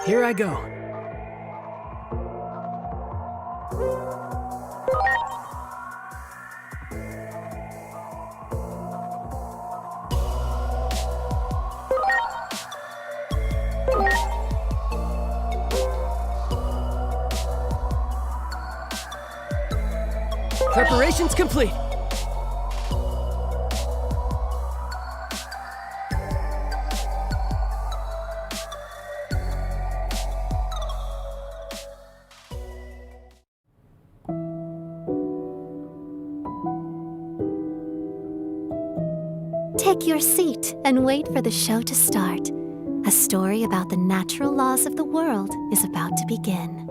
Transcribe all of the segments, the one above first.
Here I go. Preparations complete. Take your seat and wait for the show to start. A story about the natural laws of the world is about to begin.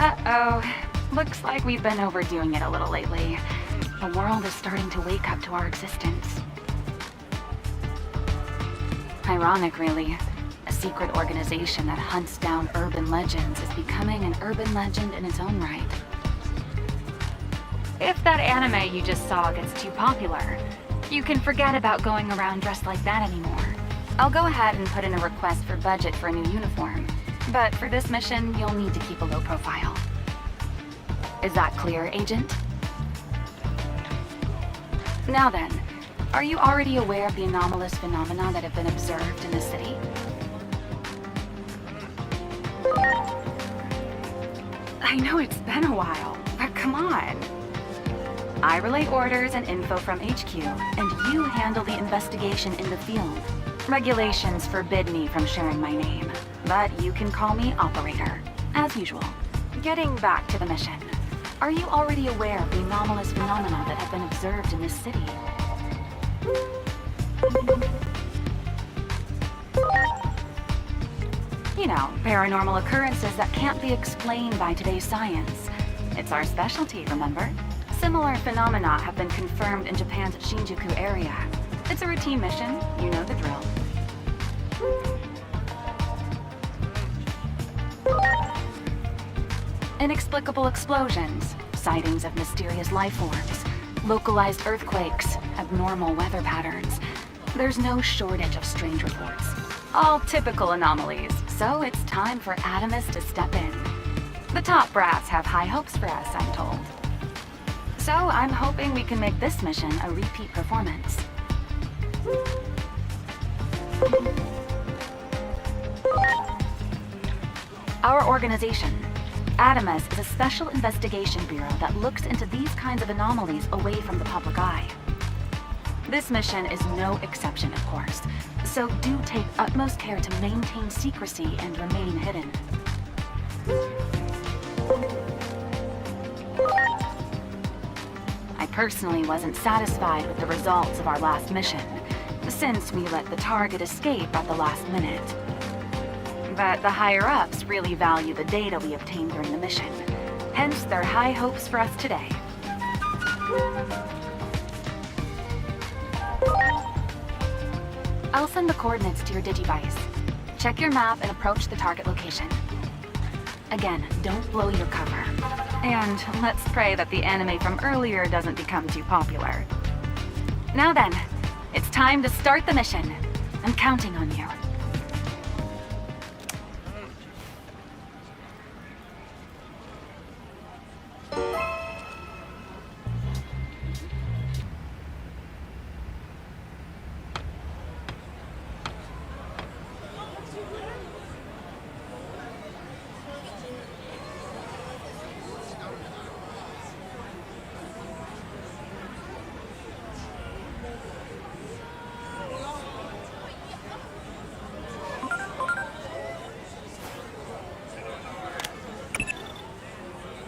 Uh-oh. Looks like we've been overdoing it a little lately. The world is starting to wake up to our existence. Ironic, really. A secret organization that hunts down urban legends is becoming an urban legend in its own right. If that anime you just saw gets too popular, you can forget about going around dressed like that anymore. I'll go ahead and put in a request for budget for a new uniform. But for this mission, you'll need to keep a low profile. Is that clear, Agent? Now then, are you already aware of the anomalous phenomena that have been observed in the city? I know it's been a while, but come on. I relay orders and info from HQ, and you handle the investigation in the field. Regulations forbid me from sharing my name, but you can call me Operator, as usual. Getting back to the mission, are you already aware of the anomalous phenomena that have been observed in this city? You know, paranormal occurrences that can't be explained by today's science. It's our specialty, remember? Similar phenomena have been confirmed in Japan's Shinjuku area. It's a routine mission, you know the drill. Inexplicable explosions, sightings of mysterious life forms, localized earthquakes, abnormal weather patterns. There's no shortage of strange reports. All typical anomalies, so it's time for ADAMAS to step in. The top brass have high hopes for us, I'm told. So I'm hoping we can make this mission a repeat performance. Our organization, ADAMAS, is a special investigation bureau that looks into these kinds of anomalies away from the public eye. This mission is no exception, of course, so do take utmost care to maintain secrecy and remain hidden. I personally wasn't satisfied with the results of our last mission, since we let the target escape at the last minute. But the higher-ups really value the data we obtained during the mission, hence their high hopes for us today. I'll send the coordinates to your Digivice. Check your map and approach the target location. Again, don't blow your cover. And let's pray that the anime from earlier doesn't become too popular. Now then, it's time to start the mission. I'm counting on you.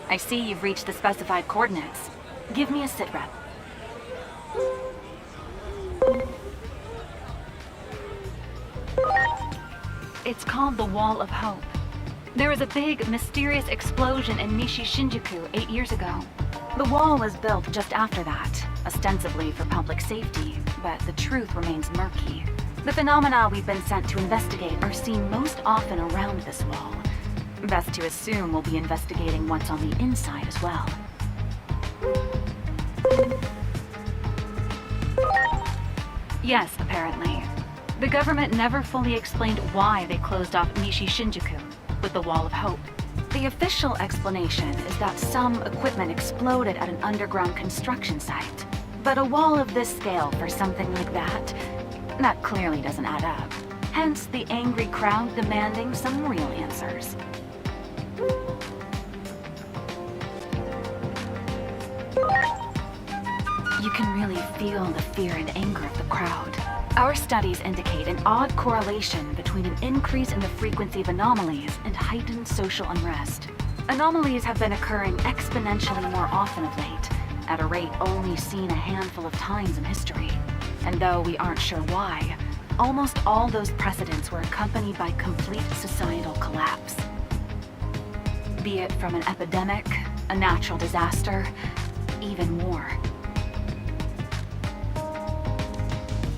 I see you've reached the specified coordinates. Give me a sitrep. It's called the Wall of Hope. There was a big, mysterious explosion in Nishi, Shinjuku 8 years ago. The wall was built just after that, ostensibly for public safety, but the truth remains murky. The phenomena we've been sent to investigate are seen most often around this wall. Best to assume we'll be investigating what's on the inside as well. Yes, apparently. The government never fully explained why they closed off Nishi Shinjuku with the Wall of Hope. The official explanation is that some equipment exploded at an underground construction site. But a wall of this scale for something like that clearly doesn't add up. Hence the angry crowd demanding some real answers. You can really feel the fear and anger of the crowd. Our studies indicate an odd correlation between an increase in the frequency of anomalies and heightened social unrest. Anomalies have been occurring exponentially more often of late, at a rate only seen a handful of times in history. And though we aren't sure why, almost all those precedents were accompanied by complete societal collapse. Be it from an epidemic, a natural disaster, even war.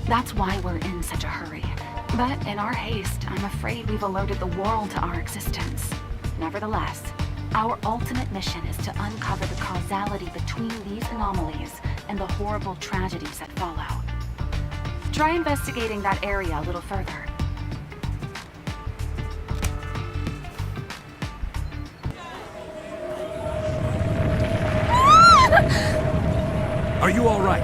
That's why we're in such a hurry. But in our haste, I'm afraid we've alerted the world to our existence. Nevertheless, our ultimate mission is to uncover the causality between these anomalies and the horrible tragedies that follow. Try investigating that area a little further. Are you all right?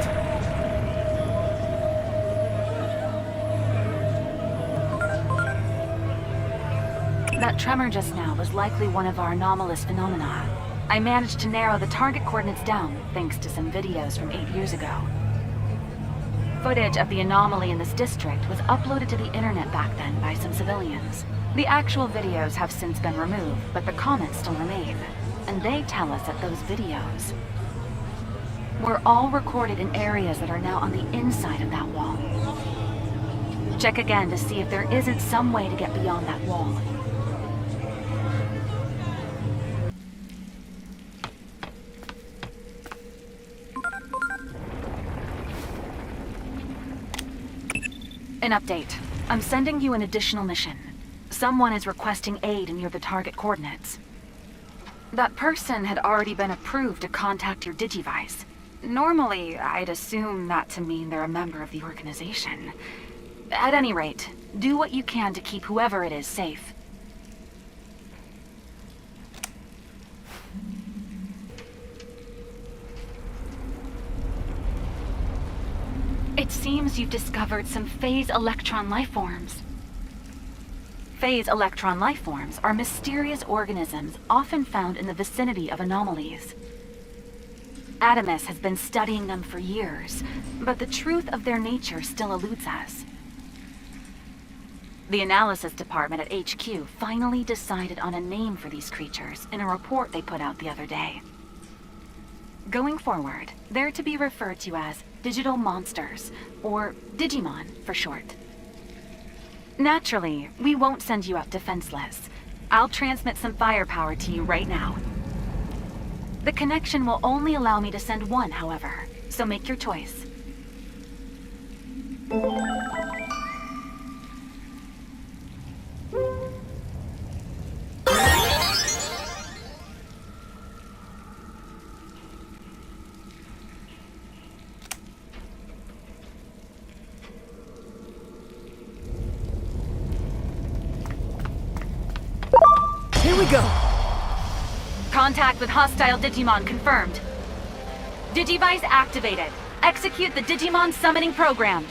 That tremor just now was likely one of our anomalous phenomena. I managed to narrow the target coordinates down thanks to some videos from 8 years ago. Footage of the anomaly in this district was uploaded to the internet back then by some civilians. The actual videos have since been removed, but the comments still remain. And they tell us that those videos were all recorded in areas that are now on the inside of that wall. Check again to see if there isn't some way to get beyond that wall. An update. I'm sending you an additional mission. Someone is requesting aid near the target coordinates. That person had already been approved to contact your Digivice. Normally, I'd assume that to mean they're a member of the organization. At any rate, do what you can to keep whoever it is safe. It seems you've discovered some phase electron lifeforms. Phase electron lifeforms are mysterious organisms often found in the vicinity of anomalies. ADAMAS has been studying them for years, but the truth of their nature still eludes us. The analysis department at HQ finally decided on a name for these creatures in a report they put out the other day. Going forward, they're to be referred to as digital monsters, or Digimon for short. Naturally, we won't send you out defenseless. I'll transmit some firepower to you right now. The connection will only allow me to send one, however, so make your choice. Here we go! Contact with hostile Digimon confirmed. Digivice activated. Execute the Digimon summoning program.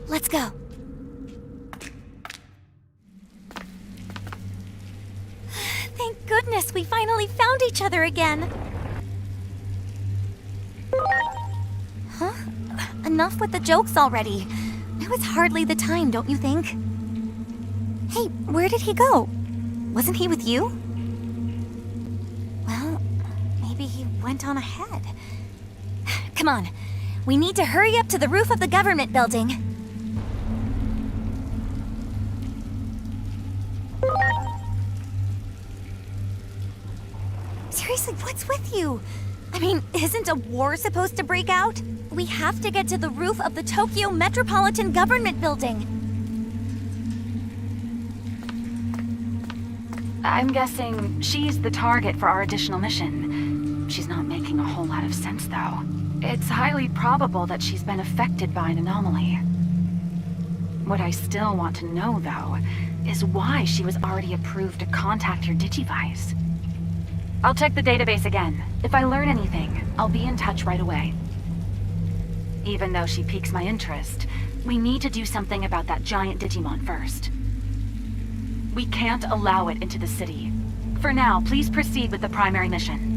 Let's go. Thank goodness we finally found each other again. Huh? Enough with the jokes already. Now it's hardly the time, don't you think? Hey, where did he go? Wasn't he with you? Well, maybe he went on ahead. Come on. We need to hurry up to the roof of the government building. Seriously, what's with you? I mean, isn't a war supposed to break out? We have to get to the roof of the Tokyo Metropolitan Government Building. I'm guessing she's the target for our additional mission. She's not making a whole lot of sense, though. It's highly probable that she's been affected by an anomaly. What I still want to know, though, is why she was already approved to contact your Digivice. I'll check the database again. If I learn anything, I'll be in touch right away. Even though she piques my interest, we need to do something about that giant Digimon first. We can't allow it into the city. For now, please proceed with the primary mission.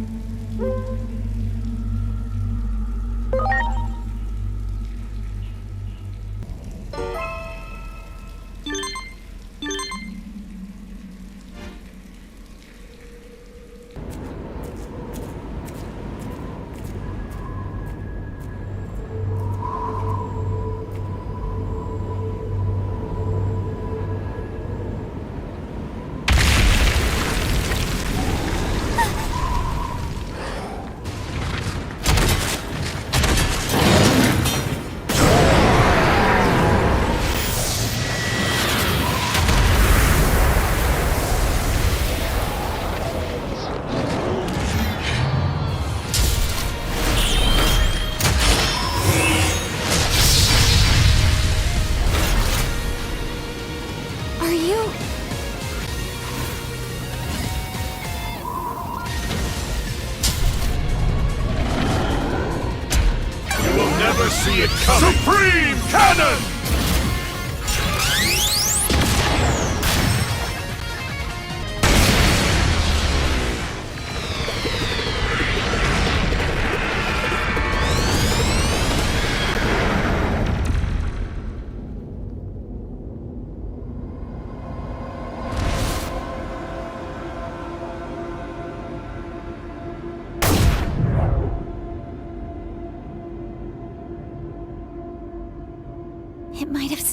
See it coming. Supreme Cannon!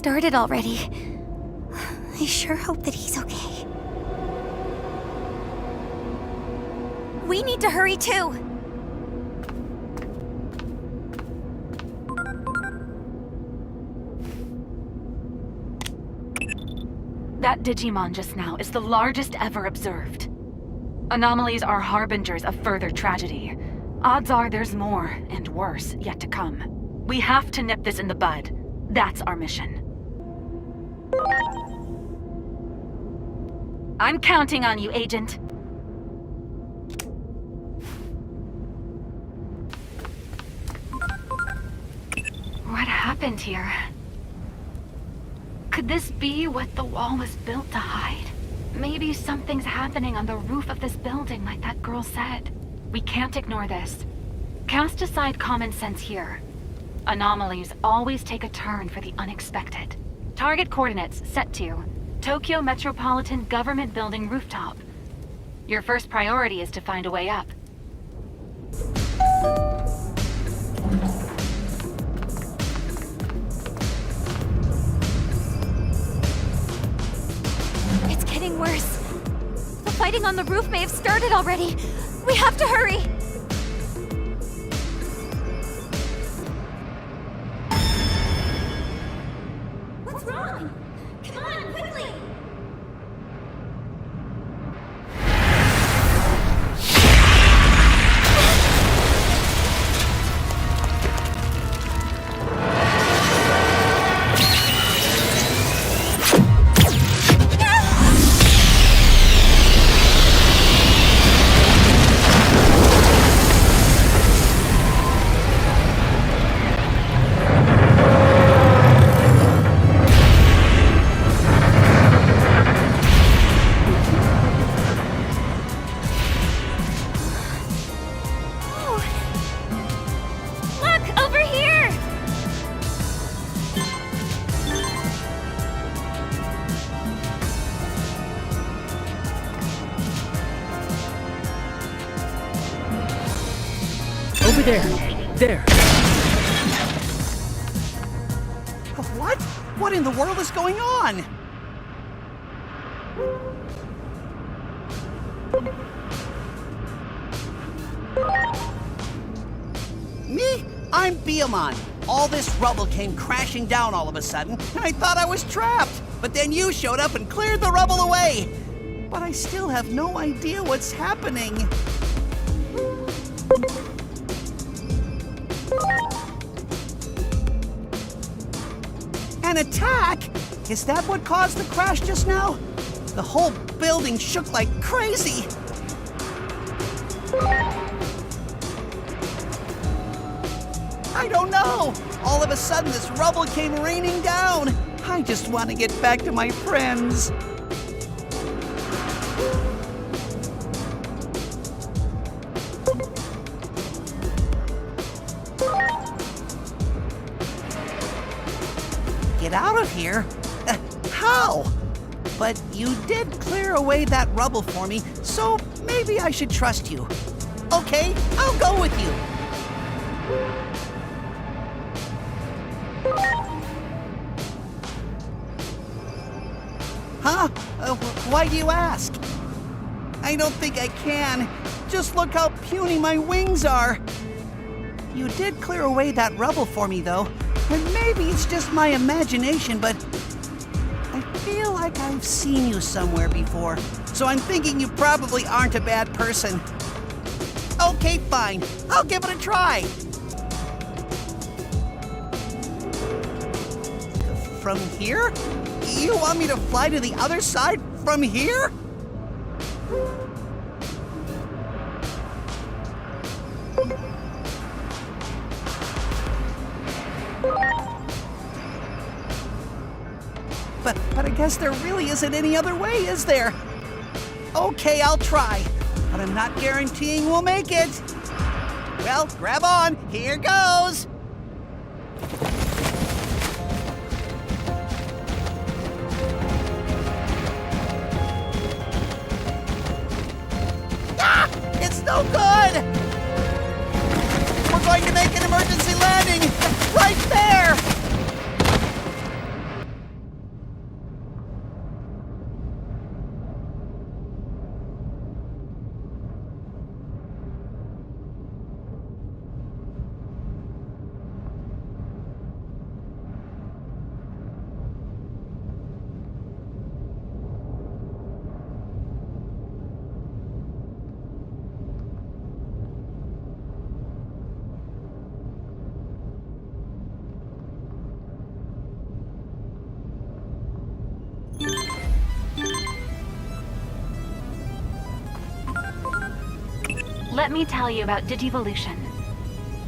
started already. I sure hope that he's okay. We need to hurry too. That Digimon just now is the largest ever observed. Anomalies are harbingers of further tragedy. Odds are there's more, and worse, yet to come. We have to nip this in the bud. That's our mission. I'm counting on you, Agent. What happened here? Could this be what the wall was built to hide? Maybe something's happening on the roof of this building like that girl said. We can't ignore this. Cast aside common sense here. Anomalies always take a turn for the unexpected. Target coordinates set to Tokyo Metropolitan Government Building rooftop. Your first priority is to find a way up. It's getting worse. The fighting on the roof may have started already. We have to hurry. What's wrong? Come on, quickly! Over there. There. What? What in the world is going on? Me? I'm Beamon. All this rubble came crashing down all of a sudden, and I thought I was trapped. But then you showed up and cleared the rubble away. But I still have no idea what's happening. An attack? Is that what caused the crash just now? The whole building shook like crazy. I don't know. All of a sudden, this rubble came raining down. I just want to get back to my friends. Get out of here? How? But you did clear away that rubble for me, so maybe I should trust you. Okay, I'll go with you. Huh? Why do you ask? I don't think I can. Just look how puny my wings are. You did clear away that rubble for me, though. And maybe it's just my imagination, but I feel like I've seen you somewhere before. So I'm thinking you probably aren't a bad person. Okay, fine. I'll give it a try. From here? You want me to fly to the other side from here? But I guess there really isn't any other way, is there? Okay, I'll try, but I'm not guaranteeing we'll make it. Well, grab on. Here goes. Ah! It's no good! We're going to make an emergency landing right there! let me tell you about Digivolution.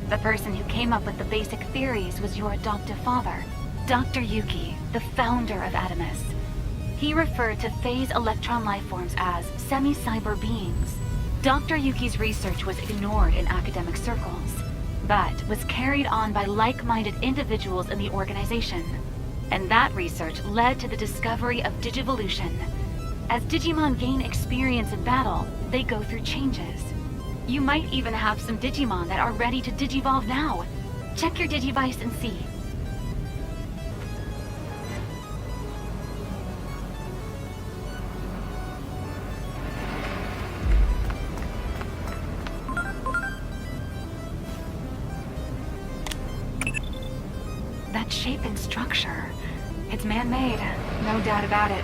The person who came up with the basic theories was your adoptive father, Dr. Yuki, the founder of ADAMAS. He referred to phase electron lifeforms as semi-cyber beings. Dr. Yuki's research was ignored in academic circles, but was carried on by like-minded individuals in the organization. And that research led to the discovery of Digivolution. As Digimon gain experience in battle, they go through changes. You might even have some Digimon that are ready to Digivolve now. Check your Digivice and see. That shape and structure, it's man-made, no doubt about it.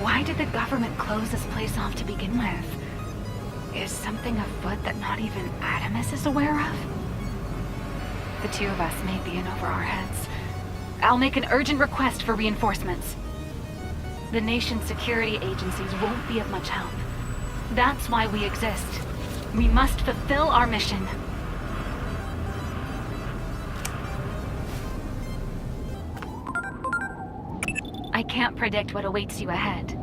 Why did the government close this place off to begin with? Is something afoot that not even ADAMAS is aware of? The two of us may be in over our heads. I'll make an urgent request for reinforcements. The nation's security agencies won't be of much help. That's why we exist. We must fulfill our mission. I can't predict what awaits you ahead.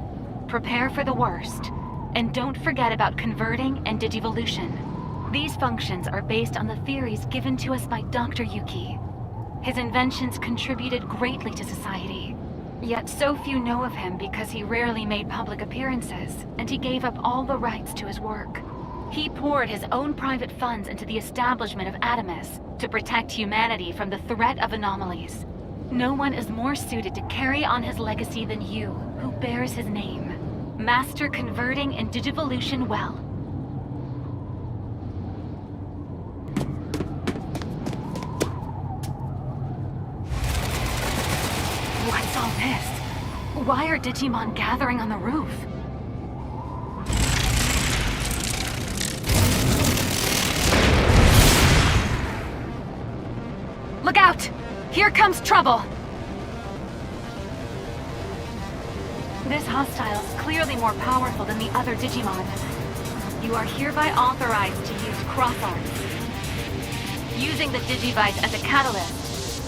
Prepare for the worst, and don't forget about converting and digivolution. These functions are based on the theories given to us by Dr. Yuki. His inventions contributed greatly to society, yet so few know of him because he rarely made public appearances, and he gave up all the rights to his work. He poured his own private funds into the establishment of ADAMAS to protect humanity from the threat of anomalies. No one is more suited to carry on his legacy than you, who bears his name. Master converting and digivolution well. What's all this? Why are Digimon gathering on the roof? Look out! Here comes trouble! This hostile is clearly more powerful than the other Digimon. You are hereby authorized to use cross arts. Using the Digivice as a catalyst,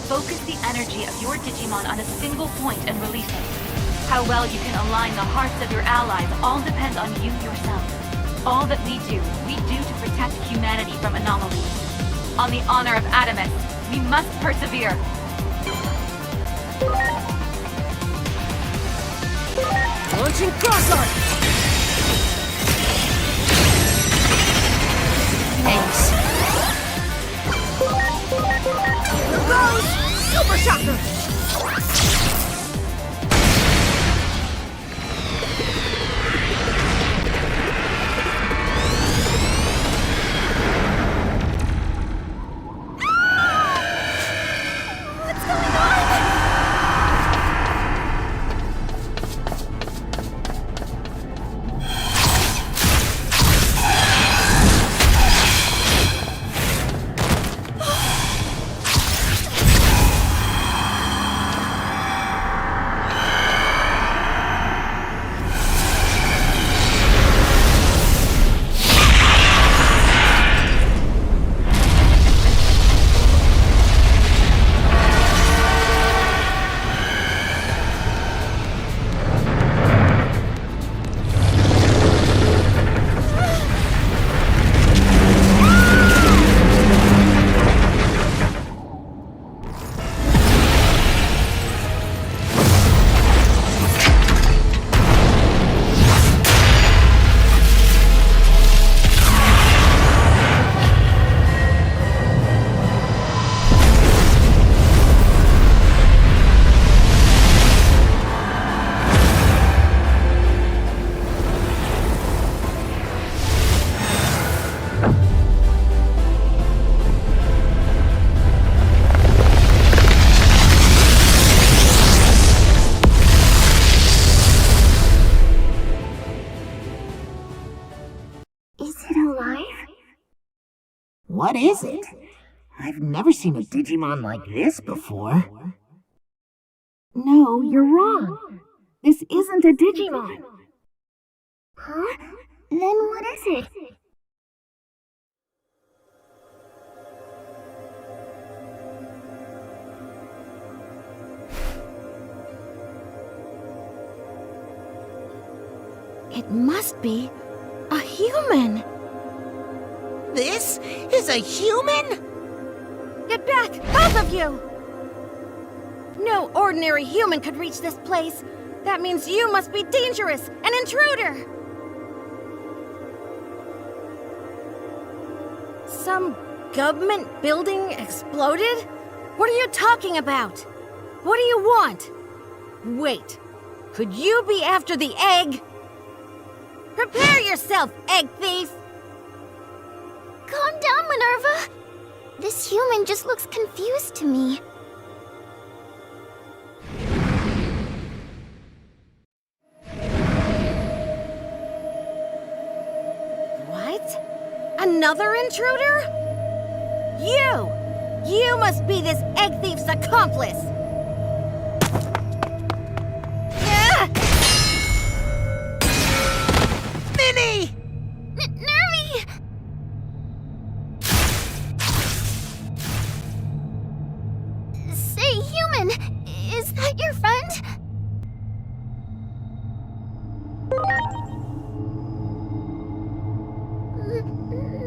focus the energy of your Digimon on a single point and release it. How well you can align the hearts of your allies all depends on you yourself. All that we do to protect humanity from anomalies. On the honor of ADAMAS, we must persevere. Launching cross art! Ace. Here goes! Super Shocker! What is it? I've never seen a Digimon like this before. No, you're wrong. This isn't a Digimon. Huh? Then what is it? It must be a human. This is a human? Get back, both of you! No ordinary human could reach this place. That means you must be dangerous, an intruder! Some government building exploded? What are you talking about? What do you want? Wait, could you be after the egg? Prepare yourself, egg thief! Calm down, Minerva. This human just looks confused to me. What? Another intruder? You must be this egg thief's accomplice! Ah! Minnie! Nervy! Say, human, is that your friend?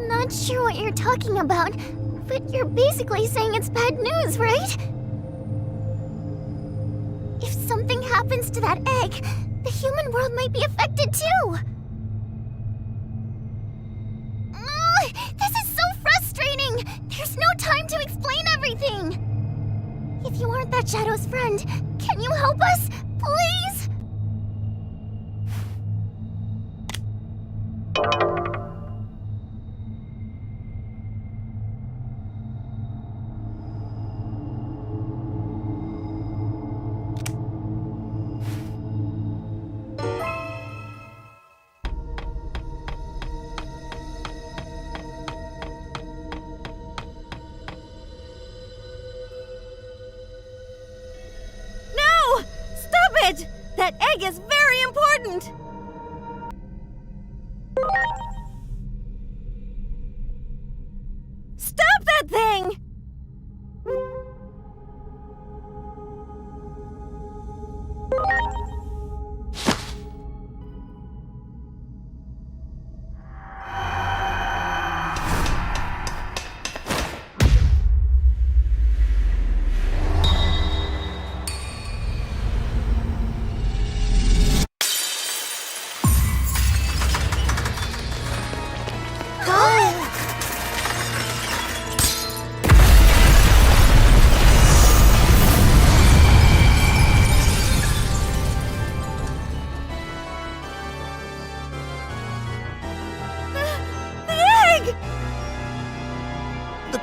Not sure what you're talking about, but you're basically saying it's bad news, right? If something happens to that egg, the human world might be affected too. This is so frustrating! There's no time to explain everything! If you aren't that Shadow's friend, can you help us, please? That egg is very important! Stop that thing!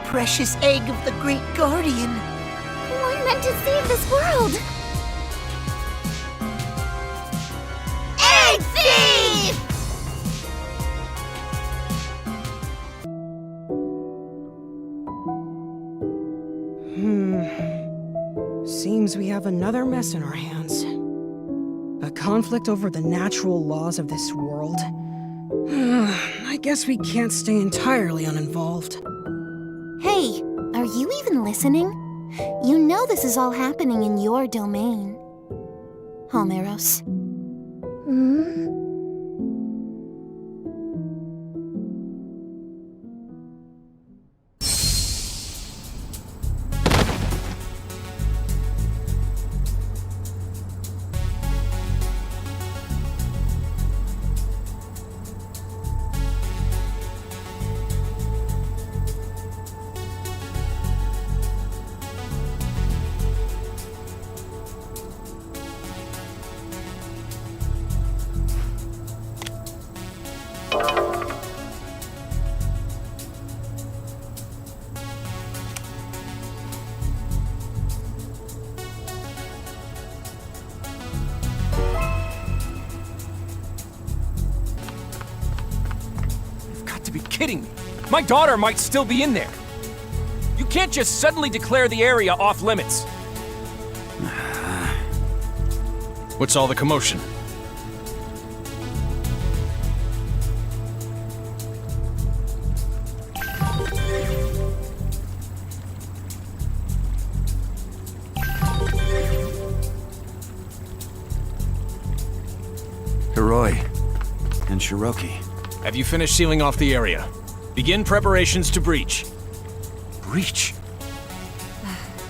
Precious egg of the Great Guardian. One meant to save this world. Egg thief! Seems we have another mess in our hands. A conflict over the natural laws of this world. I guess we can't stay entirely uninvolved. Hey, are you even listening? You know this is all happening in your domain. Homeros. To be kidding me. My daughter might still be in there. You can't just suddenly declare the area off limits. What's all the commotion? Hiroi. And Shiroki. Have you finished sealing off the area? Begin preparations to breach. Breach?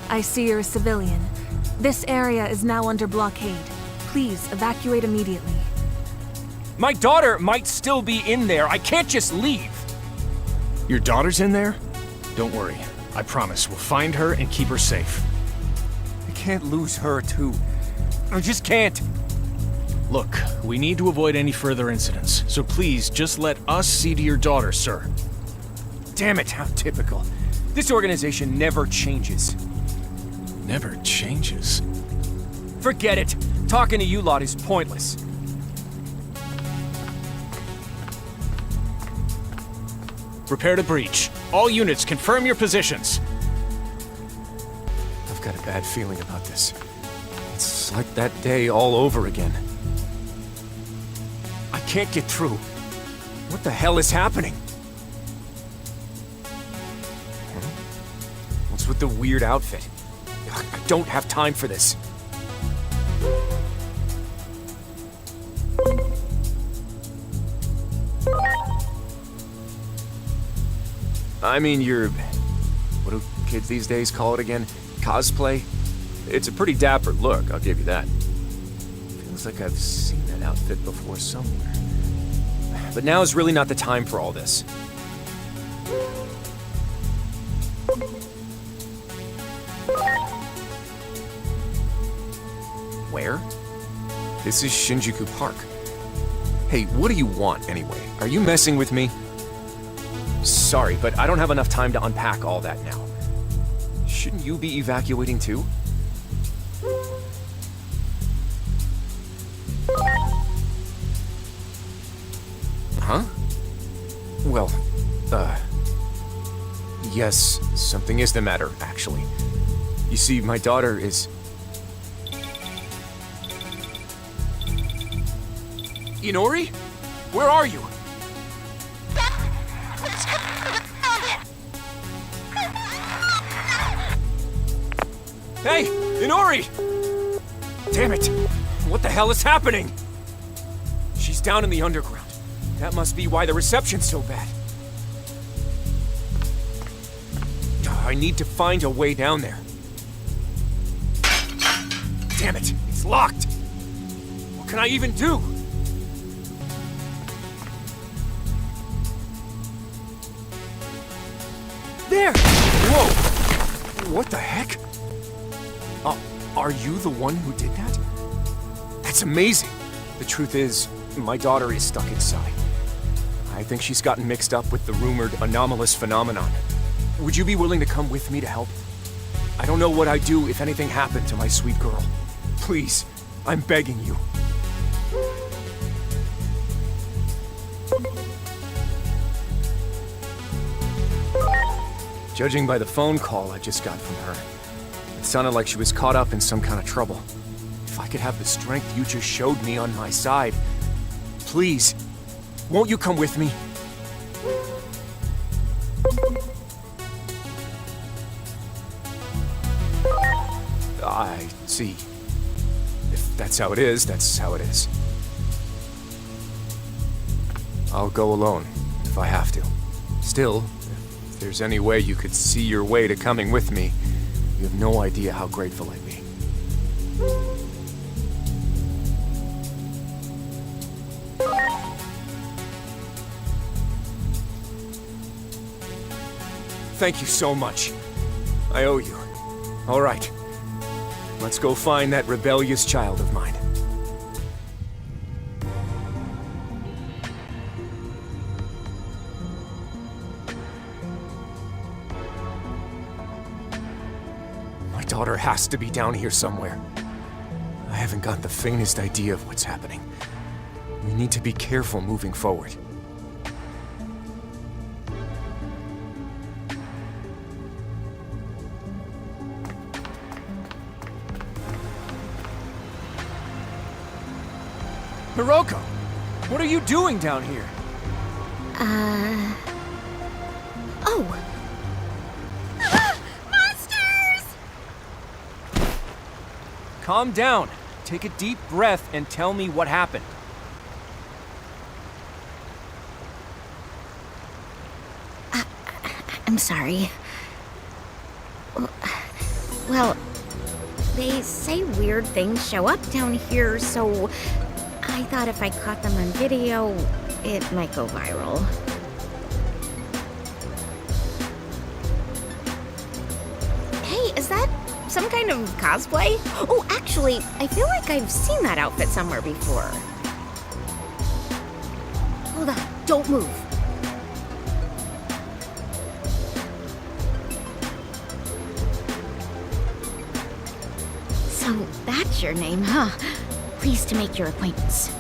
I see you're a civilian. This area is now under blockade. Please evacuate immediately. My daughter might still be in there. I can't just leave. Your daughter's in there? Don't worry. I promise we'll find her and keep her safe. I can't lose her, too. I just can't. Look, we need to avoid any further incidents, so please just let us see to your daughter, sir. Damn it, how typical. This organization never changes. Never changes. Forget it. Talking to you lot is pointless. Prepare to breach. All units, confirm your positions. I've got a bad feeling about this. It's like that day all over again. I can't get through. What the hell is happening? What's with the weird outfit? I don't have time for this. I mean, what do kids these days call it again? Cosplay? It's a pretty dapper look, I'll give you that. Feels like I've seen that outfit before somewhere. But now is really not the time for all this. Where? This is Shinjuku Park. Hey, what do you want anyway? Are you messing with me? Sorry, but I don't have enough time to unpack all that now. Shouldn't you be evacuating too? Huh? Well, yes, something is the matter, actually. You see, my daughter is... Inori? Where are you? Hey, Inori! Damn it! What the hell is happening? She's down in the underground. That must be why the reception's so bad. I need to find a way down there. Damn it, it's locked! What can I even do? There! Whoa! What the heck? Are you the one who did that? That's amazing! The truth is, my daughter is stuck inside. I think she's gotten mixed up with the rumored anomalous phenomenon. Would you be willing to come with me to help? I don't know what I'd do if anything happened to my sweet girl. Please, I'm begging you. Judging by the phone call I just got from her, it sounded like she was caught up in some kind of trouble. If I could have the strength you just showed me on my side, please, won't you come with me? I see. If that's how it is, that's how it is. I'll go alone, if I have to. Still, if there's any way you could see your way to coming with me, you have no idea how grateful I'd be. Thank you so much. I owe you. All right. Let's go find that rebellious child of mine. My daughter has to be down here somewhere. I haven't got the faintest idea of what's happening. We need to be careful moving forward. Hiroko, what are you doing down here? Oh! Monsters! Calm down. Take a deep breath and tell me what happened. I'm sorry. Well, they say weird things show up down here, so I thought if I caught them on video, it might go viral. Hey, is that some kind of cosplay? Oh, actually, I feel like I've seen that outfit somewhere before. Hold on, don't move. So that's your name, huh? Pleased to make your acquaintance.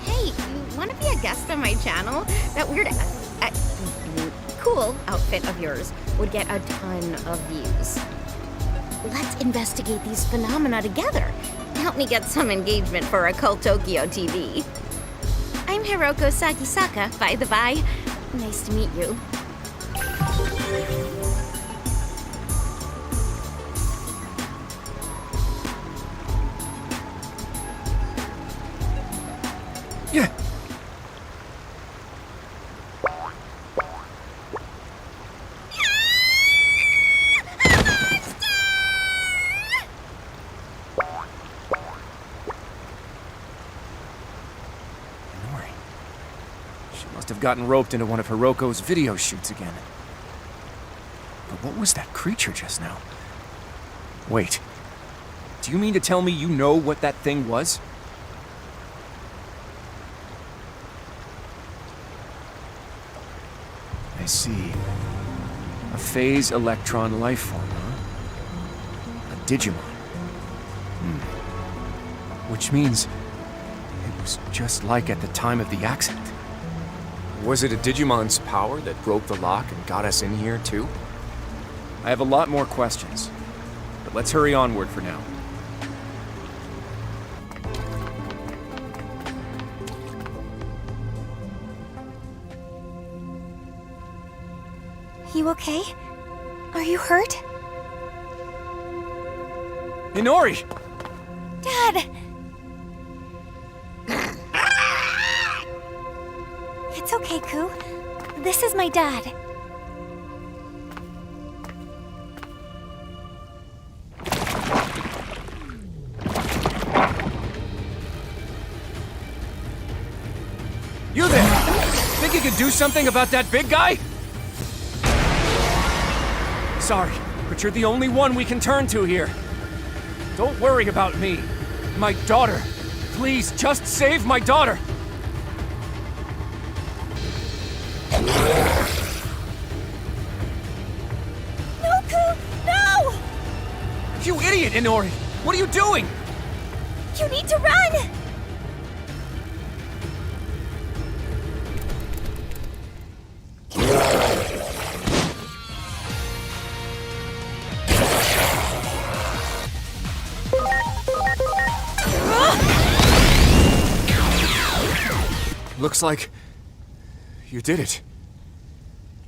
Hey, you want to be a guest on my channel? That weird, cool outfit of yours would get a ton of views. Let's investigate these phenomena together. Help me get some engagement for Occult Tokyo TV. I'm Hiroko Sagisaka, by the by. Nice to meet you. Yeah. Have gotten roped into one of Hiroko's video shoots again. But what was that creature just now? Wait. Do you mean to tell me you know what that thing was? I see. A phase electron lifeform, huh? A Digimon. Which means it was just like at the time of the accident. Was it a Digimon's power that broke the lock and got us in here, too? I have a lot more questions, but let's hurry onward for now. You okay? Are you hurt? Inori! Dad! It's okay, Ku. This is my dad. You there! Think you could do something about that big guy? Sorry, but you're the only one we can turn to here. Don't worry about me. My daughter. Please, just save my daughter! No, Ku! No! You idiot, Inori! What are you doing? You need to run! Looks like you did it.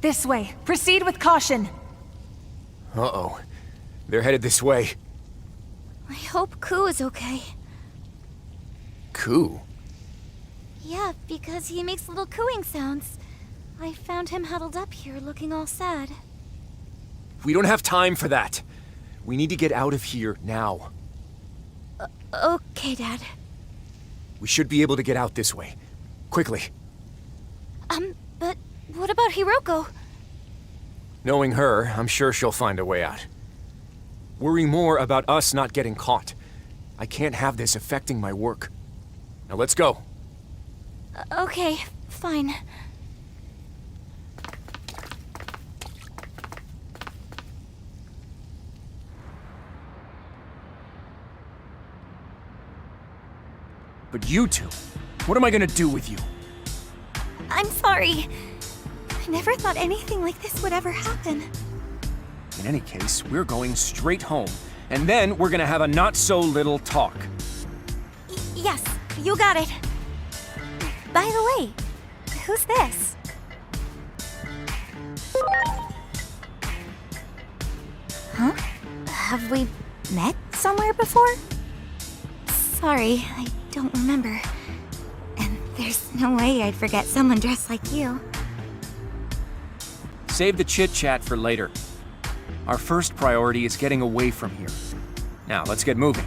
This way. Proceed with caution. Uh-oh. They're headed this way. I hope Ku is okay. Ku? Yeah, because he makes little cooing sounds. I found him huddled up here looking all sad. We don't have time for that. We need to get out of here now. Okay, Dad. We should be able to get out this way. Quickly. But what about Hiroko? Knowing her, I'm sure she'll find a way out. Worry more about us not getting caught. I can't have this affecting my work. Now let's go. Okay, fine. But you two, what am I gonna do with you? I'm sorry. I never thought anything like this would ever happen. In any case, we're going straight home, and then we're gonna have a not-so-little talk. Yes, you got it. By the way, who's this? Huh? Have we met somewhere before? Sorry, I don't remember. And there's no way I'd forget someone dressed like you. Save the chit-chat for later. Our first priority is getting away from here. Now, let's get moving.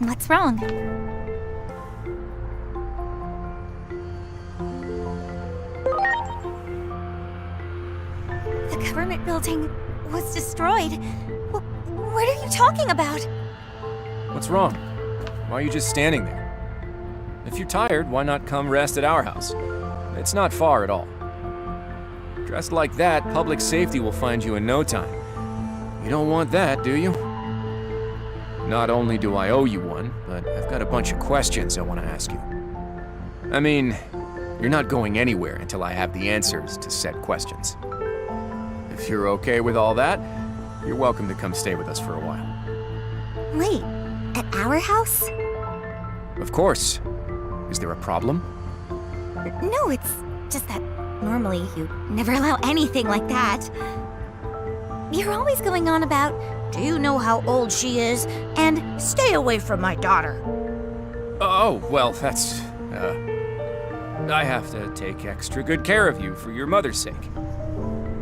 What's wrong? The government building was destroyed. What are you talking about? What's wrong? Why are you just standing there? If you're tired, why not come rest at our house? It's not far at all. Dressed like that, public safety will find you in no time. You don't want that, do you? Not only do I owe you one, but I've got a bunch of questions I want to ask you. I mean, you're not going anywhere until I have the answers to said questions. If you're okay with all that, you're welcome to come stay with us for a while. Wait, at our house? Of course. Is there a problem? No, it's just that normally you never allow anything like that. You're always going on about, do you know how old she is? And stay away from my daughter. Oh, well, that's, I have to take extra good care of you for your mother's sake.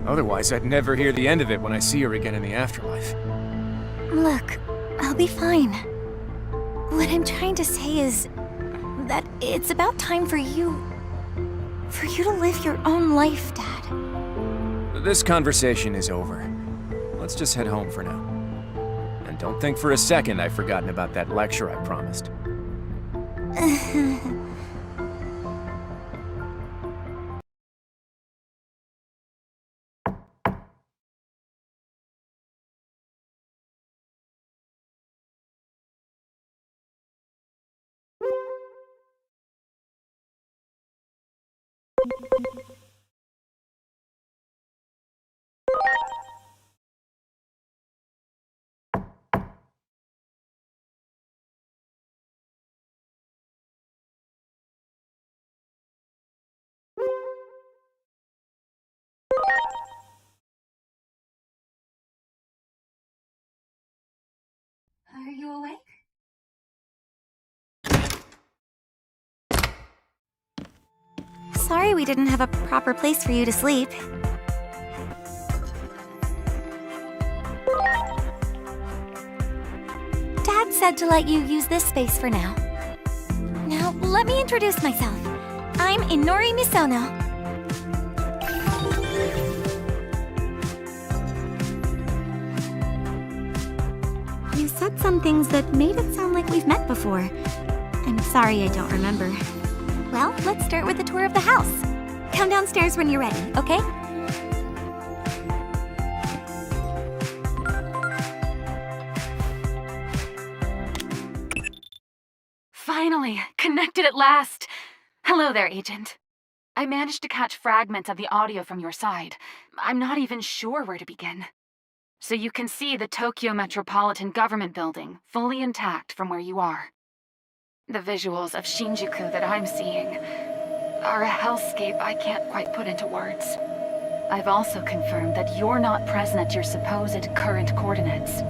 Otherwise, I'd never hear the end of it when I see her again in the afterlife. Look, I'll be fine. What I'm trying to say is that it's about time for you to live your own life, Dad. This conversation is over. Let's just head home for now. And don't think for a second I've forgotten about that lecture I promised. Are you awake? Sorry we didn't have a proper place for you to sleep. Dad said to let you use this space for now. Now, let me introduce myself. I'm Inori Misono. You said some things that made it sound like we've met before. I'm sorry I don't remember. Well, let's start with a tour of the house. Come downstairs when you're ready, okay? Finally, connected at last. Hello there, Agent. I managed to catch fragments of the audio from your side. I'm not even sure where to begin. So you can see the Tokyo Metropolitan Government Building fully intact from where you are. The visuals of Shinjuku that I'm seeing are a hellscape I can't quite put into words. I've also confirmed that you're not present at your supposed current coordinates.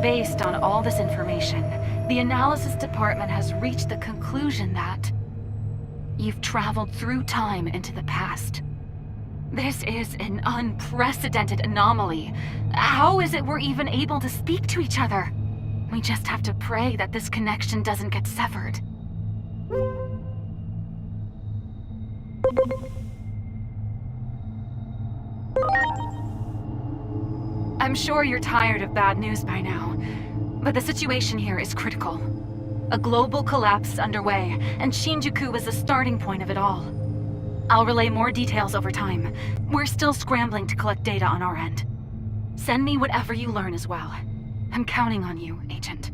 Based on all this information, the analysis department has reached the conclusion that you've traveled through time into the past. This is an unprecedented anomaly. How is it we're even able to speak to each other? We just have to pray that this connection doesn't get severed. I'm sure you're tired of bad news by now, but the situation here is critical. A global collapse is underway, and Shinjuku is the starting point of it all. I'll relay more details over time. We're still scrambling to collect data on our end. Send me whatever you learn as well. I'm counting on you, Agent.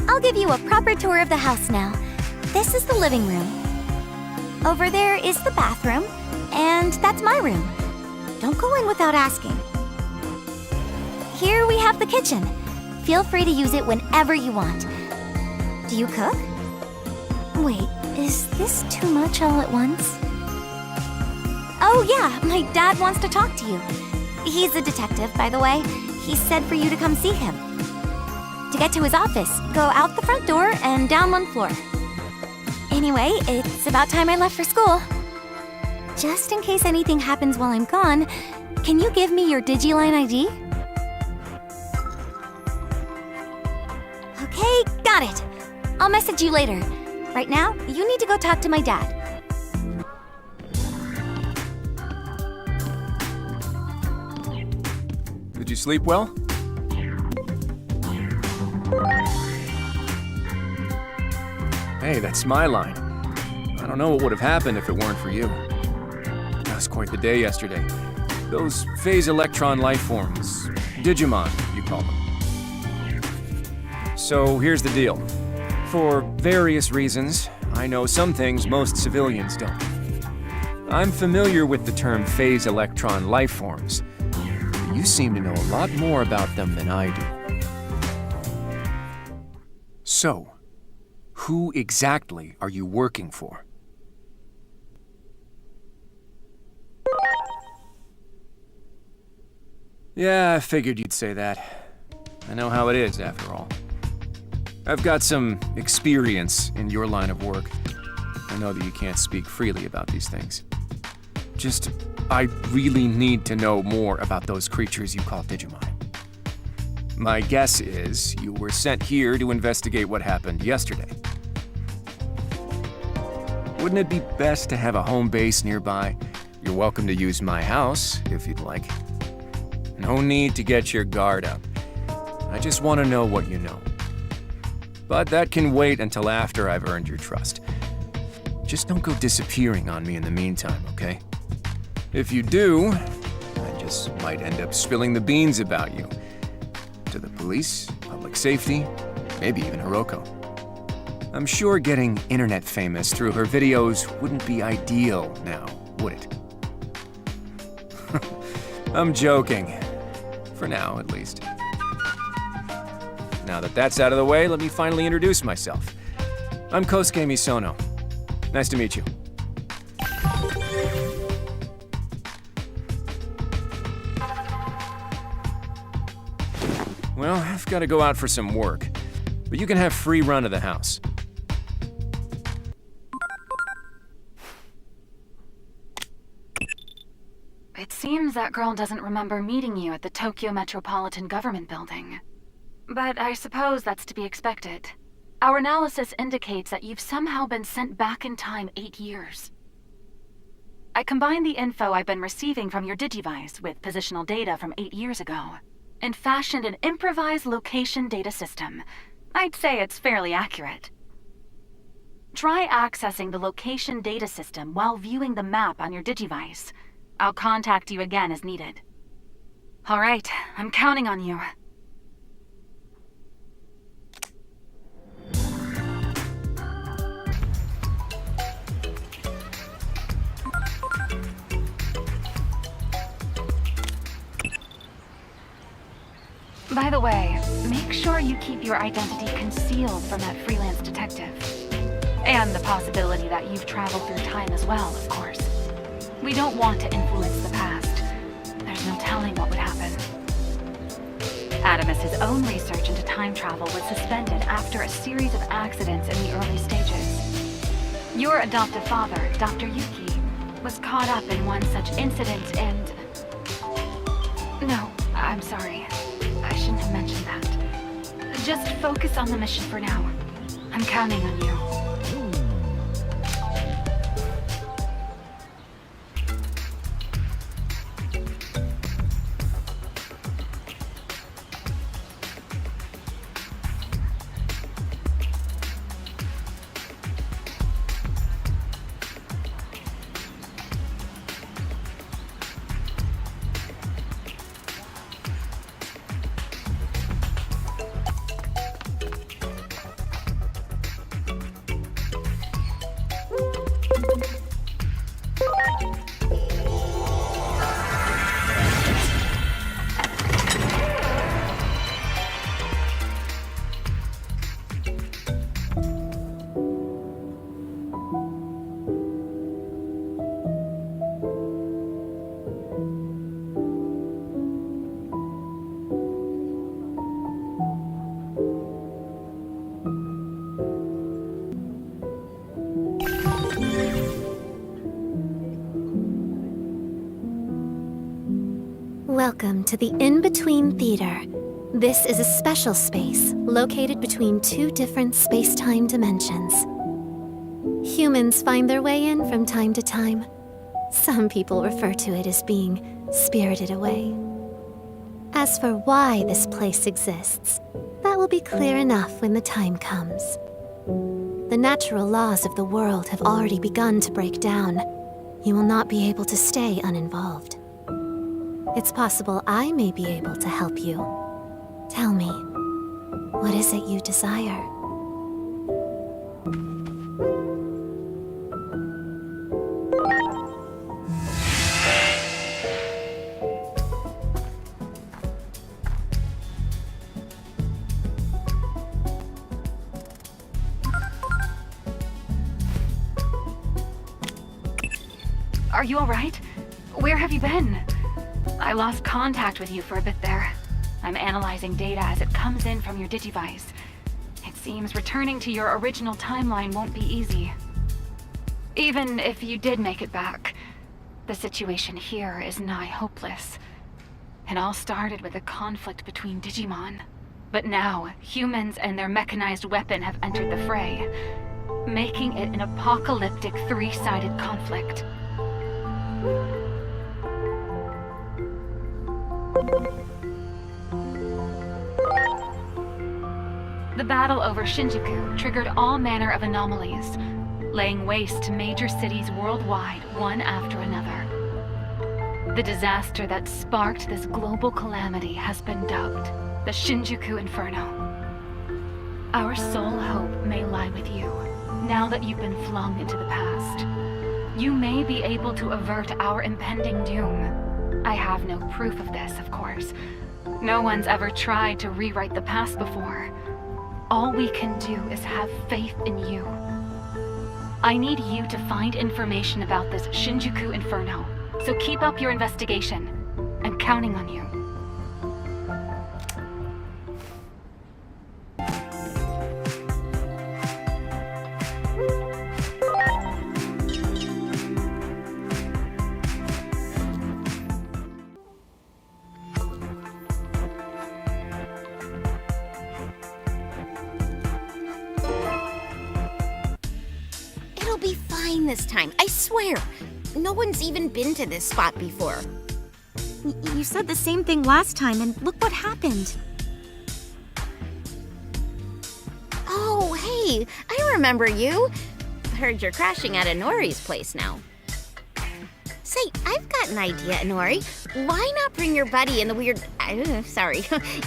I'll give you a proper tour of the house now. This is the living room. Over there is the bathroom, and that's my room. Don't go in without asking. Here we have the kitchen. Feel free to use it whenever you want. Do you cook? Wait, is this too much all at once? Oh yeah, my dad wants to talk to you. He's a detective, by the way. He said for you to come see him. To get to his office, go out the front door and down one floor. Anyway, it's about time I left for school. Just in case anything happens while I'm gone, can you give me your Digiline ID? Okay, got it. I'll message you later. Right now, you need to go talk to my dad. Did you sleep well? Hey, that's my line. I don't know what would have happened if it weren't for you. That was quite the day yesterday. Those phase electron life forms, Digimon, you call them. So here's the deal. For various reasons, I know some things most civilians don't. I'm familiar with the term phase electron life forms. But you seem to know a lot more about them than I do. So, who exactly are you working for? Yeah, I figured you'd say that. I know how it is, after all. I've got some experience in your line of work. I know that you can't speak freely about these things. Just, I really need to know more about those creatures you call Digimon. My guess is you were sent here to investigate what happened yesterday. Wouldn't it be best to have a home base nearby? You're welcome to use my house, if you'd like. No need to get your guard up. I just want to know what you know. But that can wait until after I've earned your trust. Just don't go disappearing on me in the meantime, okay? If you do, I just might end up spilling the beans about you. To the police, public safety, maybe even Hiroko. I'm sure getting internet famous through her videos wouldn't be ideal now, would it? I'm joking. For now, at least. Now that that's out of the way, let me finally introduce myself. I'm Kosuke Misono. Nice to meet you. Well, I've got to go out for some work, but you can have free run of the house. It seems that girl doesn't remember meeting you at the Tokyo Metropolitan Government Building. But I suppose that's to be expected. Our analysis indicates that you've somehow been sent back in time 8 years. I combined the info I've been receiving from your Digivice with positional data from 8 years ago, and fashioned an improvised location data system. I'd say it's fairly accurate. Try accessing the location data system while viewing the map on your Digivice. I'll contact you again as needed. All right, I'm counting on you. By the way, make sure you keep your identity concealed from that freelance detective. And the possibility that you've traveled through time as well, of course. We don't want to influence the past. There's no telling what would happen. ADAMAS' own research into time travel was suspended after a series of accidents in the early stages. Your adoptive father, Dr. Yuki, was caught up in one such incident and... No, I'm sorry. I shouldn't have mentioned that. Just focus on the mission for now. I'm counting on you. Welcome to the In-Between Theater. This is a special space located between two different space-time dimensions. Humans find their way in from time to time. Some people refer to it as being spirited away. As for why this place exists, that will be clear enough when the time comes. The natural laws of the world have already begun to break down. You will not be able to stay uninvolved. It's possible I may be able to help you. Tell me, what is it you desire? Are you alright? Where have you been? I lost contact with you for a bit there. I'm analyzing data as it comes in from your Digivice. It seems returning to your original timeline won't be easy. Even if you did make it back, the situation here is nigh hopeless. It all started with a conflict between Digimon. But now, humans and their mechanized weapon have entered the fray, making it an apocalyptic three-sided conflict. The battle over Shinjuku triggered all manner of anomalies, laying waste to major cities worldwide, one after another. The disaster that sparked this global calamity has been dubbed the Shinjuku Inferno. Our sole hope may lie with you, now that you've been flung into the past. You may be able to avert our impending doom. I have no proof of this, of course. No one's ever tried to rewrite the past before. All we can do is have faith in you. I need you to find information about this Shinjuku Inferno, so keep up your investigation. I'm counting on you. This time, I swear. No one's even been to this spot before. You said the same thing last time, and look what happened. Oh, hey, I remember you. Heard you're crashing at Inori's place now. Say, I've got an idea, Inori. Why not bring your buddy in the weird,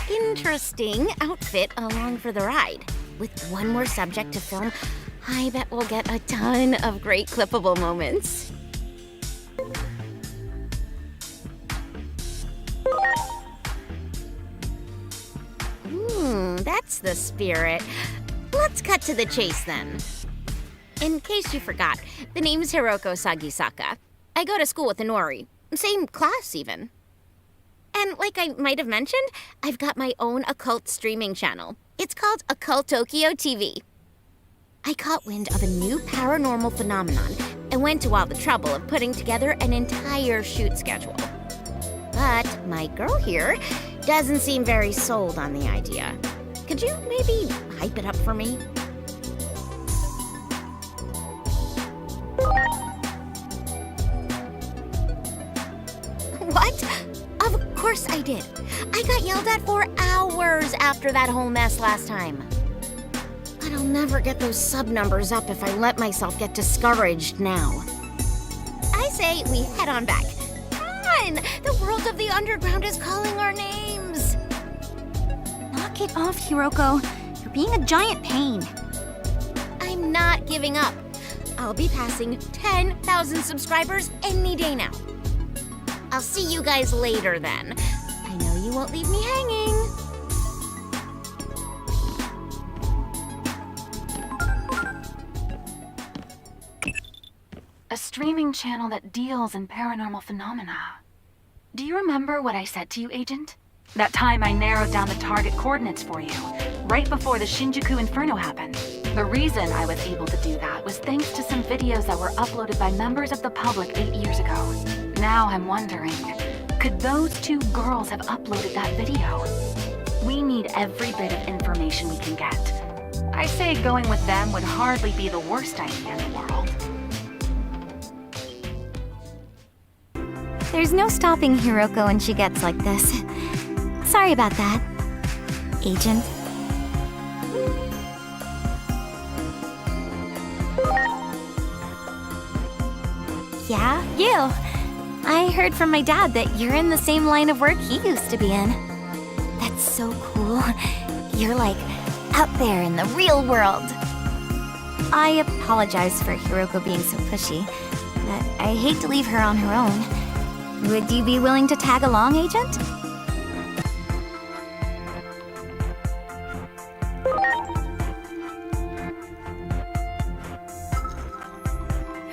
interesting outfit along for the ride? With one more subject to film, I bet we'll get a ton of great clippable moments. That's the spirit. Let's cut to the chase then. In case you forgot, the name's Hiroko Sagisaka. I go to school with Inori. Same class, even. And like I might have mentioned, I've got my own occult streaming channel. It's called Occult Tokyo TV. I caught wind of a new paranormal phenomenon and went to all the trouble of putting together an entire shoot schedule. But my girl here doesn't seem very sold on the idea. Could you maybe hype it up for me? What? Of course I did. I got yelled at for hours after that whole mess last time. But I'll never get those sub numbers up if I let myself get discouraged now. I say we head on back. Come on! The world of the underground is calling our names! Knock it off, Hiroko. You're being a giant pain. I'm not giving up. I'll be passing 10,000 subscribers any day now. I'll see you guys later then. I know you won't leave me hanging. A streaming channel that deals in paranormal phenomena. Do you remember what I said to you, Agent? That time I narrowed down the target coordinates for you, right before the Shinjuku Inferno happened. The reason I was able to do that was thanks to some videos that were uploaded by members of the public 8 years ago. Now I'm wondering, Could those two girls have uploaded that video? We need every bit of information we can get. I say going with them would hardly be the worst idea in the world. There's no stopping Hiroko when she gets like this. Sorry about that, Agent. Yeah, you. I heard from my dad that you're in the same line of work he used to be in. That's so cool. You're like out there in the real world. I apologize for Hiroko being so pushy, but I hate to leave her on her own. Would you be willing to tag along, Agent?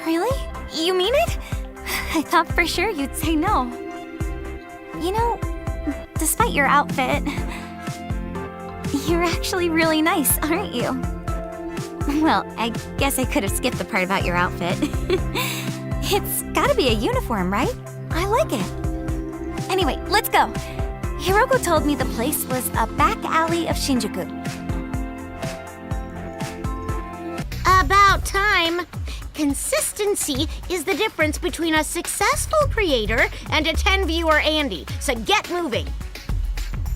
Really? You mean it? I thought for sure you'd say no. You know, despite your outfit, you're actually really nice, aren't you? Well, I guess I could have skipped the part about your outfit. It's gotta be a uniform, right? I like it. Anyway, let's go. Hiroko told me the place was a back alley of Shinjuku. About time. Consistency is the difference between a successful creator and a 10-viewer Andy, so get moving.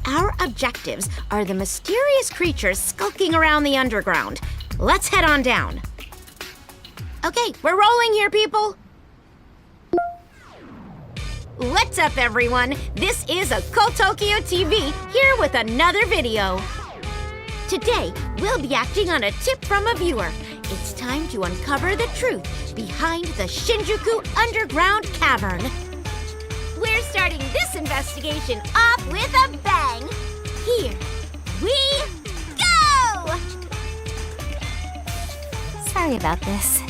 Our objectives are the mysterious creatures skulking around the underground. Let's head on down. Okay, we're rolling here, people. What's up, everyone? This is Tokyo TV here with another video. Today, we'll be acting on a tip from a viewer. It's time to uncover the truth behind the Shinjuku Underground Cavern. We're starting this investigation off with a bang. Here we go! Sorry about this.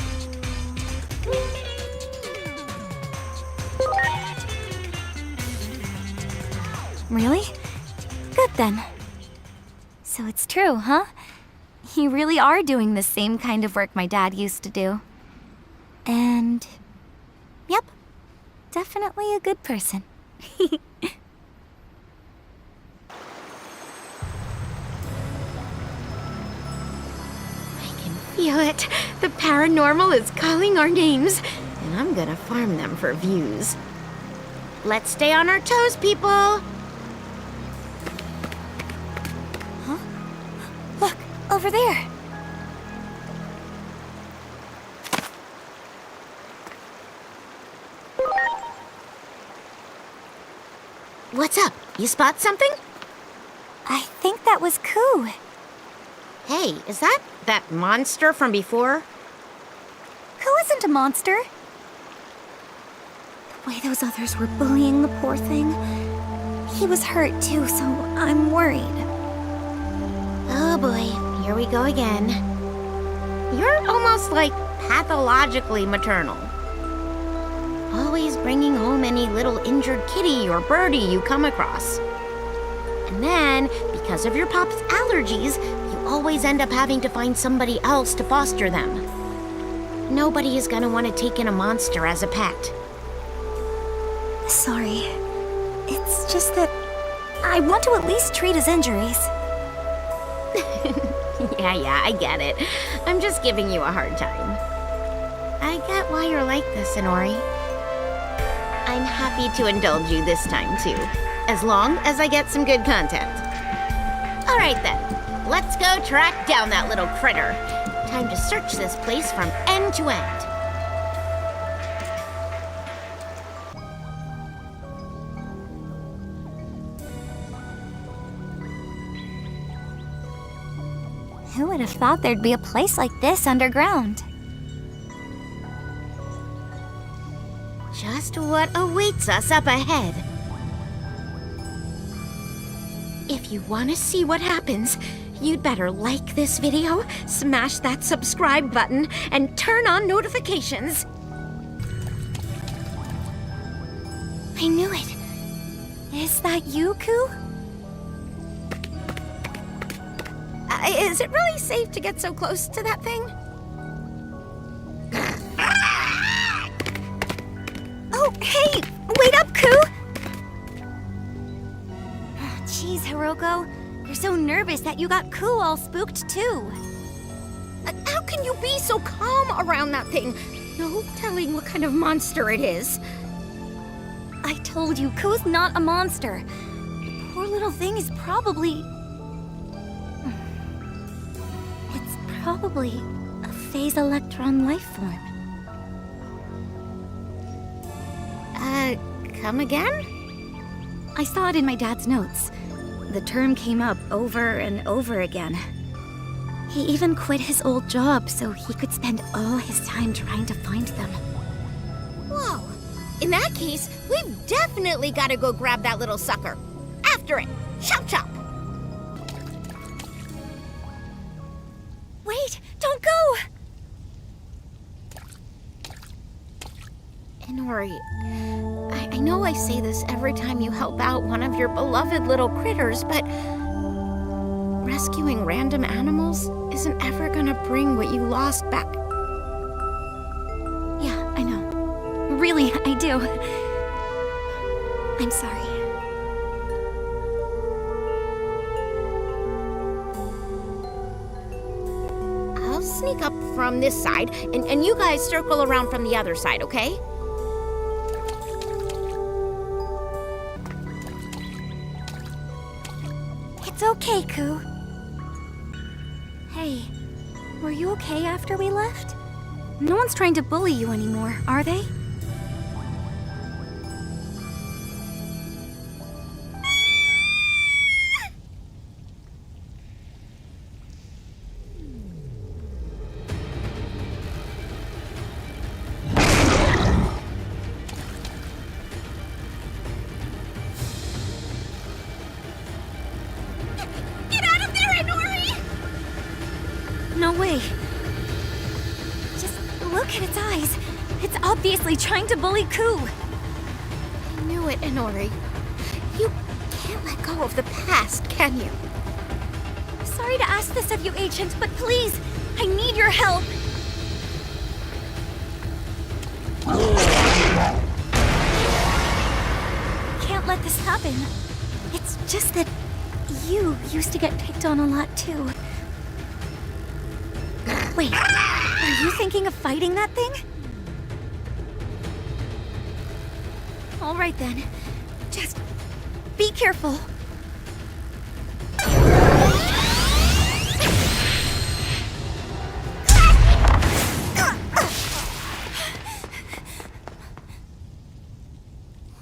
Really? Good then. So it's true, huh? You really are doing the same kind of work my dad used to do. And... yep, definitely a good person. Feel it. The paranormal is calling our names, and I'm gonna farm them for views. Let's stay on our toes, people. Huh? Look, over there. What's up? You spot something? I think that was Ku. Hey, is that monster from before? Ku isn't a monster. The way those others were bullying the poor thing, he was hurt too, so I'm worried. Oh boy, here we go again. You're almost like pathologically maternal. Always bringing home any little injured kitty or birdie you come across. And then, because of your pop's allergies, you always end up having to find somebody else to foster them. Nobody is gonna want to take in a monster as a pet. Sorry. It's just that I want to at least treat his injuries. Yeah, I get it. I'm just giving you a hard time. I get why you're like this, Inori. I'm happy to indulge you this time, too. As long as I get some good content. All right, then. Let's go track down that little critter. Time to search this place from end to end. Who would have thought there'd be a place like this underground? Just what awaits us up ahead. If you want to see what happens, you'd better like this video, smash that subscribe button, and turn on notifications. I knew it. Is that you, Ku? Is it really safe to get so close to that thing? Oh, hey! Wait up, Ku! Kuroko. You're so nervous that you got Ku all spooked too. How can you be so calm around that thing? No telling what kind of monster it is. I told you, Ku's not a monster. The poor little thing is probably... It's probably a phase electron life form. Come again? I saw it in my dad's notes. The term came up over and over again. He even quit his old job so he could spend all his time trying to find them. Whoa. In that case, we've definitely got to go grab that little sucker. After it. Chop chop. Wait, don't go! Inori, I know I say this every time you help out one of your beloved little critters, but rescuing random animals isn't ever gonna bring what you lost back. Yeah, I know. Really, I do. I'm sorry. I'll sneak up from this side, and you guys circle around from the other side, okay? It's okay, Ku. Hey, were you okay after we left? No one's trying to bully you anymore, are they? No way. Just look at its eyes. It's obviously trying to bully Ku. I knew it, Inori. You can't let go of the past, can you? Sorry to ask this of you, Agent, but please, I need your help. Can't let this happen. It's just that you used to get picked on a lot too. Wait, are you thinking of fighting that thing? All right then. Just be careful.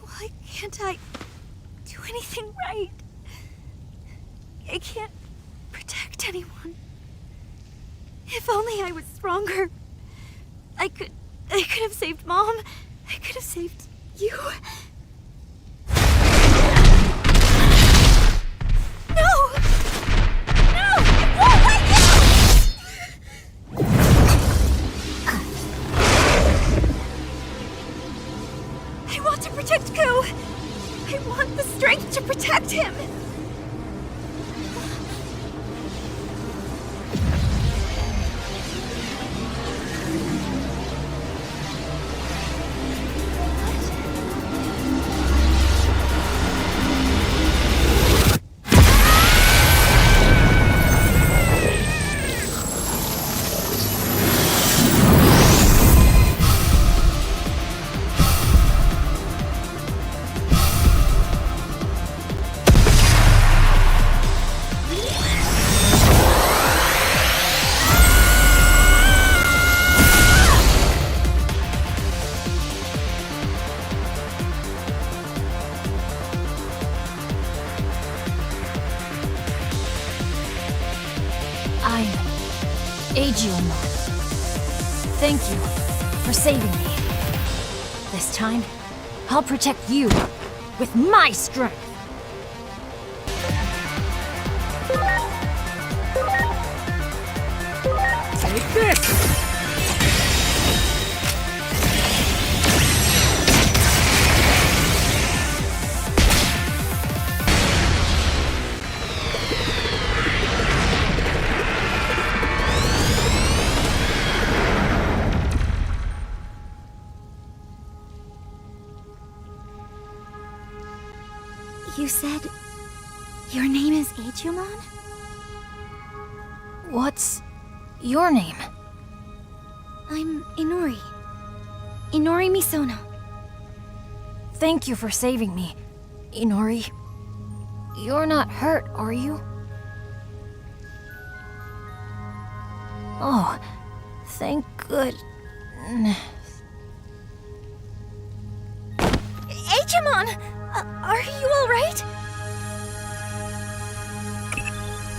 Why can't I do anything right? I can't protect anyone. If only I was stronger. I could have saved Mom. I could have saved you. No! No! It won't let you! I want to protect Ku. I want the strength to protect him. Thank you for saving me. This time, I'll protect you with my strength. Take this! You said Your name is Agumon? What's your name? I'm Inori. Inori Misono. Thank you for saving me, Inori. You're not hurt, are you? Oh, thank goodness. Agumon! Are you alright?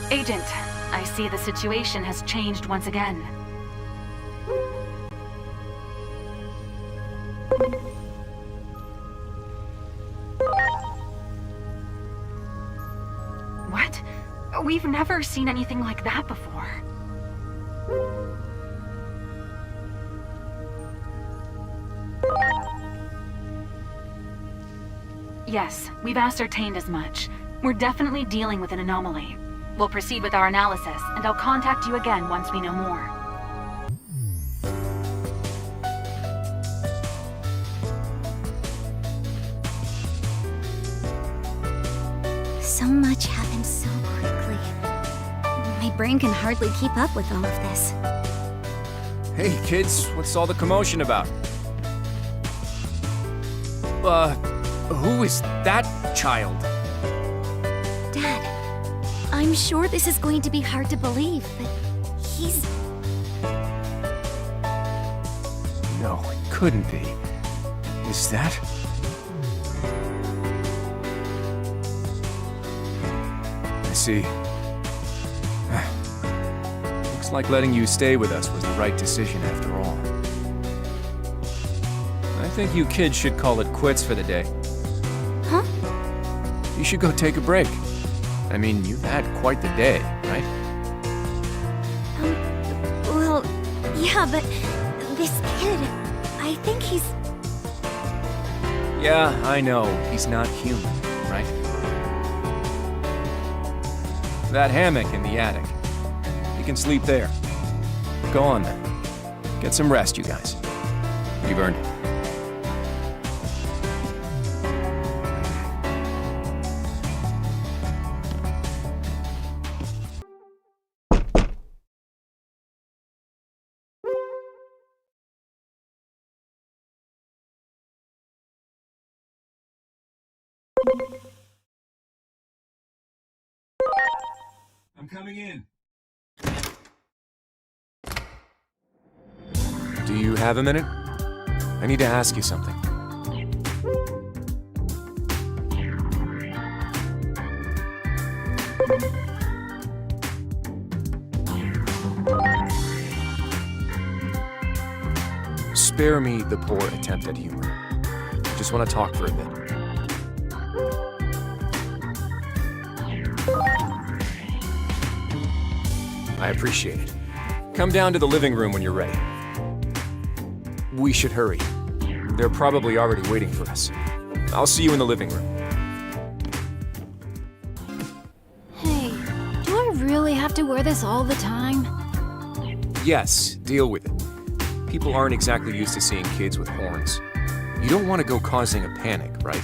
Agent, I see the situation has changed once again. What? We've never seen anything like that before. Yes, we've ascertained as much. We're definitely dealing with an anomaly. We'll proceed with our analysis, and I'll contact you again once we know more. So much happened so quickly. My brain can hardly keep up with all of this. Hey, kids, what's all the commotion about? Who is that child? Dad, I'm sure this is going to be hard to believe, but he's... No, it couldn't be. Is that? I see. Looks like letting you stay with us was the right decision after all. I think you kids should call it quits for the day. Huh? You should go take a break. I mean, you've had quite the day, right? Well, yeah, but this kid, I think he's... Yeah, I know. He's not human, right? That hammock in the attic. You can sleep there. Go on then. Get some rest, you guys. You've earned it. I'm coming in. Do you have a minute? I need to ask you something. Spare me the poor attempt at humor. Just want to talk for a bit. I appreciate it. Come down to the living room when you're ready. We should hurry. They're probably already waiting for us. I'll see you in the living room. Hey, do I really have to wear this all the time? Yes, deal with it. People aren't exactly used to seeing kids with horns. You don't want to go causing a panic, right?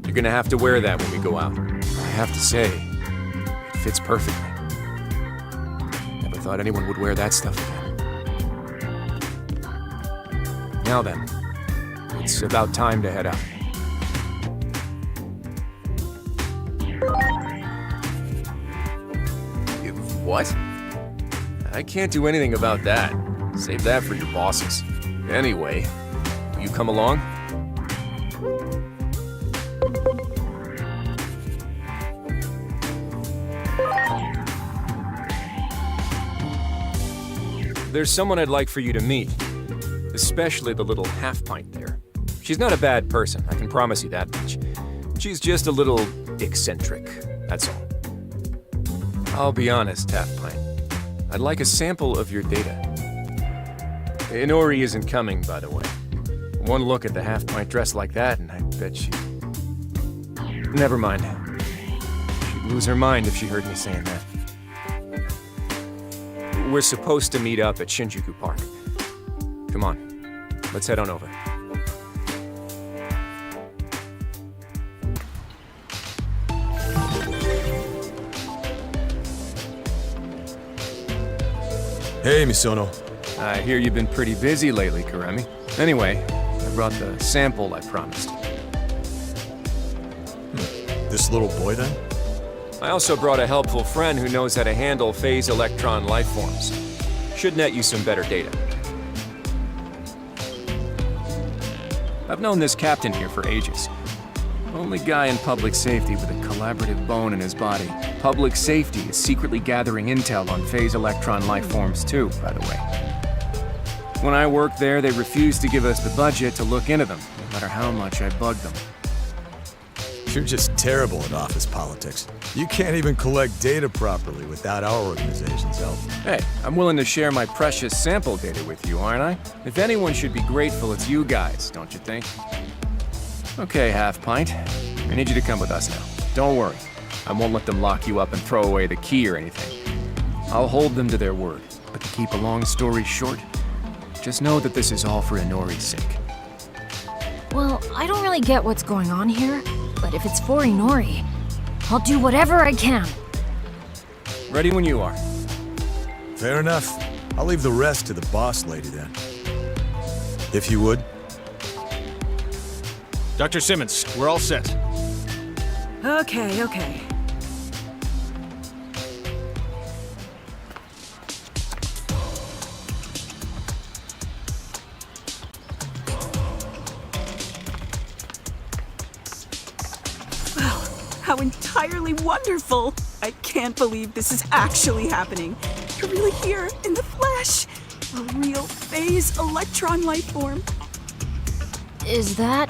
You're gonna have to wear that when we go out. I have to say, it fits perfectly. Never thought anyone would wear that stuff again. Now then, it's about time to head out. What? I can't do anything about that. Save that for your bosses. Anyway, will you come along? There's someone I'd like for you to meet. Especially the little half-pint there. She's not a bad person, I can promise you that much. She's just a little eccentric, that's all. I'll be honest, half-pint. I'd like a sample of your data. Inori isn't coming, by the way. One look at the half-pint dressed like that, and I bet she... Never mind. She'd lose her mind if she heard me saying that. We're supposed to meet up at Shinjuku Park. Come on, let's head on over. Hey, Misono. I hear you've been pretty busy lately, Karemi. Anyway, I brought the sample I promised. This little boy, then? I also brought a helpful friend who knows how to handle phase electron life forms. Should net you some better data. I've known this captain here for ages. Only guy in public safety with a collaborative bone in his body. Public safety is secretly gathering intel on phase electron life forms too, by the way. When I worked there, they refused to give us the budget to look into them, no matter how much I bugged them. You're just terrible at office politics. You can't even collect data properly without our organization's help. Hey, I'm willing to share my precious sample data with you, aren't I? If anyone should be grateful, it's you guys, don't you think? Okay, Half Pint. I need you to come with us now. Don't worry. I won't let them lock you up and throw away the key or anything. I'll hold them to their word. But to keep a long story short, just know that this is all for Inori's sake. Well, I don't really get what's going on here, but if it's for Inori, I'll do whatever I can. Ready when you are. Fair enough. I'll leave the rest to the boss lady then. If you would. Dr. Simmons, we're all set. Okay. How entirely wonderful! I can't believe this is actually happening. You're really here, in the flesh! A real phase electron life form. Is that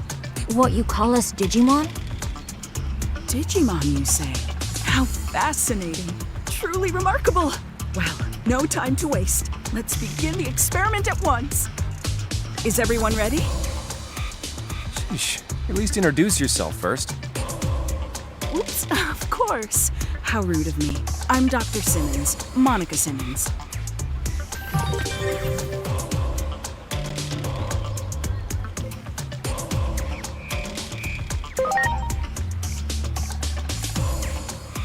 what you call us Digimon? Digimon, you say? How fascinating. Truly remarkable. Well, no time to waste. Let's begin the experiment at once. Is everyone ready? Sheesh. At least introduce yourself first. Oops, of course. How rude of me. I'm Dr. Simmons, Monica Simmons.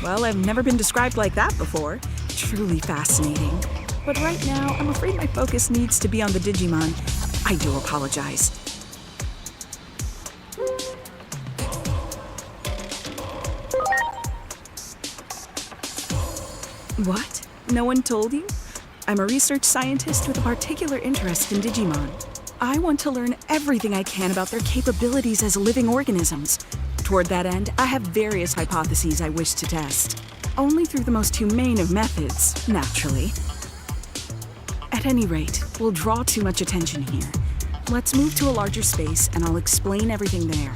Well, I've never been described like that before. Truly fascinating. But right now, I'm afraid my focus needs to be on the Digimon. I do apologize. What? No one told you? I'm a research scientist with a particular interest in Digimon. I want to learn everything I can about their capabilities as living organisms. Toward that end, I have various hypotheses I wish to test. Only through the most humane of methods, naturally. At any rate, we'll draw too much attention here. Let's move to a larger space and I'll explain everything there.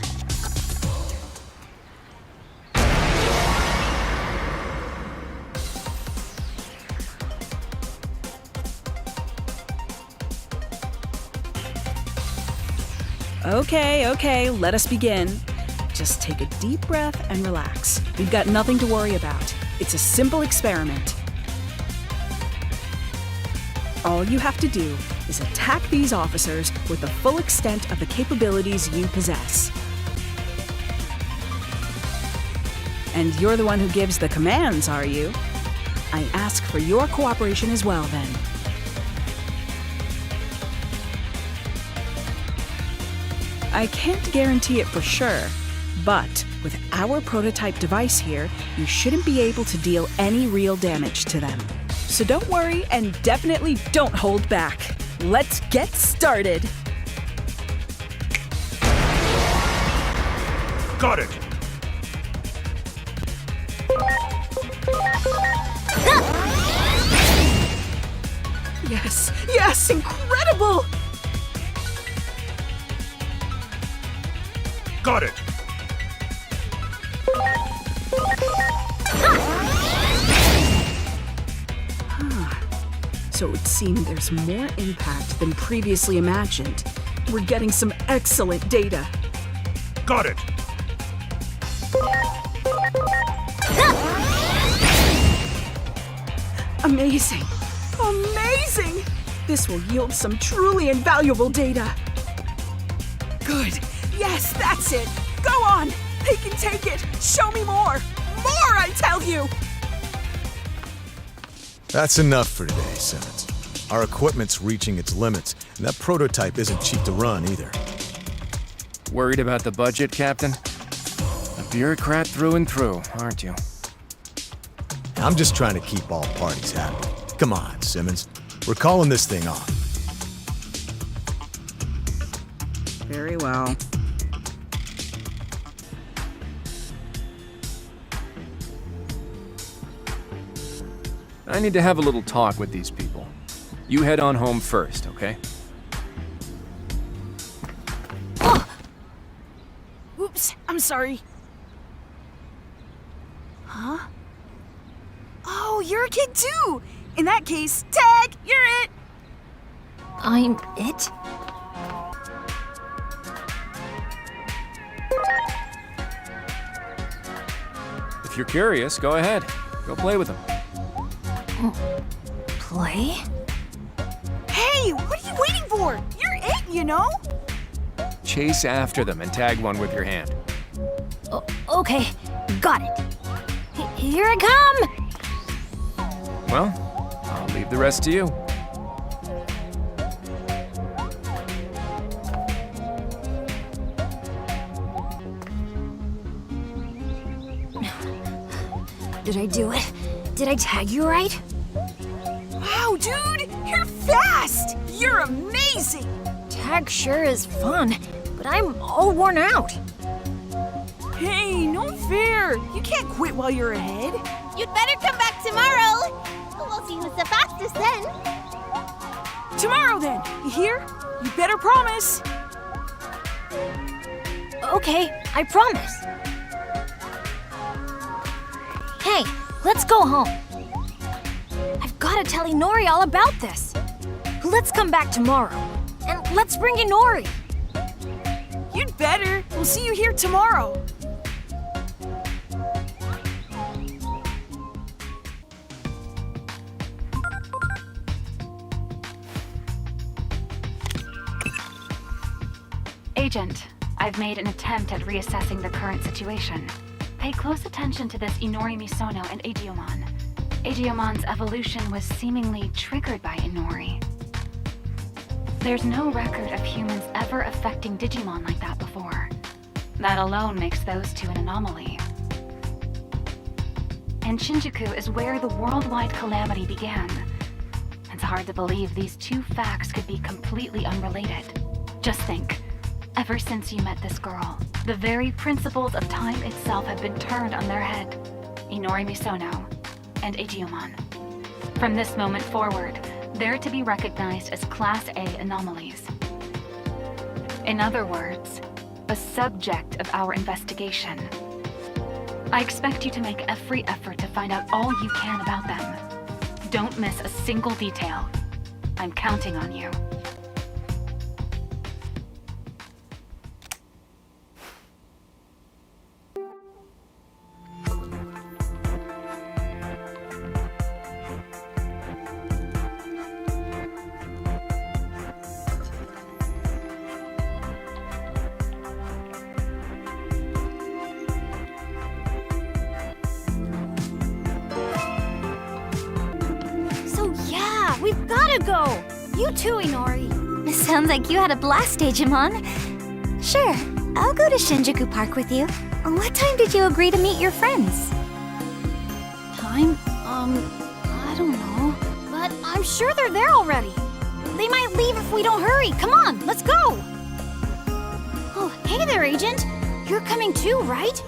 Okay, let us begin. Just take a deep breath and relax. We've got nothing to worry about. It's a simple experiment. All you have to do is attack these officers with the full extent of the capabilities you possess. And you're the one who gives the commands, are you? I ask for your cooperation as well, then. I can't guarantee it for sure, but with our prototype device here, you shouldn't be able to deal any real damage to them. So don't worry and definitely don't hold back. Let's get started! Got it! Yes, incredible! Got it! So it would seem there's more impact than previously imagined. We're getting some excellent data. Got it! Amazing! Amazing! This will yield some truly invaluable data. Good. Yes, that's it. Go on. They can take it. Show me more. More, I tell you. That's enough for today, Simmons. Our equipment's reaching its limits, and that prototype isn't cheap to run either. Worried about the budget, Captain? A bureaucrat through and through, aren't you? I'm just trying to keep all parties happy. Come on, Simmons. We're calling this thing off. Very well. I need to have a little talk with these people. You head on home first, okay? Oops, I'm sorry. Huh? Oh, you're a kid too! In that case, Tag, you're it! I'm it? If you're curious, go ahead. Go play with them. Play? Hey, what are you waiting for? You're it, you know? Chase after them and tag one with your hand. Okay, got it. Here I come! Well, I'll leave the rest to you. Did I do it? Did I tag you right? Wow, dude, you're fast! You're amazing! Tag sure is fun, but I'm all worn out. Hey, no fair! You can't quit while you're ahead. You'd better come back tomorrow. We'll see who's the fastest then. Tomorrow then, you hear? You better promise. Okay, I promise. Hey, let's go home. I've got to tell Inori all about this. Let's come back tomorrow, and let's bring Inori. You'd better. We'll see you here tomorrow. Agent, I've made an attempt at reassessing the current situation. Pay close attention to this Inori Misono and ADAMAS. ADAMAS' evolution was seemingly triggered by Inori. There's no record of humans ever affecting Digimon like that before. That alone makes those two an anomaly. And Shinjuku is where the worldwide calamity began. It's hard to believe these two facts could be completely unrelated. Just think. Ever since you met this girl, the very principles of time itself have been turned on their head. Inori Misono and ADAMAS. From this moment forward, they're to be recognized as Class A anomalies. In other words, a subject of our investigation. I expect you to make every effort to find out all you can about them. Don't miss a single detail. I'm counting on you. We've gotta go! You too, Inori. Sounds like you had a blast, Digimon. Sure, I'll go to Shinjuku Park with you. What time did you agree to meet your friends? Time? I don't know. But I'm sure they're there already. They might leave if we don't hurry. Come on, let's go! Oh, hey there, Agent. You're coming too, right?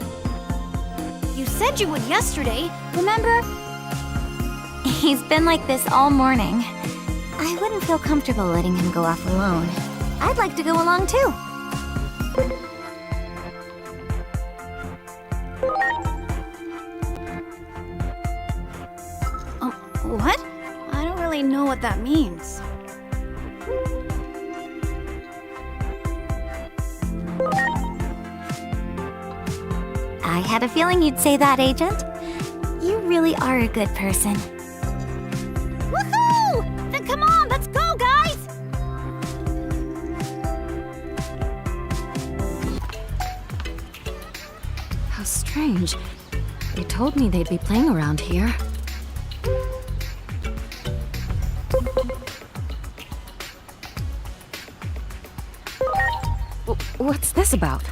You said you would yesterday, remember? He's been like this all morning. I wouldn't feel comfortable letting him go off alone. I'd like to go along too. What? I don't really know what that means. I had a feeling you'd say that, Agent. You really are a good person. Woohoo! Then come on, let's go, guys! How strange. They told me they'd be playing around here. What's this about?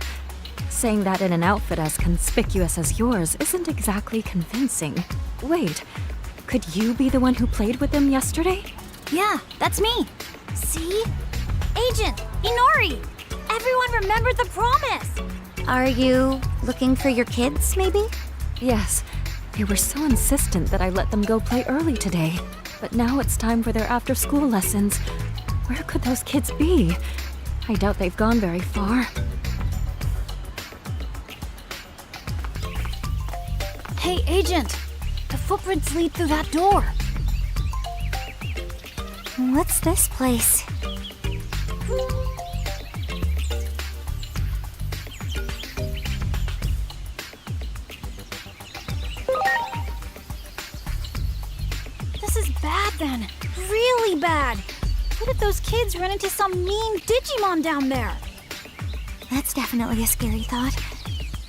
Saying that in an outfit as conspicuous as yours isn't exactly convincing. Wait, could you be the one who played with them yesterday? Yeah, that's me. See? Agent, Inori! Everyone remembered the promise! Are you looking for your kids, maybe? Yes. They were so insistent that I let them go play early today. But now it's time for their after-school lessons. Where could those kids be? I doubt they've gone very far. Hey, Agent! The footprints lead through that door. What's this place? This is bad then. Really bad. What if those kids run into some mean Digimon down there? That's definitely a scary thought.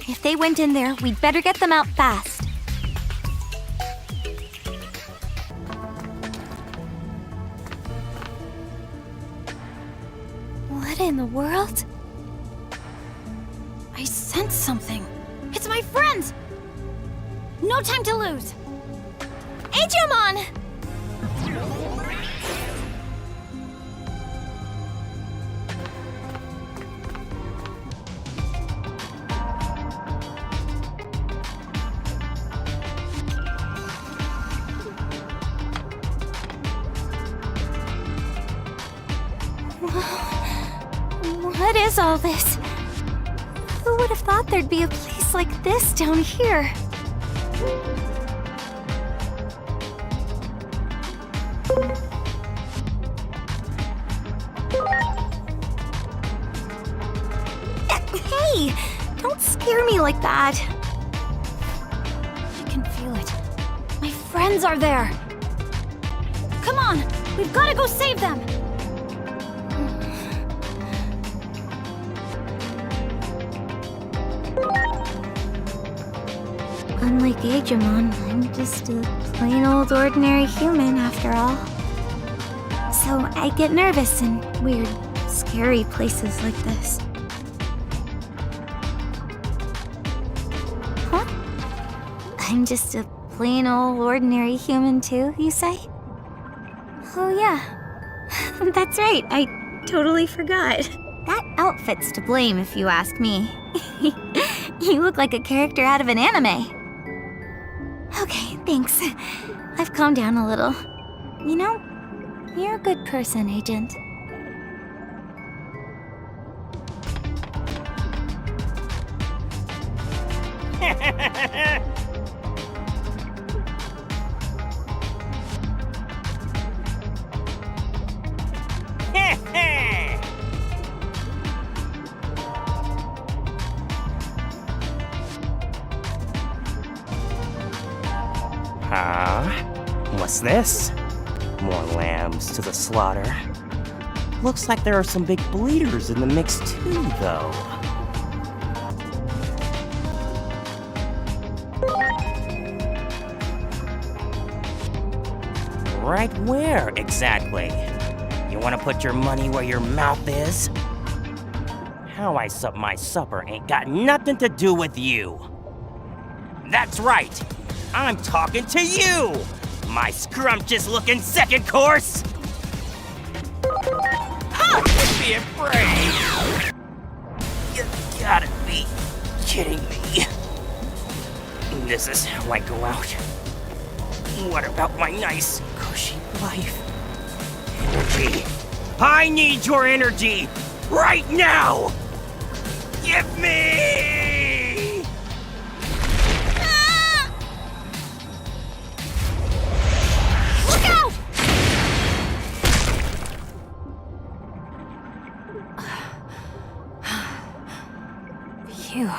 If they went in there, we'd better get them out fast. What in the world? I sense something. It's my friends! No time to lose! Digimon! What is all this? Who would have thought there'd be a place like this down here? Hey! Don't scare me like that! I can feel it. My friends are there! Come on! We've gotta go save them! Unlike Digimon, I'm just a plain old ordinary human after all. So I get nervous in weird, scary places like this. Huh? I'm just a plain old ordinary human too, you say? Oh yeah. That's right, I totally forgot. That outfit's to blame if you ask me. You look like a character out of an anime. Okay, thanks. I've calmed down a little. You know, you're a good person, Agent. What's this? More lambs to the slaughter. Looks like there are some big bleeders in the mix too, though. Right where, exactly? You want to put your money where your mouth is? How I sup my supper ain't got nothing to do with you. That's right! I'm talking to you! My scrumptious-looking second course! Huh! Don't be afraid! You gotta be kidding me. This is how I go out. What about my nice, cushy life? Energy. I need your energy! Right now! Give me! Ah! Look out! Phew.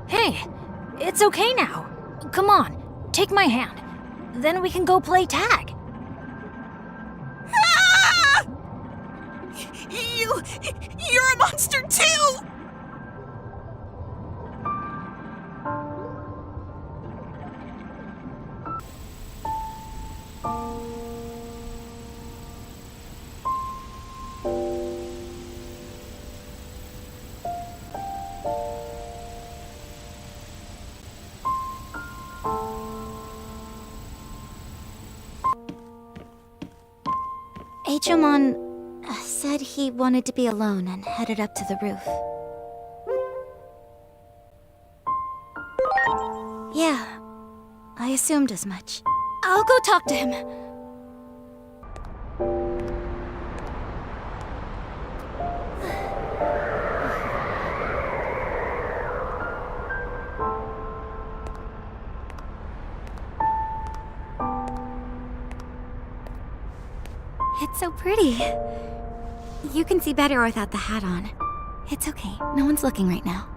Hey, it's okay now. Come on, take my hand. Then we can go play tag. Ah! You're a monster too! Agumon said he wanted to be alone and headed up to the roof. Yeah, I assumed as much. I'll go talk to him. It's so pretty. You can see better without the hat on. It's okay, no one's looking right now.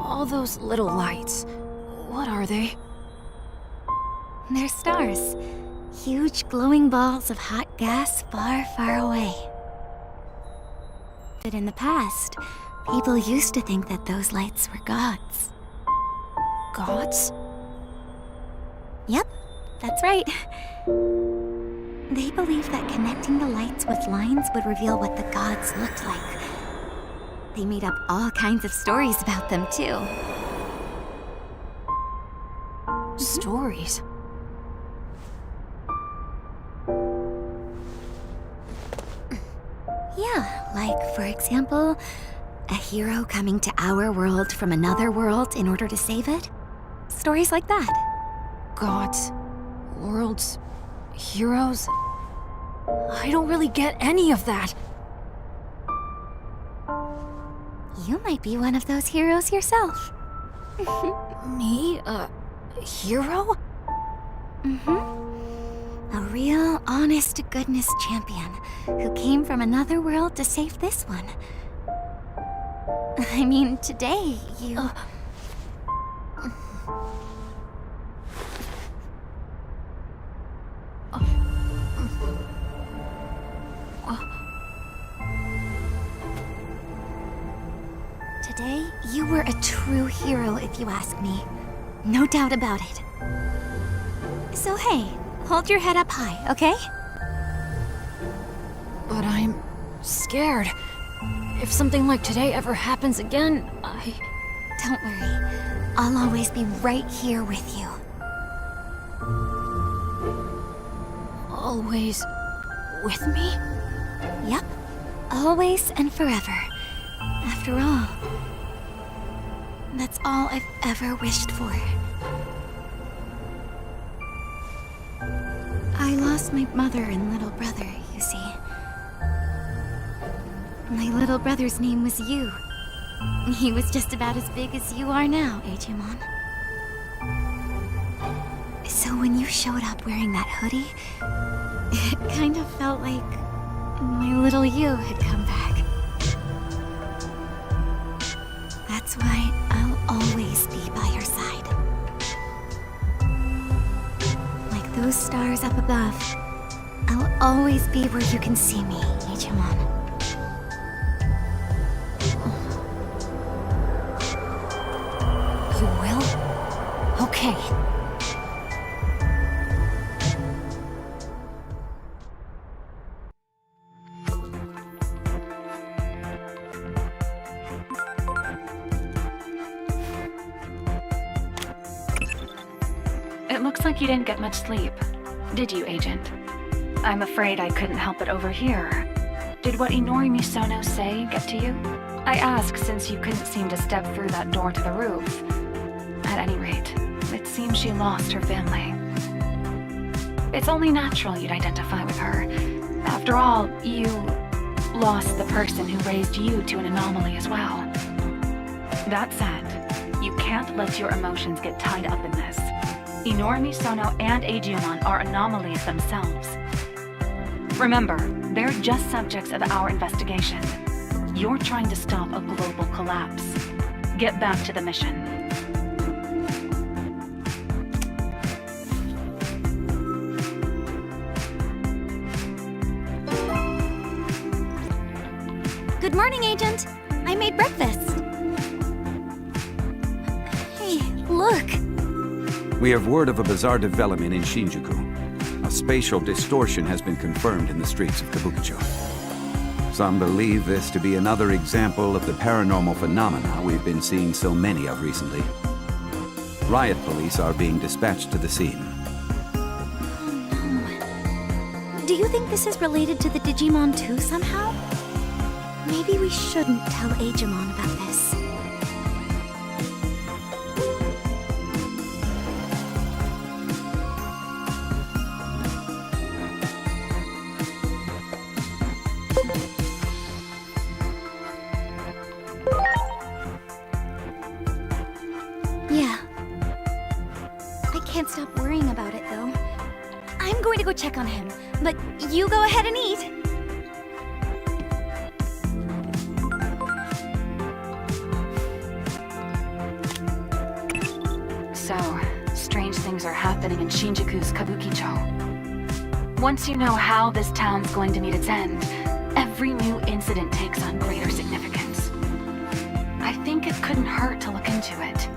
All those little lights, what are they? They're stars. Huge glowing balls of hot gas far, far away. But in the past, people used to think that those lights were gods. Gods? Yep, that's right. They believed that connecting the lights with lines would reveal what the gods looked like. They made up all kinds of stories about them, too. Stories? Yeah, like, for example, a hero coming to our world from another world in order to save it. Stories like that. Gods, worlds, heroes. I don't really get any of that. You might be one of those heroes yourself. Me? A hero? Mm-hmm. A real, honest-to-goodness champion who came from another world to save this one. I mean, today, you... Today, you were a true hero, if you ask me. No doubt about it. So hey, hold your head up high, okay? But I'm scared. If something like today ever happens again, Don't worry. I'll always be right here with you. Always with me? Yep. Always and forever. After all, that's all I've ever wished for. I lost my mother and little brother, you see. My little brother's name was Yu. He was just about as big as you are now, Agumon. So when you showed up wearing that hoodie, it kind of felt like my little Yu had come back. That's why I'll always be by your side. Like those stars up above, I'll always be where you can see me, Digimon. You will? Okay. It looks like you didn't get much sleep. Did you, Agent? I'm afraid I couldn't help but overhear. Did what Inori Misono say get to you? I ask since you couldn't seem to step through that door to the roof. At any rate, it seems she lost her family. It's only natural you'd identify with her. After all, you lost the person who raised you to an anomaly as well. That said, you can't let your emotions get tied up in this. Inori Misono and Agumon are anomalies themselves. Remember, they're just subjects of our investigation. You're trying to stop a global collapse. Get back to the mission. Good morning, Agent. I made breakfast. Hey, look. We have word of a bizarre development in Shinjuku. A spatial distortion has been confirmed in the streets of Kabukicho. Some believe this to be another example of the paranormal phenomena we've been seeing so many of recently. riot police are being dispatched to the scene. Do you think this is related to the Digimon too somehow? Maybe we shouldn't tell Agemon about this. Yeah. I can't stop worrying about it though. I'm going to go check on him, but you go ahead and eat. So, strange things are happening in Shinjuku's Kabukicho. Once you know how this town's going to meet its end, every new incident takes on greater significance. I think it couldn't hurt to look into it.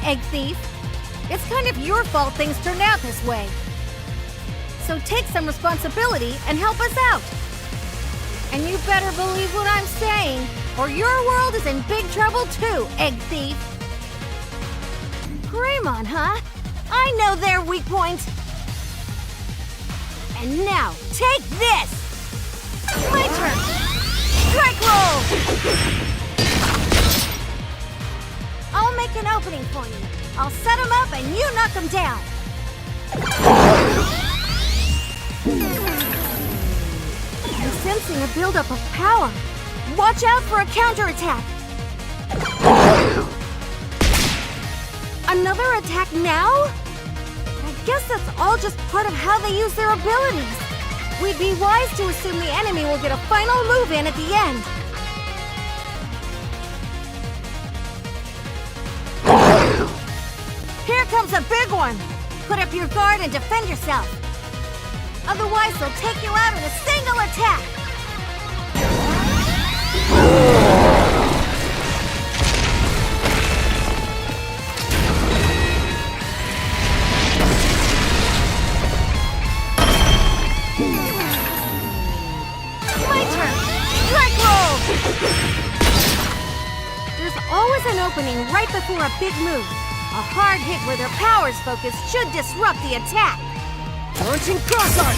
Egg thief. It's kind of your fault things turned out this way. So take some responsibility and help us out. And you better believe what I'm saying, or your world is in big trouble too, egg thief. Greymon, huh? I know their weak point. And now, take this! My turn! Strike roll! I'll make an opening for you. I'll set him up and you knock him down. I'm sensing a buildup of power. Watch out for a counterattack. Another attack now? I guess that's all just part of how they use their abilities. We'd be wise to assume the enemy will get a final move in at the end. Here comes a big one! Put up your guard and defend yourself. Otherwise, they'll take you out in a single attack! My turn! Strike roll! There's always an opening right before a big move. A hard hit where their power's focused should disrupt the attack. Launching cross arm!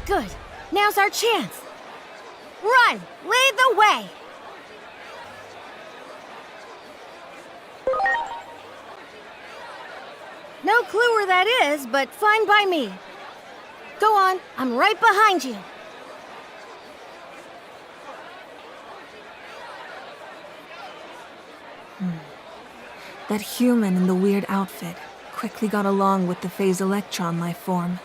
Good. Now's our chance. Run! Lead the way! No clue where that is, but fine by me. Go on, I'm right behind you. That human in the weird outfit quickly got along with the phase electron life form.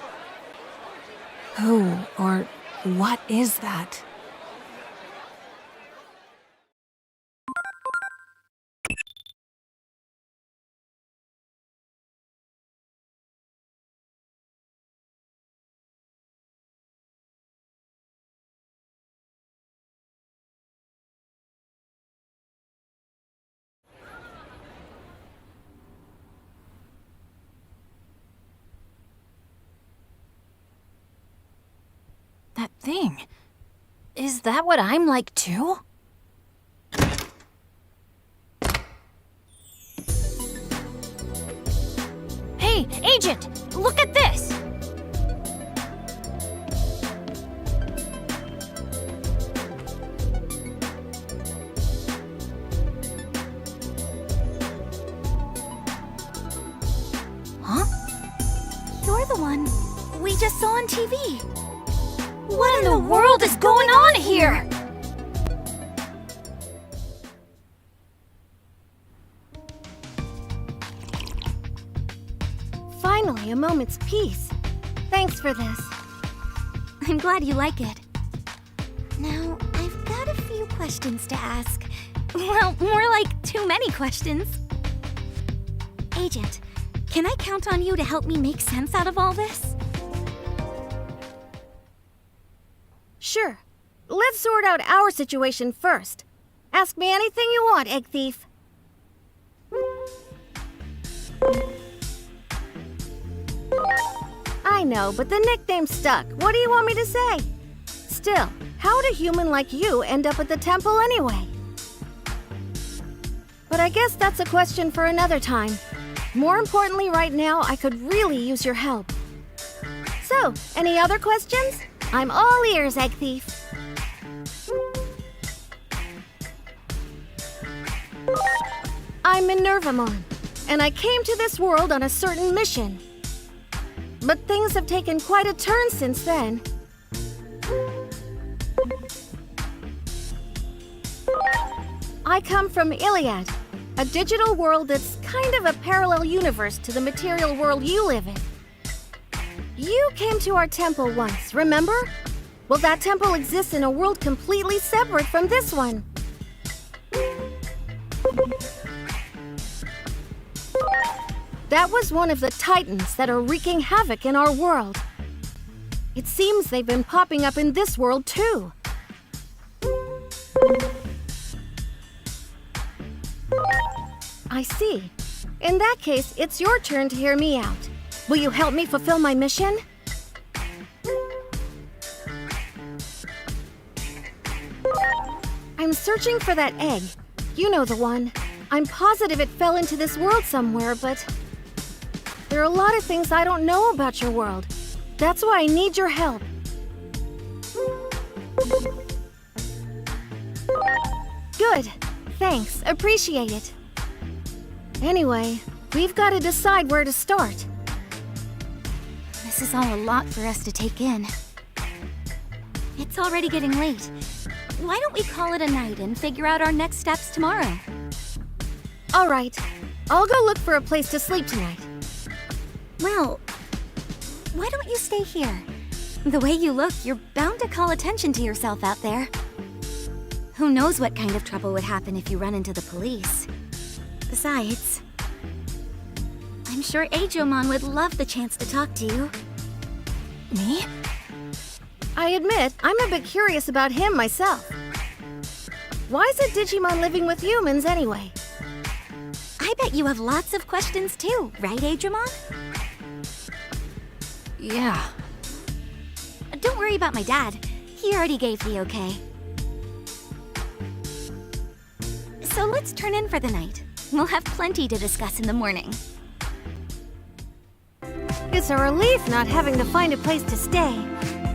Who or what is that? thing. Is that what I'm like too? Hey, Agent! Look at this! Huh? You're the one we just saw on TV. What in the world is going on here? Finally, a moment's peace. Thanks for this. I'm glad you like it. Now, I've got a few questions to ask. Well, more like too many questions. Agent, can I count on you to help me make sense out of all this? Sure. Let's sort out our situation first. Ask me anything you want, Egg Thief. I know, but the nickname stuck. What do you want me to say? Still, how'd a human like you end up at the temple anyway? But I guess that's a question for another time. More importantly, right now, I could really use your help. So, any other questions? I'm all ears, Egg Thief. I'm Minervamon, and I came to this world on a certain mission. But things have taken quite a turn since then. I come from Iliad, a digital world that's kind of a parallel universe to the material world you live in. You came to our temple once, remember? Well, that temple exists in a world completely separate from this one. That was one of the Titans that are wreaking havoc in our world. It seems they've been popping up in this world too. I see. In that case, it's your turn to hear me out. Will you help me fulfill my mission? I'm searching for that egg. You know the one. I'm positive it fell into this world somewhere, but there are a lot of things I don't know about your world. That's why I need your help. Good. Thanks. Appreciate it. Anyway, we've got to decide where to start. This is all a lot for us to take in. It's already getting late. Why don't we call it a night and figure out our next steps tomorrow? All right. I'll go look for a place to sleep tonight. Well, why don't you stay here? The way you look, you're bound to call attention to yourself out there. Who knows what kind of trouble would happen if you run into the police. Besides, I'm sure Agomon would love the chance to talk to you. Me? I admit, I'm a bit curious about him myself. Why is a Digimon living with humans anyway? I bet you have lots of questions too, right, Agomon? Yeah. Don't worry about my dad. He already gave the okay. So let's turn in for the night. We'll have plenty to discuss in the morning. It's a relief not having to find a place to stay.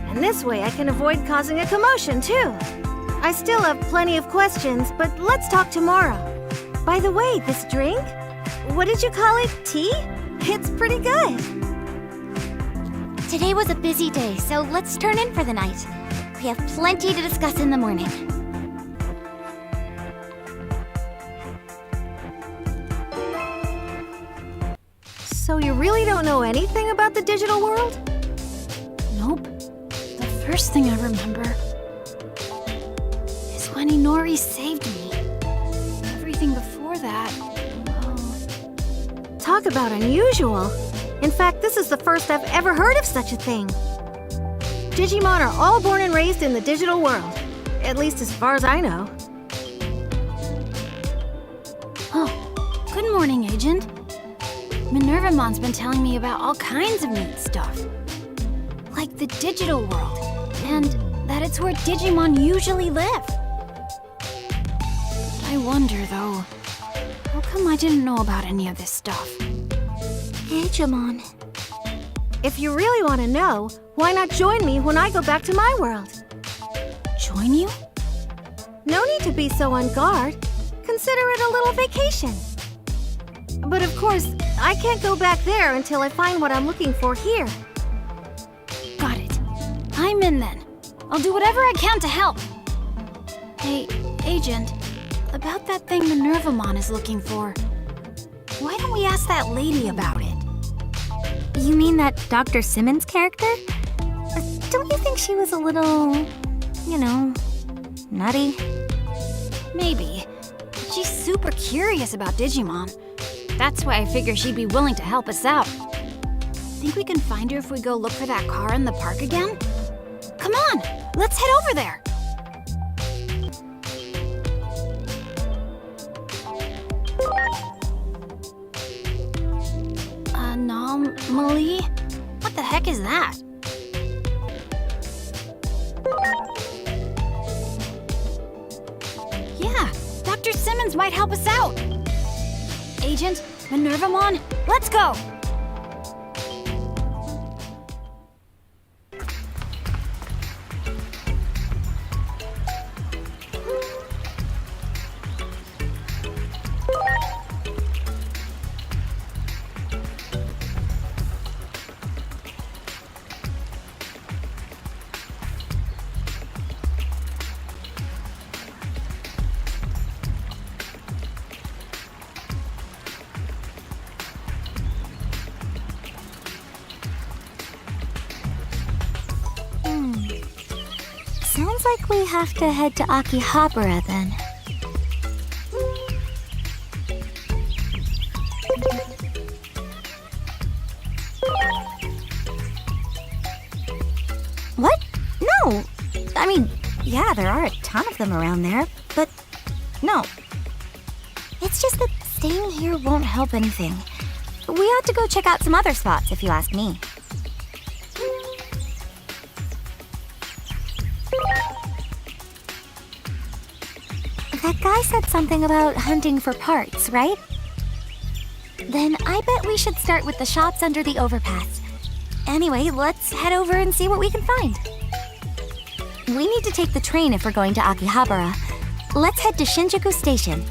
And this way I can avoid causing a commotion, too. I still have plenty of questions, but let's talk tomorrow. By the way, this drink? What did you call it? Tea? It's pretty good. Today was a busy day, so let's turn in for the night. We have plenty to discuss in the morning. So you really don't know anything about the digital world? Nope. The first thing I remember is when Inori saved me. Everything before that, well... Talk about unusual. In fact, this is the first I've ever heard of such a thing. Digimon are all born and raised in the digital world. At least as far as I know. Oh, good morning, Agent. Minervamon's been telling me about all kinds of neat stuff. Like the digital world, and that it's where Digimon usually live. I wonder, though, how come I didn't know about any of this stuff? Digimon. If you really want to know, why not join me when I go back to my world? Join you? No need to be so on guard. Consider it a little vacation. But of course, I can't go back there until I find what I'm looking for here. Got it. I'm in then. I'll do whatever I can to help. Hey, Agent, about that thing Minervamon is looking for. Why don't we ask that lady about it? You mean that Dr. Simmons character? Don't you think she was a little, nutty? Maybe. But she's super curious about Digimon. That's why I figure she'd be willing to help us out. Think we can find her if we go look for that car in the park again? Come on, let's head over there. Anomaly? What the heck is that? Yeah, Dr. Simmons might help us out. Agent, Minervamon, let's go! Sounds like we have to head to Akihabara then. What? No! I mean, yeah, there are a ton of them around there, but no. It's just that staying here won't help anything. We ought to go check out some other spots, if you ask me. That guy said something about hunting for parts, right? Then I bet we should start with the shops under the overpass. Anyway, let's head over and see what we can find. We need to take the train if we're going to Akihabara. Let's head to Shinjuku Station.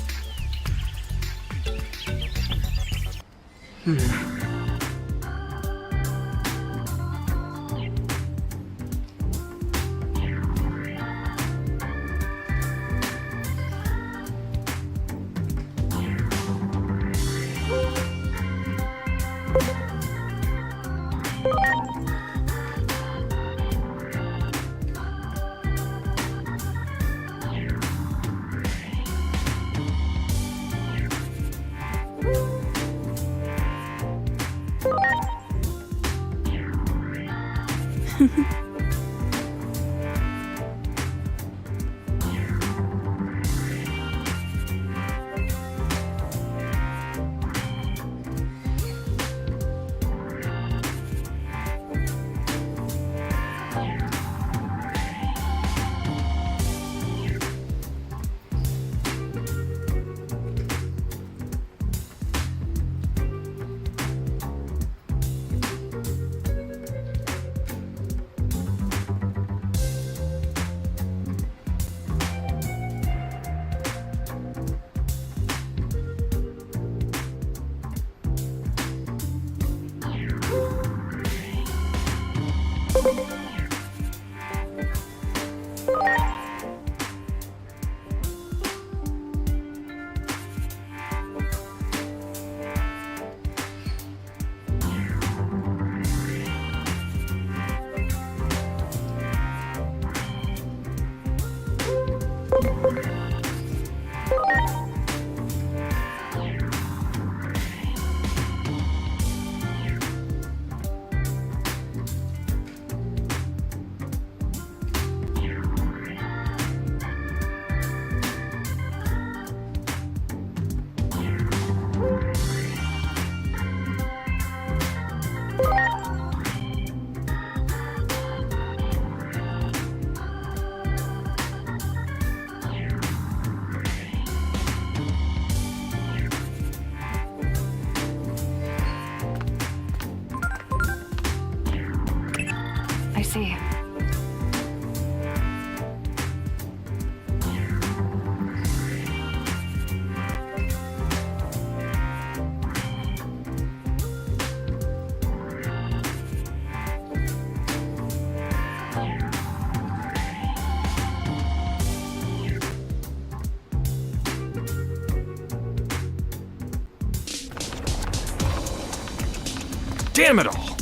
Damn it all!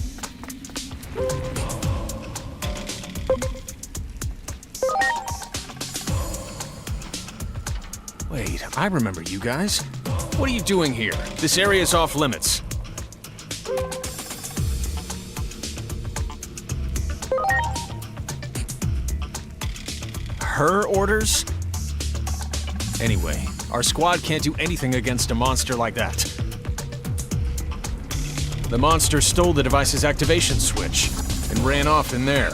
Wait, I remember you guys. What are you doing here? This area's off limits. Her orders? Anyway, our squad can't do anything against a monster like that. The monster stole the device's activation switch and ran off in there.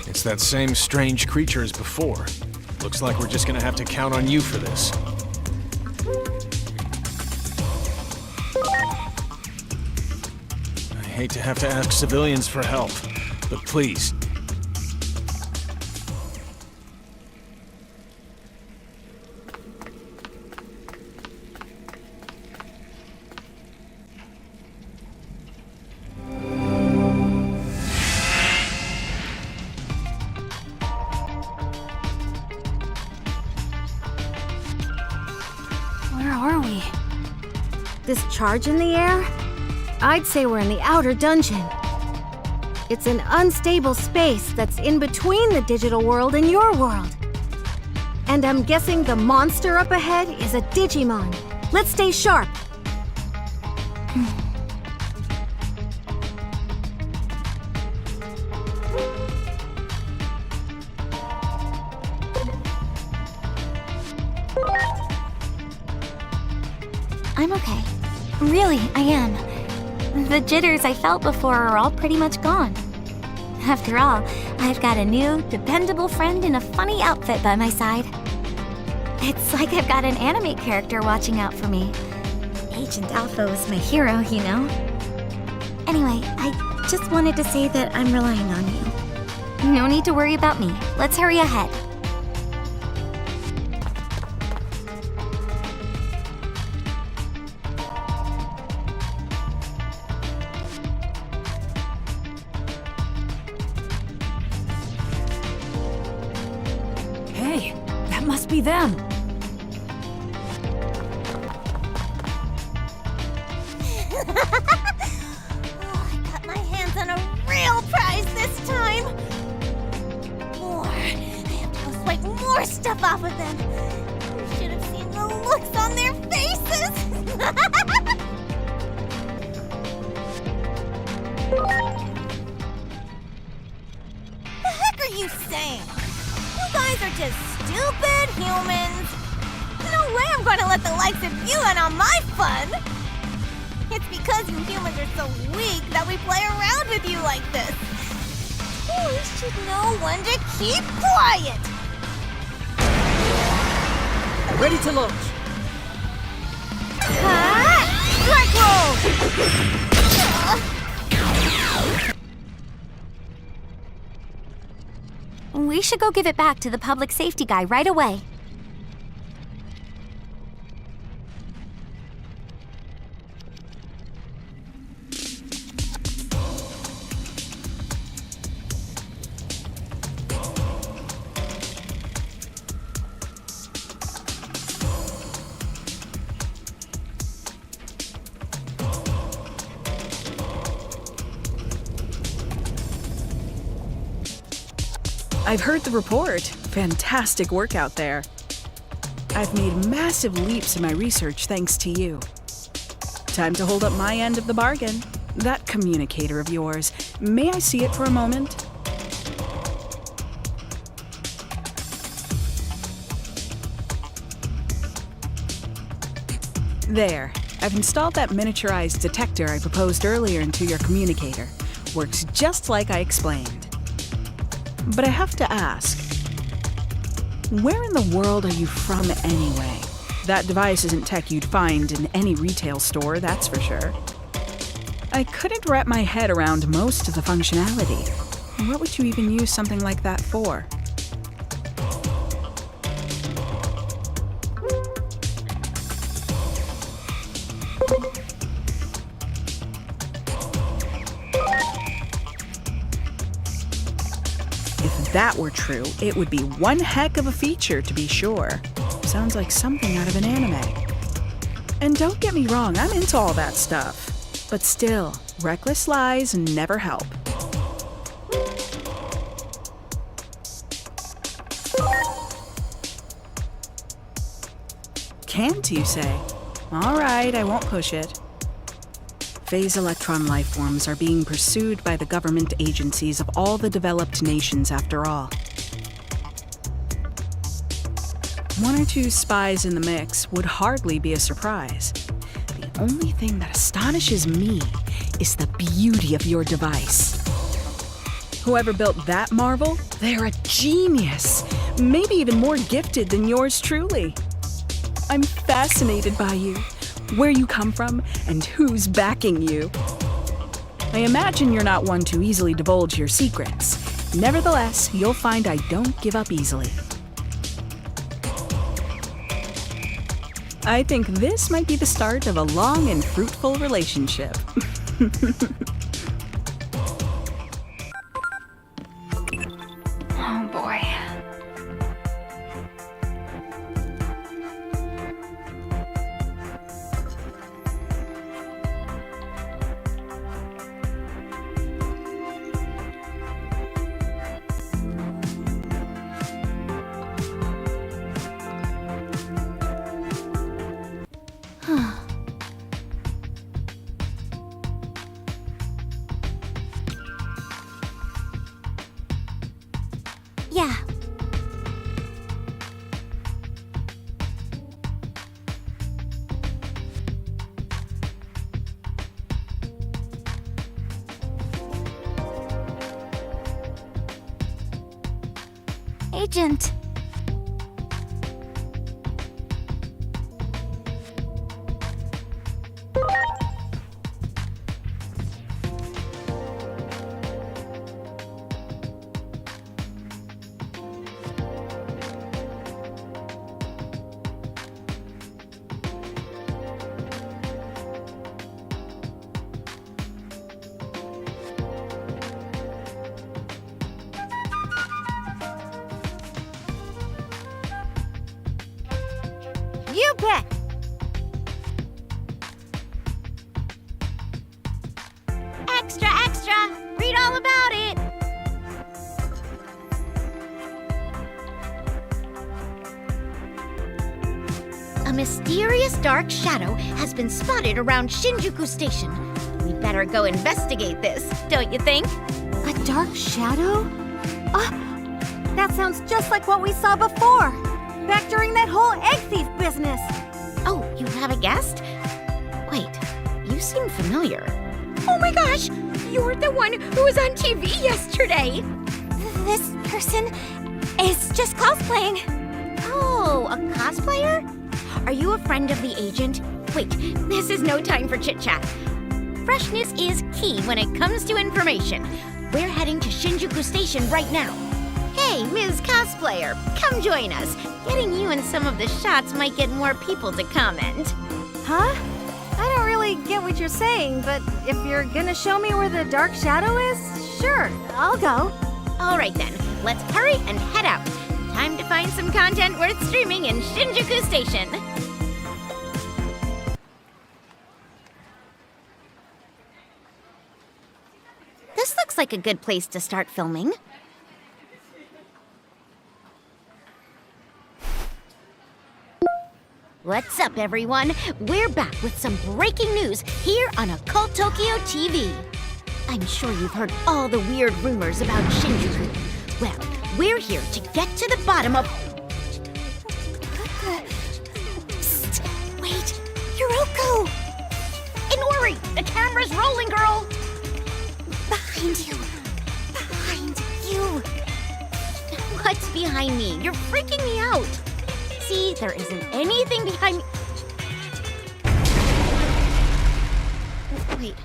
It's that same strange creature as before. Looks like we're just gonna have to count on you for this. I hate to have to ask civilians for help, but please. Where are we? This charge in the air? I'd say we're in the outer dungeon. It's an unstable space that's in between the digital world and your world. And I'm guessing the monster up ahead is a Digimon. Let's stay sharp. I'm okay. Really, I am. The jitters I felt before are all pretty much gone. After all, I've got a new, dependable friend in a funny outfit by my side. It's like I've got an anime character watching out for me. Agent Alpha was my hero, you know? Anyway, I just wanted to say that I'm relying on you. No need to worry about me. Let's hurry ahead. Hey, that must be them. I got my hands on a real prize this time. More. I have to go swipe more stuff off of them. You should have seen the looks on their faces. The heck are you saying? You guys are just stupid humans. No way I'm going to let the likes of you in on my fun. It's because you humans are so weak that we play around with you like this. We should know when to keep quiet. Ready to launch. Strike roll! We should go give it back to the public safety guy right away. I've heard the report. Fantastic work out there. I've made massive leaps in my research thanks to you. Time to hold up my end of the bargain. That communicator of yours, may I see it for a moment? There. I've installed that miniaturized detector I proposed earlier into your communicator. Works just like I explained. But I have to ask, where in the world are you from anyway? That device isn't tech you'd find in any retail store, that's for sure. I couldn't wrap my head around most of the functionality. What would you even use something like that for? If that were true, it would be one heck of a feature to be sure. Sounds like something out of an anime. And don't get me wrong, I'm into all that stuff. But still, reckless lies never help. Can't, you say? All right, I won't push it. Phase electron lifeforms are being pursued by the government agencies of all the developed nations after all. One or two spies in the mix would hardly be a surprise. The only thing that astonishes me is the beauty of your device. Whoever built that marvel, they're a genius. Maybe even more gifted than yours truly. I'm fascinated by you, where you come from, and who's backing you. I imagine you're not one to easily divulge your secrets. Nevertheless, you'll find I don't give up easily. I think this might be the start of a long and fruitful relationship. Oh boy. Yeah. Agent. You bet! Extra, extra! Read all about it! A mysterious dark shadow has been spotted around Shinjuku Station. We better go investigate this, don't you think? A dark shadow? That sounds just like what we saw before. Back during that whole egg thief business. Oh, you have a guest? Wait, you seem familiar. Oh my gosh! You're the one who was on TV yesterday! This person is just cosplaying. Oh, a cosplayer? Are you a friend of the agent? Wait, this is no time for chit-chat. Freshness is key when it comes to information. We're heading to Shinjuku Station right now. Hey, Ms. Cosplayer, come join us. Getting you in some of the shots might get more people to comment. Huh? I don't really get what you're saying, but if you're gonna show me where the dark shadow is, sure, I'll go. All right then, let's hurry and head out. Time to find some content worth streaming in Shinjuku Station. This looks like a good place to start filming. What's up, everyone? We're back with some breaking news here on Occult Tokyo TV. I'm sure you've heard all the weird rumors about Shinjuku. Well, we're here to get to the bottom of... Psst, wait, Hiroko! Inori, the camera's rolling, girl! Behind you. Behind you. What's behind me? You're freaking me out. See, there isn't anything behind me. Wait,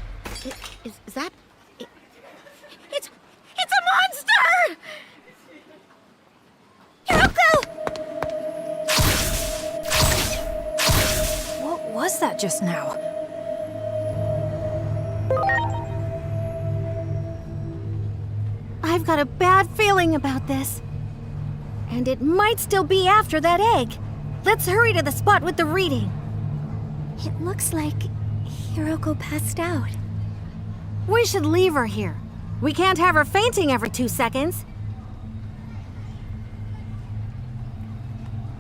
is that... It's a monster! Hiroko! What was that just now? I've got a bad feeling about this. And it might still be after that egg. Let's hurry to the spot with the reading. It looks like Hiroko passed out. We should leave her here. We can't have her fainting every 2 seconds.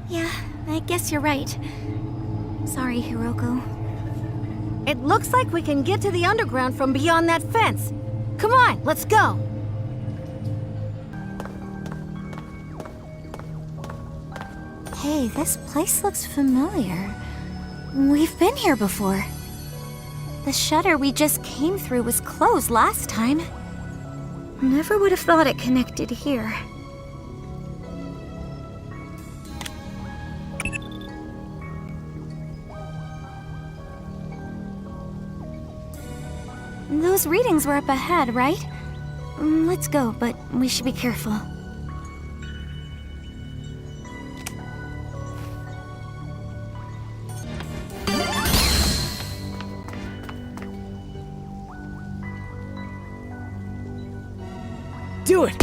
Yeah, I guess you're right. Sorry, Hiroko. It looks like we can get to the underground from beyond that fence. Come on, let's go. Hey, this place looks familiar. We've been here before. The shutter we just came through was closed last time. Never would have thought it connected here. Those readings were up ahead, right? Let's go, but we should be careful. Do it!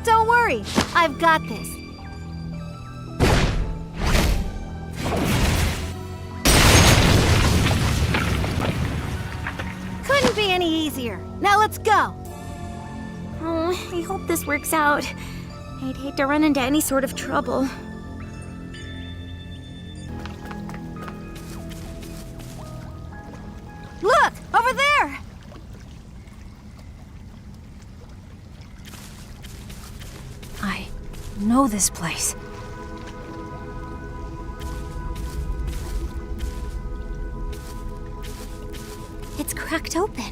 Don't worry, I've got this. Couldn't be any easier. Now let's go. Oh, I hope this works out. I'd hate to run into any sort of trouble. Look, over there! I know this place. It's cracked open.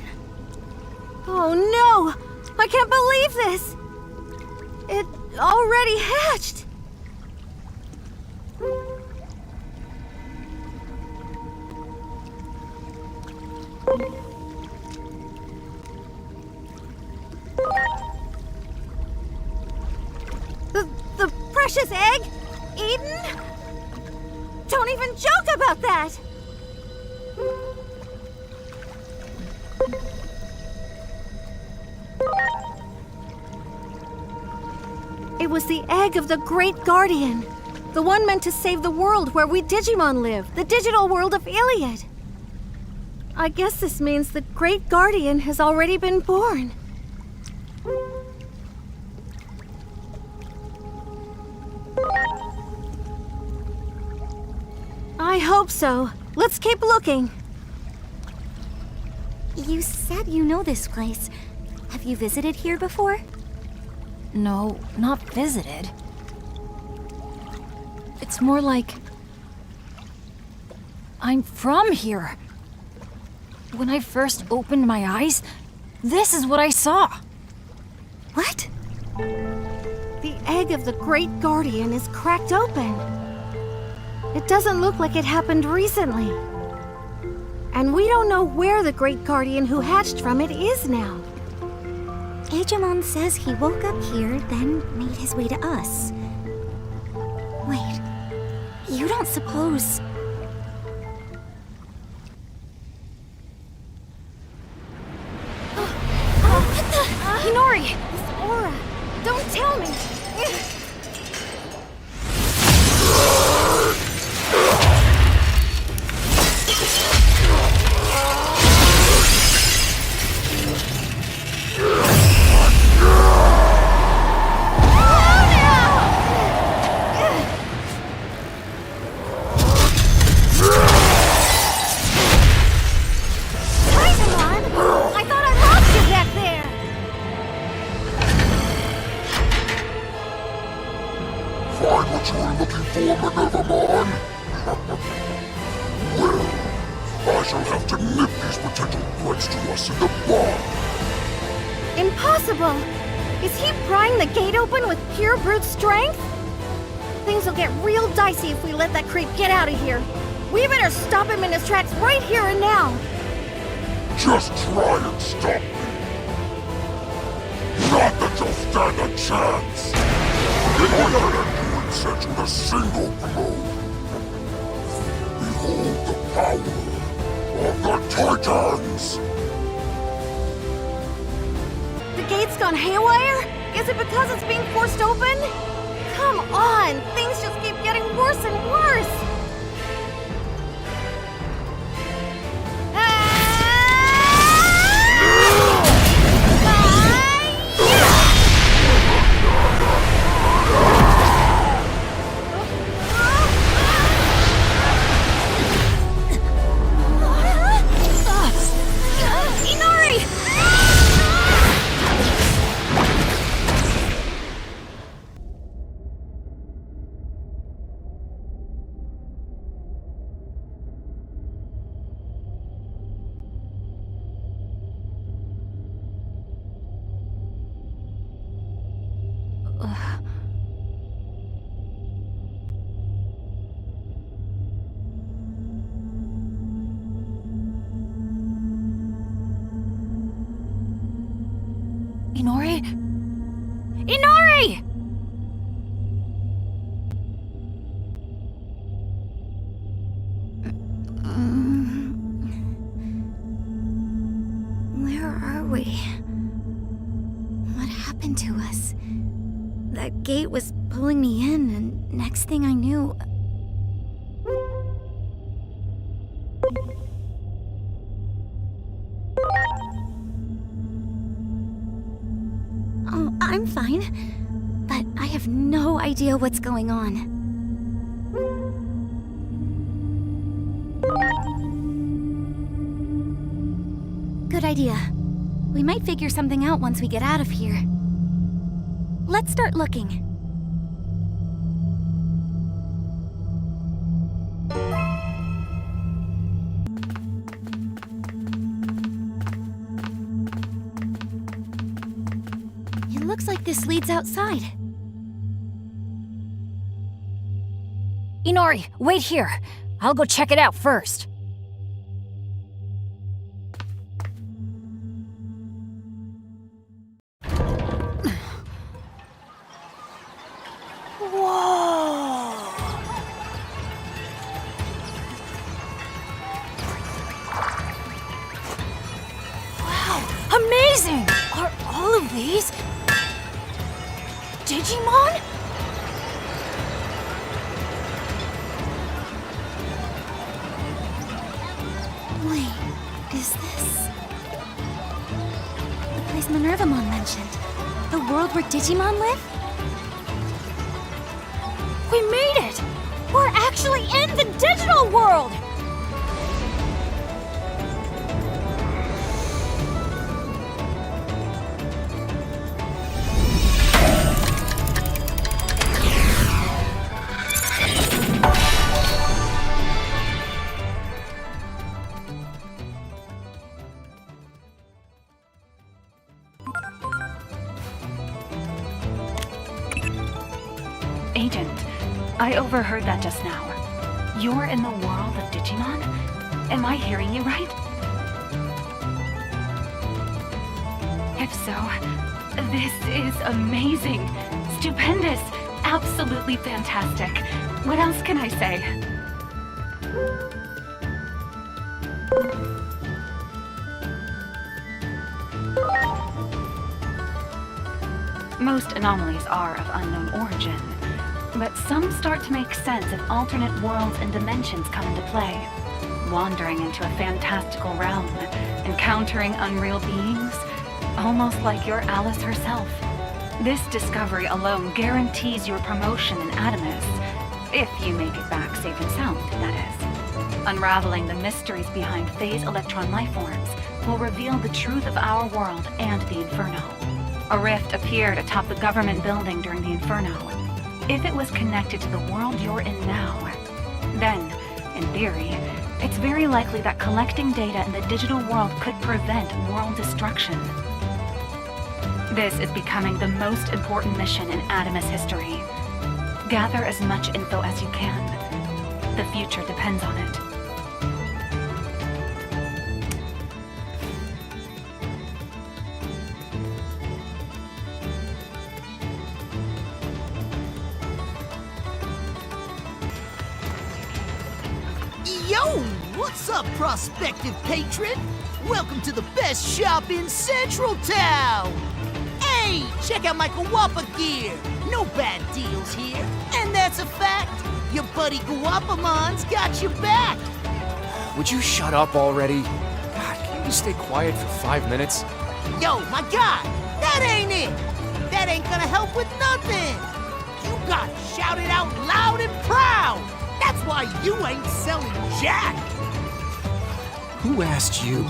Oh no! I can't believe this! It already hatched! The precious egg? Eden? Don't even joke about that! It was the egg of the Great Guardian. The one meant to save the world where we Digimon live, the digital world of Iliad. I guess this means the Great Guardian has already been born. I hope so. Let's keep looking. You said you know this place. Have you visited here before? No, not visited. It's more like... I'm from here. When I first opened my eyes, this is what I saw. What? The egg of the Great Guardian is cracked open. It doesn't look like it happened recently. And we don't know where the Great Guardian who hatched from it is now. Digimon says he woke up here, then made his way to us. Wait, you don't suppose... Hinori! This aura! Don't tell me! Impossible! Is he prying the gate open with pure brute strength? Things will get real dicey if we let that creep get out of here. We better stop him in his tracks right here and now. Just try and stop me. Not that you'll stand a chance. In order to do sunset with a single blow. Behold the power of the Titans! The gate's gone haywire? Is it because it's being forced open? Come on! Things just keep getting worse and worse! Inori? Inori! Where are we? What happened to us? That gate was pulling me in, and next thing I knew... Oh, I'm fine. But I have no idea what's going on. Good idea. We might figure something out once we get out of here. Let's start looking. It looks like this leads outside. Inori, wait here. I'll go check it out first. Amazing! Are all of these Digimon? Wait, is this... the place Minervamon mentioned? The world where Digimon live? We made it! We're actually in the digital world! Agent, I overheard that just now. You're in the world of Digimon? Am I hearing you right? If so, this is amazing, stupendous, absolutely fantastic. What else can I say? Most anomalies are of unknown origin, but some start to make sense if alternate worlds and dimensions come into play. Wandering into a fantastical realm, encountering unreal beings, almost like you're Alice herself. This discovery alone guarantees your promotion in ADAMAS, if you make it back safe and sound, that is. Unraveling the mysteries behind phase electron lifeforms will reveal the truth of our world and the Inferno. A rift appeared atop the government building during the Inferno. If it was connected to the world you're in now, then, in theory, it's very likely that collecting data in the digital world could prevent world destruction. This is becoming the most important mission in ADAMAS history. Gather as much info as you can. The future depends on it. What's up, prospective patron? Welcome to the best shop in Central Town! Hey, check out my Guapa gear! No bad deals here. And that's a fact. Your buddy Guapamon's got your back. Would you shut up already? God, can't you stay quiet for 5 minutes? Yo, my guy, that ain't it. That ain't gonna help with nothing. You gotta shout it out loud and proud. That's why you ain't selling jack. Who asked you?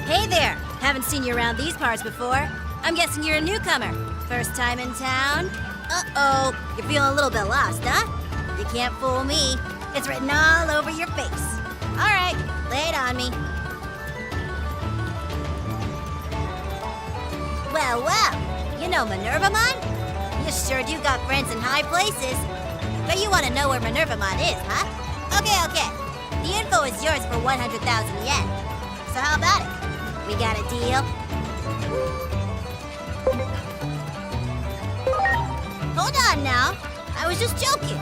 Hey there! Haven't seen you around these parts before. I'm guessing you're a newcomer. First time in town? Uh-oh, you're feeling a little bit lost, huh? You can't fool me. It's written all over your face. All right, lay it on me. Well, you know Minervamon? You sure do got friends in high places. But you want to know where Minervamon is, huh? Okay. The info is yours for 100,000 yen. So how about it? We got a deal? Hold on now. I was just joking.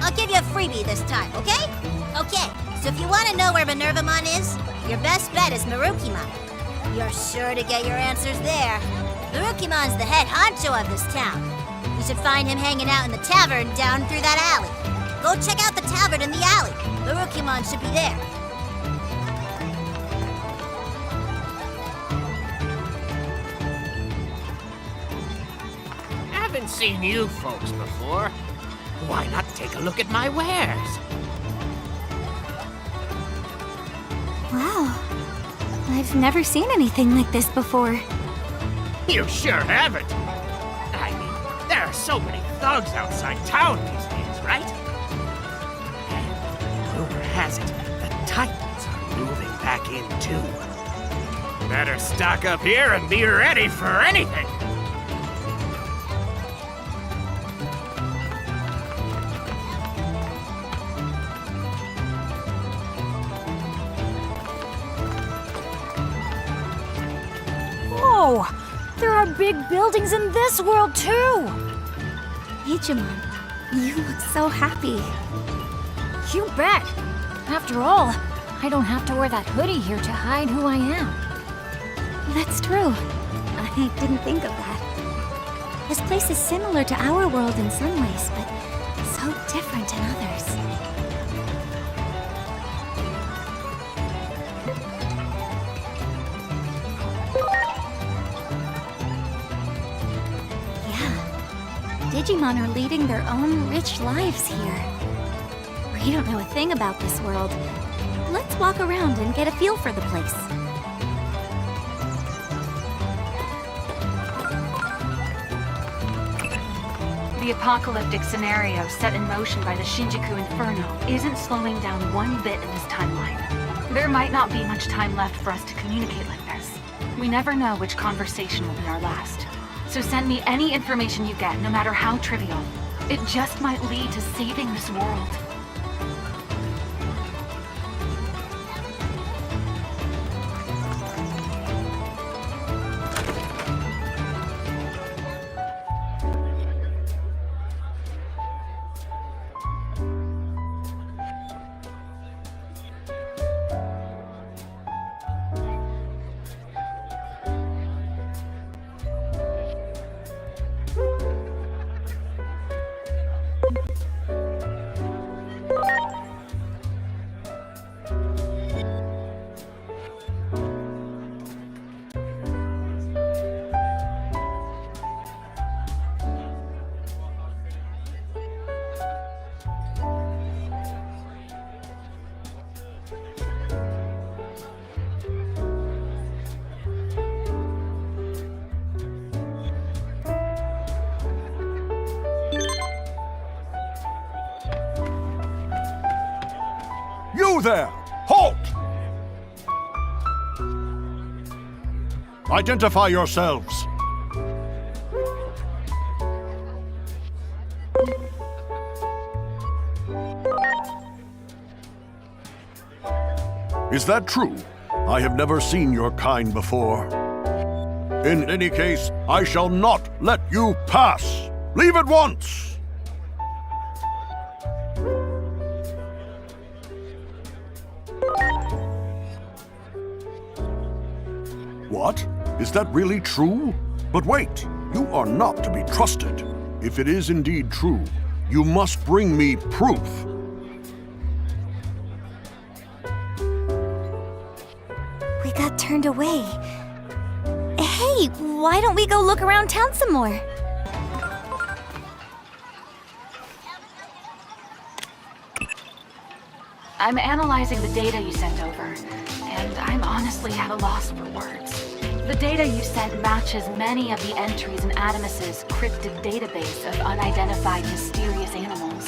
I'll give you a freebie this time, okay? Okay, so if you want to know where Minervamon is, your best bet is Marukimon. You're sure to get your answers there. Marukimon's the head honcho of this town. You should find him hanging out in the tavern down through that alley. Go check out the tavern in the alley. Marukimon should be there. Haven't seen you folks before. Why not take a look at my wares? Wow. I've never seen anything like this before. You sure haven't. I mean, there are so many thugs outside town these days, right? And rumor has it, the Titans are moving back in too. Better stock up here and be ready for anything. Whoa! There are big buildings in this world, too! Digimon, you look so happy. You bet! After all, I don't have to wear that hoodie here to hide who I am. That's true. I didn't think of that. This place is similar to our world in some ways, but so different in others. Digimon are leading their own rich lives here. We don't know a thing about this world. Let's walk around and get a feel for the place. The apocalyptic scenario set in motion by the Shinjuku Inferno isn't slowing down one bit in this timeline. There might not be much time left for us to communicate like this. We never know which conversation will be our last. So send me any information you get, no matter how trivial. It just might lead to saving this world. You there! Halt! Identify yourselves. Is that true? I have never seen your kind before. In any case, I shall not let you pass. Leave at once! Is that really true? But wait, you are not to be trusted. If it is indeed true, you must bring me proof. We got turned away. Hey, why don't we go look around town some more? I'm analyzing the data you sent over, and I'm honestly at a loss for words. The data you sent matches many of the entries in ADAMAS' cryptic database of unidentified mysterious animals.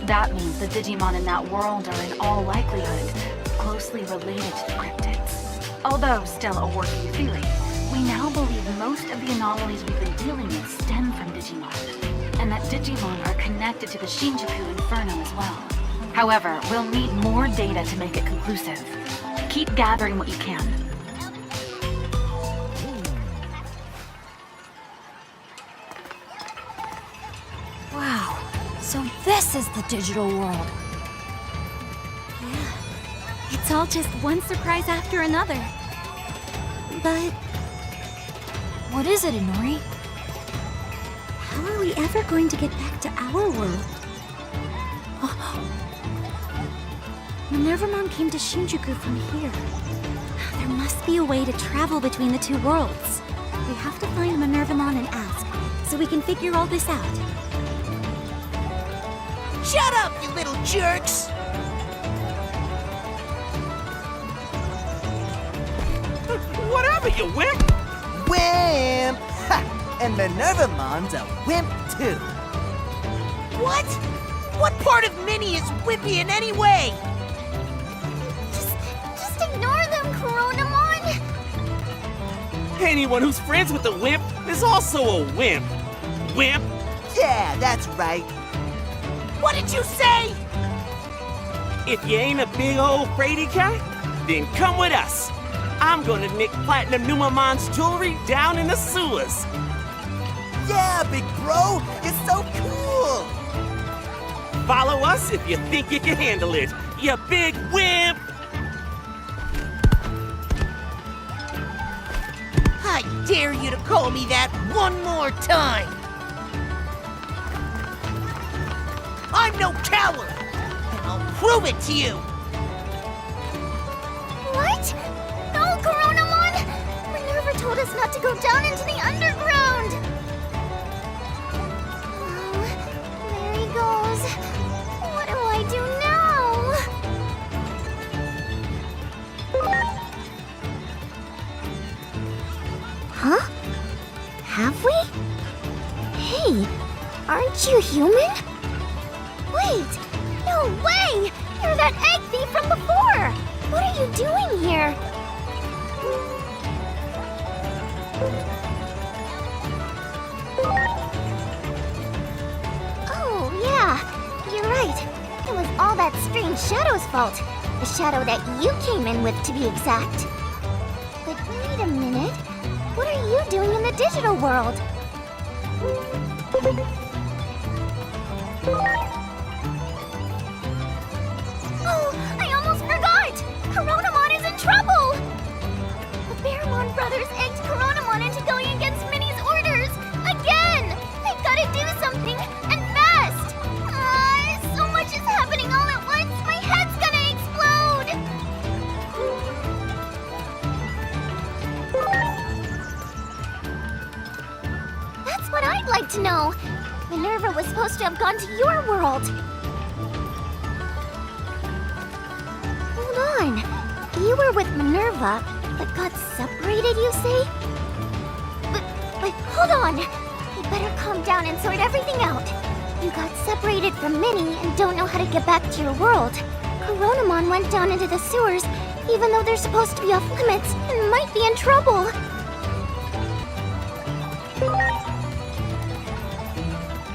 That means the Digimon in that world are in all likelihood closely related to the cryptids. Although still a working theory, we now believe most of the anomalies we've been dealing with stem from Digimon, and that Digimon are connected to the Shinjuku Inferno as well. However, we'll need more data to make it conclusive. Keep gathering what you can. Wow, so this is the digital world. Yeah, it's all just one surprise after another. But what is it, Inori? How are we ever going to get back to our world? Minervamon came to Shinjuku from here. There must be a way to travel between the two worlds. We have to find Minervamon and ask, so we can figure all this out. Shut up, you little jerks! Whatever, you wimp! Wimp! Ha! And Minervamon's a wimp, too. What? What part of Minnie is wimpy in any way? Just ignore them, Chronomon! Anyone who's friends with a wimp is also a wimp. Wimp? Yeah, that's right. What did you say? If you ain't a big old fraidy cat, then come with us. I'm gonna nick Platinum Numamon's jewelry down in the sewers. Yeah, big bro, you're so cool. Follow us if you think you can handle it, you big wimp! I dare you to call me that one more time. I'm no coward, and I'll prove it to you. What? No, Chronomon! Minerva told us not to go down into the underground! Oh, there he goes. What do I do now? Huh? Have we? Hey, aren't you human? Wait! No way! You're that egg thief from before! What are you doing here? Oh, yeah. You're right. It was all that strange shadow's fault. The shadow that you came in with, to be exact. But wait a minute. What are you doing in the digital world? Oh, I almost forgot! Chronomon is in trouble! The Baramon brothers egged Chronomon into going against Minnie's orders! Again! They've gotta do something, and fast! So much is happening all at once, my head's gonna explode! That's what I'd like to know! Minerva was supposed to have gone to your world! Hold on. You were with Minerva, but got separated, you say? But hold on. You better calm down and sort everything out. You got separated from Minnie and don't know how to get back to your world. Chronomon went down into the sewers, even though they're supposed to be off limits and might be in trouble.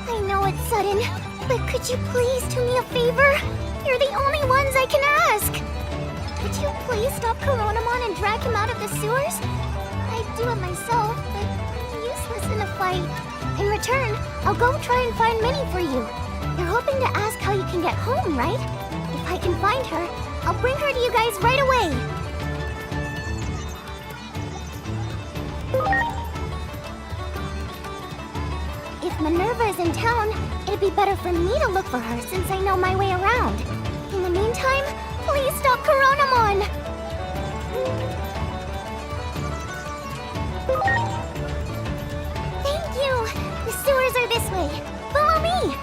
I know it's sudden, but could you please do me a favor? You're the only ones I can ask. Could you please stop Chronomon and drag him out of the sewers? I'd do it myself, but I'm useless in a fight. In return, I'll go try and find Minnie for you. You're hoping to ask how you can get home, right? If I can find her, I'll bring her to you guys right away. If Minerva is in town, it'd be better for me to look for her since I know my way around. In the meantime, please stop Chronomon! Thank you! The sewers are this way. Follow me!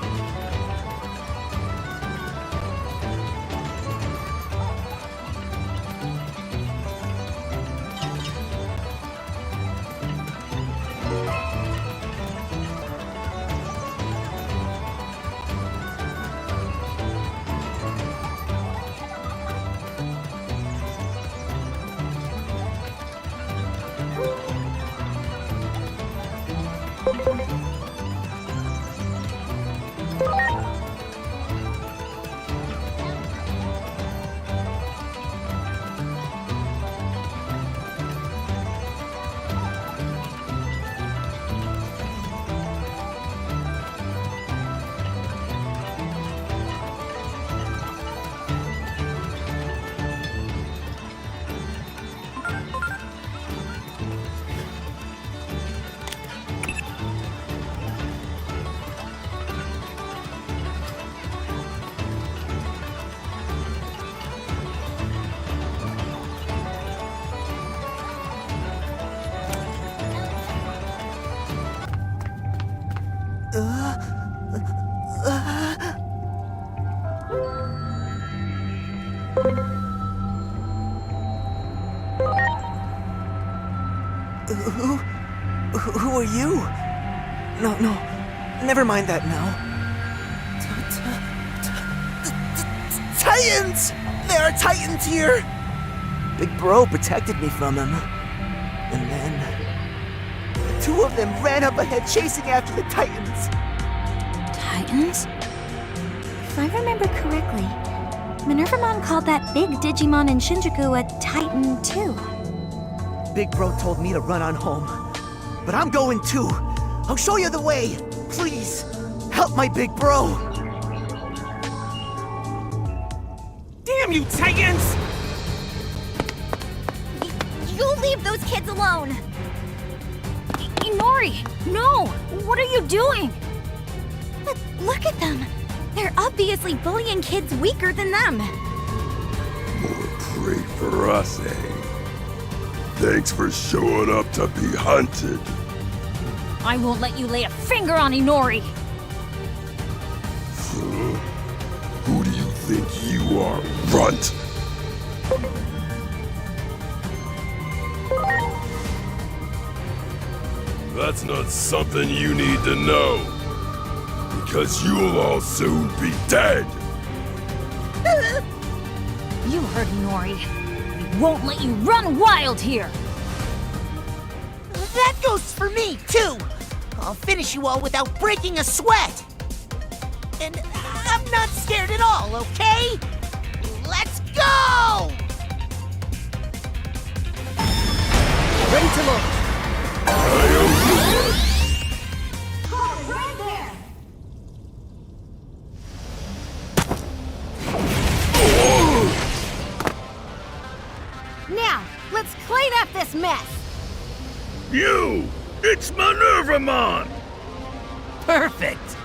Who are you? No, never mind that now. Titans! There are Titans here! Big Bro protected me from them. And then the two of them ran up ahead chasing after the Titans. Titans? If I remember correctly, Minervamon called that big Digimon in Shinjuku a Titan too. Big Bro told me to run on home. But I'm going too. I'll show you the way. Please, help my Big Bro. Damn you, Titans! You leave those kids alone! Inori, no! What are you doing? But look at them! They're obviously bullying kids weaker than them. More prey for us, eh? Thanks for showing up to be hunted. I won't let you lay a finger on Inori! Who do you think you are, runt? That's not something you need to know. Because you'll all soon be dead. You heard Inori. We won't let you run wild here! That goes for me, too! I'll finish you all without breaking a sweat! And I'm not scared at all, okay? Let's go! Ready to launch. Right there! Now, let's clean up this mess! You! It's Minervamon! Perfect!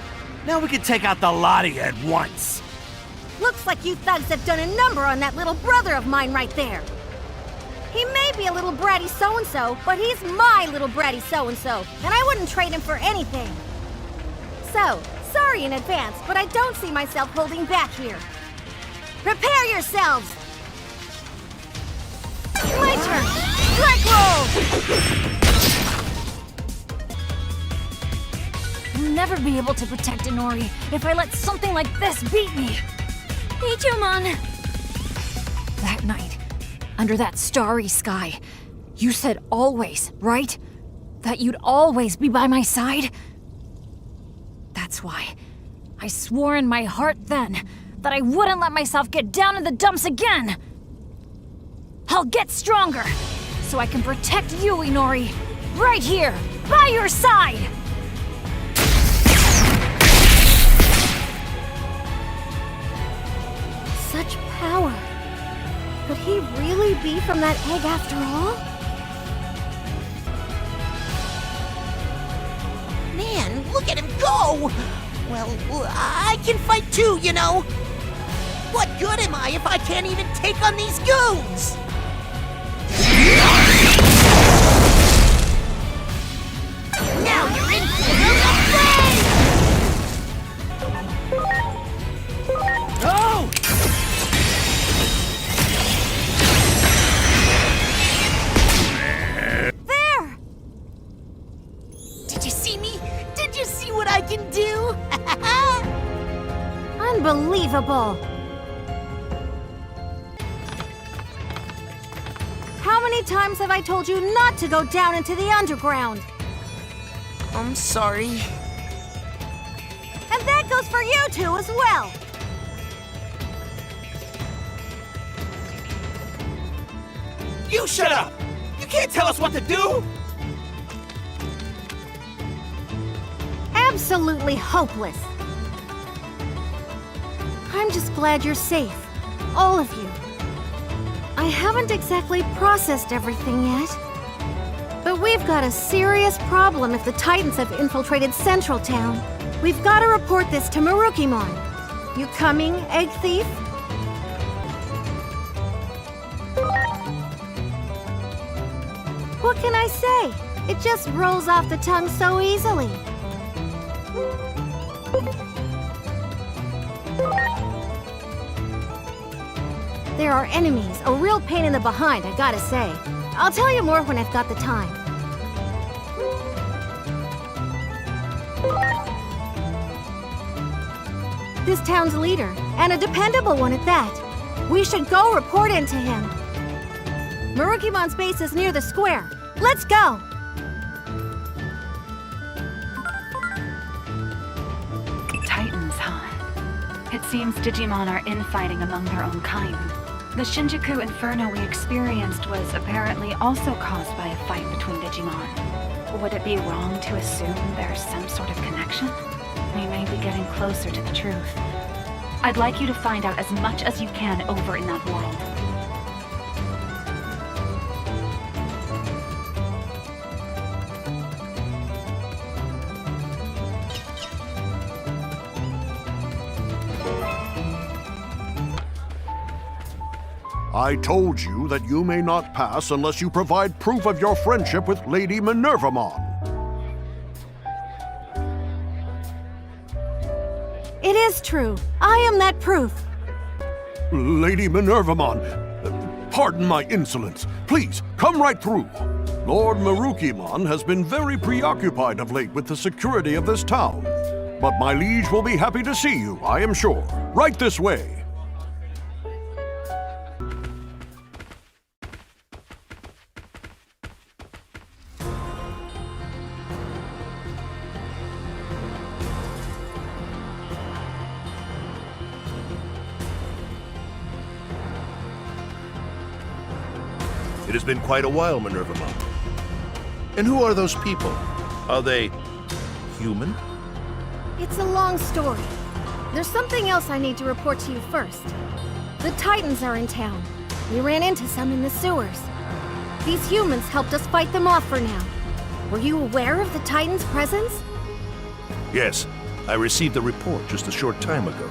Now we can take out the lot of you at once. Looks like you thugs have done a number on that little brother of mine right there. He may be a little bratty so-and-so, but he's my little bratty so-and-so, and I wouldn't trade him for anything. So, sorry in advance, but I don't see myself holding back here. Prepare yourselves! My turn! Strike roll! I'll never be able to protect Inori if I let something like this beat me. Digimon! That night, under that starry sky, you said always, right? That you'd always be by my side? That's why I swore in my heart then that I wouldn't let myself get down in the dumps again. I'll get stronger, so I can protect you, Inori, right here, by your side! Such power. Could he really be from that egg after all? Man, look look at him go! Well, I can fight too, you know. What good am I if I can't even take on these goons? Now you're in for the fray! Oh! There! Did you see me? Did you see what I can do? Unbelievable! How many times have I told you not to go down into the underground? I'm sorry. And that goes for you two as well! You shut up! You can't tell us what to do! Absolutely hopeless. I'm just glad you're safe. All of you. I haven't exactly processed everything yet. But we've got a serious problem if the Titans have infiltrated Central Town. We've got to report this to Marukimon. You coming, Egg Thief? What can I say? It just rolls off the tongue so easily. There are enemies, a real pain in the behind, I gotta say. I'll tell you more when I've got the time. This town's leader, and a dependable one at that. We should go report into him. Marukimon's base is near the square. Let's go! Titans, huh? It seems Digimon are infighting among their own kind. The Shinjuku Inferno we experienced was apparently also caused by a fight between Digimon. Would it be wrong to assume there's some sort of connection? We may be getting closer to the truth. I'd like you to find out as much as you can over in that world. I told you that you may not pass unless you provide proof of your friendship with Lady Minervamon. It is true. I am that proof. Lady Minervamon, pardon my insolence. Please, come right through. Lord Marukimon has been very preoccupied of late with the security of this town. But my liege will be happy to see you, I am sure. Right this way. It has been quite a while, Minervamon. And who are those people? Are they human? It's a long story. There's something else I need to report to you first. The Titans are in town. We ran into some in the sewers. These humans helped us fight them off for now. Were you aware of the Titans' presence? Yes, I received a report just a short time ago.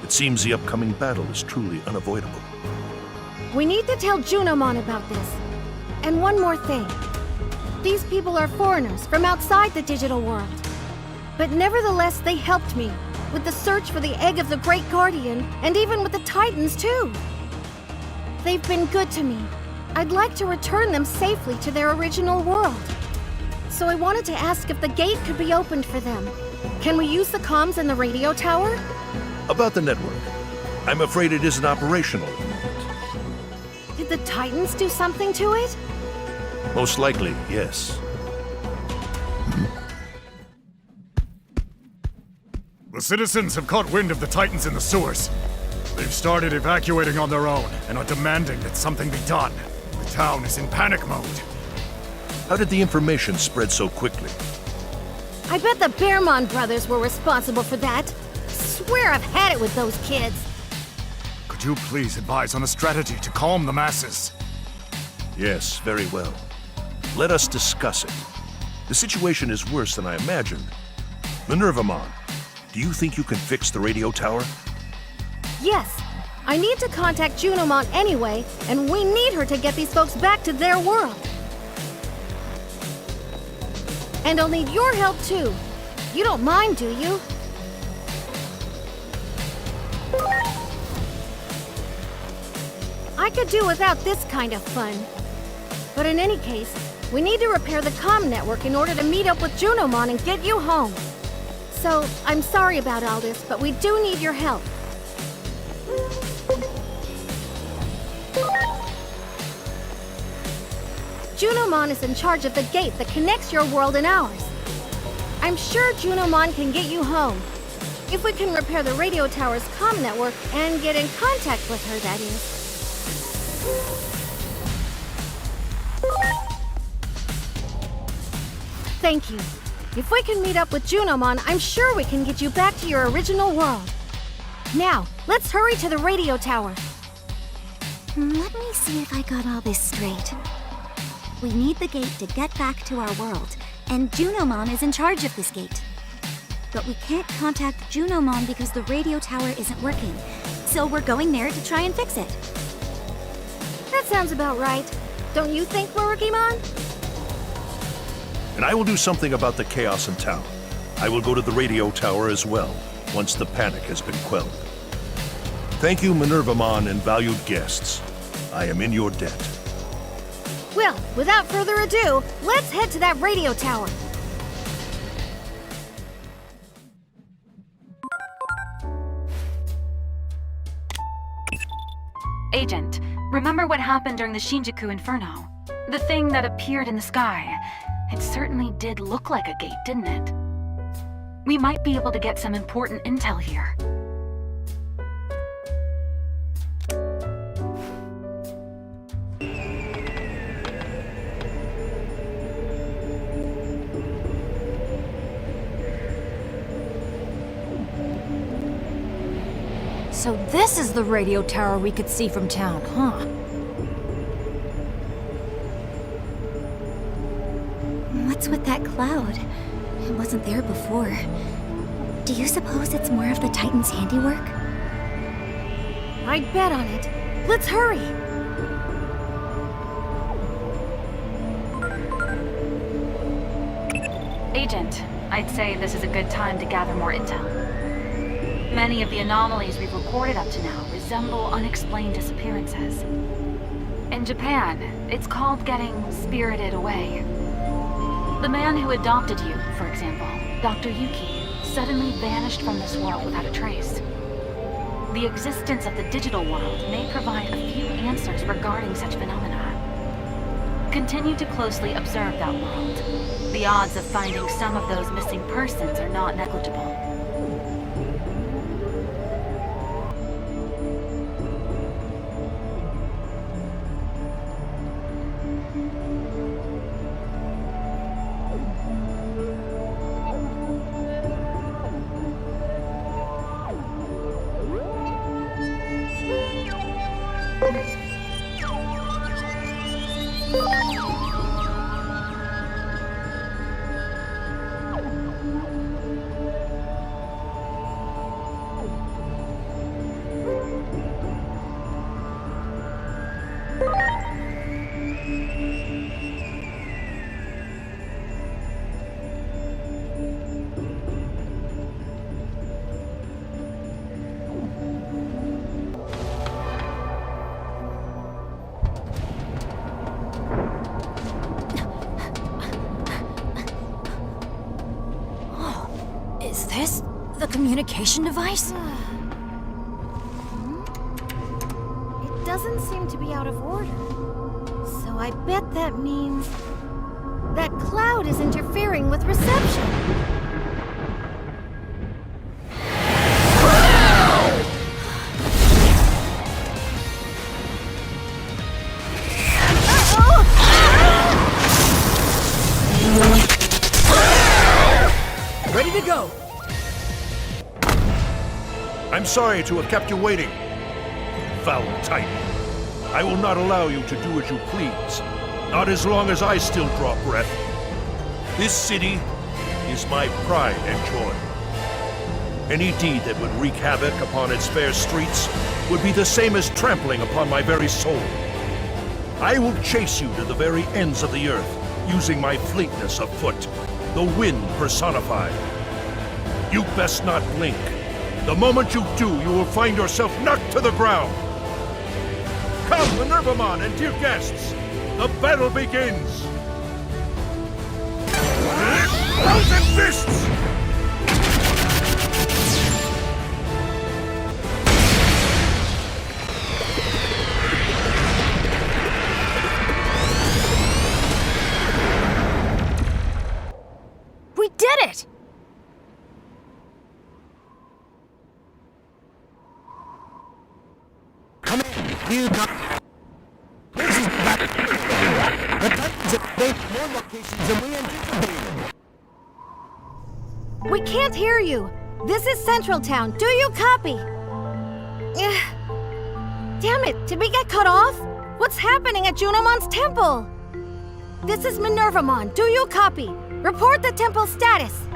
It seems the upcoming battle is truly unavoidable. We need to tell Chronomon about this. And one more thing. These people are foreigners from outside the digital world. But nevertheless, they helped me with the search for the egg of the Great Guardian, and even with the Titans, too. They've been good to me. I'd like to return them safely to their original world. So I wanted to ask if the gate could be opened for them. Can we use the comms in the radio tower? About the network, I'm afraid it isn't operational. Did the Titans do something to it? Most likely, yes. The citizens have caught wind of the Titans in the sewers. They've started evacuating on their own and are demanding that something be done. The town is in panic mode. How did the information spread so quickly? I bet the Bearmon brothers were responsible for that. I swear I've had it with those kids. Could you please advise on a strategy to calm the masses? Yes, very well. Let us discuss it. The situation is worse than I imagined. Minervamon, do you think you can fix the radio tower? Yes. I need to contact Chronomon anyway, and we need her to get these folks back to their world. And I'll need your help too. You don't mind, do you? I could do without this kind of fun. But in any case, we need to repair the comm network in order to meet up with Chronomon and get you home. So, I'm sorry about all this, but we do need your help. Chronomon is in charge of the gate that connects your world and ours. I'm sure Chronomon can get you home. If we can repair the radio tower's comm network and get in contact with her, that is. Thank you. If we can meet up with Chronomon, I'm sure we can get you back to your original world. Now, let's hurry to the radio tower. Let me see if I got all this straight. We need the gate to get back to our world, and Chronomon is in charge of this gate. But we can't contact Chronomon because the radio tower isn't working, so we're going there to try and fix it. That sounds about right. Don't you think, Marukimon? And I will do something about the chaos in town. I will go to the radio tower as well, once the panic has been quelled. Thank you, Minervamon and valued guests. I am in your debt. Well, without further ado, let's head to that radio tower. Agent, remember what happened during the Shinjuku Inferno? The thing that appeared in the sky. It certainly did look like a gate, didn't it? We might be able to get some important intel here. So this is the radio tower we could see from town, huh? What's with that cloud? It wasn't there before. Do you suppose it's more of the Titans' handiwork? I'd bet on it. Let's hurry! Agent, I'd say this is a good time to gather more intel. Many of the anomalies we've recorded up to now resemble unexplained disappearances. In Japan, it's called getting spirited away. The man who adopted you, for example, Dr. Yuki, suddenly vanished from this world without a trace. The existence of the digital world may provide a few answers regarding such phenomena. Continue to closely observe that world. The odds of finding some of those missing persons are not negligible. Is this the communication device? It doesn't seem to be out of order. So I bet that means that cloud is interfering with reception. Ready to go! I'm sorry to have kept you waiting. Foul Titan. I will not allow you to do as you please. Not as long as I still draw breath. This city is my pride and joy. Any deed that would wreak havoc upon its fair streets would be the same as trampling upon my very soul. I will chase you to the very ends of the earth, using my fleetness of foot, the wind personified. You best not blink. The moment you do, you will find yourself knocked to the ground. Come, Minervamon and dear guests, the battle begins! Thousand fists! We did it! Come in, you got... This is back. The Titans have made more locations than we anticipated. We can't hear you. This is Central Town. Do you copy? Damn it, did we get cut off? What's happening at Junomon's temple? This is Minervamon. Do you copy? Report the temple status.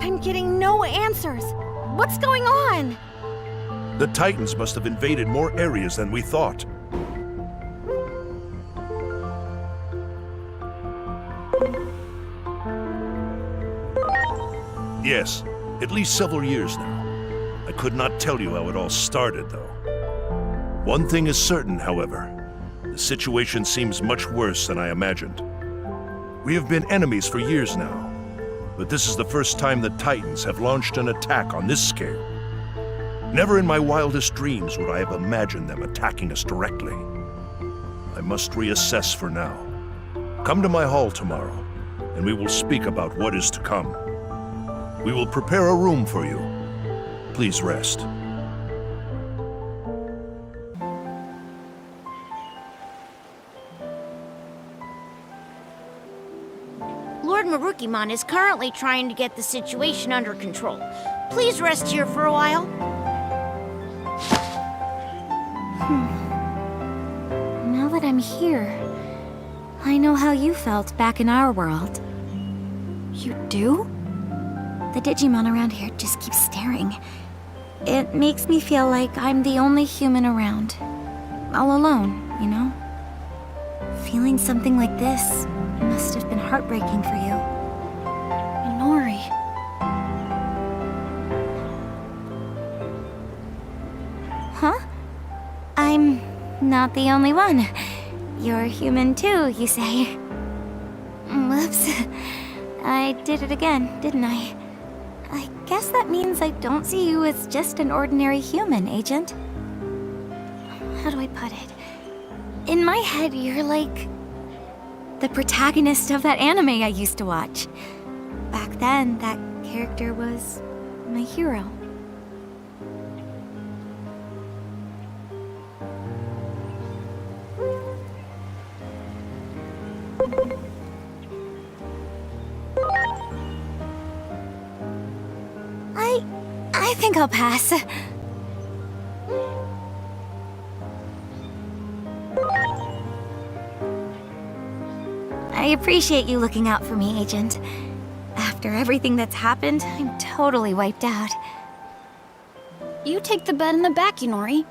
I'm getting no answers. What's going on? The Titans must have invaded more areas than we thought. Yes, at least several years now. I could not tell you how it all started, though. One thing is certain, however. The situation seems much worse than I imagined. We have been enemies for years now, but this is the first time the Titans have launched an attack on this scale. Never in my wildest dreams would I have imagined them attacking us directly. I must reassess for now. Come to my hall tomorrow, and we will speak about what is to come. We will prepare a room for you. Please rest. Lord Marukimon is currently trying to get the situation under control. Please rest here for a while. Now that I'm here, I know how you felt back in our world. You do? The Digimon around here just keep staring. It makes me feel like I'm the only human around. All alone, you know? Feeling something like this must have been heartbreaking for you. Inori. Huh? I'm not the only one. You're human too, you say. Whoops. I did it again, didn't I? I guess that means I don't see you as just an ordinary human, Agent. How do I put it? In my head, you're like the protagonist of that anime I used to watch. Back then, that character was my hero. I think I'll pass. I appreciate you looking out for me, Agent. After everything that's happened, I'm totally wiped out. You take the bed in the back, Inori.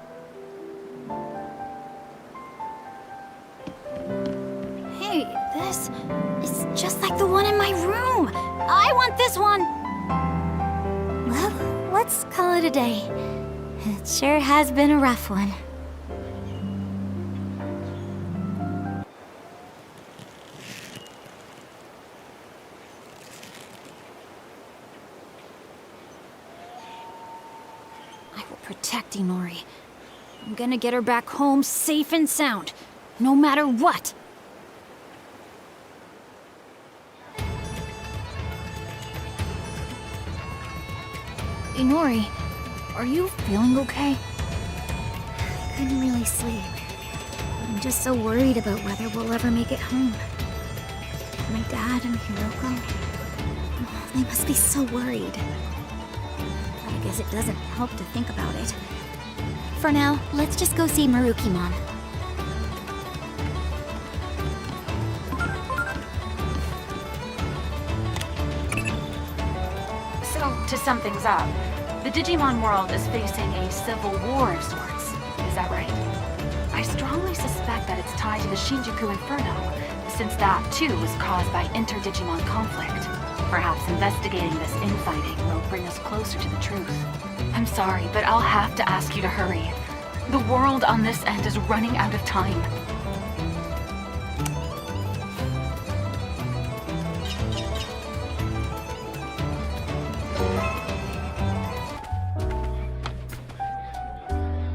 Hey, this is just like the one in my room. I want this one. Well, let's call it a day. It sure has been a rough one. I will protect Inori. I'm gonna get her back home safe and sound, no matter what. Inori, are you feeling okay? I couldn't really sleep. I'm just so worried about whether we'll ever make it home. My dad and Hiroko, they must be so worried. But I guess it doesn't help to think about it. For now, let's just go see Marukimon. To sum things up, the Digimon world is facing a civil war of sorts. Is that right? I strongly suspect that it's tied to the Shinjuku Inferno, since that too was caused by inter-Digimon conflict. Perhaps investigating this infighting will bring us closer to the truth. I'm sorry, but I'll have to ask you to hurry. The world on this end is running out of time.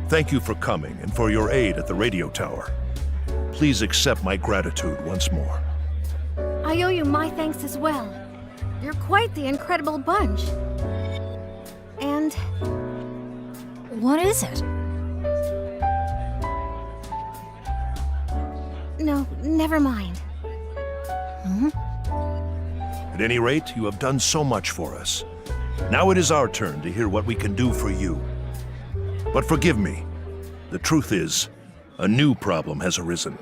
Thank you for coming and for your aid at the radio tower. Please accept my gratitude once more. I owe you my thanks as well. You're quite the incredible bunch. And... what is it? No, never mind. At any rate, you have done so much for us. Now it is our turn to hear what we can do for you. But forgive me. The truth is, a new problem has arisen.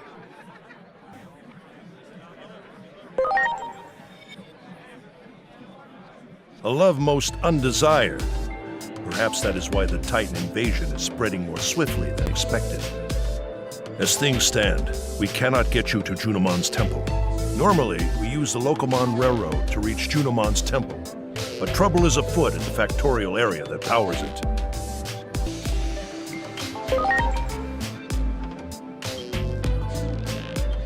A love most undesired. Perhaps that is why the Titan invasion is spreading more swiftly than expected. As things stand, we cannot get you to Junomon's temple. Normally, we use the Locomon Railroad to reach Junomon's temple, but trouble is afoot in the factorial area that powers it.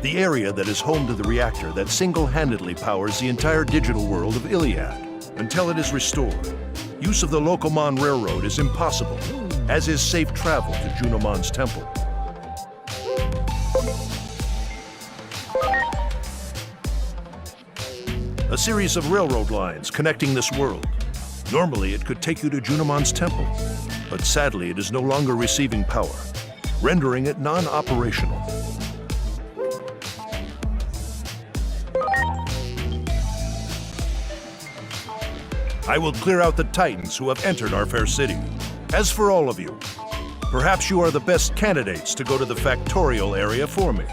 The area that is home to the reactor that single-handedly powers the entire digital world of Iliad. Until it is restored, use of the Locomon Railroad is impossible, as is safe travel to Junomon's temple. A series of railroad lines connecting this world. Normally, it could take you to Junomon's temple, but sadly, it is no longer receiving power, rendering it non-operational. I will clear out the Titans who have entered our fair city. As for all of you, perhaps you are the best candidates to go to the factorial area for me.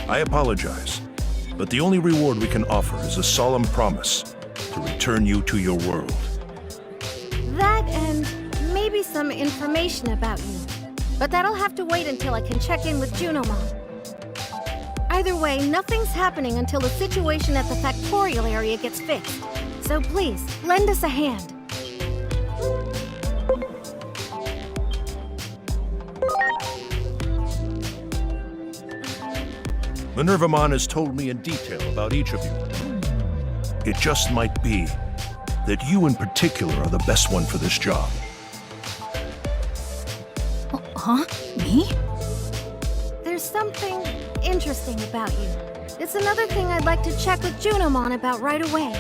I apologize, but the only reward we can offer is a solemn promise to return you to your world. That and maybe some information about you. But that'll have to wait until I can check in with Junomon. Either way, nothing's happening until the situation at the factorial area gets fixed. So please, lend us a hand. Minervamon has told me in detail about each of you. It just might be that you in particular are the best one for this job. Huh? Me? There's something interesting about you. It's another thing I'd like to check with Junomon about right away.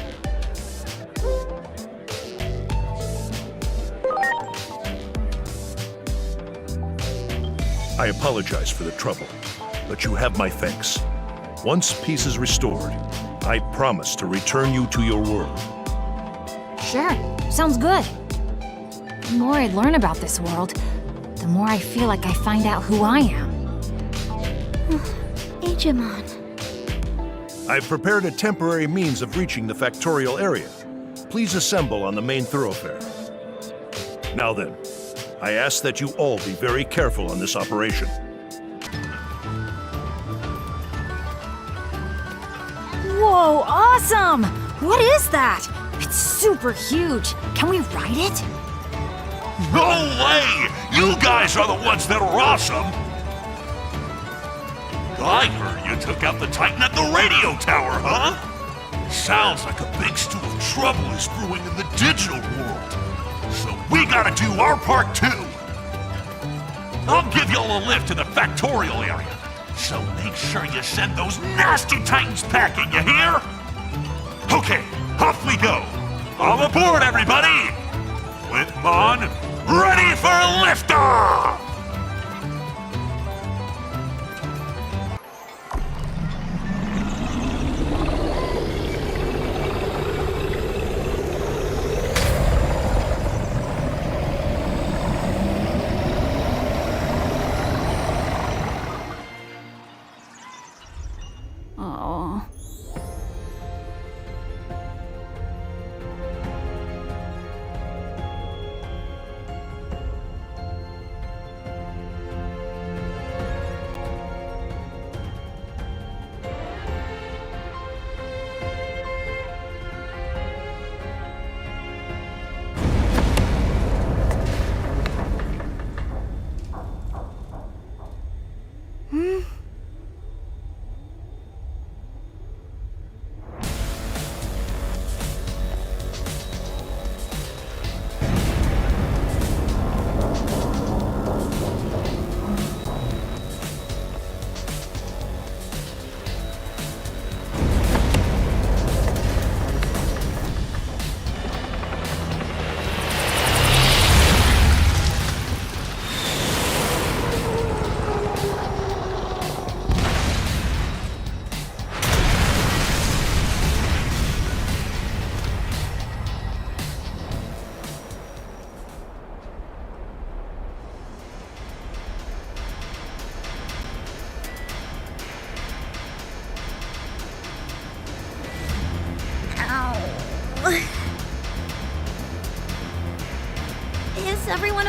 I apologize for the trouble, but you have my thanks. Once peace is restored, I promise to return you to your world. Sure, sounds good. The more I learn about this world, the more I feel like I find out who I am. Digimon. I've prepared a temporary means of reaching the factorial area. Please assemble on the main thoroughfare. Now then, I ask that you all be very careful on this operation. Whoa, awesome! What is that? It's super huge. Can we ride it? No way! You guys are the ones that are awesome! I heard you took out the Titan at the radio tower, huh? Sounds like a big stew of trouble is brewing in the digital world. So we gotta do our part too. I'll give y'all a lift to the factorial area. So make sure you send those nasty Titans packing, you hear? Okay, off we go. All aboard, everybody! Whitmon, ready for liftoff!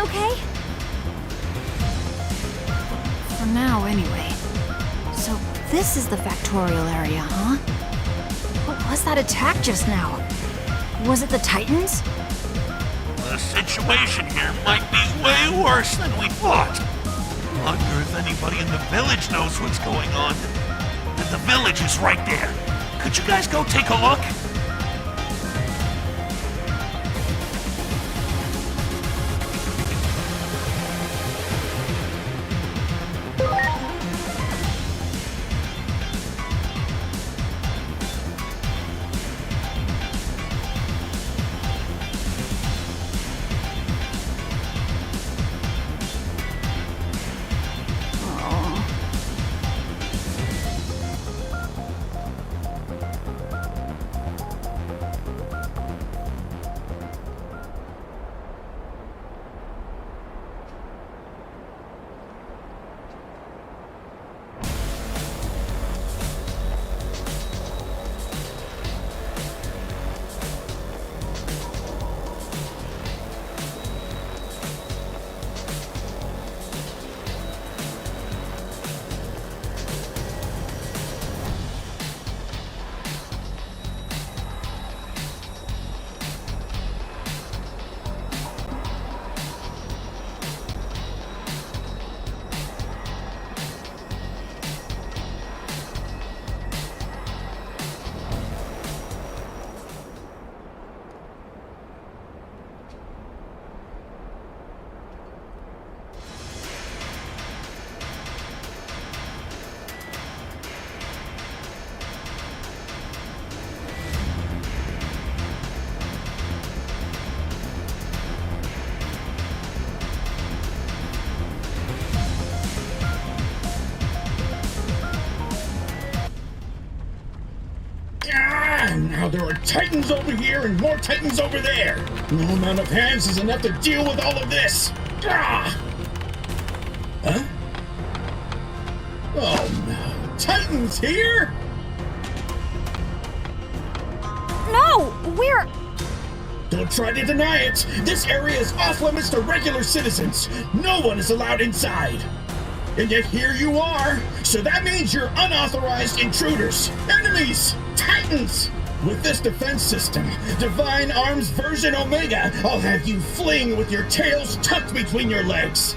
okay? For now, anyway. So this is the factorial area, huh? What was that attack just now? Was it the Titans? The situation here might be way worse than we thought. Wonder if anybody in the village knows what's going on. And the village is right there. Could you guys go take a look? Now there are Titans over here and more Titans over there. No amount of hands is enough to deal with all of this. Ah! Huh? Oh no. Titans here? No! We're... Don't try to deny it. This area is off limits to regular citizens. No one is allowed inside. And yet here you are. So that means you're unauthorized intruders. Enemies! Titans! With this defense system, Divine Arms version Omega, I'll have you fling with your tails tucked between your legs.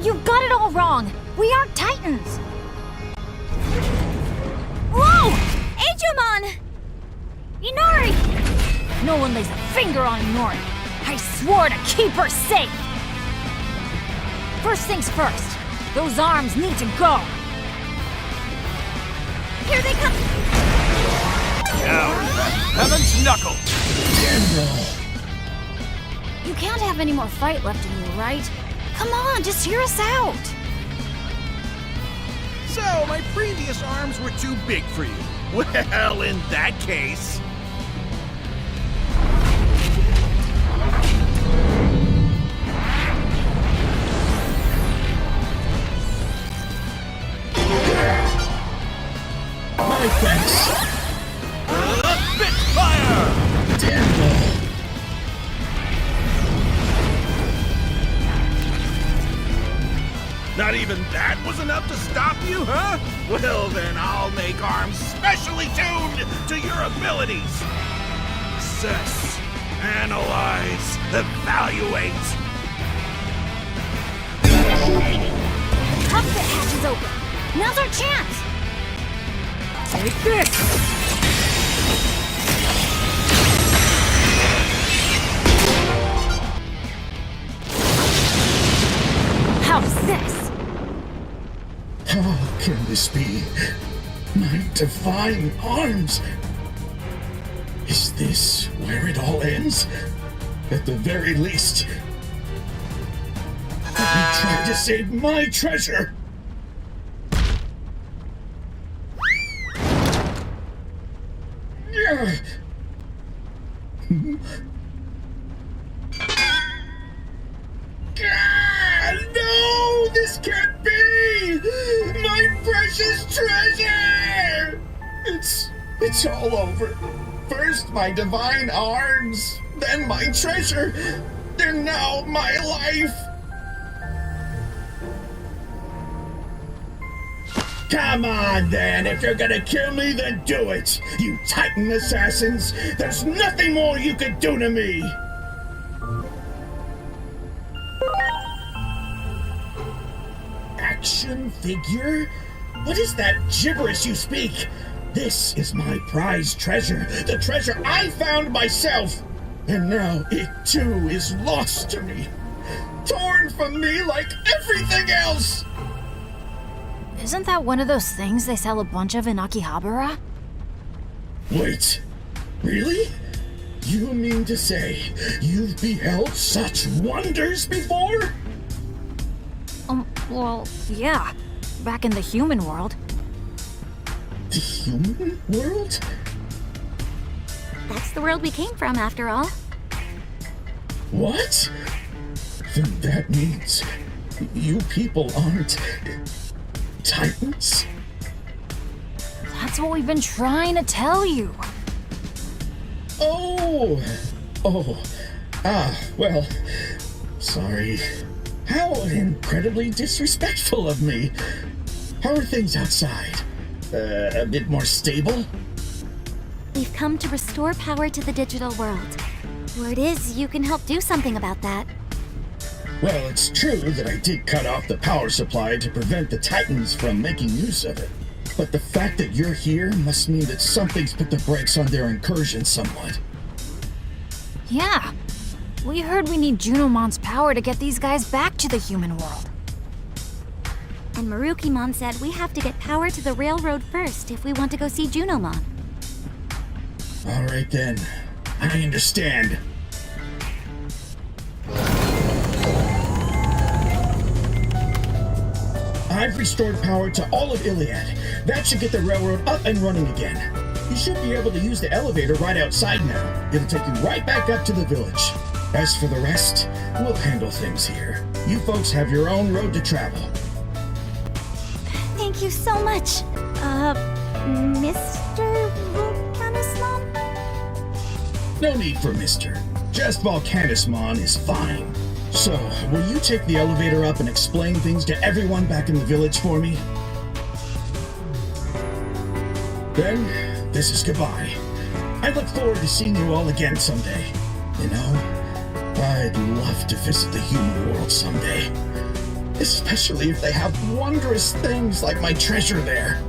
You got it all wrong. We aren't Titans. Whoa! Agemon! Inori! No one lays a finger on Inori. I swore to keep her safe. First things first, those arms need to go. Here they come! Now, Heaven's Knuckle! You can't have any more fight left in you, right? Come on, just hear us out! So, my previous arms were too big for you. Well, in that case... My thanks. Spitfire! Not even that was enough to stop you, huh? Well, then I'll make arms specially tuned to your abilities. Assess, analyze, evaluate. Cockpit hatch is open. Now's our chance. Take this. How's this? How can this be? My divine arms! Is this where it all ends? At the very least, let me try to save my treasure! No! This can't be! My precious treasure! It's all over. First my divine arms, then my treasure. And now my life! Come on then, if you're gonna kill me, then do it! You Titan assassins! There's nothing more you could do to me! Action figure? What is that gibberish you speak? This is my prized treasure, the treasure I found myself! And now it too is lost to me, torn from me like everything else! Isn't that one of those things they sell a bunch of in Akihabara? Wait, really? You mean to say you've beheld such wonders before? Well, yeah. Back in the human world. The human world? That's the world we came from, after all. What? Then that means you people aren't Titans? That's what we've been trying to tell you. Well, sorry. How incredibly disrespectful of me. How are things outside? A bit more stable? We've come to restore power to the digital world. Word is, you can help do something about that. Well, it's true that I did cut off the power supply to prevent the Titans from making use of it. But the fact that you're here must mean that something's put the brakes on their incursion somewhat. Yeah. We heard we need Junomon's power to get these guys back to the human world. And Marukimon said we have to get power to the railroad first if we want to go see Junomon. All right then. I understand. I've restored power to all of Iliad. That should get the railroad up and running again. You should be able to use the elevator right outside now. It'll take you right back up to the village. As for the rest, we'll handle things here. You folks have your own road to travel. Thank you so much, Mr. Volcanismon? No need for Mr. Just Volcanismon is fine. So, will you take the elevator up and explain things to everyone back in the village for me? Then, this is goodbye. I look forward to seeing you all again someday. You know, I'd love to visit the human world someday. Especially if they have wondrous things like my treasure there.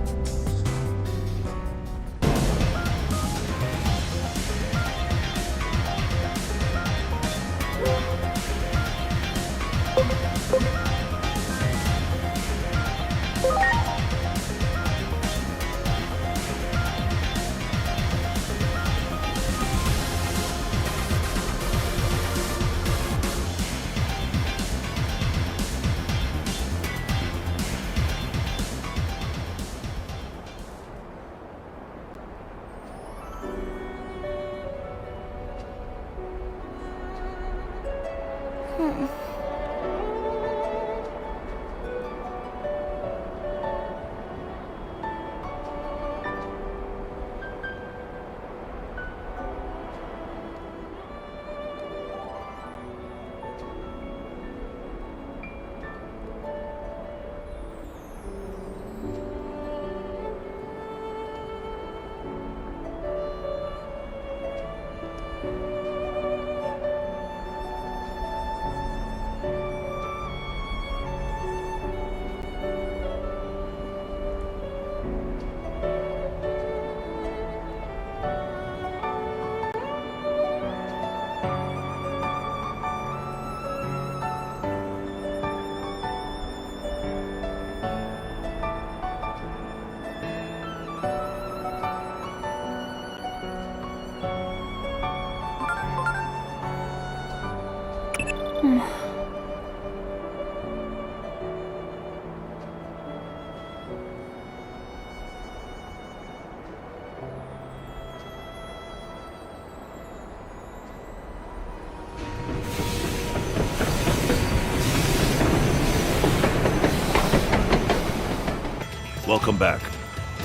Welcome back.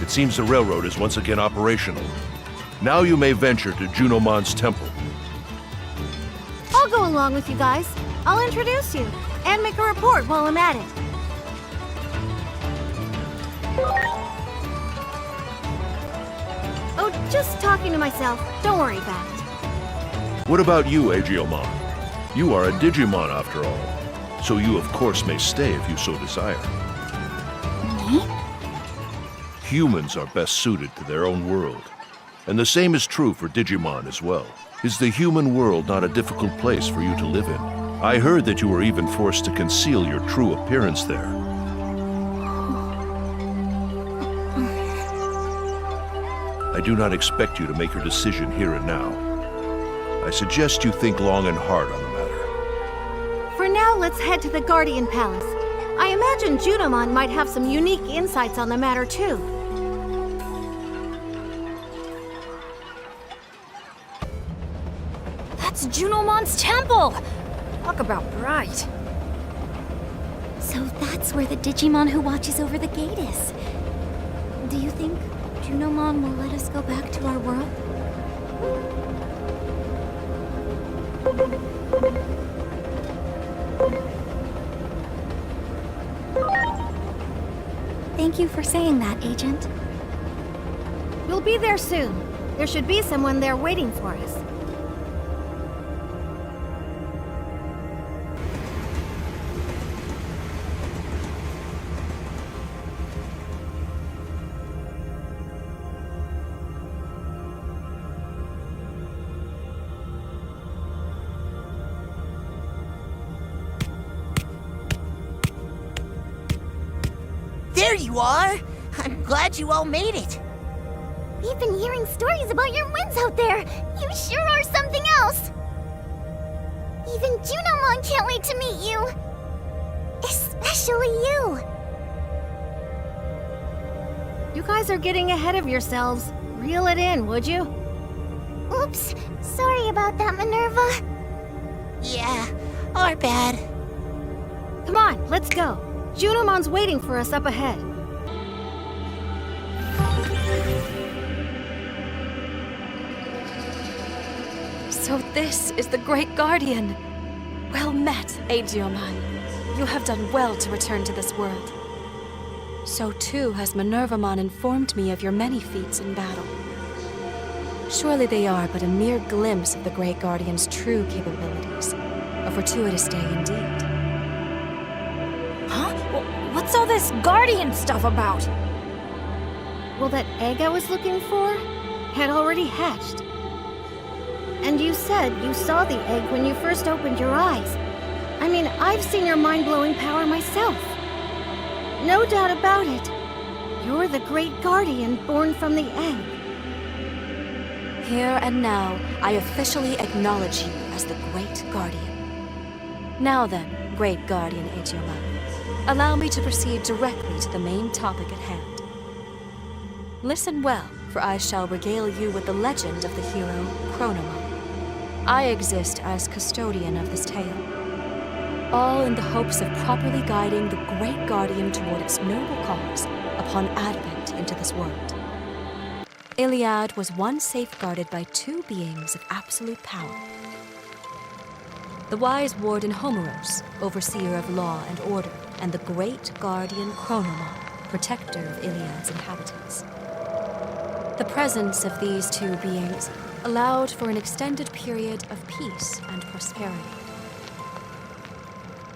It seems the railroad is once again operational. Now you may venture to Junomon's temple. I'll go along along with you guys. I'll introduce you and make a report while I'm at it. Oh, just talking to myself. Don't worry about it. What about you, Agiomon? You are a Digimon after all, so you of course may stay if you so desire. Me? Humans are best suited to their own world. And the same is true for Digimon as well. Is the human world not a difficult place for you to live in? I heard that you were even forced to conceal your true appearance there. I do not expect you to make your decision here and now. I suggest you think long and hard on the matter. For now, let's head to the Guardian Palace. I imagine Junomon might have some unique insights on the matter too. That's Junomon's temple! Talk about bright. So that's where the Digimon who watches over the gate is. Do you think Chronomon will let us go back to our world? Thank you for saying that, Agent. We'll be there soon. There should be someone there waiting for us. There you are! I'm glad you all made it. We've been hearing stories about your wins out there. You sure are something else. Even Junomon can't wait to meet you. Especially you. You guys are getting ahead of yourselves. Reel it in, would you? Oops. Sorry about that, Minerva. Yeah, our bad. Come on, let's go. Junomon's waiting for us up ahead. So this is the Great Guardian. Well met, Agiomon. You have done well to return to this world. So too has Minervamon informed me of your many feats in battle. Surely they are but a mere glimpse of the Great Guardian's true capabilities. A fortuitous day indeed. Huh? What's all this Guardian stuff about? Well, that egg I was looking for had already hatched. And you said you saw the egg when you first opened your eyes. I mean, I've seen your mind-blowing power myself. No doubt about it. You're the Great Guardian born from the egg. Here and now, I officially acknowledge you as the Great Guardian. Now then, Great Guardian Agiomon, allow me to proceed directly to the main topic at hand. Listen well, for I shall regale you with the legend of the hero Chronomon. I exist as custodian of this tale, all in the hopes of properly guiding the Great Guardian toward its noble cause upon advent into this world. Iliad was once safeguarded by two beings of absolute power. The wise warden Homeros, overseer of law and order, and the great guardian Chronomon, protector of Iliad's inhabitants. The presence of these two beings allowed for an extended period of peace and prosperity.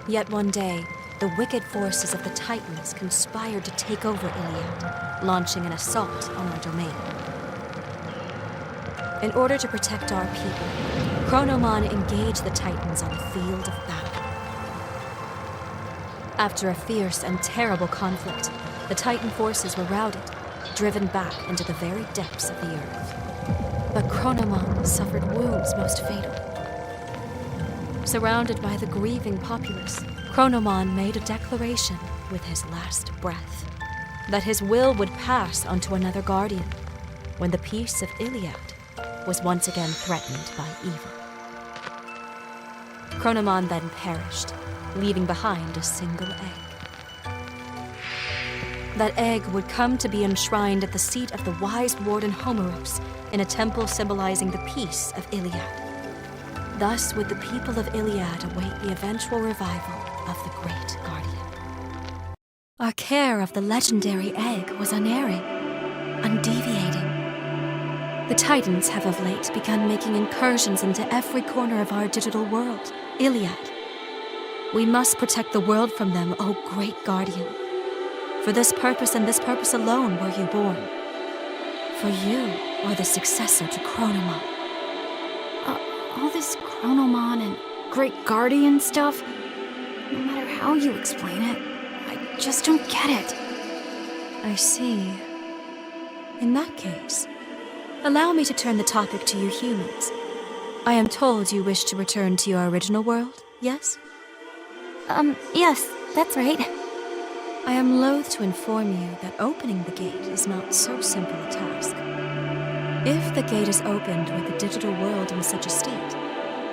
Yet one day, the wicked forces of the Titans conspired to take over Iliad, launching an assault on our domain. In order to protect our people, Chronomon engaged the Titans on the field of battle. After a fierce and terrible conflict, the Titan forces were routed, driven back into the very depths of the earth. But Chronomon suffered wounds most fatal. Surrounded by the grieving populace, Chronomon made a declaration with his last breath, that his will would pass onto another guardian, when the peace of Iliad was once again threatened by evil. Chronomon then perished, leaving behind a single egg. That egg would come to be enshrined at the seat of the wise warden Homeros in a temple symbolizing the peace of Iliad. Thus would the people of Iliad await the eventual revival of the Great Guardian. Our care of the legendary egg was unerring, undeviating. The Titans have of late begun making incursions into every corner of our digital world, Iliad. We must protect the world from them, O Great Guardian. For this purpose and this purpose alone were you born. For you are the successor to Chronomon. All this Chronomon and Great Guardian stuff, no matter how you explain it, I just don't get it. I see. In that case, allow me to turn the topic to you humans. I am told you wish to return to your original world, yes? Yes, that's right. I am loath to inform you that opening the gate is not so simple a task. If the gate is opened with the digital world in such a state,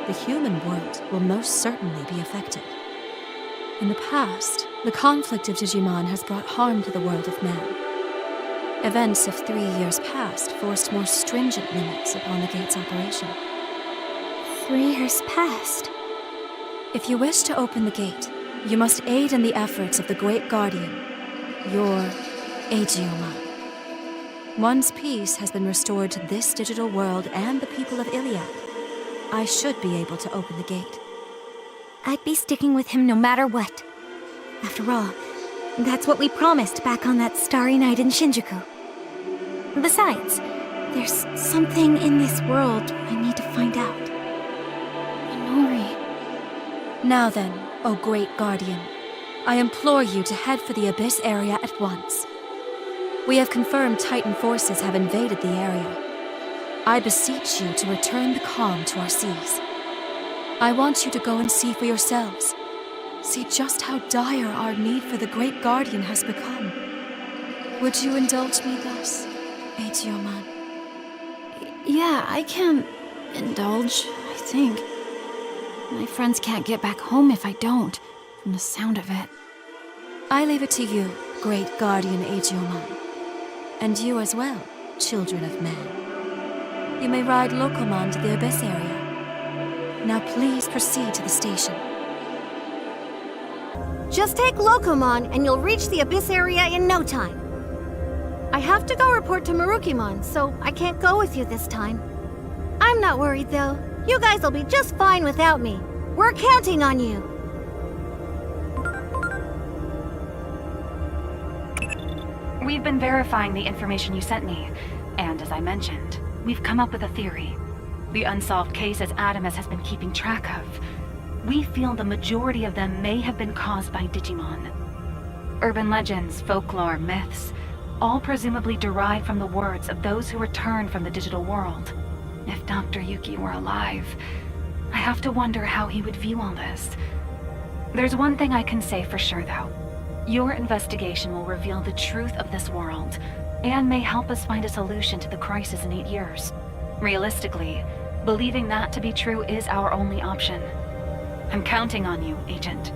the human world will most certainly be affected. In the past, the conflict of Digimon has brought harm to the world of man. Events of 3 years past forced more stringent limits upon the gate's operation. 3 years past? If you wish to open the gate, you must aid in the efforts of the Great Guardian, your ADAMAS. Once peace has been restored to this digital world and the people of Iliad, I should be able to open the gate. I'd be sticking with him no matter what. After all, that's what we promised back on that starry night in Shinjuku. Besides, there's something in this world I need to find out. Now then, O Great Guardian, I implore you to head for the Abyss area at once. We have confirmed Titan forces have invaded the area. I beseech you to return the calm to our seas. I want you to go and see for yourselves. See just how dire our need for the Great Guardian has become. Would you indulge me thus, ADAMAS? Yeah, I can indulge, I think. My friends can't get back home if I don't, from the sound of it. I leave it to you, Great Guardian ADAMAS. And you as well, children of men. You may ride Locomon to the Abyss area. Now please proceed to the station. Just take Locomon and you'll reach the Abyss area in no time. I have to go report to Marukimon, so I can't go with you this time. I'm not worried though. You guys will be just fine without me. We're counting on you. We've been verifying the information you sent me, and as I mentioned, we've come up with a theory. The unsolved cases ADAMAS has been keeping track of. We feel the majority of them may have been caused by Digimon. Urban legends, folklore, myths, all presumably derived from the words of those who returned from the digital world. If Dr. Yuki were alive, I have to wonder how he would view all this. There's one thing I can say for sure, though. Your investigation will reveal the truth of this world, and may help us find a solution to the crisis in 8 years. Realistically, believing that to be true is our only option. I'm counting on you, Agent.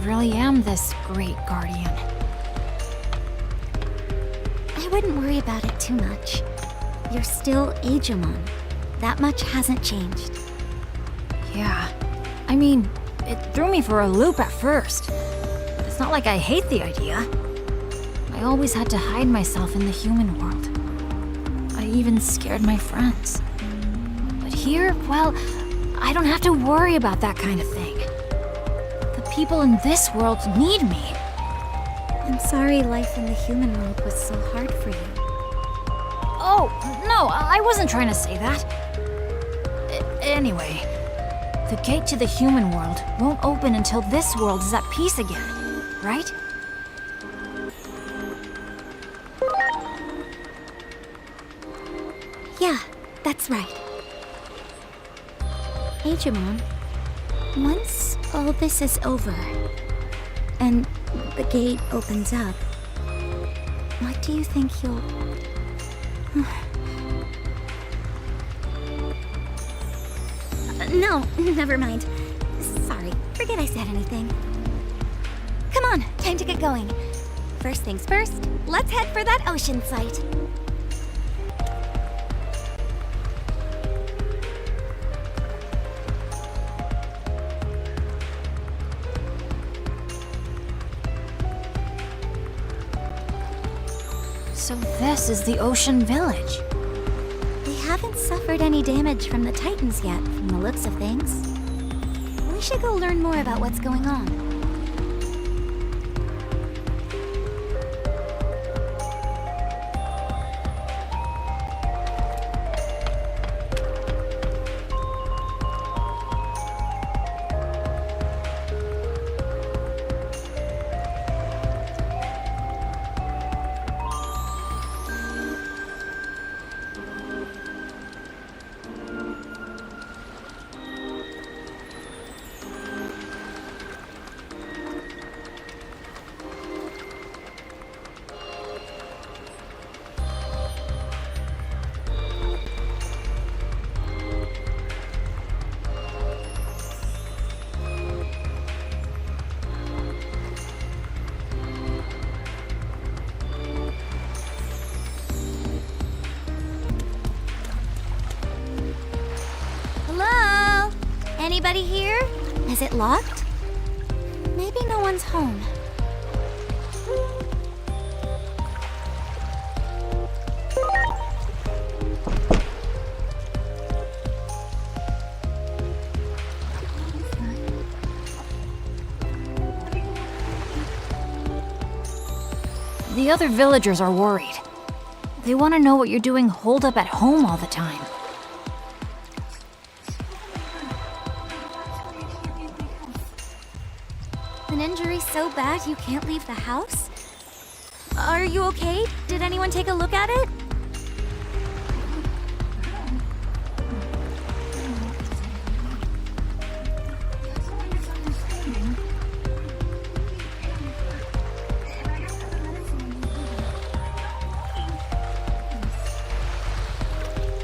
Really am this Great Guardian. I wouldn't worry about it too much. You're still Digimon. That much hasn't changed. Yeah. I mean, it threw me for a loop at first. It's not like I hate the idea. I always had to hide myself in the human world. I even scared my friends. But here, well, I don't have to worry about that kind of thing. People in this world need me. I'm sorry life in the human world was so hard for you. Oh, no, I wasn't trying to say that. Anyway, The gate to the human world won't open until this world is at peace again, right? Yeah, that's right. Hey, Digimon. Once all this is over, and the gate opens up, what do you think you'll... No, never mind. Sorry, forget I said anything. Come on, time to get going. First things first, let's head for that ocean site. So this is the Ocean Village. They haven't suffered any damage from the Titans yet, from the looks of things. We should go learn more about what's going on. Hello? Anybody here? Is it locked? Maybe no one's home. The other villagers are worried. They want to know what you're doing holed up at home all the time. An injury so bad you can't leave the house? Are you okay? Did anyone take a look at it?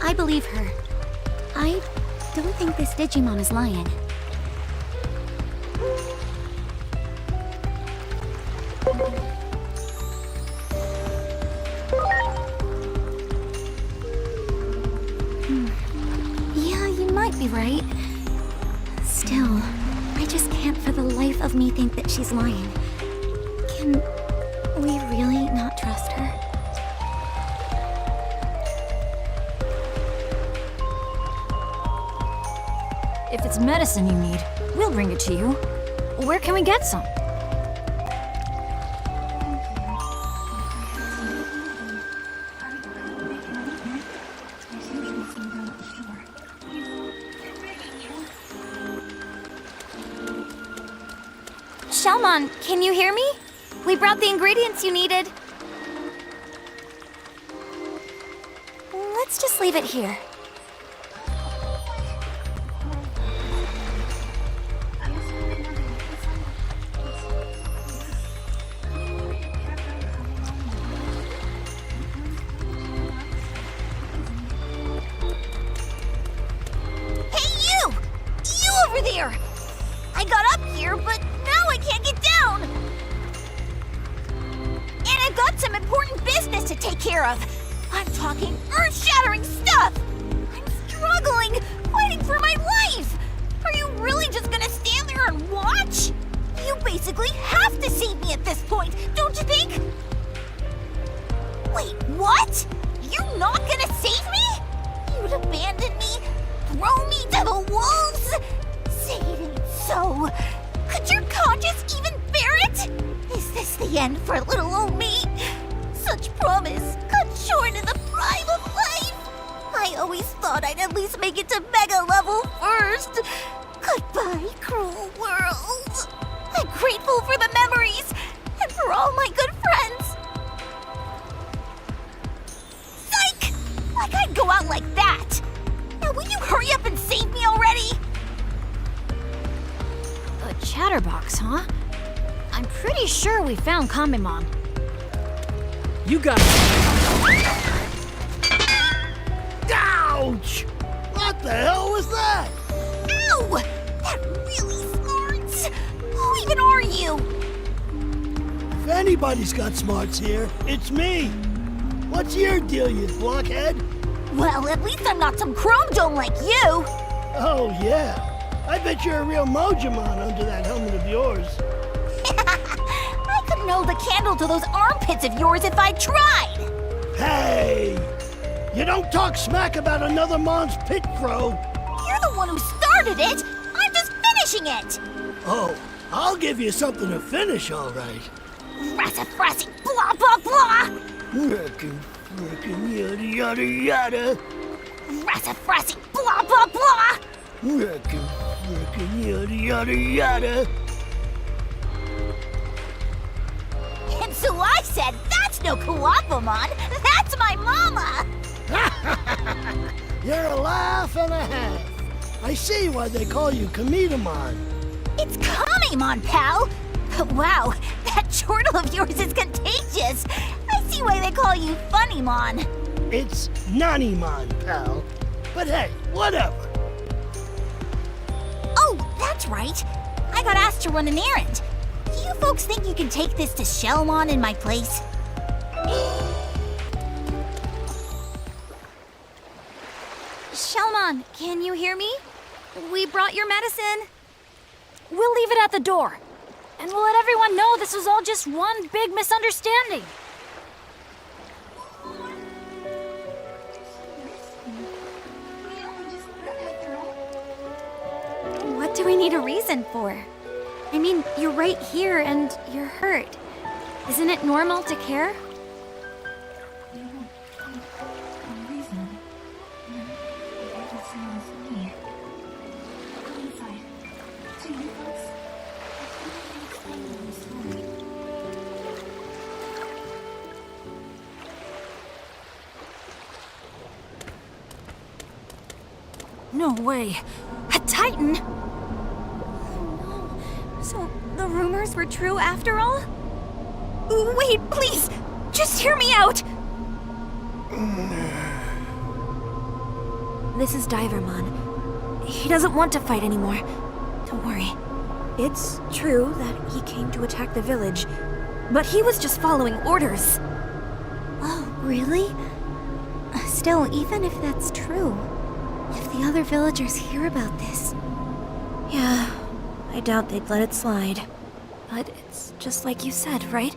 I believe her. I don't think this Digimon is lying. Yeah, you might be right. Still, I just can't for the life of me think that she's lying. Can we really not trust her? If it's medicine you need, we'll bring it to you. Where can we get some? Shelmon, can you hear me? We brought the ingredients you needed. Let's just leave it here. I got up here, but now I can't get down! And I've got some important business to take care of. I'm talking earth-shattering stuff! I'm struggling, fighting for my life! Are you really just gonna stand there and watch? You basically have to save me at this point, don't you think? Wait, what? You're not gonna save me? You'd abandon me? Throw me to the wolves? Say it ain't so. Could your conscience even bear it? Is this the end for little old me? Such promise cut short in the prime of life. I always thought I'd at least make it to Mega level first. Goodbye, cruel world. I'm grateful for the memories and for all my good friends. Psych! Like I'd go out like that. Now will you hurry up and save me already? A chatterbox, huh? I'm pretty sure we found Kamemon. You got it. Ouch! What the hell was that? Ow! That really smarts! Who even are you? If anybody's got smarts here, it's me. What's your deal, you blockhead? Well, at least I'm not some chrome dome like you. Oh, yeah. I bet you're a real Mojimon under that helmet of yours. I couldn't hold a candle to those armpits of yours if I tried. Hey! You don't talk smack about another Mon's pit, Crow. You're the one who started it. I'm just finishing it. Oh, I'll give you something to finish, all right. Frassy, blah, blah, blah. Frickin', yada, yada, yada. Frassy, blah, blah, blah. Frickin', yada, yada, yada. And so I said, that's no Kuwapamon. That's my mama. You're a laugh and a half. I see why they call you Kamedamon. It's Kamemon, pal. Wow, that chortle of yours is contagious. I see why they call you Funnymon. It's Nanimon, pal. But hey, whatever. Oh, that's right. I got asked to run an errand. Do you folks think you can take this to Shellmon in my place? Shellmon, can you hear me? We brought your medicine. We'll leave it at the door. And we'll let everyone know this was all just one big misunderstanding. What do we need a reason for? I mean, you're right here and you're hurt. Isn't it normal to care? No way. A Titan? So the rumors were true after all? Wait, please! Just hear me out! This is Divermon. He doesn't want to fight anymore. Don't worry. It's true that he came to attack the village, but he was just following orders. Oh, really? Still, even if that's true, if the other villagers hear about this... Yeah, I doubt they'd let it slide. But it's just like you said, right?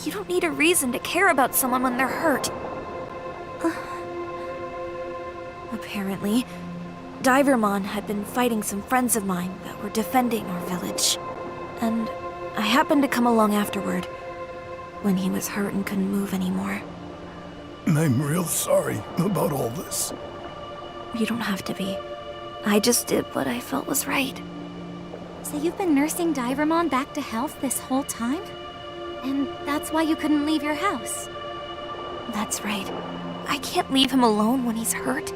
You don't need a reason to care about someone when they're hurt. Apparently, Divermon had been fighting some friends of mine that were defending our village. And I happened to come along afterward, when he was hurt and couldn't move anymore. I'm real sorry about all this. You don't have to be. I just did what I felt was right. So you've been nursing Divermon back to health this whole time? And that's why you couldn't leave your house? That's right. I can't leave him alone when he's hurt.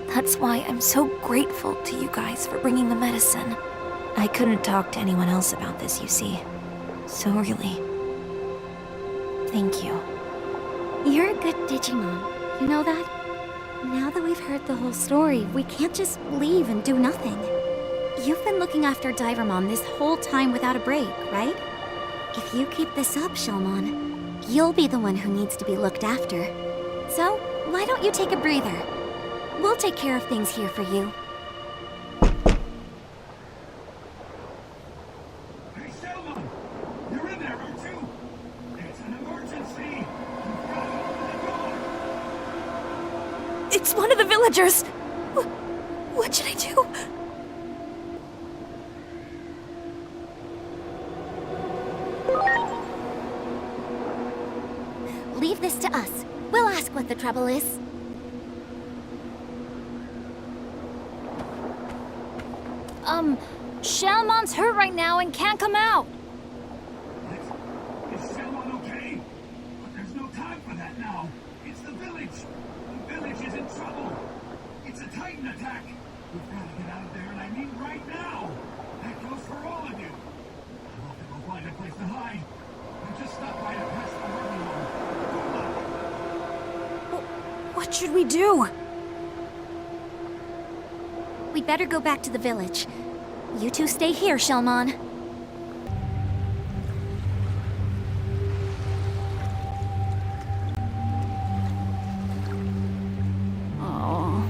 That's why I'm so grateful to you guys for bringing the medicine. I couldn't talk to anyone else about this, you see. So really, thank you. You're a good Digimon. You know that? Now that we've heard the whole story, we can't just leave and do nothing. You've been looking after Divermon this whole time without a break, right? If you keep this up, Shellmon, you'll be the one who needs to be looked after. So, why don't you take a breather? We'll take care of things here for you. Hey, Shellmon! You're in there, aren't you? It's an emergency! You've got to open the door! It's one of the villagers! What should I do? Leave this to us. We'll ask what the trouble is. Shalmon's hurt right now and can't come out. Is Shalmon okay? But there's no time for that now. It's the village. The village is in trouble. It's a Titan attack. We've got to get out of there, and I mean right now. That goes for all of you. I hope that we'll find a place to hide. I just stopped by to pass the harbor along. Good luck. What should we do? We'd better go back to the village. You two stay here, Shalmon. Oh.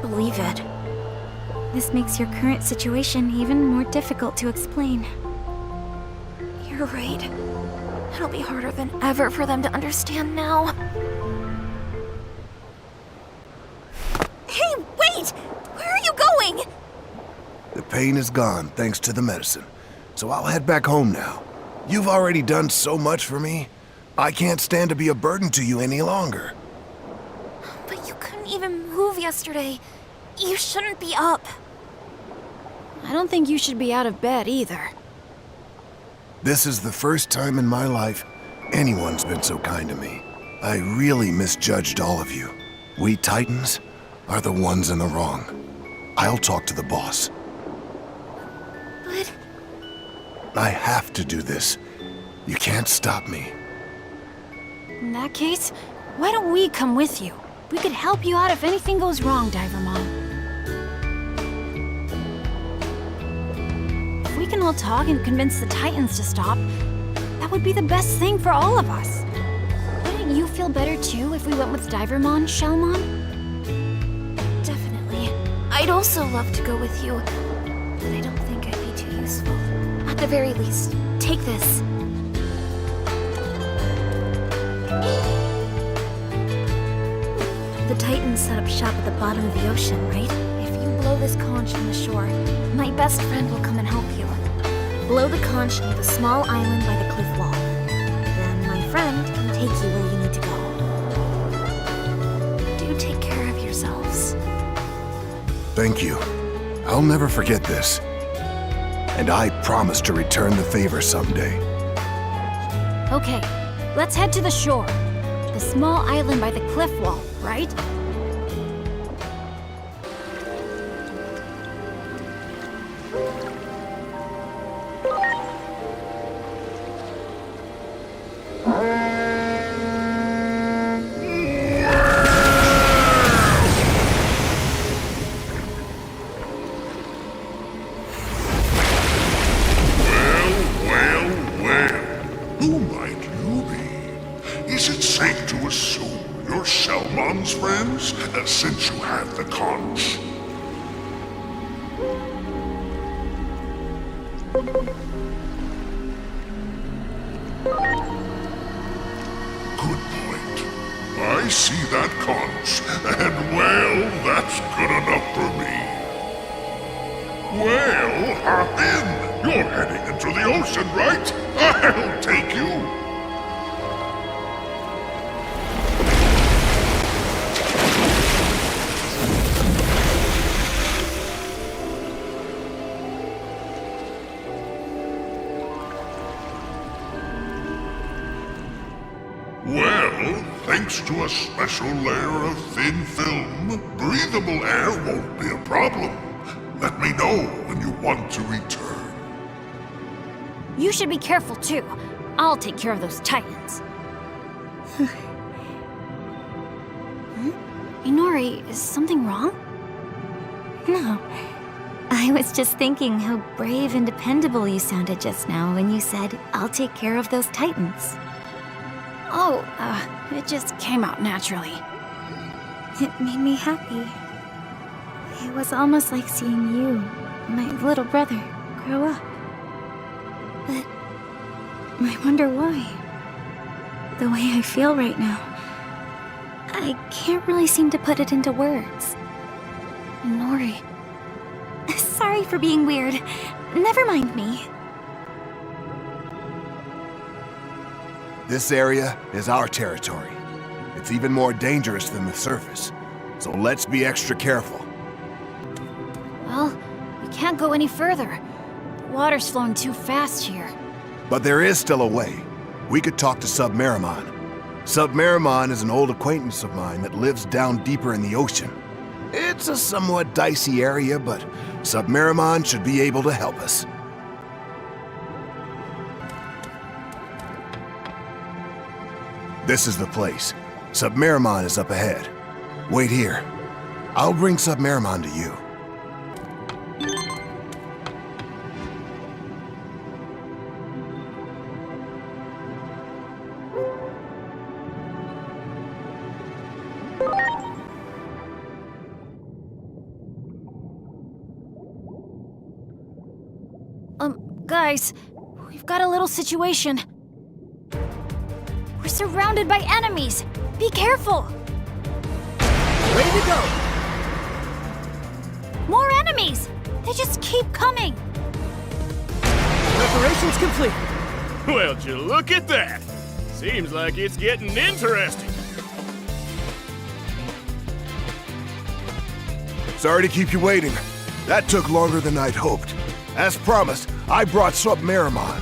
Believe it. This makes your current situation even more difficult to explain. You're right. It'll be harder than ever for them to understand now. Hey, wait! Where are you going? The pain is gone thanks to the medicine, so I'll head back home now. You've already done so much for me. I can't stand to be a burden to you any longer. But you couldn't even move yesterday. You shouldn't be up. I don't think you should be out of bed either. This is the first time in my life anyone's been so kind to me. I really misjudged all of you. We Titans are the ones in the wrong. I'll talk to the boss. But... I have to do this. You can't stop me. In that case, why don't we come with you? We could help you out if anything goes wrong, Divermon. If we can all talk and convince the Titans to stop, that would be the best thing for all of us. Wouldn't you feel better too if we went with Divermon, Shalmon? Definitely. I'd also love to go with you, but I don't think I'd be too useful. At the very least, take this. The Titans set up shop at the bottom of the ocean, right? If you blow this conch from the shore, my best friend will come and help you. Blow the conch near the small island by the cliff wall. Then my friend can take you where you need to go. Do take care of yourselves. Thank you. I'll never forget this. And I promise to return the favor someday. Okay, let's head to the shore. The small island by the cliff wall, right? Who might you be? Is it safe to assume you're Shalmon's friends, since you have the conch? Good point. I see that conch, and well, that's good enough for me. Well, hop in. You're heading into the ocean, right? I'll take you. Well, thanks to a special layer of thin film, breathable air won't be a problem. Let me know when you want to return. You should be careful too. I'll take care of those Titans. Inori, is something wrong? No. I was just thinking how brave and dependable you sounded just now when you said, I'll take care of those Titans. Oh, it just came out naturally. It made me happy. It was almost like seeing you, my little brother, grow up. But I wonder why. The way I feel right now, I can't really seem to put it into words. Inori. Sorry for being weird. Never mind me. This area is our territory. It's even more dangerous than the surface, so let's be extra careful. Well, we can't go any further. The water's flowing too fast here. But there is still a way. We could talk to Submeramon. Submeramon is an old acquaintance of mine that lives down deeper in the ocean. It's a somewhat dicey area, but Submeramon should be able to help us. This is the place. Submeramon is up ahead. Wait here. I'll bring Submeramon to you. Guys, we've got a little situation. We're surrounded by enemies. Be careful. Ready to go. More enemies. They just keep coming. Preparations complete. Well, would you look at that? Seems like it's getting interesting. Sorry to keep you waiting. That took longer than I'd hoped. As promised, I brought Submeramon.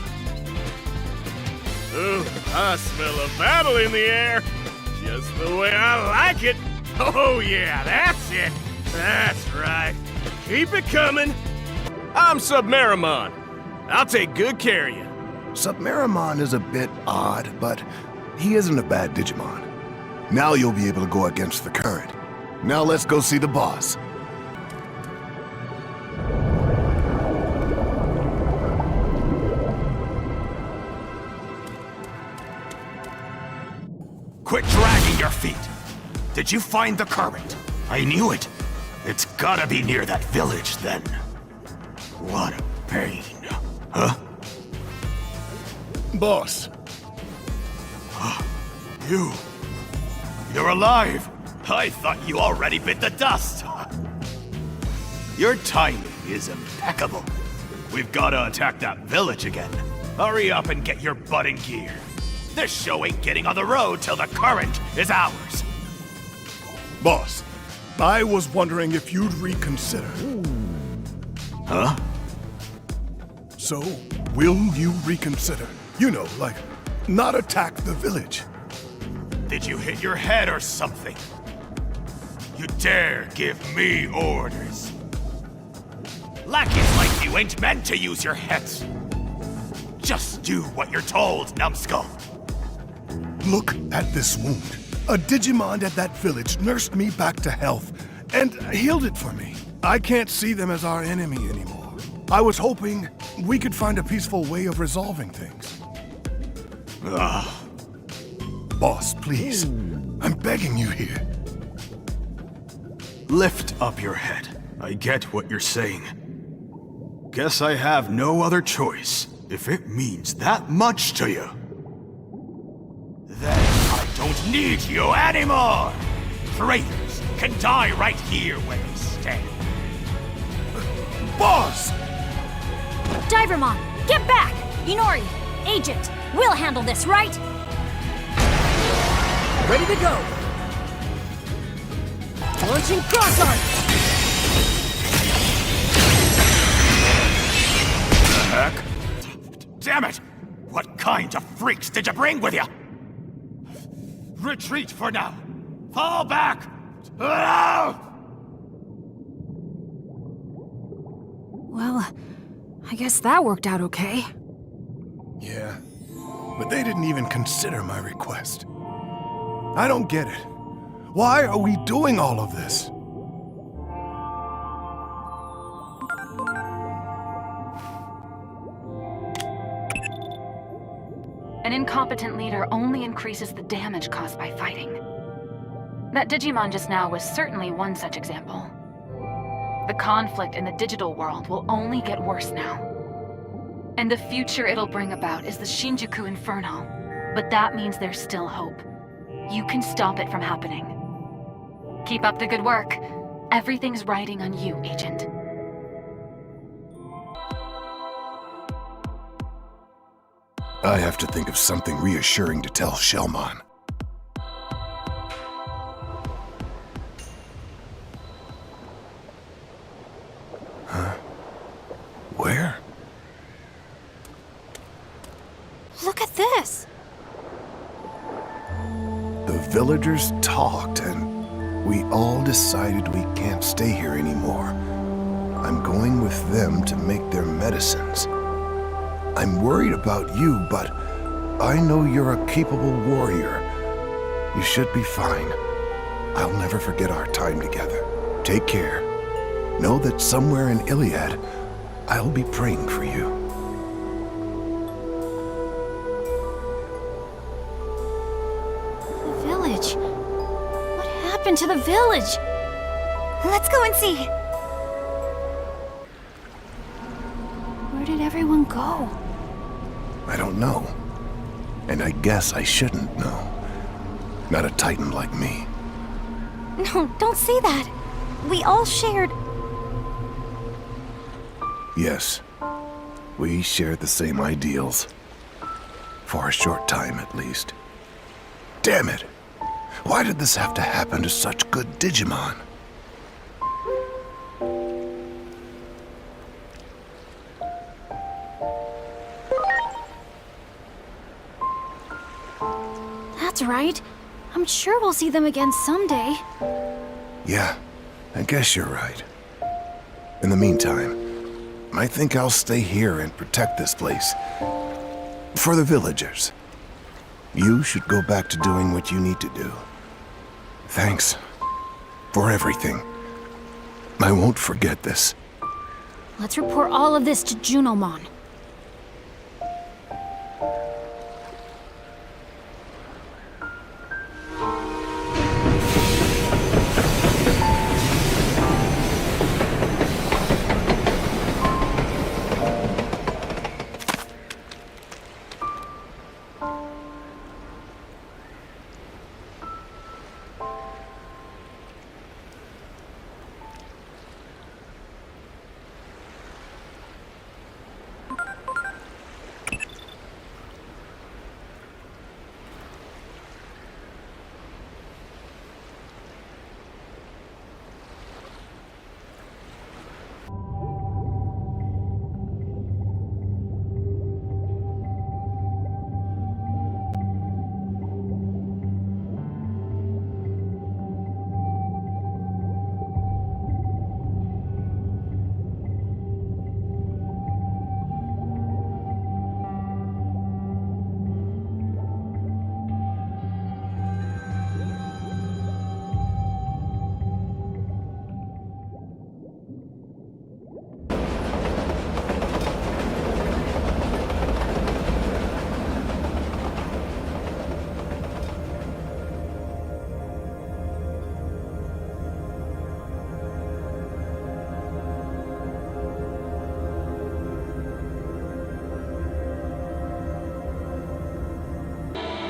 Ooh, I smell a battle in the air. Just the way I like it. Oh yeah, that's it. That's right. Keep it coming. I'm Submeramon. I'll take good care of you. Submeramon is a bit odd, but he isn't a bad Digimon. Now you'll be able to go against the current. Now let's go see the boss. Quit dragging your feet! Did you find the current? I knew it! It's gotta be near that village, then. What a pain. Huh? Boss. You're alive! I thought you already bit the dust! Your timing is impeccable. We've gotta attack that village again. Hurry up and get your butt in gear. This show ain't getting on the road till the current is ours. Boss, I was wondering if you'd reconsider. Huh? So, will you reconsider? You know, like, not attack the village. Did you hit your head or something? You dare give me orders? Lackeys like you ain't meant to use your heads. Just do what you're told, numbskull. Look at this wound. A Digimon at that village nursed me back to health and healed it for me. I can't see them as our enemy anymore. I was hoping we could find a peaceful way of resolving things. Boss, please. I'm begging you here. Lift up your head. I get what you're saying. Guess I have no other choice, if it means that much to you. Then I don't need you anymore! Traitors can die right here where they stand. Boss! Divermon, get back! Inori, Agent, we'll handle this, right? Ready to go! Launching cross arc! The heck? Damn it! What kind of freaks did you bring with you? Retreat for now! Fall back! Well, I guess that worked out okay. Yeah, but they didn't even consider my request. I don't get it. Why are we doing all of this? An incompetent leader only increases the damage caused by fighting. That Digimon just now was certainly one such example. The conflict in the digital world will only get worse now. And the future it'll bring about is the Shinjuku Inferno. But that means there's still hope. You can stop it from happening. Keep up the good work. Everything's riding on you, Agent. I have to think of something reassuring to tell Shellmon. Huh? Where? Look at this! The villagers talked, and we all decided we can't stay here anymore. I'm going with them to make their medicines. I'm worried about you, but I know you're a capable warrior. You should be fine. I'll never forget our time together. Take care. Know that somewhere in Iliad, I'll be praying for you. The village. What happened to the village? Let's go and see. Where did everyone go? I don't know. And I guess I shouldn't know. Not a Titan like me. No, don't say that. We all shared. Yes, we shared the same ideals. For a short time, at least. Damn it! Why did this have to happen to such good Digimon? That's right. I'm sure we'll see them again someday. Yeah, I guess you're right. In the meantime, I think I'll stay here and protect this place. For the villagers. You should go back to doing what you need to do. Thanks for everything. I won't forget this. Let's report all of this to Chronomon.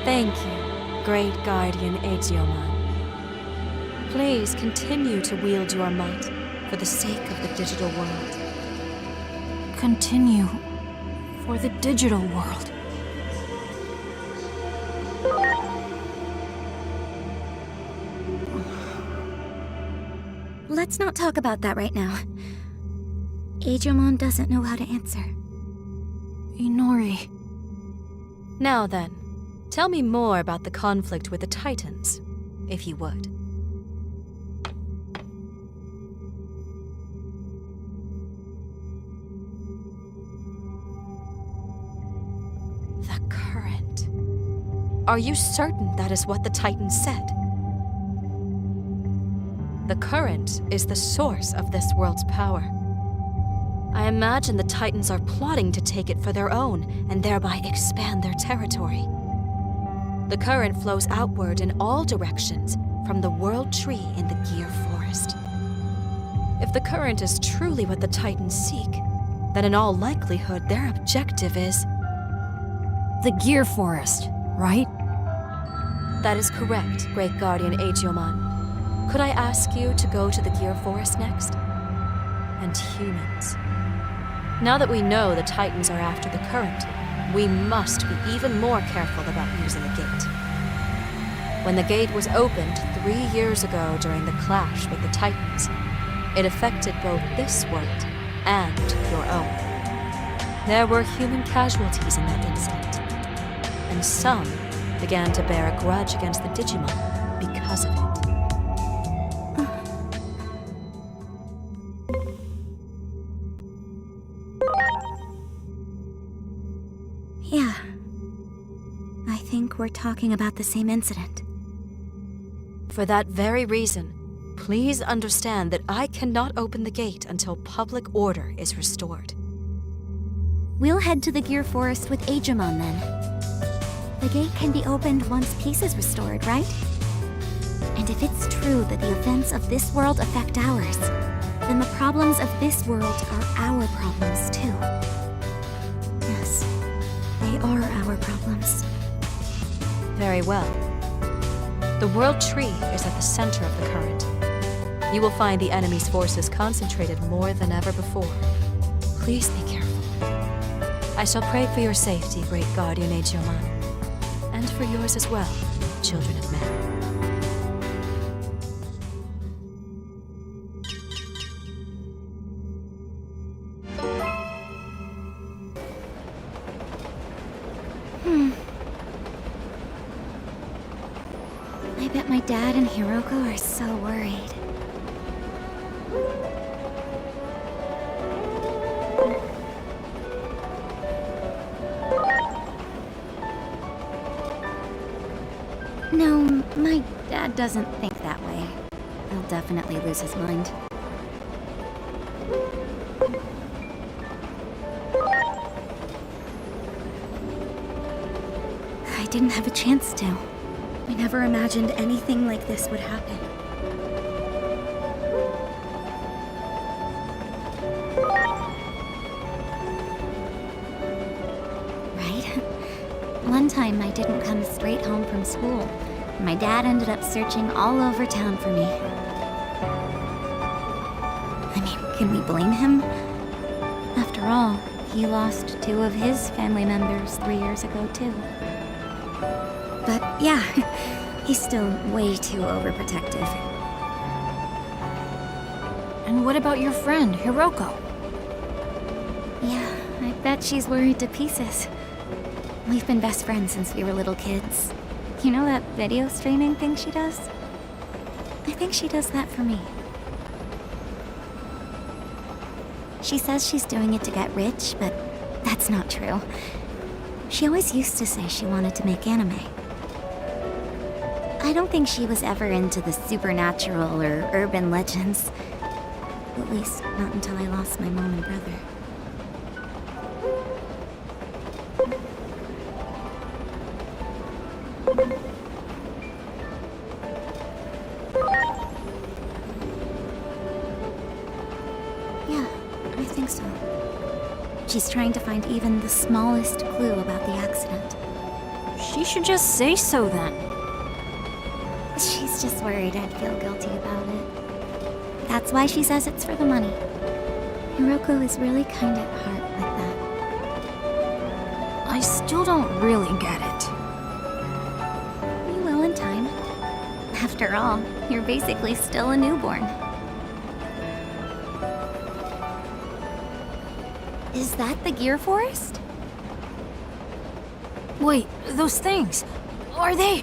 Thank you, Great Guardian Aegyoman. Please continue to wield your might for the sake of the digital world. Continue for the digital world. Let's not talk about that right now. Aegyoman doesn't know how to answer. Inori. Now then, tell me more about the conflict with the Titans, if you would. The current. Are you certain that is what the Titans said? The current is the source of this world's power. I imagine the Titans are plotting to take it for their own and thereby expand their territory. The current flows outward in all directions from the World Tree in the Gear Forest. If the current is truly what the Titans seek, then in all likelihood their objective is the Gear Forest, right? That is correct, Great Guardian Aegyoman. Could I ask you to go to the Gear Forest next? And humans. Now that we know the Titans are after the current, we must be even more careful about using the gate. When the gate was opened 3 years ago during the clash with the Titans, it affected both this world and your own. There were human casualties in that incident, and some began to bear a grudge against the Digimon because of it. Yeah. I think we're talking about the same incident. For that very reason, please understand that I cannot open the gate until public order is restored. We'll head to the Gear Forest with Aegyoman then. The gate can be opened once peace is restored, right? And if it's true that the events of this world affect ours, then the problems of this world are our problems too. Yes, they are our problems. Very well. The World Tree is at the center of the current. You will find the enemy's forces concentrated more than ever before. Please be careful. I shall pray for your safety, Great Guardian Aegyoman. And for yours as well, children of men. I bet my dad and Hiroko are so worried. No, my dad doesn't think that way. He'll definitely lose his mind. I didn't have a chance to. I never imagined anything like this would happen. Right? One time I didn't come straight home from school. My dad ended up searching all over town for me. I mean, can we blame him? After all, he lost 2 of his family members 3 years ago, too. But yeah, he's still way too overprotective. And what about your friend, Hiroko? Yeah, I bet she's worried to pieces. We've been best friends since we were little kids. You know that video streaming thing she does? I think she does that for me. She says she's doing it to get rich, but that's not true. She always used to say she wanted to make anime. I don't think she was ever into the supernatural or urban legends. At least, not until I lost my mom and brother. Yeah, I think so. She's trying to find even the smallest clue about the accident. She should just say so then. She's just worried I'd feel guilty about it. That's why she says it's for the money. Hiroko is really kind at heart like that. I still don't really get it. You will in time. After all, you're basically still a newborn. Is that the Gear Forest? Wait, those things. Are they...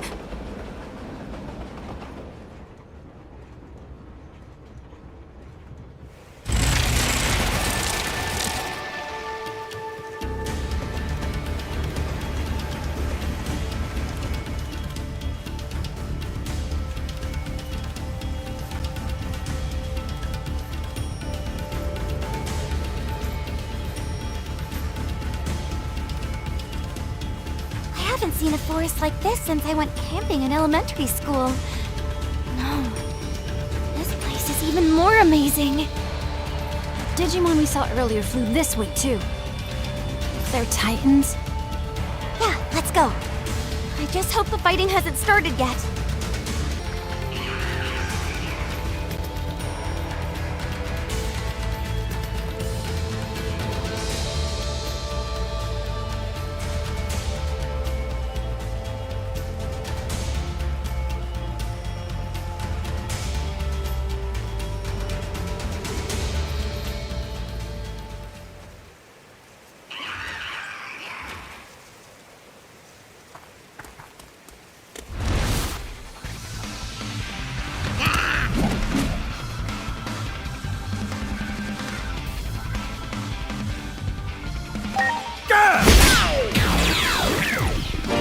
I haven't seen a forest like this since I went camping in elementary school. No. This place is even more amazing. Digimon we saw earlier flew this way too. They're Titans? Yeah, let's go. I just hope the fighting hasn't started yet.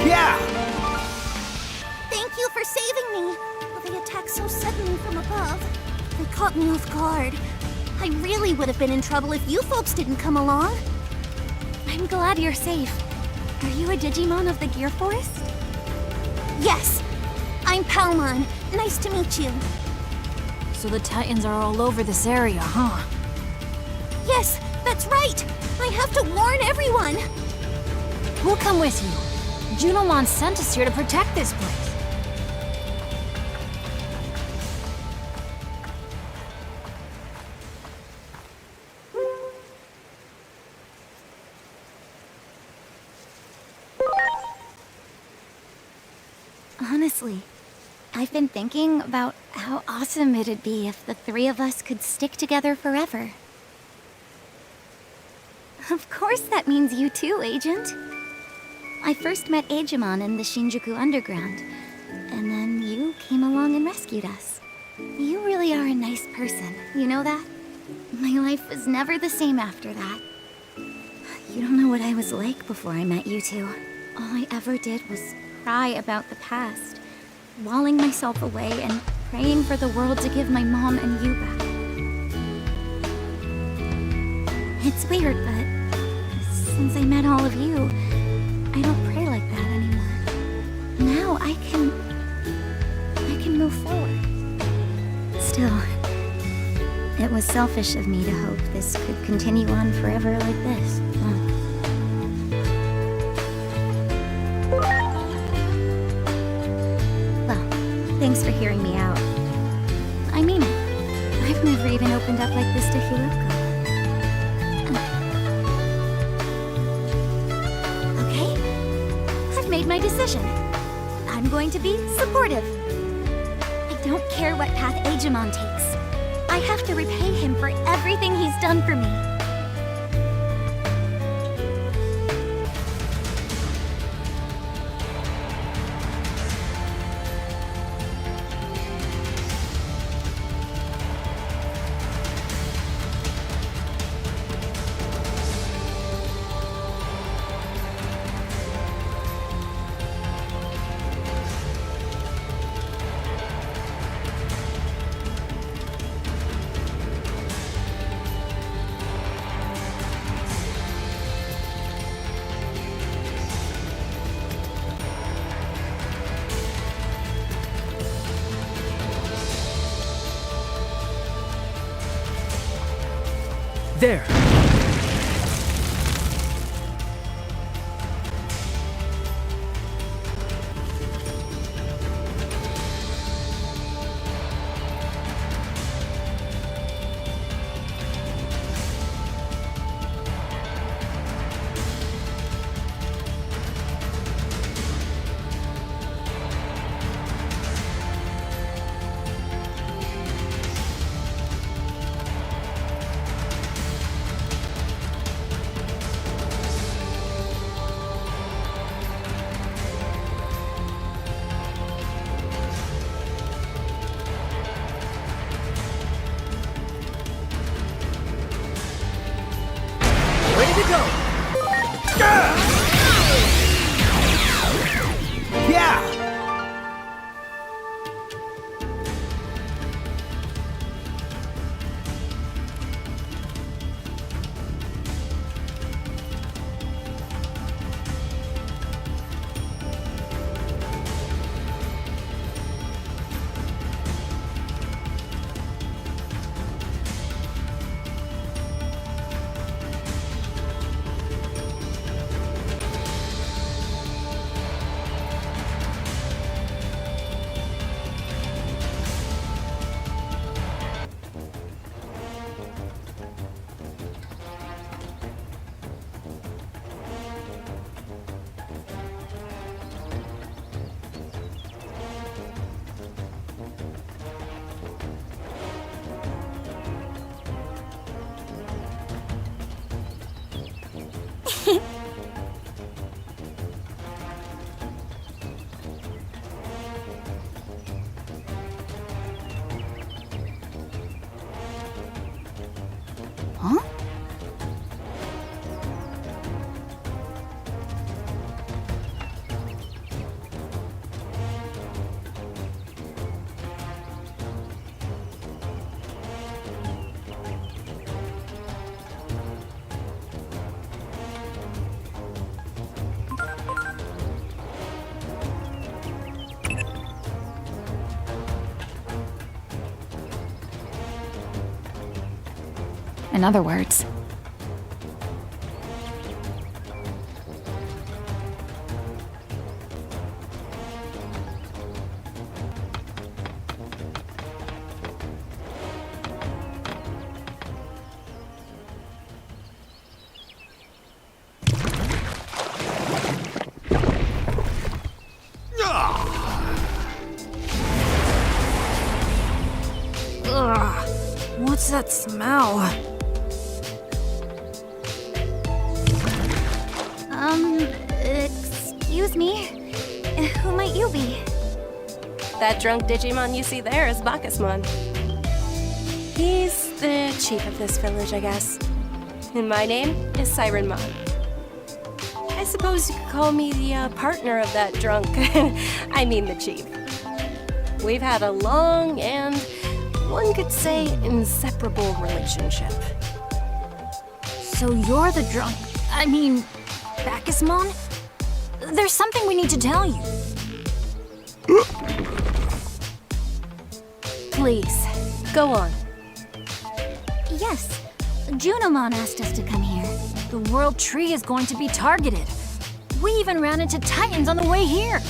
Yeah! Thank you for saving me. They attacked so suddenly from above. They caught me off guard. I really would have been in trouble if you folks didn't come along. I'm glad you're safe. Are you a Digimon of the Gear Forest? Yes. I'm Palmon. Nice to meet you. So the Titans are all over this area, huh? Yes, that's right. I have to warn everyone. We'll come with you. Junomon sent us here to protect this place. Honestly, I've been thinking about how awesome it'd be if the three of us could stick together forever. Of course that means you too, Agent. I first met Digimon in the Shinjuku Underground, and then you came along and rescued us. You really are a nice person, you know that? My life was never the same after that. You don't know what I was like before I met you two. All I ever did was cry about the past, walling myself away and praying for the world to give my mom and you back. It's weird, but since I met all of you, I don't pray like that anymore. Now I can move forward. Still, it was selfish of me to hope this could continue on forever like this. Well, thanks for hearing me out. I mean it. I've never even opened up like this to Hiroko. Made my decision. I'm going to be supportive. I don't care what path Digimon takes. I have to repay him for everything he's done for me. There! go! Yeah! Huh? In other words, Ugh, what's that smell? Excuse me? Who might you be? That drunk Digimon you see there is Bacchusmon. He's the chief of this village, I guess. And my name is Sirenmon. I suppose you could call me the partner of that drunk. I mean the chief. We've had a long and, one could say, inseparable relationship. So you're the drunk... I mean, Bacchusmon? There's something we need to tell you. Please, go on. Yes, Chronomon asked us to come here. The World Tree is going to be targeted. We even ran into Titans on the way here.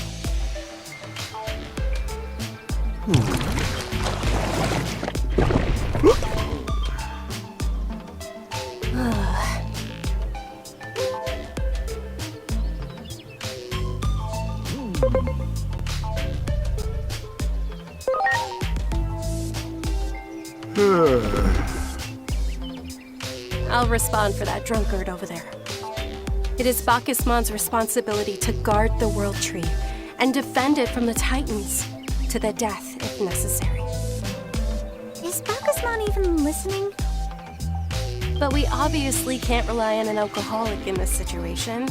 I'll respond for that drunkard over there. It is Bacchusmon's responsibility to guard the World Tree and defend it from the Titans to the death if necessary. Is Bacchusmon even listening? But we obviously can't rely on an alcoholic in this situation,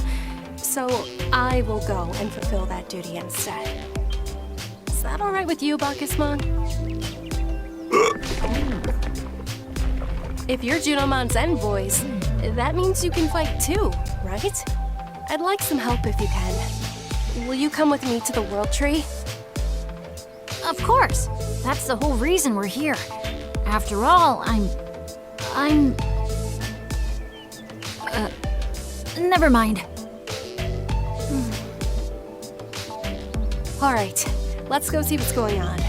so I will go and fulfill that duty instead. Is that all right with you, Bacchusmon? If you're Chronomon's envoys, that means you can fight too, right? I'd like some help if you can. Will you come with me to the World Tree? Of course. That's the whole reason we're here. After all, never mind. All right, let's go see what's going on.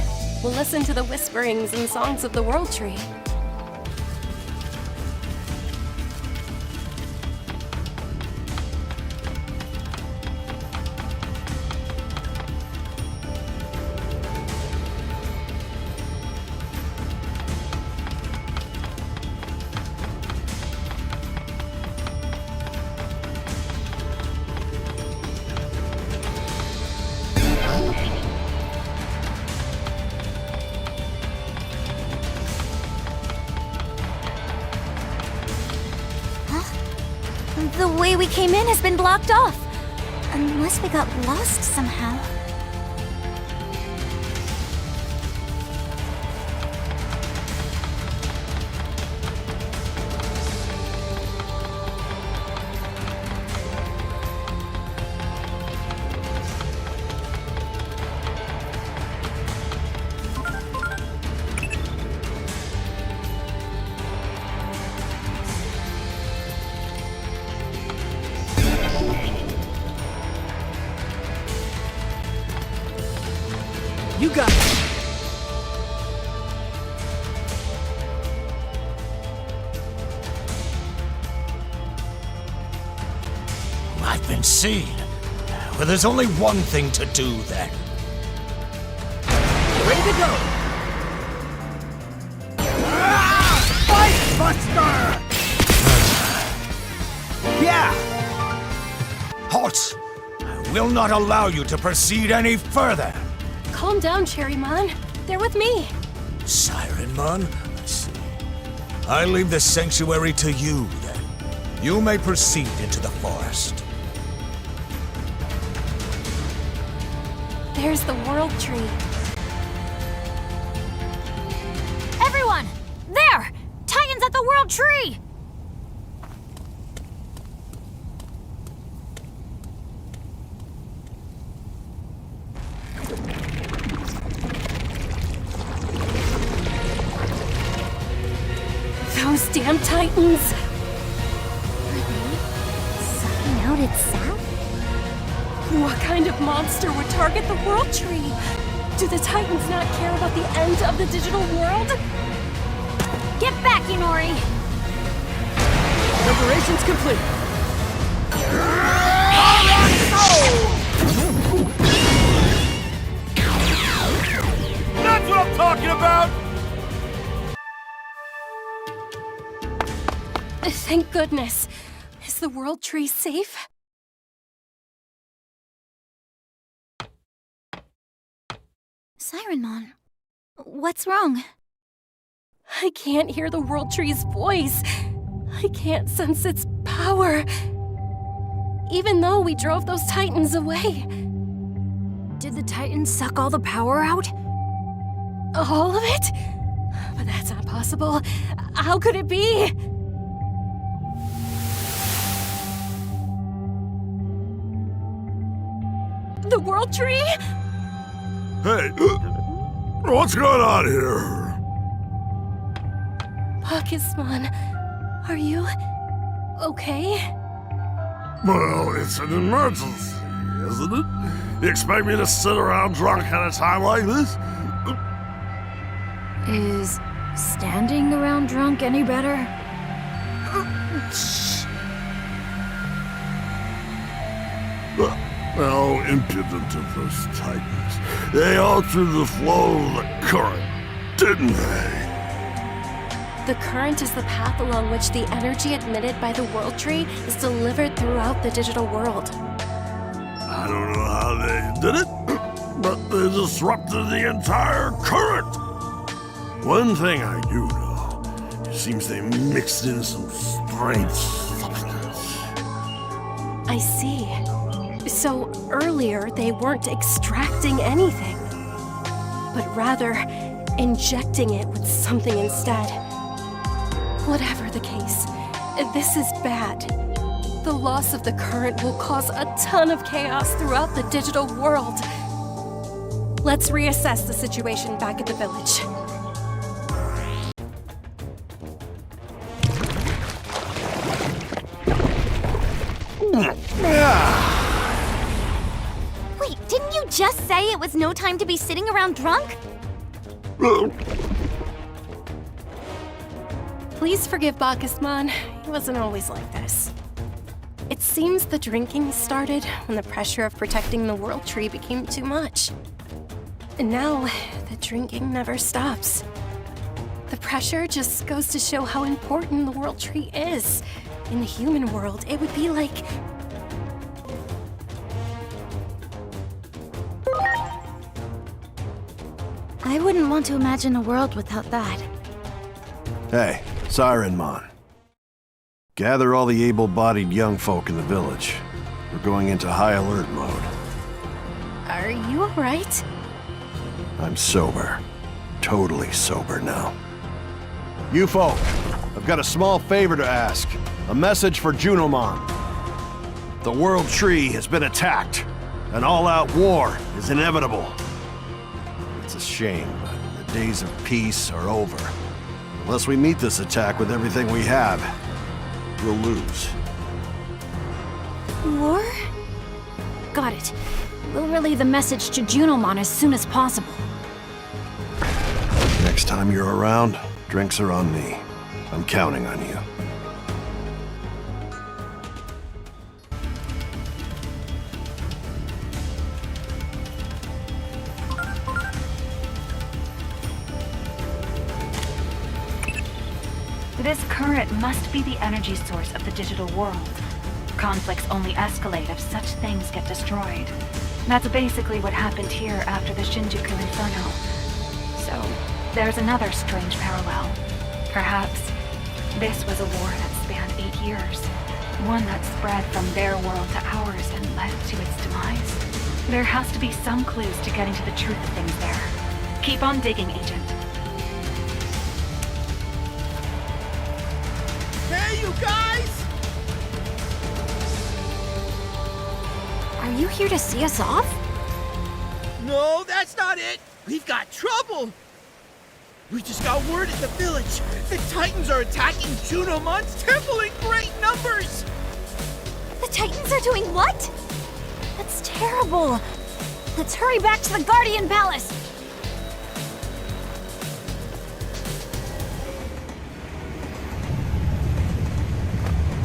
We'll listen to the whisperings and songs of the World Tree. The way we came in has been blocked off. Unless we got lost somehow. You got it. I've been seen. Well, there's only one thing to do then. Ready to go. Fight Buster! Yeah! Halt! I will not allow you to proceed any further. Calm down, Cherrymon. They're with me. Sirenmon? I see. I leave the sanctuary to you, then. You may proceed into the forest. There's the World Tree. Everyone! There! Titans at the World Tree! Those damn Titans! Sucking out its sap? What kind of monster would target the World Tree? Do the Titans not care about the end of the digital world? Get back, Inori! Preparations complete. That's what I'm talking about! Thank goodness. Is the World Tree safe? Sirenmon, what's wrong? I can't hear the World Tree's voice. I can't sense its power. Even though we drove those Titans away. Did the Titans suck all the power out? All of it? But that's not possible. How could it be? The World Tree? Hey, what's going on here? Pakisman, are you okay? Well, it's an emergency, isn't it? You expect me to sit around drunk at a time like this? Is standing around drunk any better? How impudent of those Titans. They altered the flow of the current, didn't they? The current is the path along which the energy emitted by the World Tree is delivered throughout the digital world. I don't know how they did it, but they disrupted the entire current. One thing I do know, it seems they mixed in some strange substance. I see. So earlier they weren't extracting anything, but rather injecting it with something instead. Whatever the case, this is bad. The loss of the current will cause a ton of chaos throughout the digital world. Let's reassess the situation back at the village. Wait, didn't you just say it was no time to be sitting around drunk? Please forgive Bacchusman. He wasn't always like this. It seems the drinking started when the pressure of protecting the World Tree became too much. And now, the drinking never stops. The pressure just goes to show how important the World Tree is. In the human world, it would be like... I wouldn't want to imagine a world without that. Hey, Sirenmon. Gather all the able-bodied young folk in the village. We're going into high alert mode. Are you alright? I'm sober. Totally sober now. You folk, I've got a small favor to ask. A message for Chronomon. The World Tree has been attacked. An all-out war is inevitable. It's a shame, but the days of peace are over. Unless we meet this attack with everything we have, we'll lose. War? Got it. We'll relay the message to Chronomon as soon as possible. Next time you're around, drinks are on me. I'm counting on you. This current must be the energy source of the digital world. Conflicts only escalate if such things get destroyed. That's basically what happened here after the Shinjuku Inferno. So, there's another strange parallel. Perhaps this was a war that spanned 8 years. One that spread from their world to ours and led to its demise. There has to be some clues to getting to the truth of things there. Keep on digging, Agent. Hey, you guys! Are you here to see us off? No, that's not it! We've got trouble! We just got word at the village. The Titans are attacking Chronomon's temple in great numbers! The Titans are doing what? That's terrible. Let's hurry back to the Guardian Palace.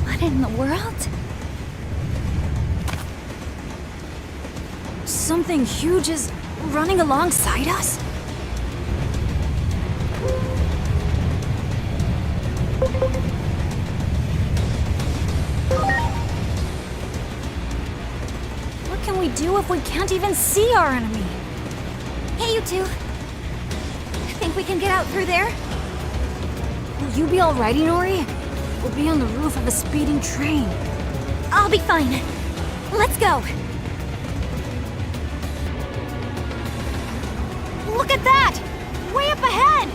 What in the world? Something huge is running alongside us? What can we do if we can't even see our enemy? Hey, you two. Think we can get out through there? Will you be alright, Inori? We'll be on the roof of a speeding train. I'll be fine. Let's go. Look at that! Way up ahead!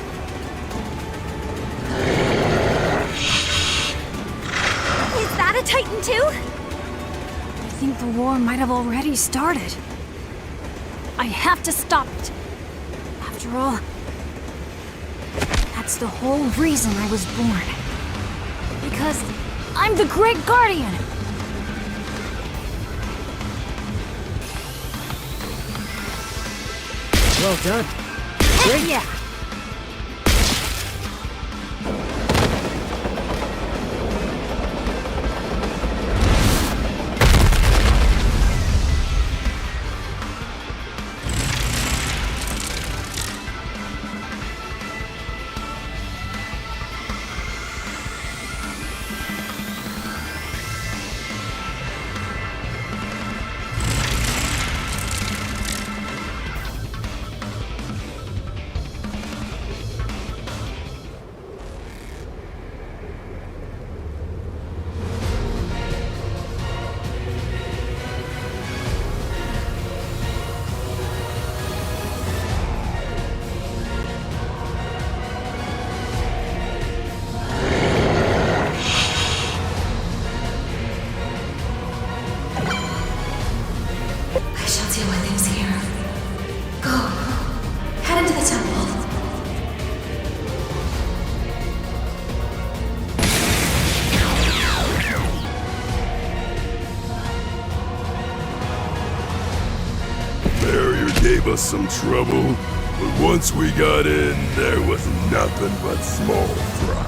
Is that a Titan too? I think the war might have already started. I have to stop it. After all, that's the whole reason I was born. Because I'm the Great Guardian! Well done. Great! Yeah! Gave us some trouble, but once we got in, there was nothing but small fry.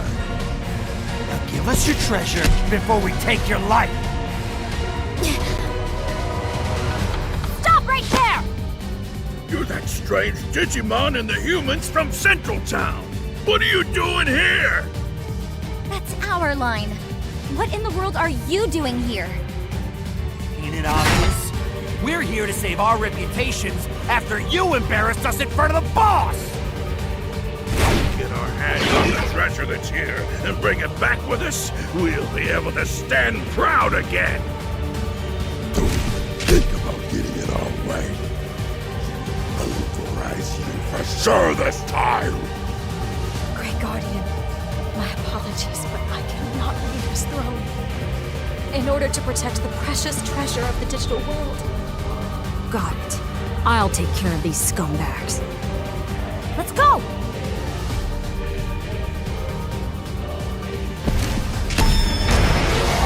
Now give us your treasure before we take your life. Stop right there! You're that strange Digimon and the humans from Central Town. What are you doing here? That's our line. What in the world are you doing here? Ain't it obvious? We're here to save our reputations after you embarrassed us in front of the boss! Get our hands on the treasure. treasure that's here and bring it back with us, we'll be able to stand proud again. Don't think about getting in our way. I'll authorize you for sure this time. Great Guardian, my apologies, but I cannot leave this throne. In order to protect the precious treasure of the digital world. Got it. I'll take care of these scumbags. Let's go!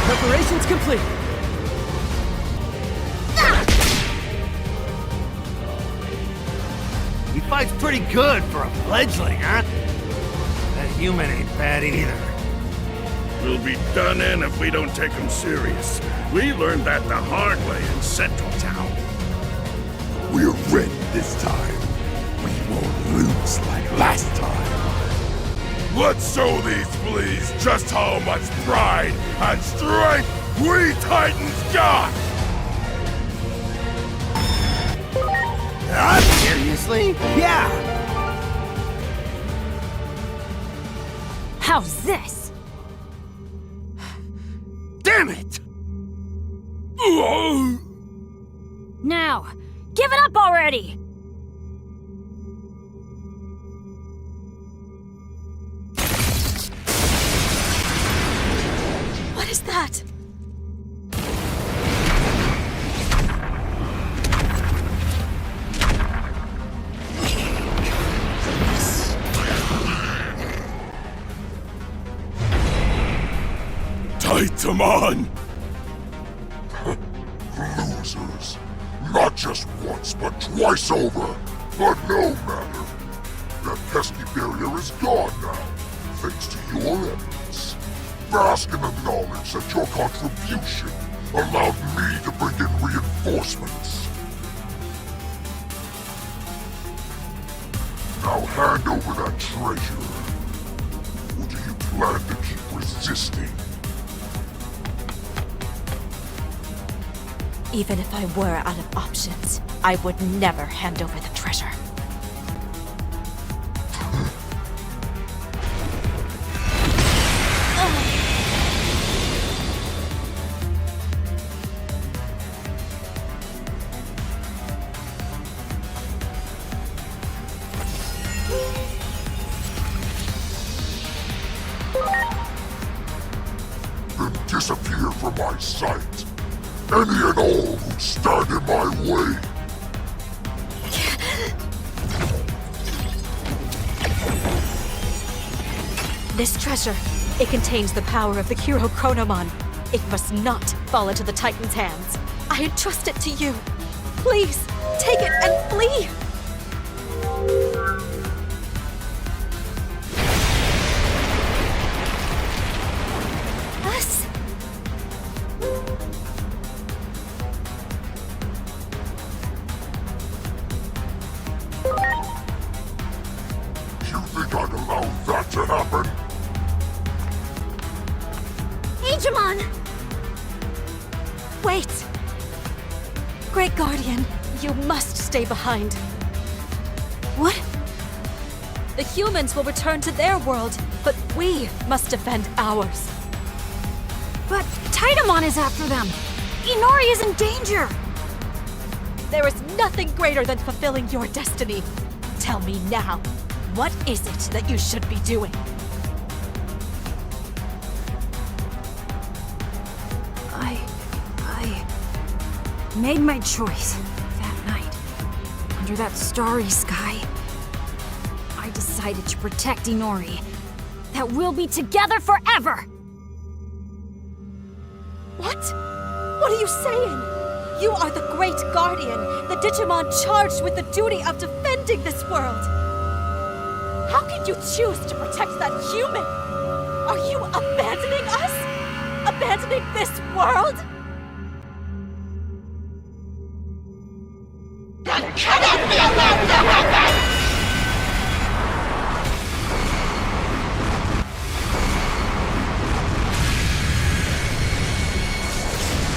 Preparations complete. He fights pretty good for a fledgling, huh? That human ain't bad either. We'll be done in if we don't take him serious. We learned that the hard way in Central Town. We're ready this time. We won't lose like last time. Let's show these fleas just how much pride and strength we Titans got! Seriously? Yeah! How's this? Damn it! Now, give it up already! What is that? Titamon! Losers. Not just once, but twice over. But no matter. That pesky barrier is gone now, thanks to your efforts. Bask in the knowledge that your contribution allowed me to bring in reinforcements. Now hand over that treasure. Or do you plan to keep resisting? Even if I were out of options, I would never hand over the treasure. Then disappear from my sight. Any and all who stand in my way. This treasure, it contains the power of the hero Chronomon. It must not fall into the Titans' hands. I entrust it to you. Please, take it and flee! Us? You think I'd allow that to happen? Digimon! Wait! Great Guardian, you must stay behind. What? The humans will return to their world, but we must defend ours. But Titamon is after them! Inori is in danger! There is nothing greater than fulfilling your destiny. Tell me now, what is it that you should be doing? I made my choice that night. Under that starry sky, I decided to protect Inori. That we'll be together forever! What? What are you saying? You are the Great Guardian, the Digimon charged with the duty of defending this world. How can you choose to protect that human? Are you abandoning us? Abandoning this world?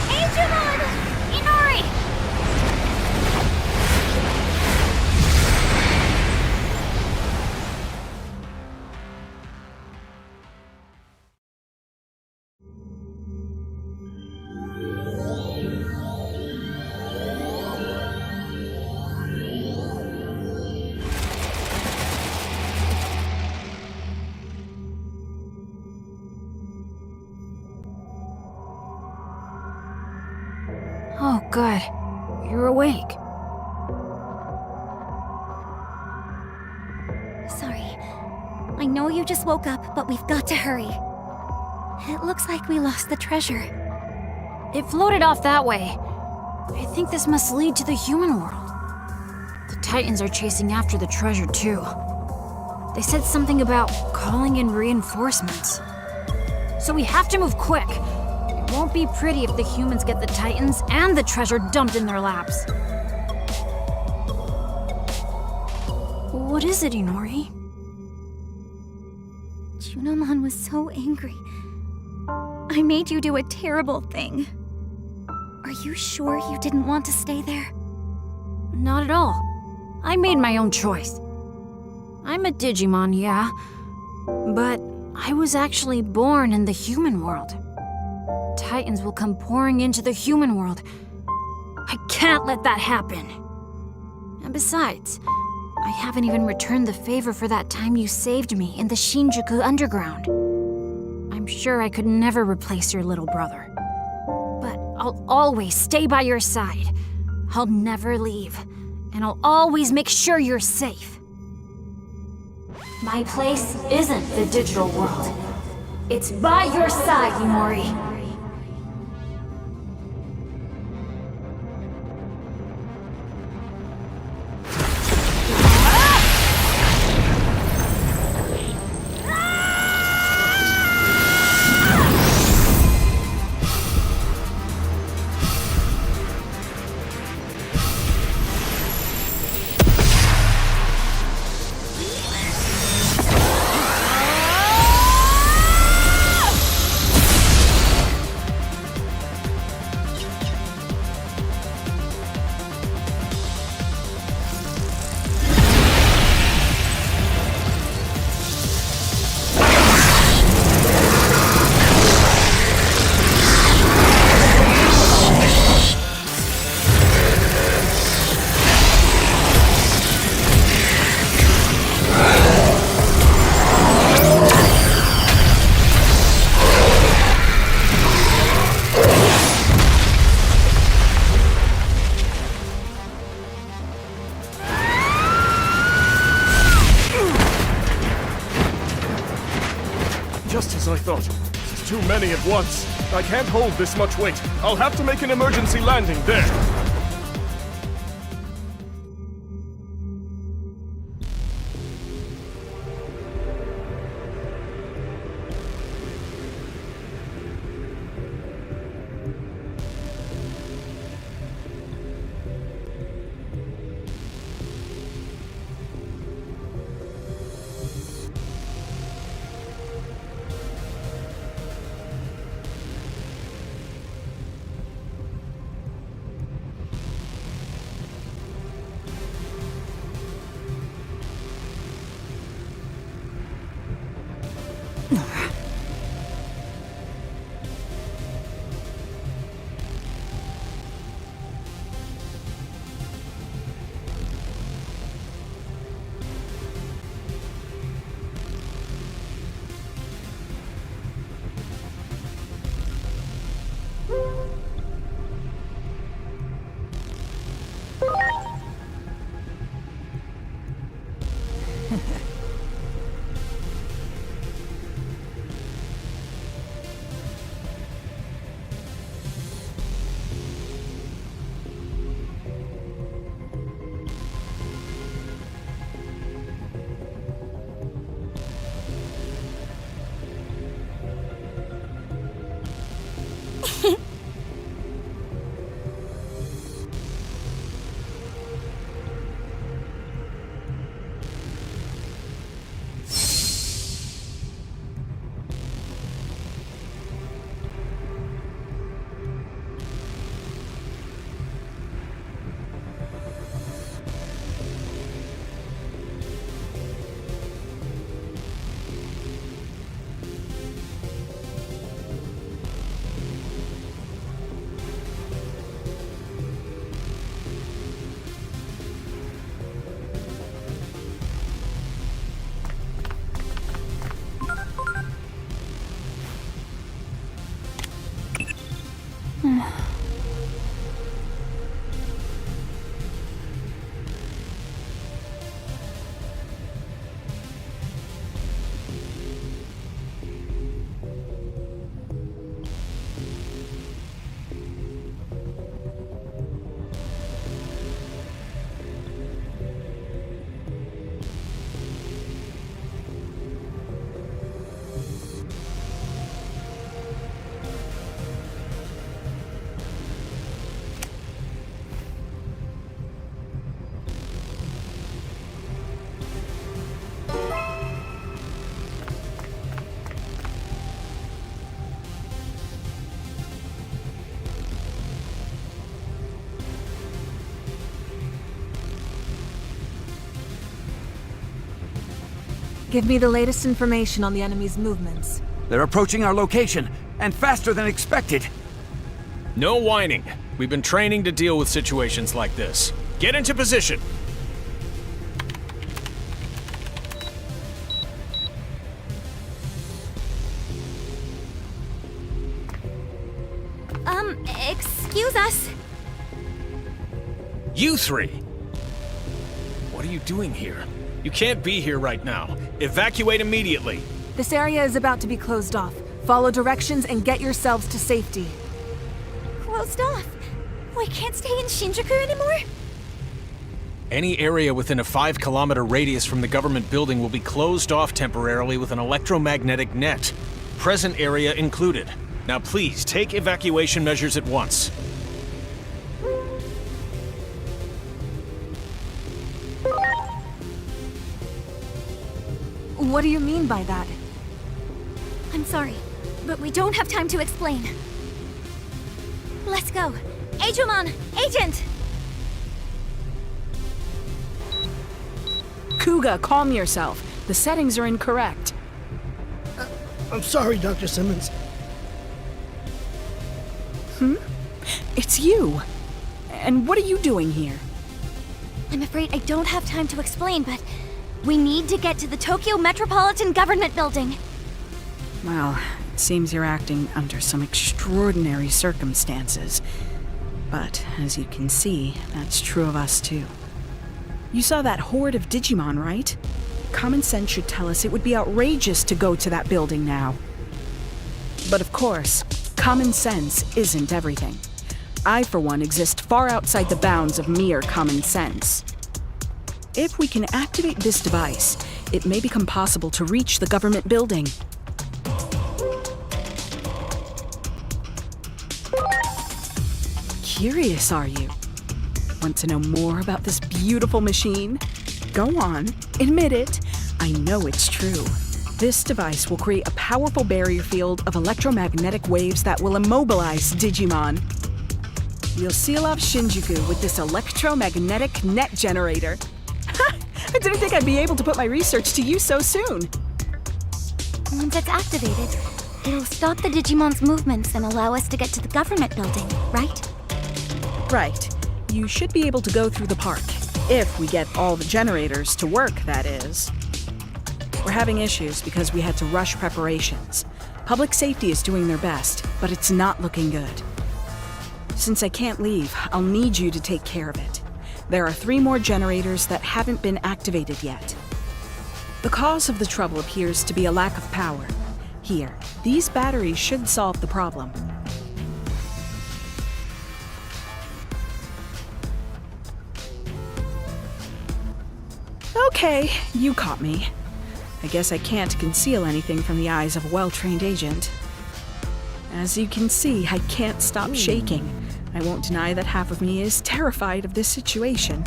Digimon! Inori! good. You're awake. Sorry. I know you just woke up, but we've got to hurry. It looks like we lost the treasure. It floated off that way. I think this must lead to the human world. The Titans are chasing after the treasure, too. They said something about calling in reinforcements. So we have to move quick. It won't be pretty if the humans get the Titans and the treasure dumped in their laps. What is it, Inori? Chronomon was so angry. I made you do a terrible thing. Are you sure you didn't want to stay there? Not at all. I made my own choice. I'm a Digimon, yeah, but I was actually born in the human world. Titans will come pouring into the human world. I can't let that happen. And besides, I haven't even returned the favor for that time you saved me in the Shinjuku Underground. I'm sure I could never replace your little brother. But I'll always stay by your side. I'll never leave, and I'll always make sure you're safe. My place isn't the digital world. It's by your side, Inori. Just as I thought. This is too many at once. I can't hold this much weight. I'll have to make an emergency landing there. Give me the latest information on the enemy's movements. They're approaching our location, and faster than expected. No whining. We've been training to deal with situations like this. Get into position. Excuse us. You three! What are you doing here? You can't be here right now. Evacuate immediately. This area is about to be closed off. Follow directions and get yourselves to safety. Closed off? We can't stay in Shinjuku anymore? Any area within a 5-kilometer radius from the government building will be closed off temporarily with an electromagnetic net. Present area included. Now please, take evacuation measures at once. What do you mean by that? I'm sorry, but we don't have time to explain. Let's go. Agumon! Agent! Kuga, calm yourself. The settings are incorrect. I'm sorry, Dr. Simmons. It's you. And what are you doing here? I'm afraid I don't have time to explain, but we need to get to the Tokyo Metropolitan Government Building. Well, it seems you're acting under some extraordinary circumstances. But, as you can see, that's true of us too. You saw that horde of Digimon, right? Common sense should tell us it would be outrageous to go to that building now. But of course, common sense isn't everything. I, for one, exist far outside the bounds of mere common sense. If we can activate this device, it may become possible to reach the government building. Curious, are you? Want to know more about this beautiful machine? Go on, admit it. I know it's true. This device will create a powerful barrier field of electromagnetic waves that will immobilize Digimon. We'll seal off Shinjuku with this electromagnetic net generator. I didn't think I'd be able to put my research to use so soon. Once it's activated, it'll stop the Digimon's movements and allow us to get to the government building, right? Right. You should be able to go through the park. If we get all the generators to work, that is. We're having issues because we had to rush preparations. Public safety is doing their best, but it's not looking good. Since I can't leave, I'll need you to take care of it. There are 3 more generators that haven't been activated yet. The cause of the trouble appears to be a lack of power. Here, these batteries should solve the problem. Okay, you caught me. I guess I can't conceal anything from the eyes of a well-trained agent. As you can see, I can't stop shaking. I won't deny that half of me is terrified of this situation.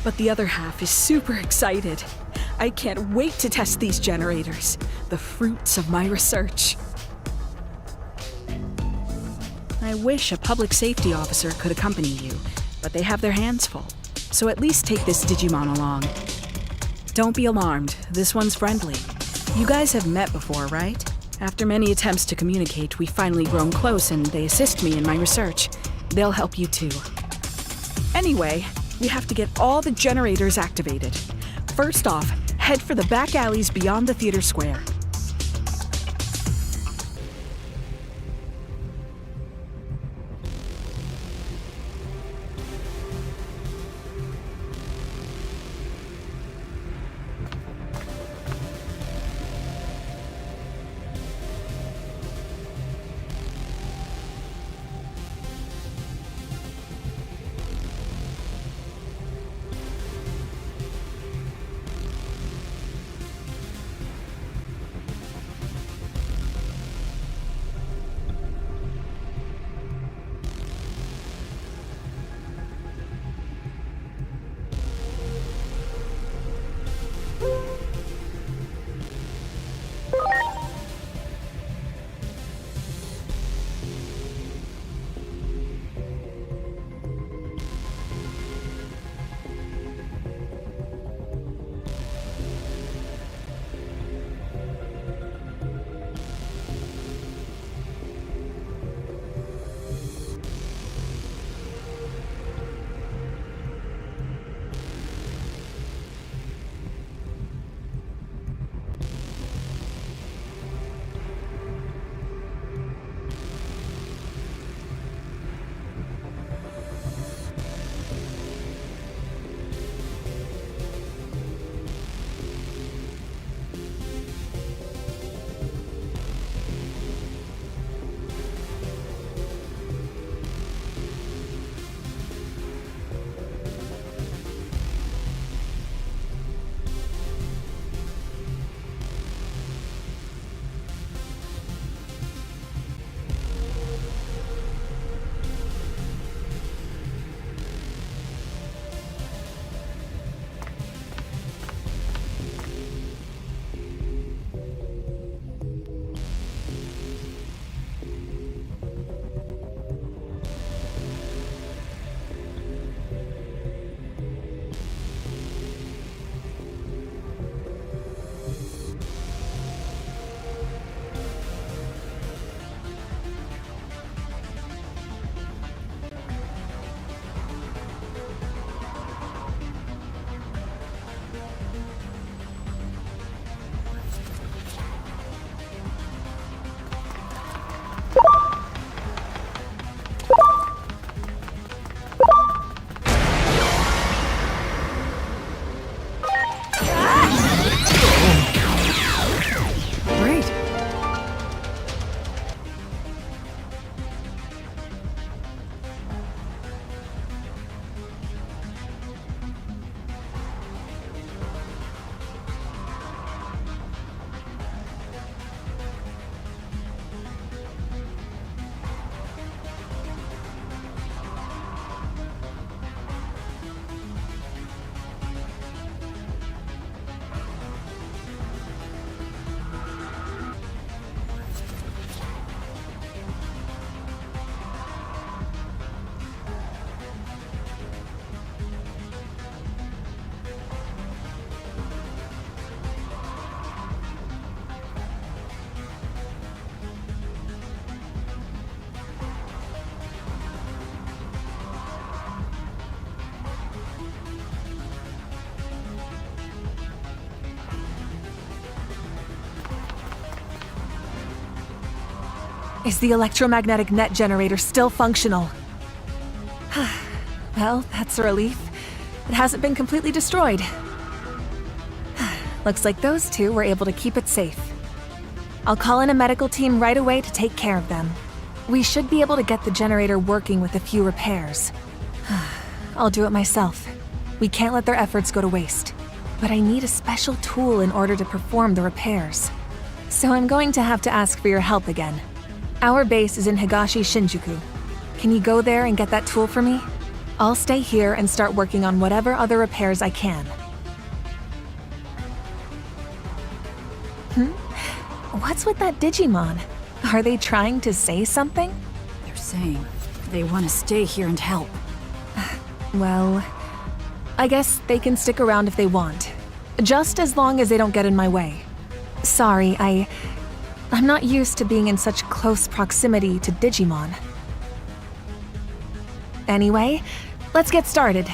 But the other half is super excited. I can't wait to test these generators, the fruits of my research. I wish a public safety officer could accompany you, but they have their hands full. So at least take this Digimon along. Don't be alarmed, this one's friendly. You guys have met before, right? After many attempts to communicate, we've finally grown close and they assist me in my research. They'll help you too. Anyway, we have to get all the generators activated. First off, head for the back alleys beyond the theater square. Is the electromagnetic net generator still functional? Well, that's a relief. It hasn't been completely destroyed. Looks like those two were able to keep it safe. I'll call in a medical team right away to take care of them. We should be able to get the generator working with a few repairs. I'll do it myself. We can't let their efforts go to waste. But I need a special tool in order to perform the repairs. So I'm going to have to ask for your help again. Our base is in Higashi Shinjuku. Can you go there and get that tool for me? I'll stay here and start working on whatever other repairs I can. What's with that Digimon? Are they trying to say something? They're saying they want to stay here and help. Well, I guess they can stick around if they want. Just as long as they don't get in my way. Sorry, I'm not used to being in such close proximity to Digimon. Anyway, let's get started.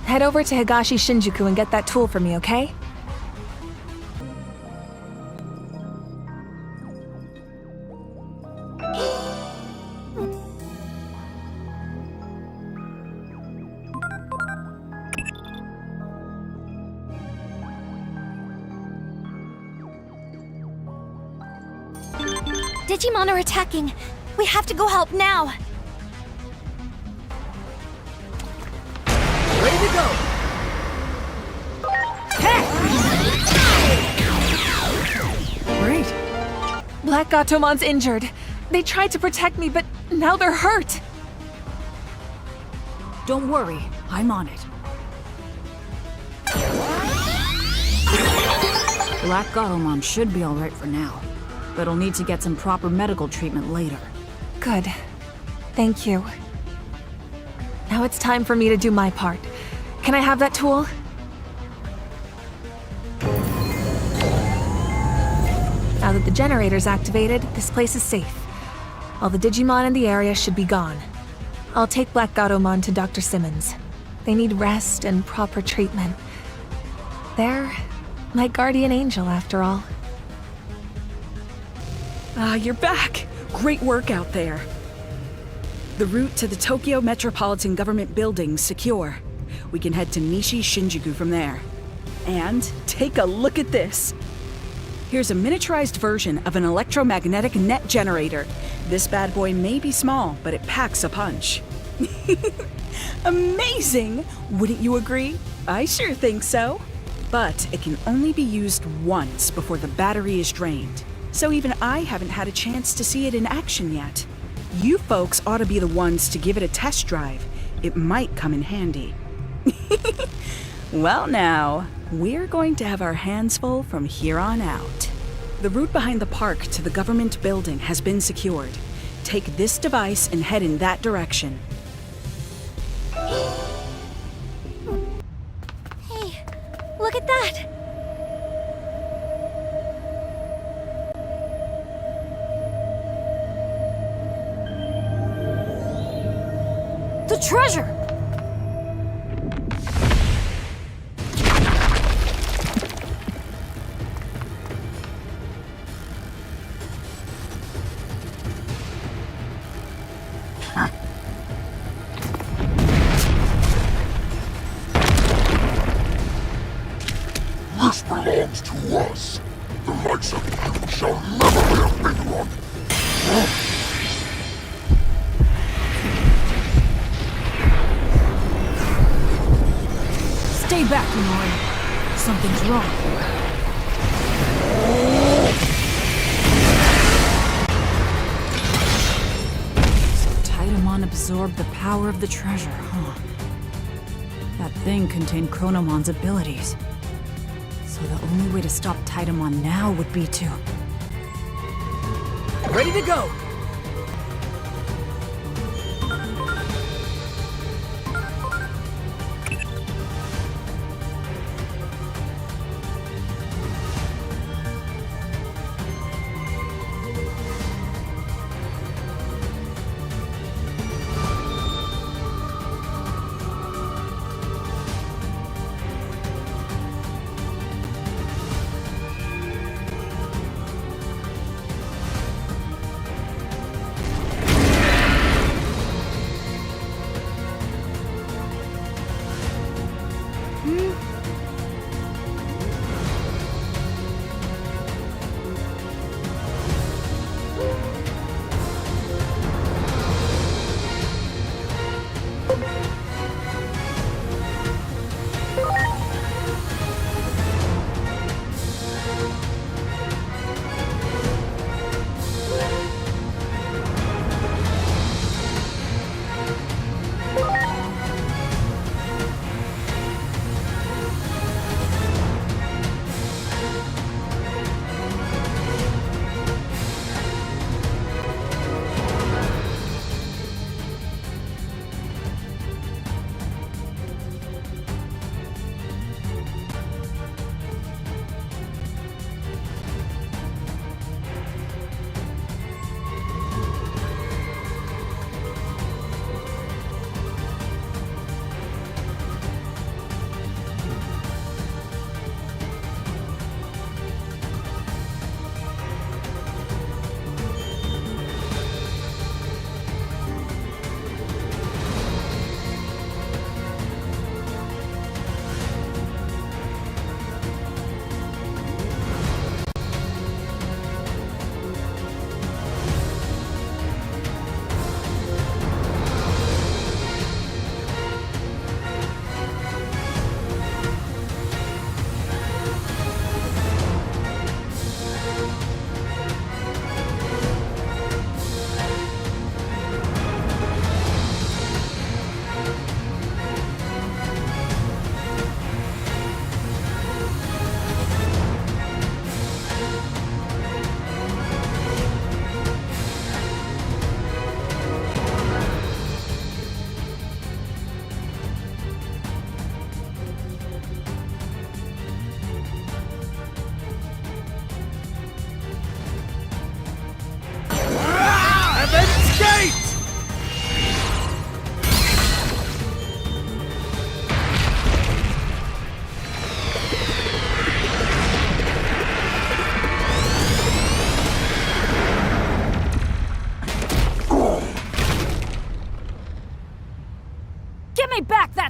Head over to Higashi Shinjuku and get that tool for me, okay? Digimon are attacking. We have to go help now. Ready to go! Great. Black Gatomon's injured. They tried to protect me, but now they're hurt. Don't worry, I'm on it. Black Gatomon should be alright for now, but he'll need to get some proper medical treatment later. Good. Thank you. Now it's time for me to do my part. Can I have that tool? Now that the generator's activated, this place is safe. All the Digimon in the area should be gone. I'll take Black Gatomon to Dr. Simmons. They need rest and proper treatment. They're my guardian angel, after all. You're back! Great work out there. The route to the Tokyo Metropolitan Government Building's secure. We can head to Nishi, Shinjuku from there. And take a look at this! Here's a miniaturized version of an electromagnetic net generator. This bad boy may be small, but it packs a punch. Amazing! Wouldn't you agree? I sure think so. But it can only be used once before the battery is drained. So even I haven't had a chance to see it in action yet. You folks ought to be the ones to give it a test drive. It might come in handy. Well now, we're going to have our hands full from here on out. The route behind the park to the government building has been secured. Take this device and head in that direction. Hey, look at that! The treasure! This belongs to us. The likes of you shall never lay a finger on it. Stay back, Anomaly. Something's wrong. So Titans absorbed the power of the treasure, huh? That thing contained Chronomon's abilities. So the only way to stop Titans now would be to... Ready to go!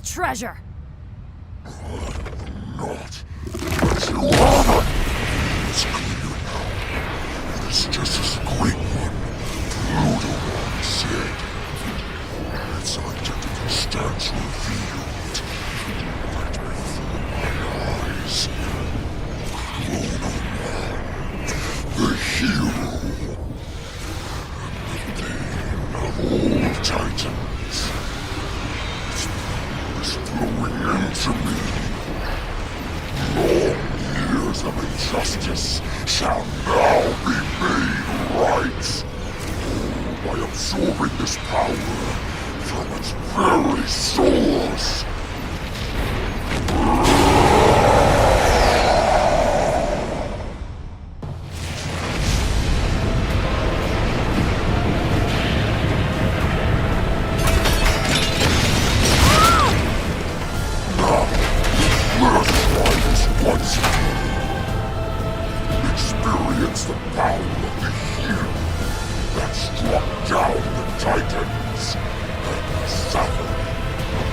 that treasure! Not. But you are. It's clear now. It is just as great one. Pluto said. Its identity stands revealed. Right before my eyes. Chronomon, the hero. And the pain of all Titans. Its power is flowing into me. Long years of injustice shall now be made right. By absorbing this power from its very source. Experience the power of the hero that struck down the Titans and the suffering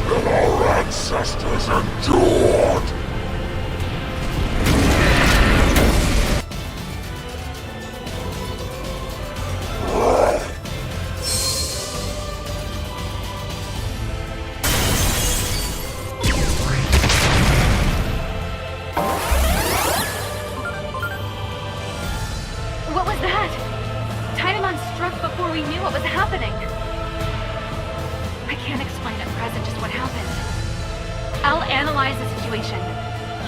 that our ancestors endured. What was that? Titanmon struck before we knew what was happening. I can't explain at present just what happened. I'll analyze the situation.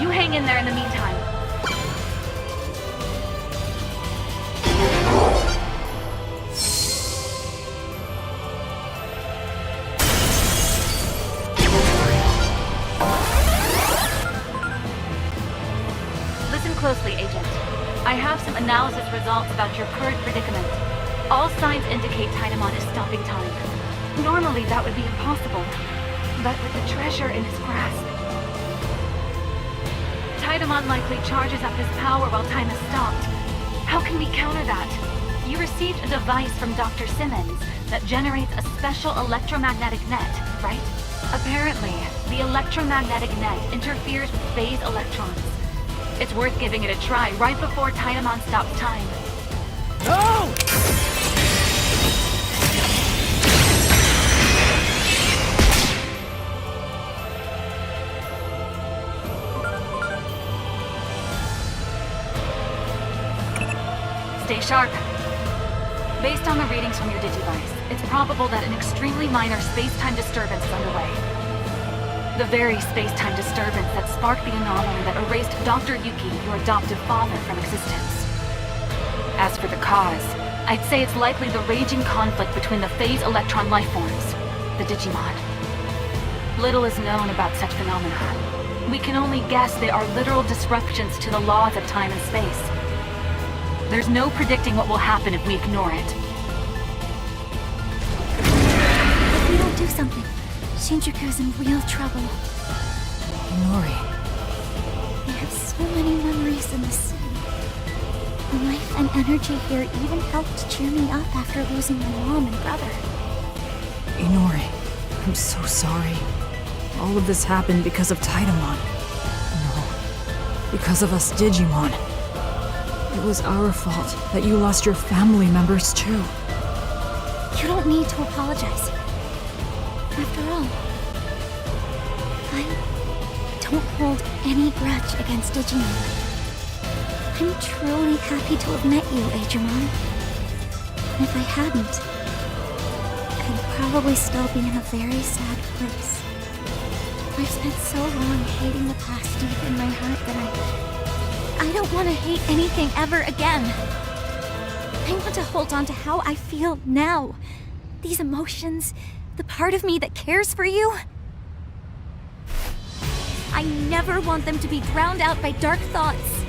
You hang in there in the meantime. Listen closely, Agent. I have some analysis results about your current predicament. All signs indicate Titanmon is stopping time. Normally that would be impossible, but with the treasure in his grasp. Titanmon likely charges up his power while time is stopped. How can we counter that? You received a device from Dr. Simmons that generates a special electromagnetic net, right? Apparently, the electromagnetic net interferes with phase electrons. It's worth giving it a try right before Titanmon stops time. No! Stay sharp. Based on the readings from your Digivice, it's probable that an extremely minor space-time disturbance is underway. The very space-time disturbance that sparked the anomaly that erased Dr. Yuki, your adoptive father, from existence. As for the cause, I'd say it's likely the raging conflict between the phase electron lifeforms, the Digimon. Little is known about such phenomena. We can only guess they are literal disruptions to the laws of time and space. There's no predicting what will happen if we ignore it. If we don't do something, Shinjuku's in real trouble. Nori. I have so many memories in the city. The life and energy here even helped cheer me up after losing my mom and brother. Inori, I'm so sorry. All of this happened because of Titanmon. No, because of us Digimon. It was our fault that you lost your family members too. You don't need to apologize. After all, I don't hold any grudge against Digimon. I'm truly happy to have met you, Adramon. And if I hadn't, I'd probably still be in a very sad place. I've spent so long hating the past deep in my heart that I don't want to hate anything ever again. I want to hold on to how I feel now. These emotions, the part of me that cares for you. I never want them to be drowned out by dark thoughts.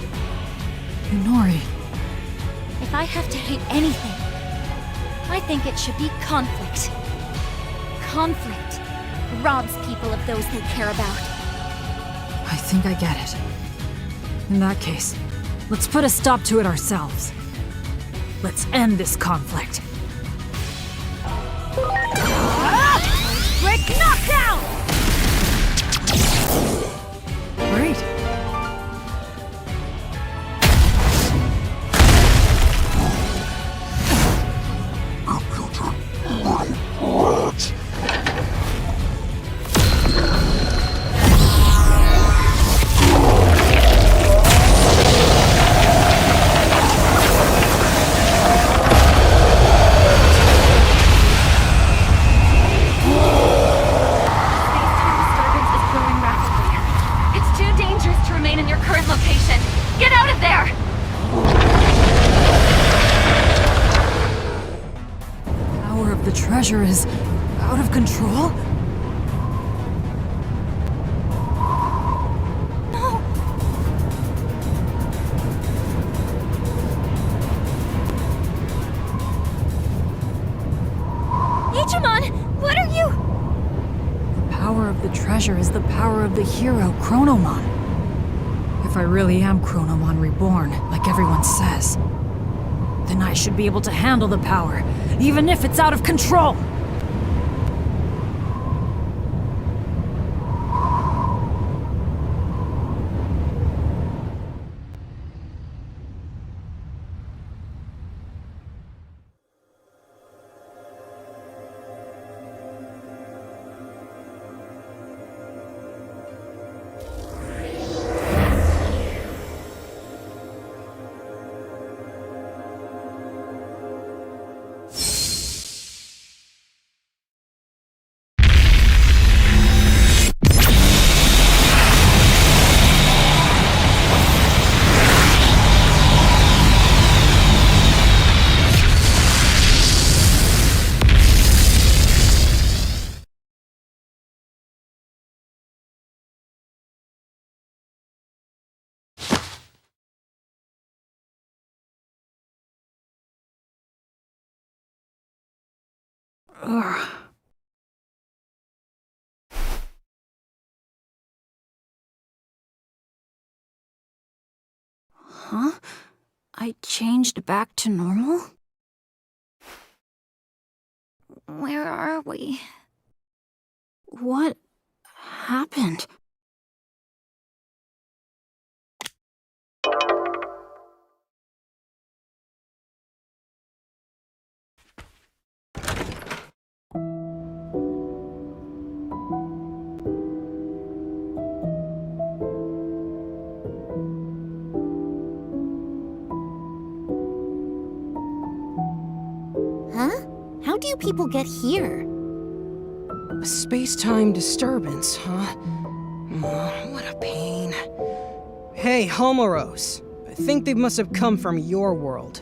Inori. If I have to hate anything, I think it should be conflict. Conflict robs people of those they care about. I think I get it. In that case, let's put a stop to it ourselves. Let's end this conflict. Break knockdown! the treasure is out of control? Digimon, what are you? The power of the treasure is the power of the hero, Chronomon. If I really am Chronomon reborn, like everyone says, then I should be able to handle the power, even if it's out of control! Ugh. Huh? I changed back to normal? Where are we? What happened? Huh? How do you people get here? A space-time disturbance, huh? What a pain. Hey, Homoros. I think they must have come from your world.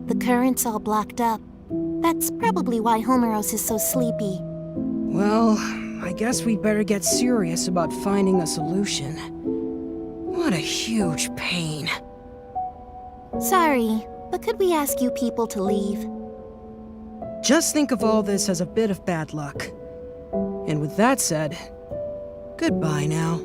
The current's all blocked up. That's probably why Homeros is so sleepy. Well, I guess we'd better get serious about finding a solution. What a huge pain. Sorry, but could we ask you people to leave? Just think of all this as a bit of bad luck. And with that said, goodbye now.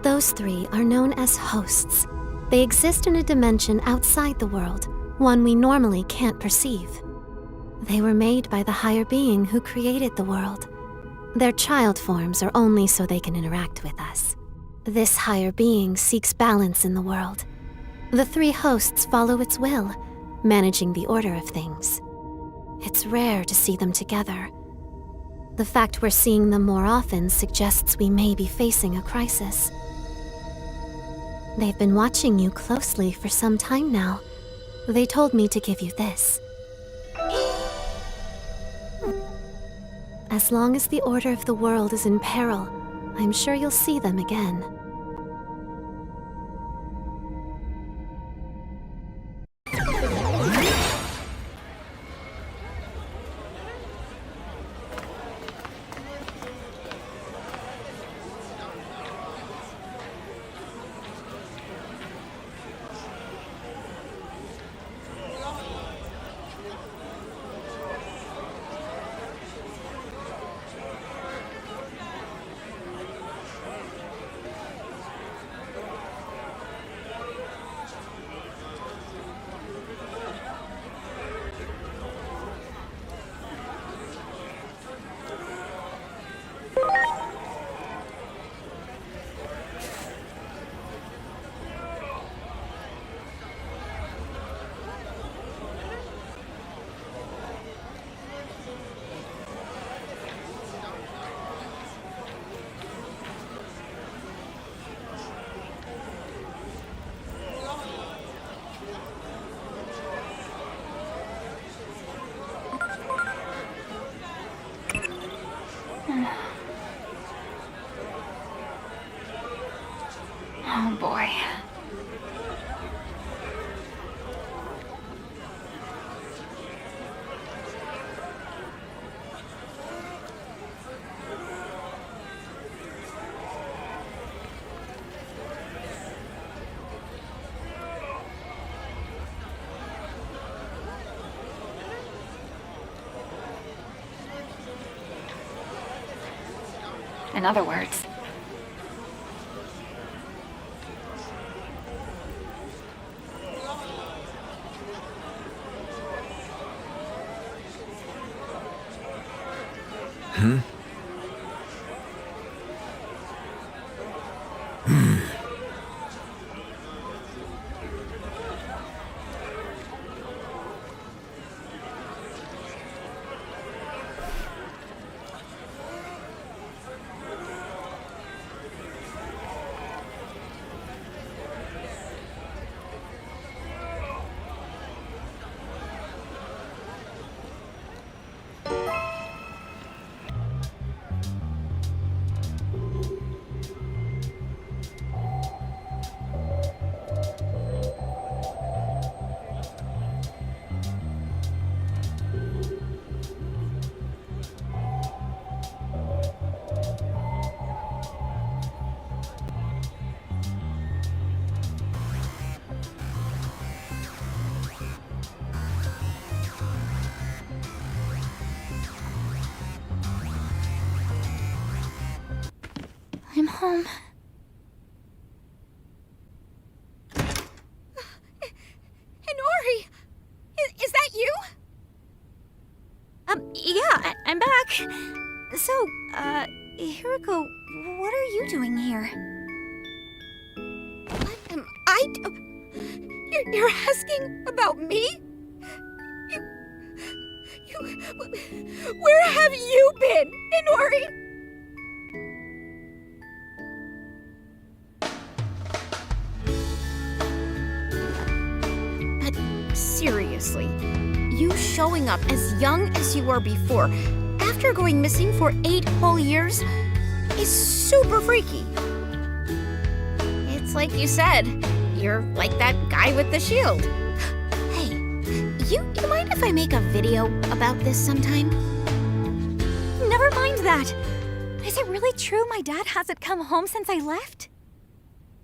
Those three are known as hosts. They exist in a dimension outside the world, one we normally can't perceive. They were made by the higher being who created the world. Their child forms are only so they can interact with us. This higher being seeks balance in the world. The three hosts follow its will, managing the order of things. It's rare to see them together. The fact we're seeing them more often suggests we may be facing a crisis. They've been watching you closely for some time now. They told me to give you this. As long as the order of the world is in peril, I'm sure you'll see them again. In other words. I'm home. Inori! Is that you? Yeah, I'm back. So, Hiroko, what are you doing here? What am I You're asking about me? Where have you been, Inori? Seriously, you showing up as young as you were before, after going missing for 8 whole years, is super freaky. It's like you said, you're like that guy with the shield. Hey, you mind if I make a video about this sometime? Never mind that. Is it really true my dad hasn't come home since I left?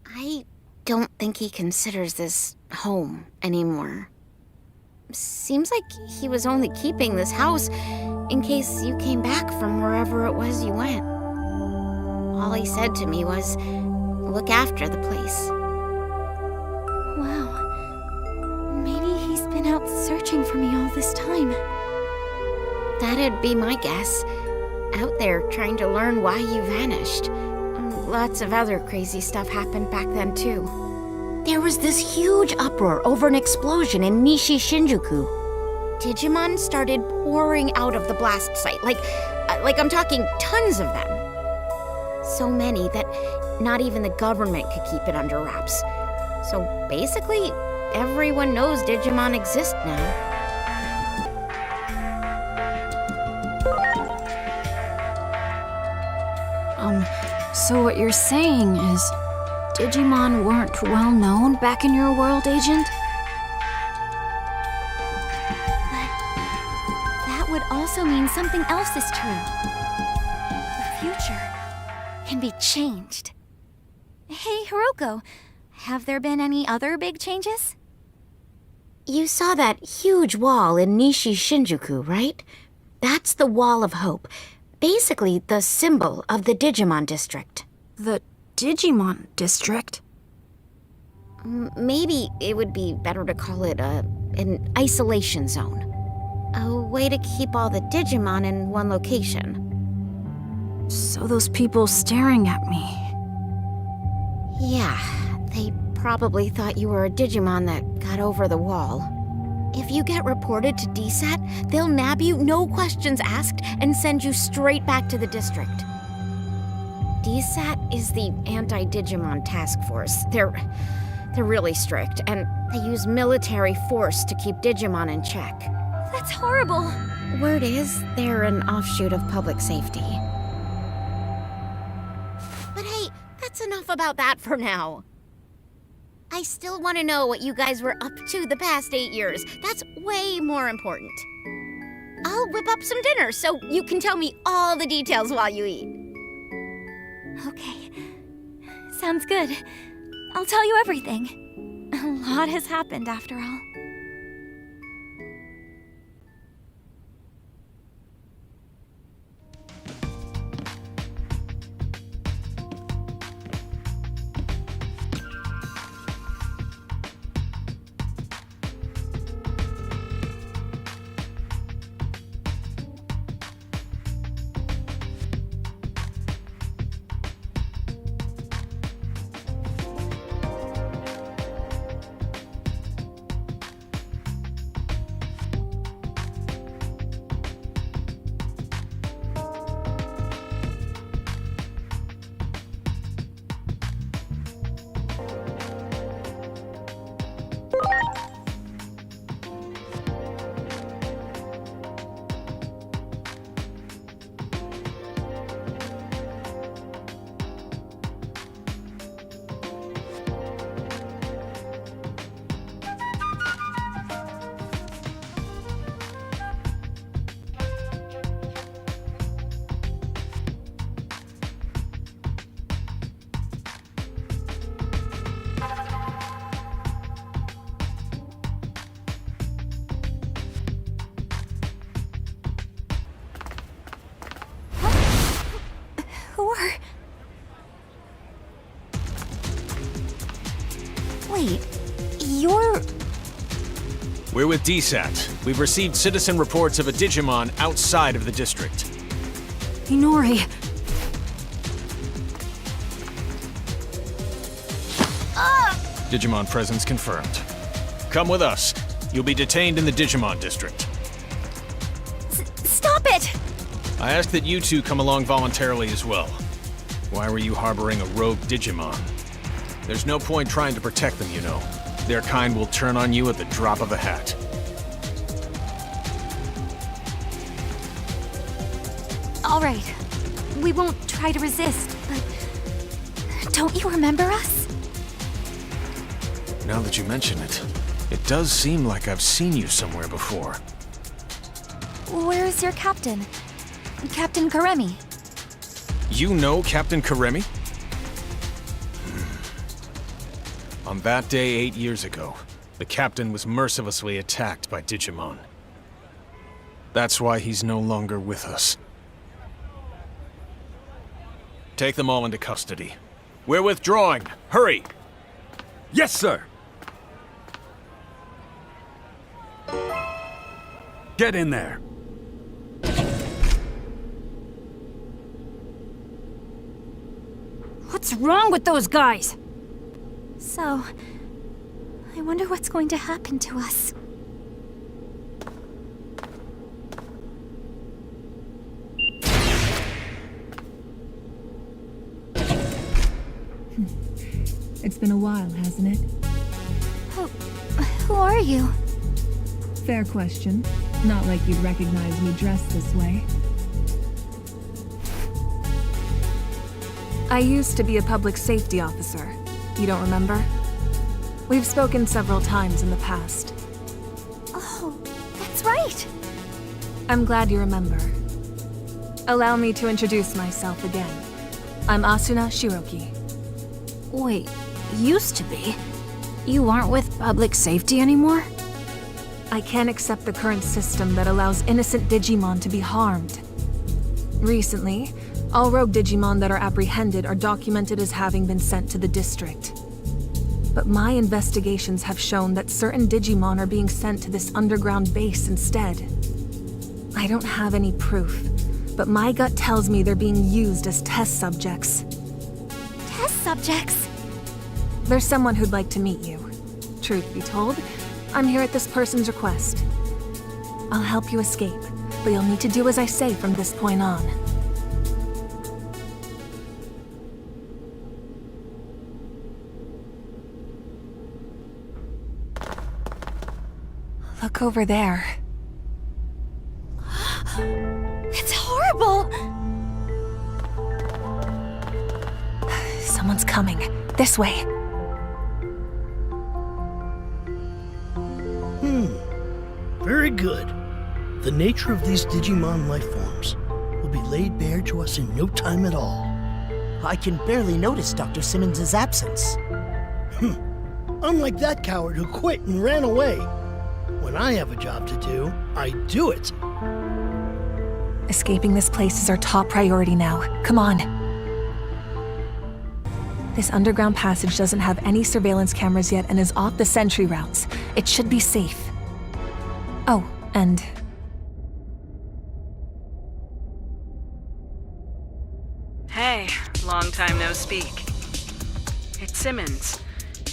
I don't think he considers this home anymore. Seems like he was only keeping this house in case you came back from wherever it was you went. All he said to me was, look after the place. Wow. Maybe he's been out searching for me all this time. That'd be my guess. Out there trying to learn why you vanished. Lots of other crazy stuff happened back then, too. There was this huge uproar over an explosion in Nishi, Shinjuku. Digimon started pouring out of the blast site, like I'm talking tons of them. So many that not even the government could keep it under wraps. So basically, everyone knows Digimon exist now. So what you're saying is Digimon weren't well known back in your world, Agent? But that would also mean something else is true. The future can be changed. Hey, Hiroko, have there been any other big changes? You saw that huge wall in Nishi, Shinjuku, right? That's the Wall of Hope. Basically, the symbol of the Digimon district. The Digimon district? Maybe it would be better to call it an isolation zone. A way to keep all the Digimon in one location. So those people staring at me... Yeah, they probably thought you were a Digimon that got over the wall. If you get reported to DSAT, they'll nab you, no questions asked, and send you straight back to the district. DSAT is the Anti-Digimon Task Force. They're really strict, and they use military force to keep Digimon in check. That's horrible. Word is, they're an offshoot of public safety. But hey, that's enough about that for now. I still want to know what you guys were up to the past 8 years. That's way more important. I'll whip up some dinner so you can tell me all the details while you eat. Okay. Sounds good. I'll tell you everything. A lot has happened after all. You're... We're with DSAT. We've received citizen reports of a Digimon outside of the district. Inori. Digimon presence confirmed. Come with us. You'll be detained in the Digimon district. Stop it! I ask that you two come along voluntarily as well. Why were you harboring a rogue Digimon? There's no point trying to protect them, you know. Their kind will turn on you at the drop of a hat. All right. We won't try to resist, but... Don't you remember us? Now that you mention it, it does seem like I've seen you somewhere before. Where's your captain? Captain Karemi. You know Captain Karemi? On that day 8 years ago, the captain was mercilessly attacked by Digimon. That's why he's no longer with us. Take them all into custody. We're withdrawing. Hurry! Yes, sir! Get in there. What's wrong with those guys? So... I wonder what's going to happen to us. It's been a while, hasn't it? Who are you? Fair question. Not like you'd recognize me dressed this way. I used to be a public safety officer. You don't remember? We've spoken several times in the past. Oh, that's right. I'm glad you remember. Allow me to introduce myself again. I'm Asuna Shiroki. Wait, used to be? You aren't with public safety anymore? I can't accept the current system that allows innocent Digimon to be harmed. Recently, all rogue Digimon that are apprehended are documented as having been sent to the district. But my investigations have shown that certain Digimon are being sent to this underground base instead. I don't have any proof, but my gut tells me they're being used as test subjects. Test subjects? There's someone who'd like to meet you. Truth be told, I'm here at this person's request. I'll help you escape, but you'll need to do as I say from this point on. Look over there. It's horrible! Someone's coming. This way. Very good. The nature of these Digimon life forms will be laid bare to us in no time at all. I can barely notice Dr. Simmons' absence. Unlike that coward who quit and ran away. When I have a job to do, I do it. Escaping this place is our top priority now. Come on. This underground passage doesn't have any surveillance cameras yet and is off the sentry routes. It should be safe. Oh, and... Hey, long time no speak. It's Simmons.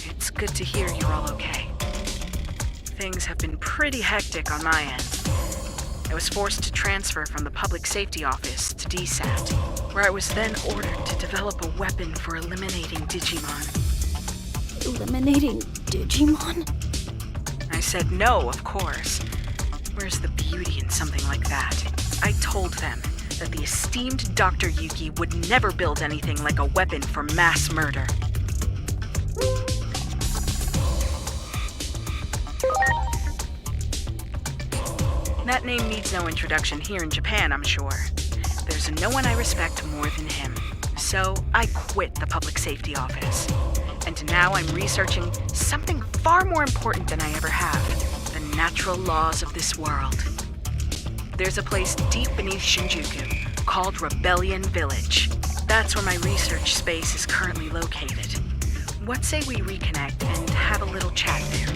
It's good to hear you're all okay. Things have been pretty hectic on my end. I was forced to transfer from the Public Safety Office to DSAT, where I was then ordered to develop a weapon for eliminating Digimon. Eliminating Digimon? I said no, of course. Where's the beauty in something like that? I told them that the esteemed Dr. Yuki would never build anything like a weapon for mass murder. That name needs no introduction here in Japan, I'm sure. There's no one I respect more than him. So I quit the Public Safety Office. And now I'm researching something far more important than I ever have. The natural laws of this world. There's a place deep beneath Shinjuku called Rebellion Village. That's where my research space is currently located. What say we reconnect and have a little chat there?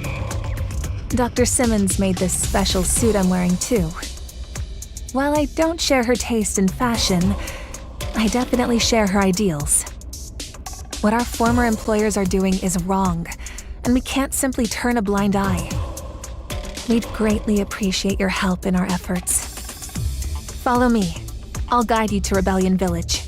Dr. Simmons made this special suit I'm wearing too. While I don't share her taste in fashion, I definitely share her ideals. What our former employers are doing is wrong, and we can't simply turn a blind eye. We'd greatly appreciate your help in our efforts. Follow me. I'll guide you to Rebellion Village.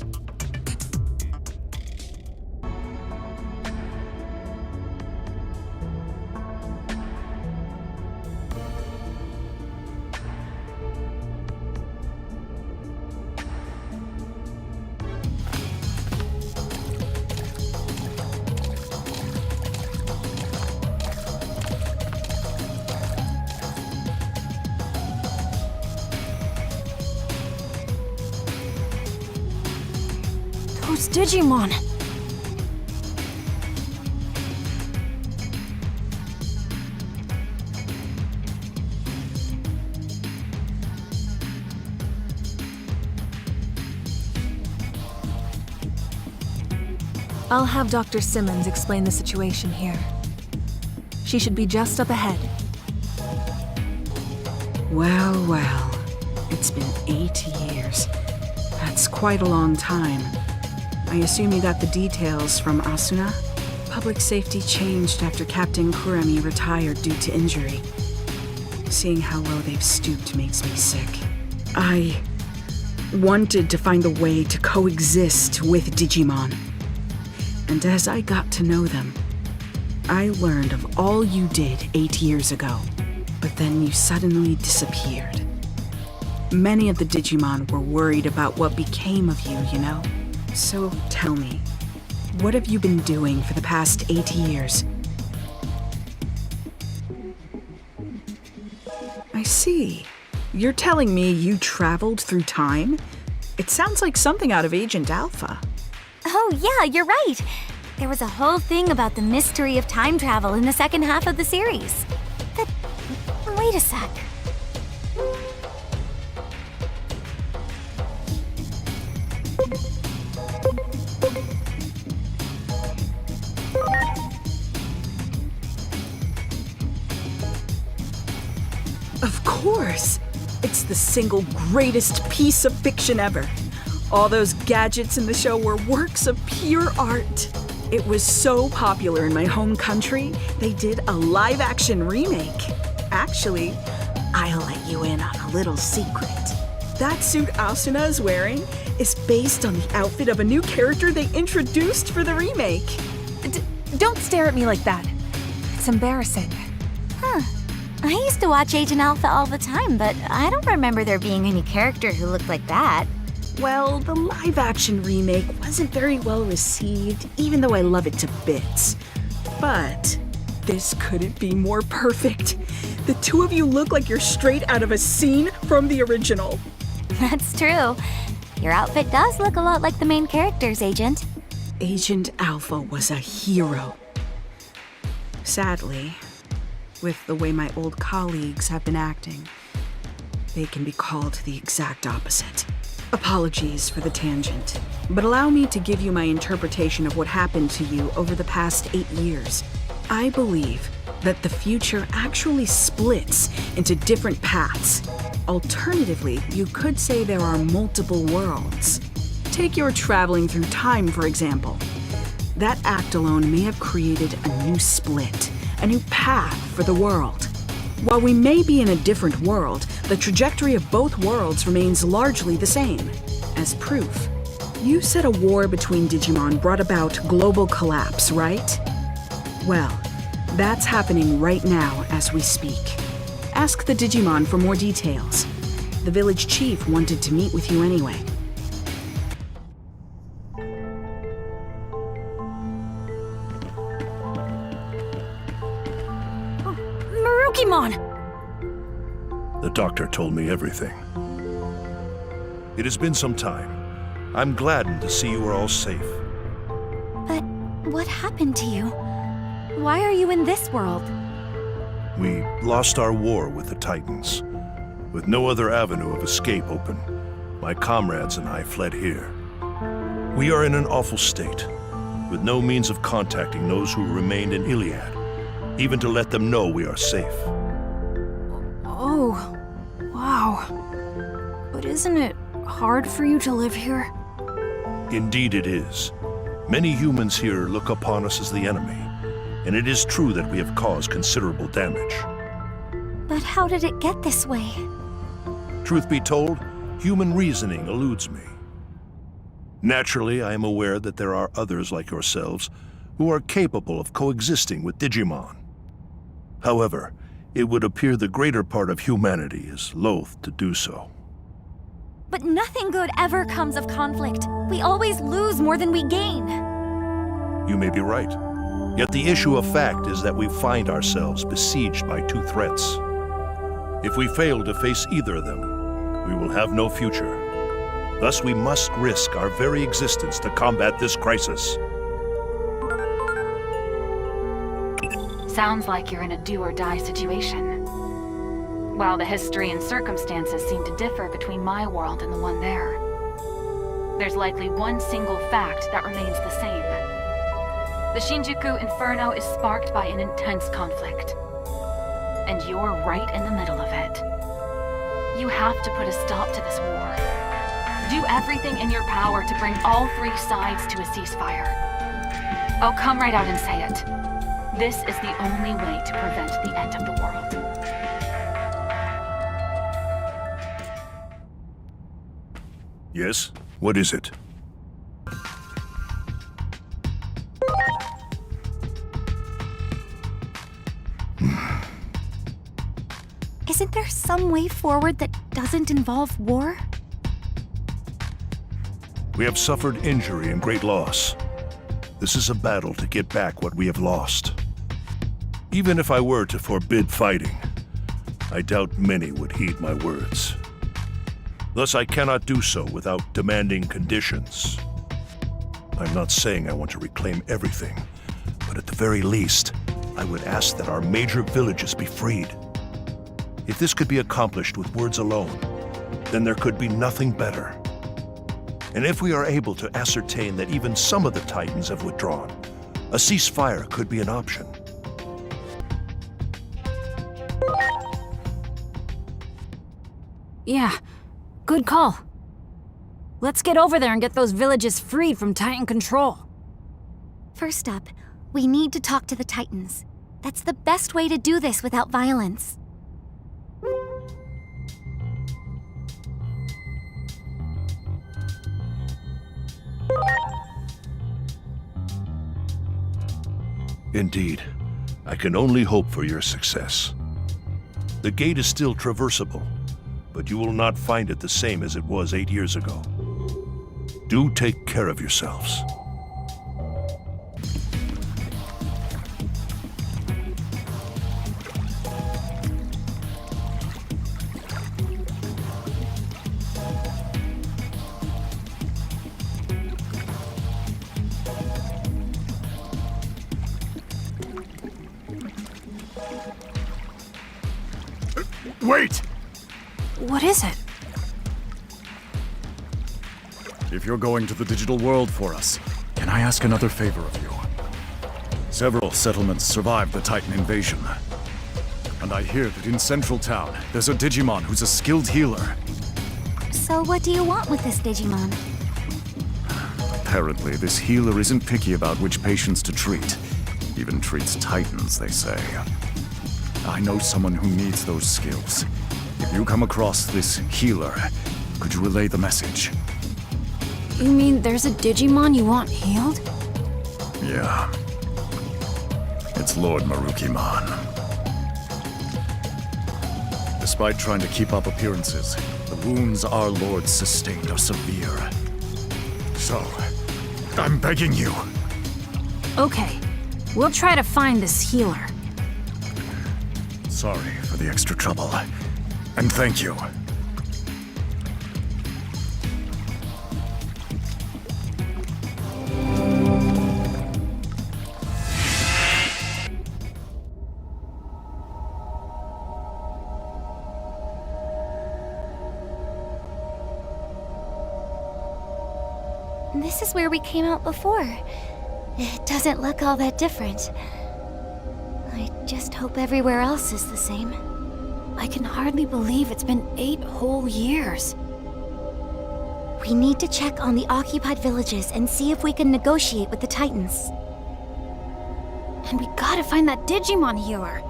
Those Digimon! I'll have Dr. Simmons explain the situation here. She should be just up ahead. Well, well. It's been 8 years. That's quite a long time. I assume you got the details from Asuna? Public safety changed after Captain Kuremi retired due to injury. Seeing how low they've stooped makes me sick. I wanted to find a way to coexist with Digimon. And as I got to know them, I learned of all you did 8 years ago. But then you suddenly disappeared. Many of the Digimon were worried about what became of you, you know? So tell me, what have you been doing for the past 8 years? I see. You're telling me you traveled through time? It sounds like something out of Agent Alpha. Oh yeah, you're right. There was a whole thing about the mystery of time travel in the second half of the series. Wait a sec. Of course! It's the single greatest piece of fiction ever. All those gadgets in the show were works of pure art. It was so popular in my home country, they did a live-action remake. Actually, I'll let you in on a little secret. That suit Asuna is wearing is based on the outfit of a new character they introduced for the remake. Don't stare at me like that. It's embarrassing. Huh. I used to watch Agent Alpha all the time, but I don't remember there being any character who looked like that. Well, the live-action remake wasn't very well received, even though I love it to bits. But this couldn't be more perfect. The two of you look like you're straight out of a scene from the original. That's true. Your outfit does look a lot like the main characters, Agent. Agent Alpha was a hero. Sadly, with the way my old colleagues have been acting, they can be called the exact opposite. Apologies for the tangent, but allow me to give you my interpretation of what happened to you over the past 8 years. I believe that the future actually splits into different paths. Alternatively, you could say there are multiple worlds. Take your traveling through time, for example. That act alone may have created a new split, a new path for the world. While we may be in a different world, the trajectory of both worlds remains largely the same. As proof, you said a war between Digimon brought about global collapse, right? Well, that's happening right now as we speak. Ask the Digimon for more details. The village chief wanted to meet with you anyway. Marukimon! The doctor told me everything. It has been some time. I'm gladdened to see you are all safe. But what happened to you? Why are you in this world? We lost our war with the Titans. With no other avenue of escape open, my comrades and I fled here. We are in an awful state, with no means of contacting those who remained in Iliad, even to let them know we are safe. Oh, wow. But isn't it hard for you to live here? Indeed it is. Many humans here look upon us as the enemy, and it is true that we have caused considerable damage. But how did it get this way? Truth be told, human reasoning eludes me. Naturally, I am aware that there are others like yourselves who are capable of coexisting with Digimon. However, it would appear the greater part of humanity is loath to do so. But nothing good ever comes of conflict. We always lose more than we gain. You may be right. Yet the issue of fact is that we find ourselves besieged by two threats. If we fail to face either of them, we will have no future. Thus, we must risk our very existence to combat this crisis. Sounds like you're in a do-or-die situation. While the history and circumstances seem to differ between my world and the one there, there's likely one single fact that remains the same. The Shinjuku Inferno is sparked by an intense conflict, and you're right in the middle of it. You have to put a stop to this war. Do everything in your power to bring all three sides to a ceasefire. I'll come right out and say it. This is the only way to prevent the end of the world. Yes? What is it? Isn't there some way forward that doesn't involve war? We have suffered injury and great loss. This is a battle to get back what we have lost. Even if I were to forbid fighting, I doubt many would heed my words. Thus, I cannot do so without demanding conditions. I'm not saying I want to reclaim everything, but at the very least, I would ask that our major villages be freed. If this could be accomplished with words alone, then there could be nothing better. And if we are able to ascertain that even some of the Titans have withdrawn, a ceasefire could be an option. Yeah, good call. Let's get over there and get those villages freed from Titan control. First up, we need to talk to the Titans. That's the best way to do this without violence. Indeed, I can only hope for your success. The gate is still traversable, but you will not find it the same as it was 8 years ago. Do take care of yourselves. Wait! What is it? If you're going to the digital world for us, can I ask another favor of you? Several settlements survived the Titan invasion. And I hear that in Central Town, there's a Digimon who's a skilled healer. So what do you want with this Digimon? Apparently, this healer isn't picky about which patients to treat. Even treats Titans, they say. I know someone who needs those skills. If you come across this healer, could you relay the message? You mean there's a Digimon you want healed? Yeah. It's Lord Marukimon. Despite trying to keep up appearances, the wounds our lord sustained are severe. So, I'm begging you. Okay, we'll try to find this healer. Sorry for the extra trouble. And thank you. This is where we came out before. It doesn't look all that different. I just hope everywhere else is the same. I can hardly believe it's been 8 whole years. We need to check on the occupied villages and see if we can negotiate with the Titans. And we gotta find that Digimon healer.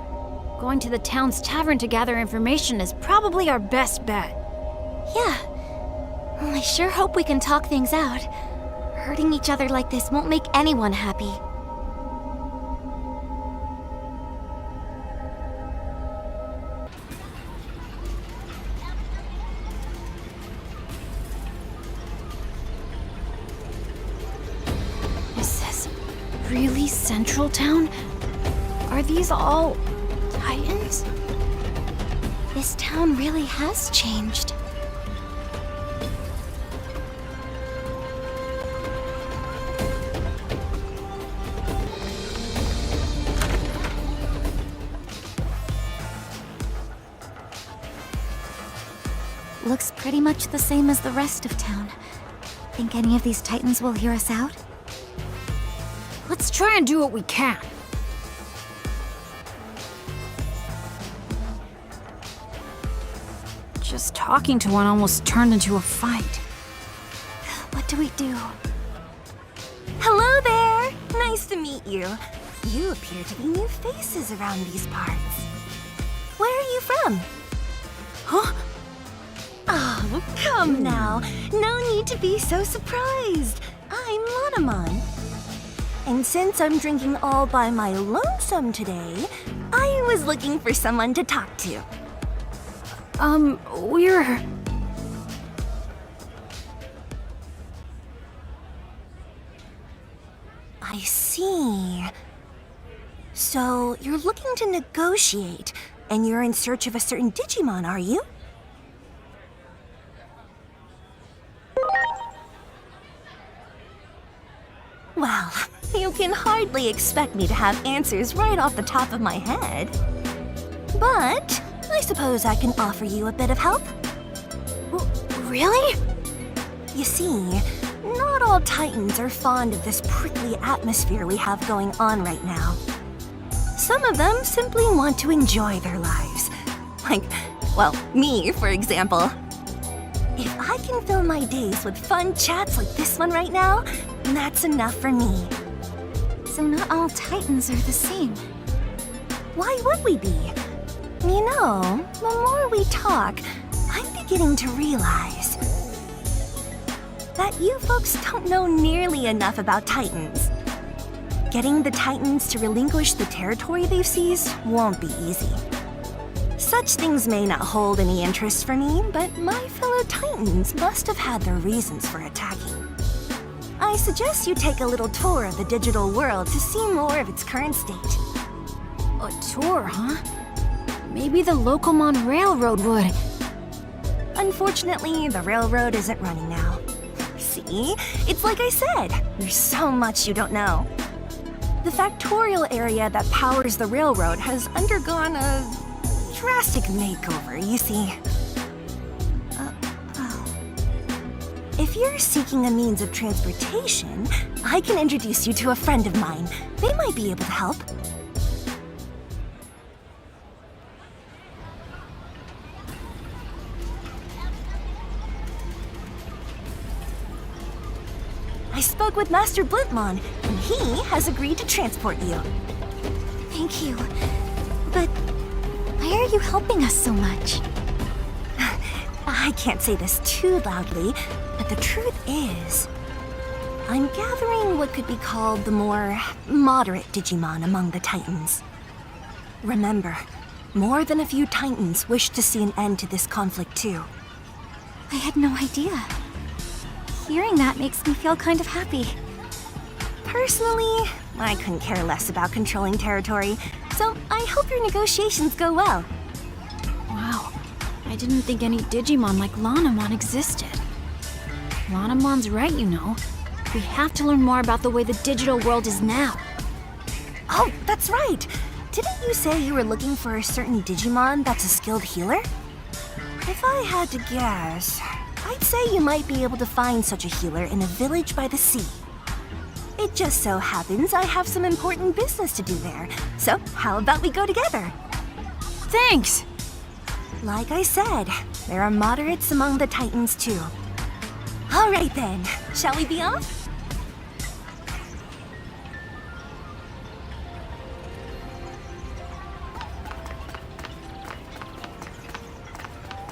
Going to the town's tavern to gather information is probably our best bet. Yeah. Well, I sure hope we can talk things out. Hurting each other like this won't make anyone happy. Is this really Central Town? Are these all Titans? This town really has changed. Looks pretty much the same as the rest of town. Think any of these Titans will hear us out? Let's try and do what we can. Just talking to one almost turned into a fight. What do we do? Hello there! Nice to meet you. You appear to be new faces around these parts. Where are you from? Huh? Oh, come now. No need to be so surprised. I'm Chronomon. And since I'm drinking all by my lonesome today, I was looking for someone to talk to. We're... I see. So, you're looking to negotiate, and you're in search of a certain Digimon, are you? Well, you can hardly expect me to have answers right off the top of my head. But I suppose I can offer you a bit of help. Really? You see, not all Titans are fond of this prickly atmosphere we have going on right now. Some of them simply want to enjoy their lives. Like, well, me, for example. If I can fill my days with fun chats like this one right now, that's enough for me. So not all Titans are the same. Why would we be? You know, the more we talk, I'm beginning to realize that you folks don't know nearly enough about Titans. Getting the Titans to relinquish the territory they've seized won't be easy. Such things may not hold any interest for me, but my fellow Titans must have had their reasons for attacking. I suggest you take a little tour of the digital world to see more of its current state. A tour, huh? Maybe the Locomon Railroad would. Unfortunately, the railroad isn't running now. See? It's like I said, there's so much you don't know. The factorial area that powers the railroad has undergone a drastic makeover, you see. If you're seeking a means of transportation, I can introduce you to a friend of mine. They might be able to help. I spoke with Master Blintmon, and he has agreed to transport you. Thank you. But why are you helping us so much? I can't say this too loudly, but the truth is, I'm gathering what could be called the more moderate Digimon among the Titans. Remember, more than a few Titans wish to see an end to this conflict too. I had no idea. Hearing that makes me feel kind of happy. Personally, I couldn't care less about controlling territory, so I hope your negotiations go well. Wow, I didn't think any Digimon like Chronomon existed. Chronomon's right, you know. We have to learn more about the way the digital world is now. Oh, that's right! Didn't you say you were looking for a certain Digimon that's a skilled healer? If I had to guess, I'd say you might be able to find such a healer in a village by the sea. It just so happens I have some important business to do there, so how about we go together? Thanks! Like I said, there are moderates among the Titans too. All right then, shall we be off?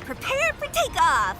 Prepare for takeoff!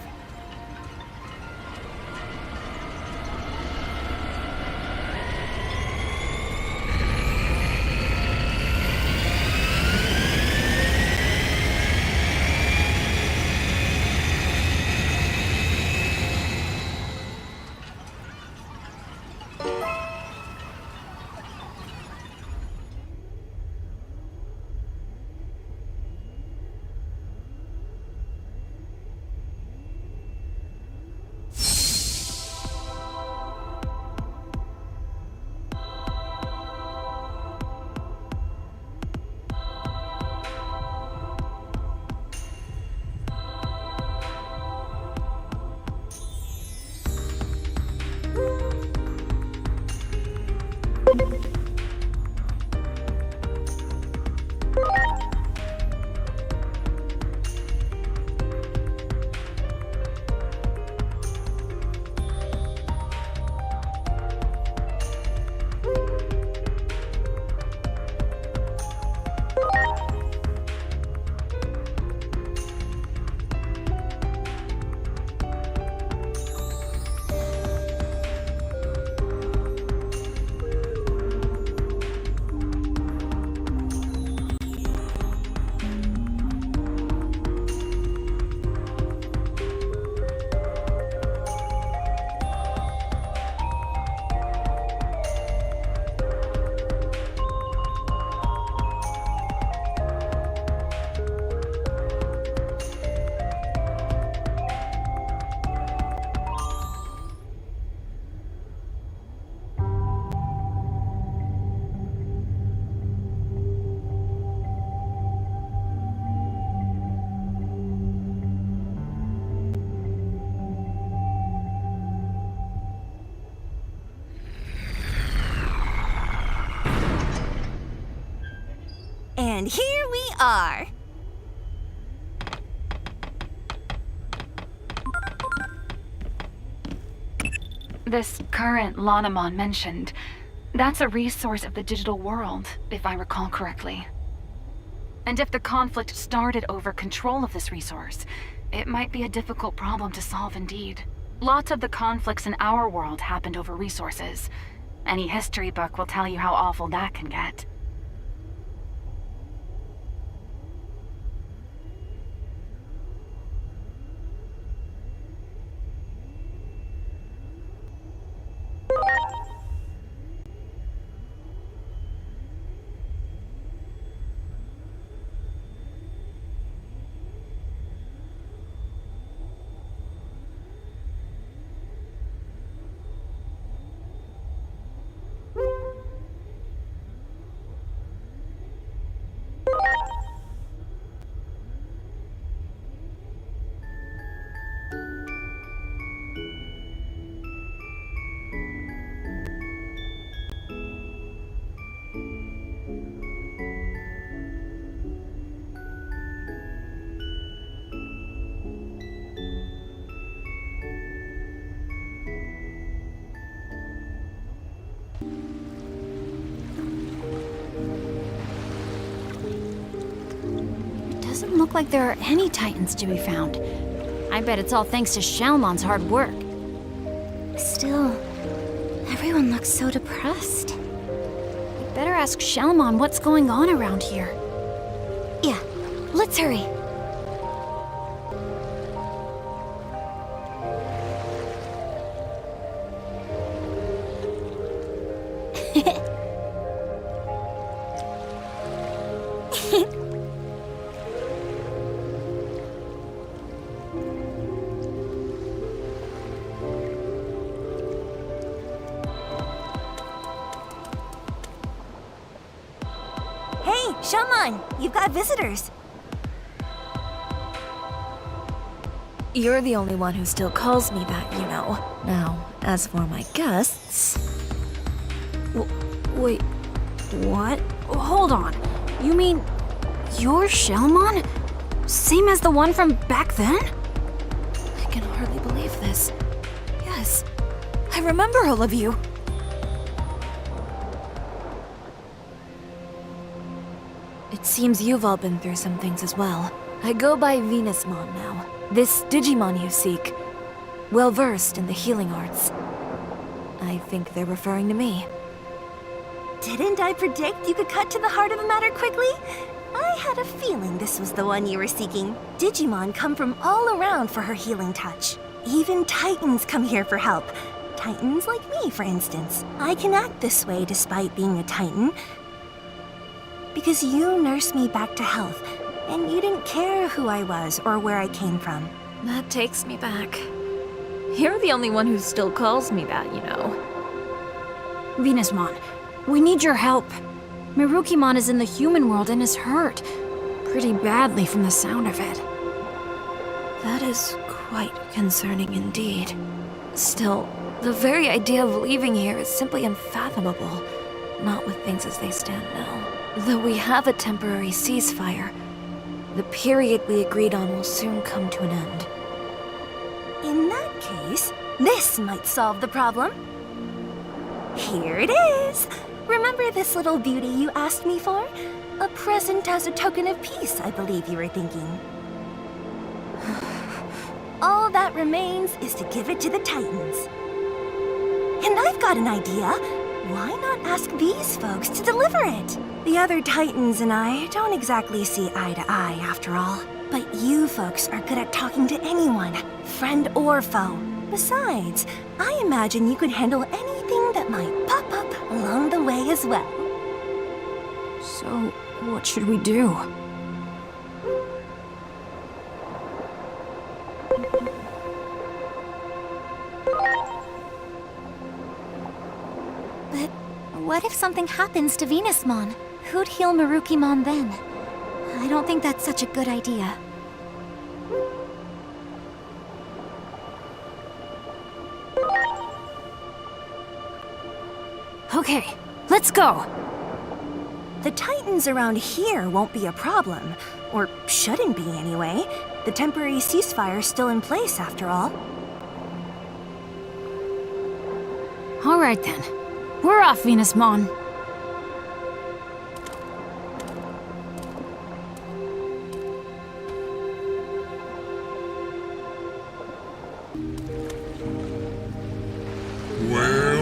And here we are. This current Chronomon mentioned, that's a resource of the digital world, if I recall correctly. And if the conflict started over control of this resource, it might be a difficult problem to solve indeed. Lots of the conflicts in our world happened over resources. Any history book will tell you how awful that can get. Doesn't look like there are any Titans to be found. I bet it's all thanks to Shalmon's hard work. Still, everyone looks so depressed. We better ask Shalmon what's going on around here. Yeah, let's hurry. Shamon, you've got visitors. You're the only one who still calls me that, you know. Now, as for my guests... Wait, what? Hold on. You mean you're Shalmon? Same as the one from back then? I can hardly believe this. Yes, I remember all of you. It seems you've all been through some things as well. I go by Venusmon now. This Digimon you seek. Well versed in the healing arts. I think they're referring to me. Didn't I predict you could cut to the heart of the matter quickly? I had a feeling this was the one you were seeking. Digimon come from all around for her healing touch. Even Titans come here for help. Titans like me, for instance. I can act this way despite being a Titan. Because you nursed me back to health, and you didn't care who I was or where I came from. That takes me back. You're the only one who still calls me that, you know. Venusmon, we need your help. Mirukimon is in the human world and is hurt. Pretty badly from the sound of it. That is quite concerning indeed. Still, the very idea of leaving here is simply unfathomable. Not with things as they stand now. Though we have a temporary ceasefire, the period we agreed on will soon come to an end. In that case, this might solve the problem. Here it is! Remember this little beauty you asked me for? A present as a token of peace, I believe you were thinking. All that remains is to give it to the Titans. And I've got an idea. Why not ask these folks to deliver it? The other Titans and I don't exactly see eye to eye, after all. But you folks are good at talking to anyone, friend or foe. Besides, I imagine you could handle anything that might pop up along the way as well. So, what should we do? But what if something happens to Venusmon? Who'd heal Mirukimon then? I don't think that's such a good idea. Okay, let's go! The Titans around here won't be a problem. Or shouldn't be anyway. The temporary ceasefire's still in place, after all. Alright then. We're off, Venusmon. Well,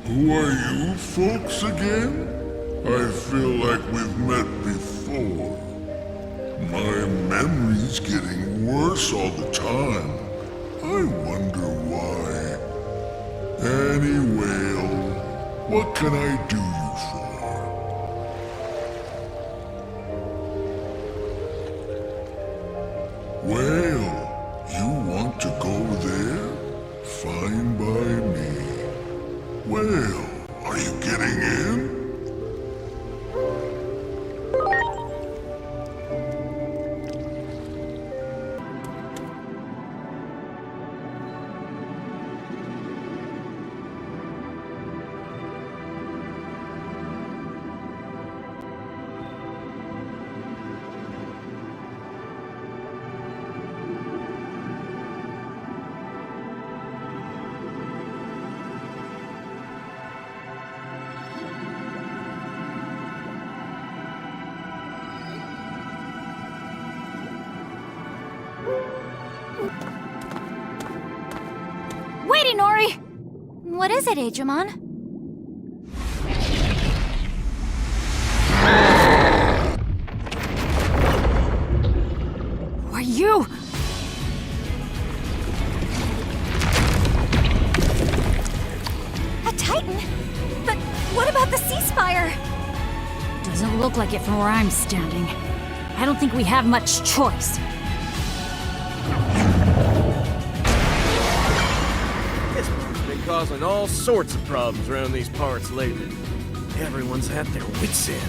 who are you folks again? I feel like we've met before. My memory's getting worse all the time. I wonder why. Anyway, what can I do you for? Well, you want to go there? Fine by me. Well, are you getting in? Wait, Inori! What is it, Adramon? Who are you? A Titan? But what about the ceasefire? Doesn't look like it from where I'm standing. I don't think we have much choice. This one's been causing all sorts of problems around these parts lately. Everyone's at their wits' end.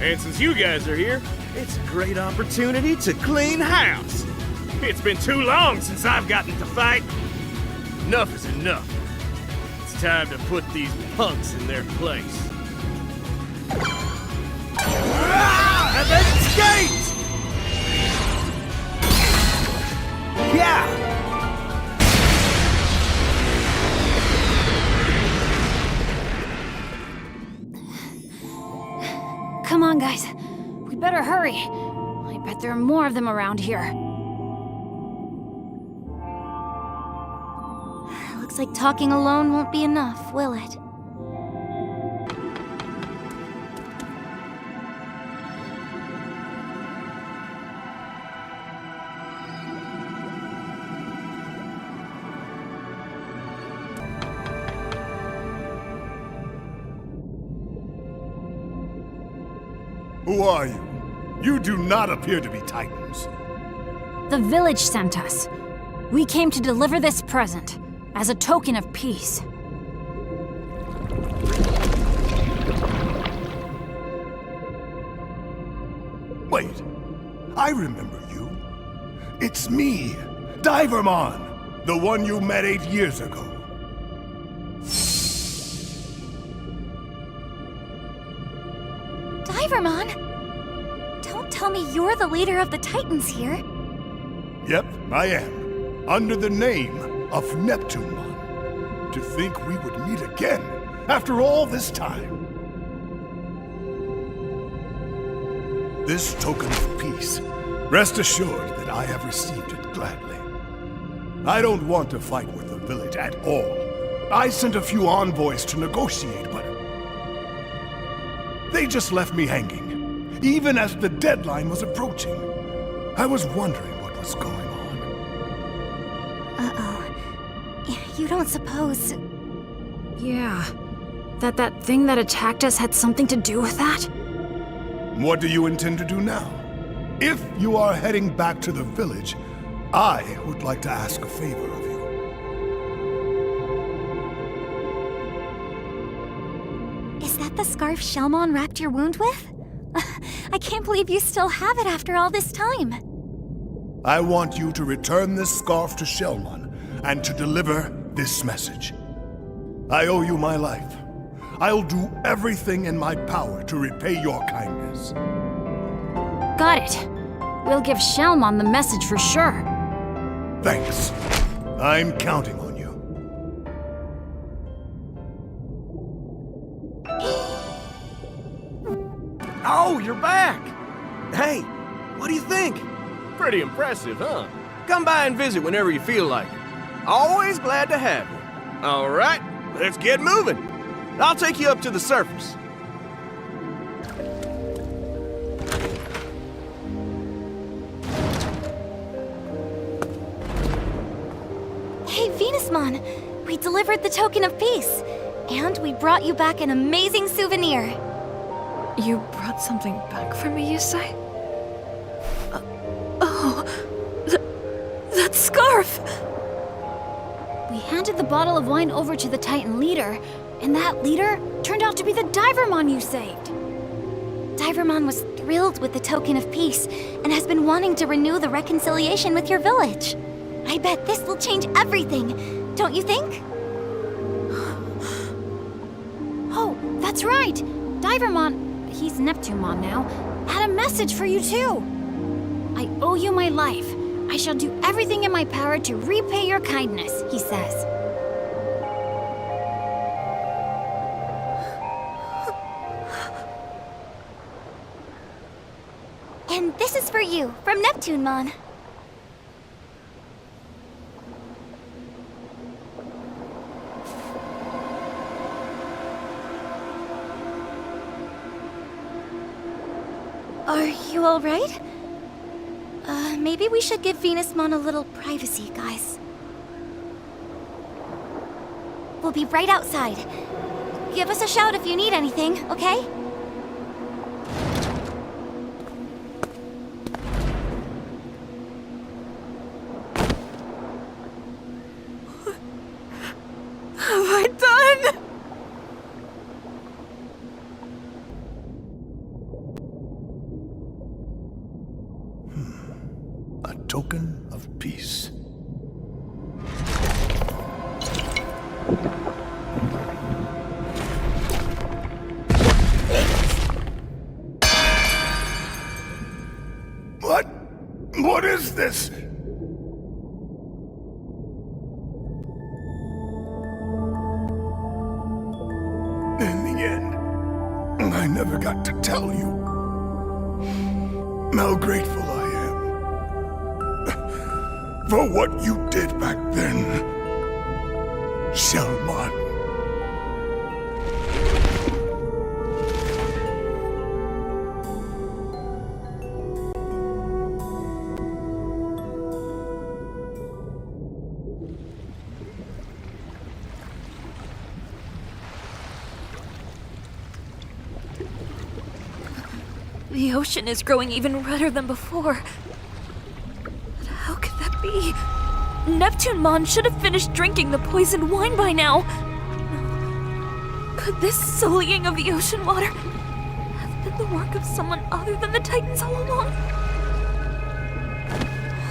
And since you guys are here, it's a great opportunity to clean house. It's been too long since I've gotten to fight. Enough is enough. It's time to put these punks in their place. And then guys. We better hurry. I bet there are more of them around here. Looks like talking alone won't be enough, will it? Who are you? You do not appear to be Titans. The village sent us. We came to deliver this present, as a token of peace. Wait, I remember you. It's me, Divermon, the one you met 8 years ago. Divermon? Don't tell me you're the leader of the Titans here. Yep, I am. Under the name of Neptunemon. To think we would meet again after all this time. This token of peace, rest assured that I have received it gladly. I don't want to fight with the village at all. I sent a few envoys to negotiate, but they just left me hanging, even as the deadline was approaching. I was wondering what was going on. Uh-oh. You don't suppose... Yeah. That thing that attacked us had something to do with that? What do you intend to do now? If you are heading back to the village, I would like to ask a favor of you. Is that the scarf Shellmon wrapped your wound with? I can't believe you still have it after all this time. I want you to return this scarf to Shellmon and to deliver this message. I owe you my life. I'll do everything in my power to repay your kindness. Got it. We'll give Shellmon the message for sure. Thanks. I'm counting on you. Oh, you're back! Hey, what do you think? Pretty impressive, huh? Come by and visit whenever you feel like it. Always glad to have you. All right, let's get moving. I'll take you up to the surface. Hey, Venusmon! We delivered the token of peace. And we brought you back an amazing souvenir. You brought something back for me, you say? That scarf! We handed the bottle of wine over to the Titan leader, and that leader turned out to be the Divermon you saved. Divermon was thrilled with the token of peace and has been wanting to renew the reconciliation with your village. I bet this will change everything, don't you think? Oh, that's right! Divermon, he's Neptunemon now, had a message for you too. I owe you my life. I shall do everything in my power to repay your kindness, he says. And this is for you, from Neptunemon. Are you all right? Maybe we should give Venusmon a little privacy, guys. We'll be right outside. Give us a shout if you need anything, okay? Have I done? A token of peace. What is this? In the end, I never got to tell you. how grateful I am for what you did back then, Shelmon. The ocean is growing even redder than before. But how could that be? Neptunemon should have finished drinking the poisoned wine by now. Could this sullying of the ocean water have been the work of someone other than the Titans all along?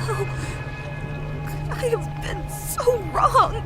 How could I have been so wrong?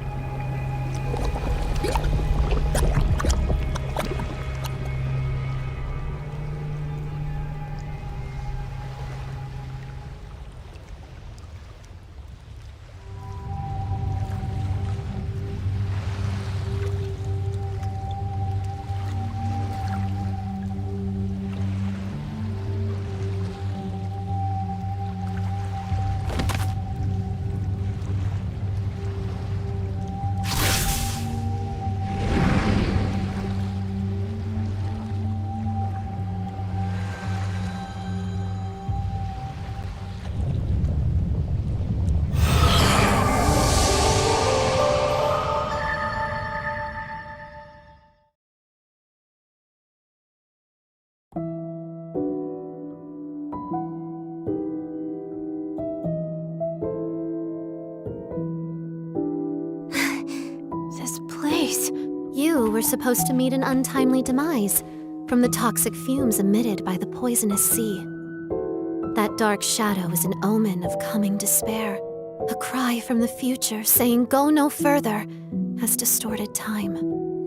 You were supposed to meet an untimely demise from the toxic fumes emitted by the poisonous sea. That dark shadow is an omen of coming despair, a cry from the future saying go no further has distorted time.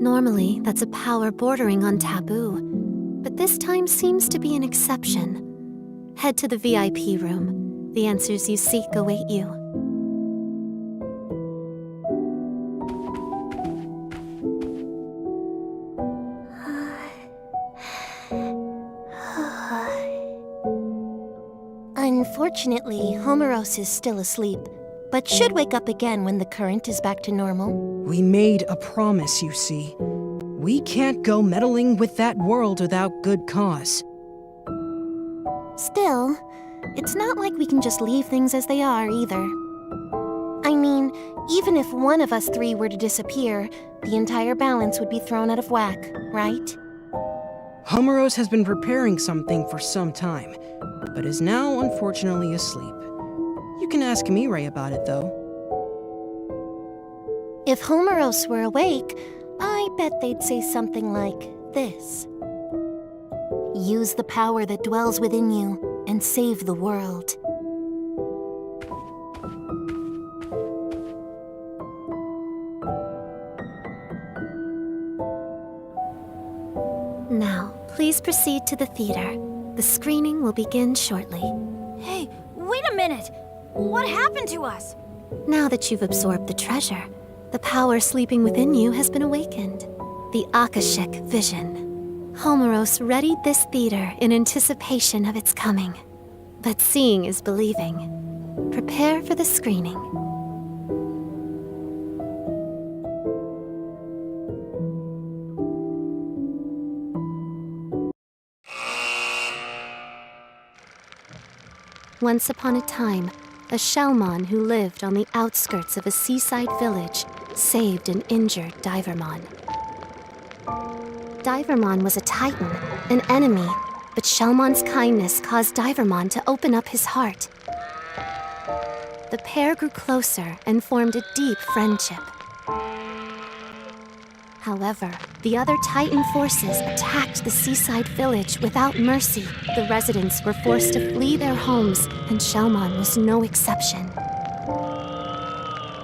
Normally, that's a power bordering on taboo, but this time seems to be an exception. Head to the VIP room. The answers you seek await you. Unfortunately, Homeros is still asleep, but should wake up again when the current is back to normal. We made a promise, you see. We can't go meddling with that world without good cause. Still, it's not like we can just leave things as they are, either. I mean, even if one of us three were to disappear, the entire balance would be thrown out of whack, right? Homeros has been preparing something for some time, but is now unfortunately asleep. You can ask Mirai about it, though. If Homeros were awake, I bet they'd say something like this. Use the power that dwells within you and save the world. Now, please proceed to the theater. The screening will begin shortly. Hey, wait a minute! What happened to us? Now that you've absorbed the treasure, the power sleeping within you has been awakened. The Akashic Vision. Homeros readied this theater in anticipation of its coming. But seeing is believing. Prepare for the screening. Once upon a time, a Shelmon who lived on the outskirts of a seaside village saved an injured Divermon. Divermon was a Titan, an enemy, but Shelmon's kindness caused Divermon to open up his heart. The pair grew closer and formed a deep friendship. However, the other Titan forces attacked the seaside village without mercy. The residents were forced to flee their homes, and Shelmon was no exception.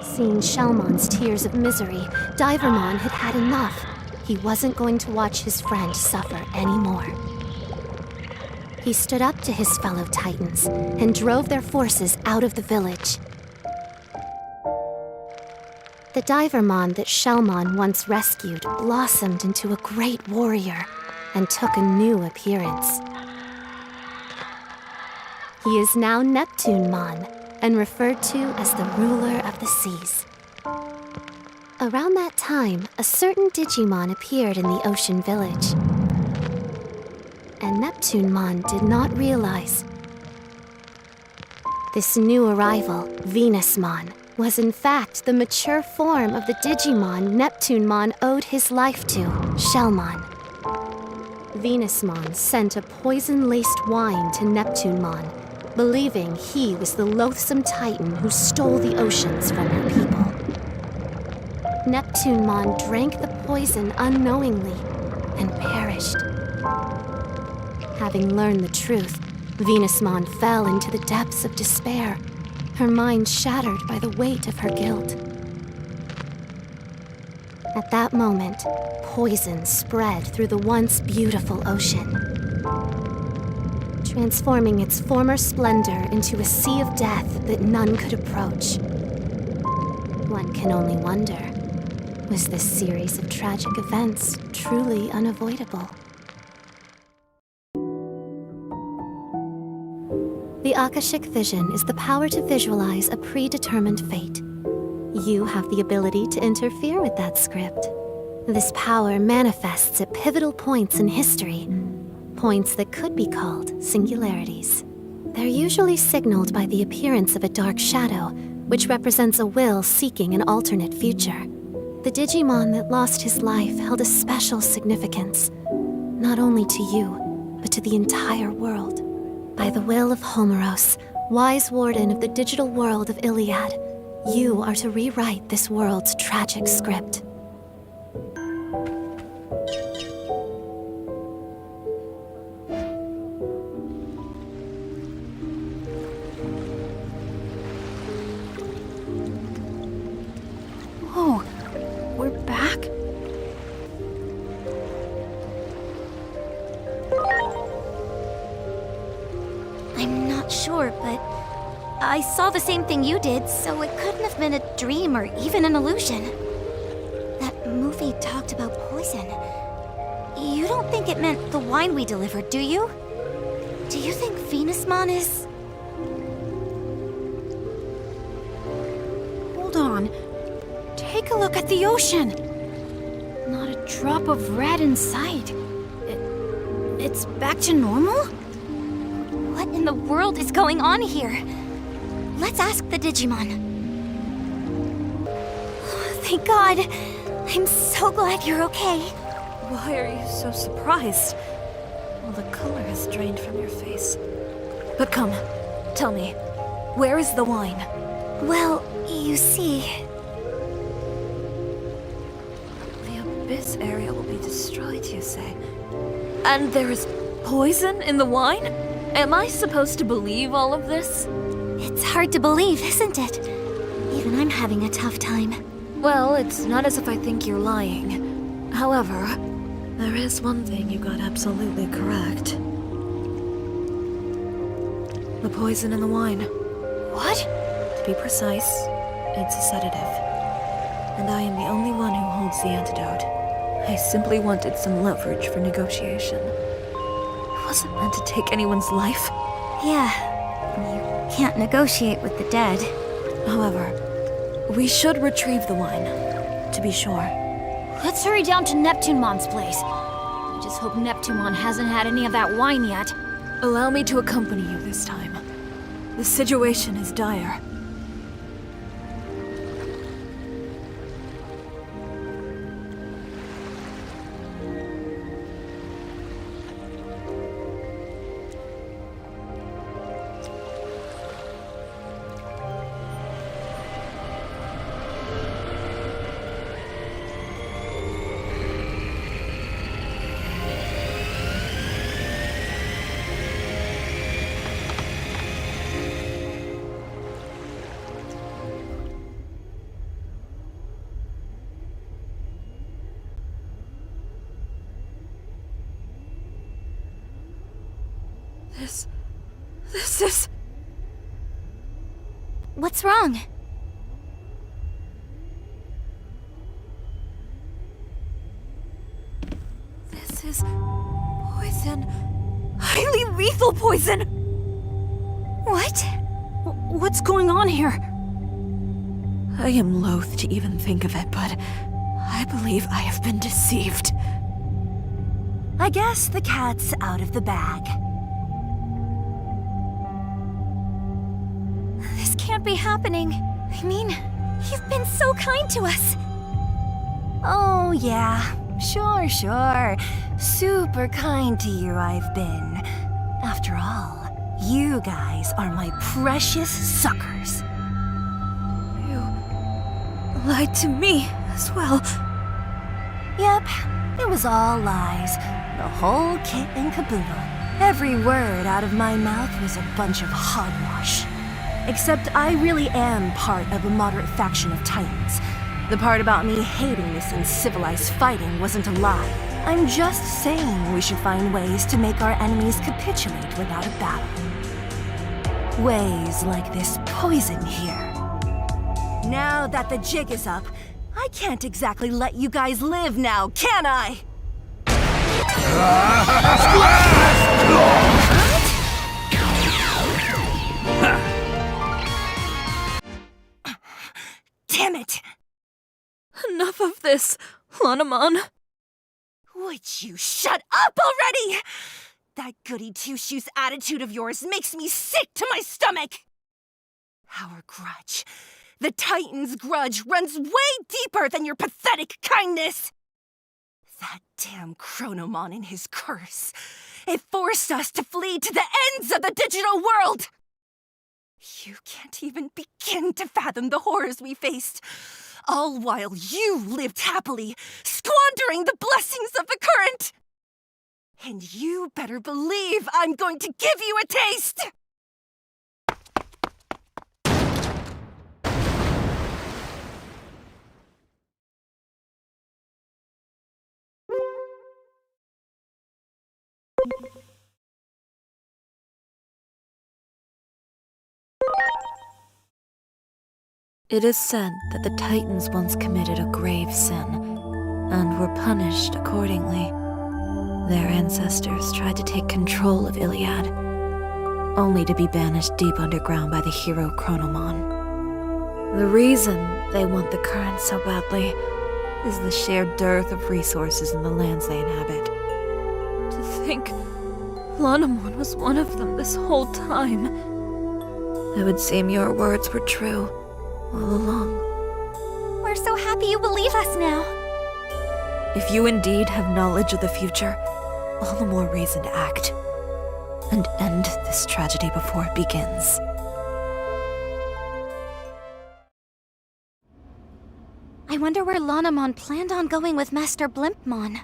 Seeing Shelmon's tears of misery, Divermon had had enough. He wasn't going to watch his friend suffer anymore. He stood up to his fellow Titans and drove their forces out of the village. The Divermon that Shelmon once rescued blossomed into a great warrior and took a new appearance. He is now Neptunemon, and referred to as the ruler of the seas. Around that time, a certain Digimon appeared in the ocean village. And Neptunemon did not realize this new arrival, Venusmon, was in fact the mature form of the Digimon Neptunemon owed his life to, Shellmon. Venusmon sent a poison-laced wine to Neptunemon, believing he was the loathsome Titan who stole the oceans from her people. Neptunemon drank the poison unknowingly and perished. Having learned the truth, Venusmon fell into the depths of despair, her mind shattered by the weight of her guilt. At that moment, poison spread through the once beautiful ocean, transforming its former splendor into a sea of death that none could approach. One can only wonder, was this series of tragic events truly unavoidable? The Akashic Vision is the power to visualize a predetermined fate. You have the ability to interfere with that script. This power manifests at pivotal points in history, points that could be called singularities. They're usually signaled by the appearance of a dark shadow, which represents a will seeking an alternate future. The Digimon that lost his life held a special significance, not only to you, but to the entire world. By the will of Homeros, wise warden of the digital world of Iliad, you are to rewrite this world's tragic script. Oh, we're back? I'm not sure, but I saw the same thing you did, so it couldn't have been a dream or even an illusion. That movie talked about poison. You don't think it meant the wine we delivered, do you? Do you think Venusmon is... Hold on. Take a look at the ocean. Not a drop of red in sight. It's back to normal? What in the world is going on here? Let's ask the Digimon. Oh, thank God. I'm so glad you're okay. Why are you so surprised? Well, the color has drained from your face. But come, tell me, where is the wine? Well, you see... The Abyss area will be destroyed, you say? And there is poison in the wine? Am I supposed to believe all of this? It's hard to believe, isn't it? Even I'm having a tough time. Well, it's not as if I think you're lying. However, there is one thing you got absolutely correct. The poison in the wine. What? To be precise, it's a sedative. And I am the only one who holds the antidote. I simply wanted some leverage for negotiation. It wasn't meant to take anyone's life. Yeah, you can't negotiate with the dead. However, we should retrieve the wine, to be sure. Let's hurry down to Neptunemon's place. I just hope Neptunemon hasn't had any of that wine yet. Allow me to accompany you this time. The situation is dire. This is... What's wrong? This is... poison. Highly lethal poison! What? What's going on here? I am loath to even think of it, but I believe I have been deceived. I guess the cat's out of the bag. This can't be happening. I mean, you've been so kind to us. Oh, yeah. Sure. Super kind to you I've been. After all, you guys are my precious suckers. You lied to me as well. Yep, it was all lies. The whole kit and caboodle. Every word out of my mouth was a bunch of hogwash. Except I really am part of a moderate faction of Titans. The part about me hating this uncivilized fighting wasn't a lie. I'm just saying we should find ways to make our enemies capitulate without a battle. Ways like this poison here. Now that the jig is up, I can't exactly let you guys live now, can I? Damn it! Enough of this, Chronomon. Would you shut up already? That goody two-shoes attitude of yours makes me sick to my stomach! Our grudge, the Titans Grudge, runs way deeper than your pathetic kindness! That damn Chronomon and his curse. It forced us to flee to the ends of the digital world! You can't even begin to fathom the horrors we faced. All while you lived happily, squandering the blessings of the current! And you better believe I'm going to give you a taste! It is said that the Titans once committed a grave sin, and were punished accordingly. Their ancestors tried to take control of Iliad, only to be banished deep underground by the hero Chronomon. The reason they want the current so badly is the sheer dearth of resources in the lands they inhabit. To think Chronomon was one of them this whole time. It would seem your words were true all along. We're so happy you believe us now. If you indeed have knowledge of the future, all the more reason to act and end this tragedy before it begins. I wonder where Chronomon planned on going with Master Blimpmon.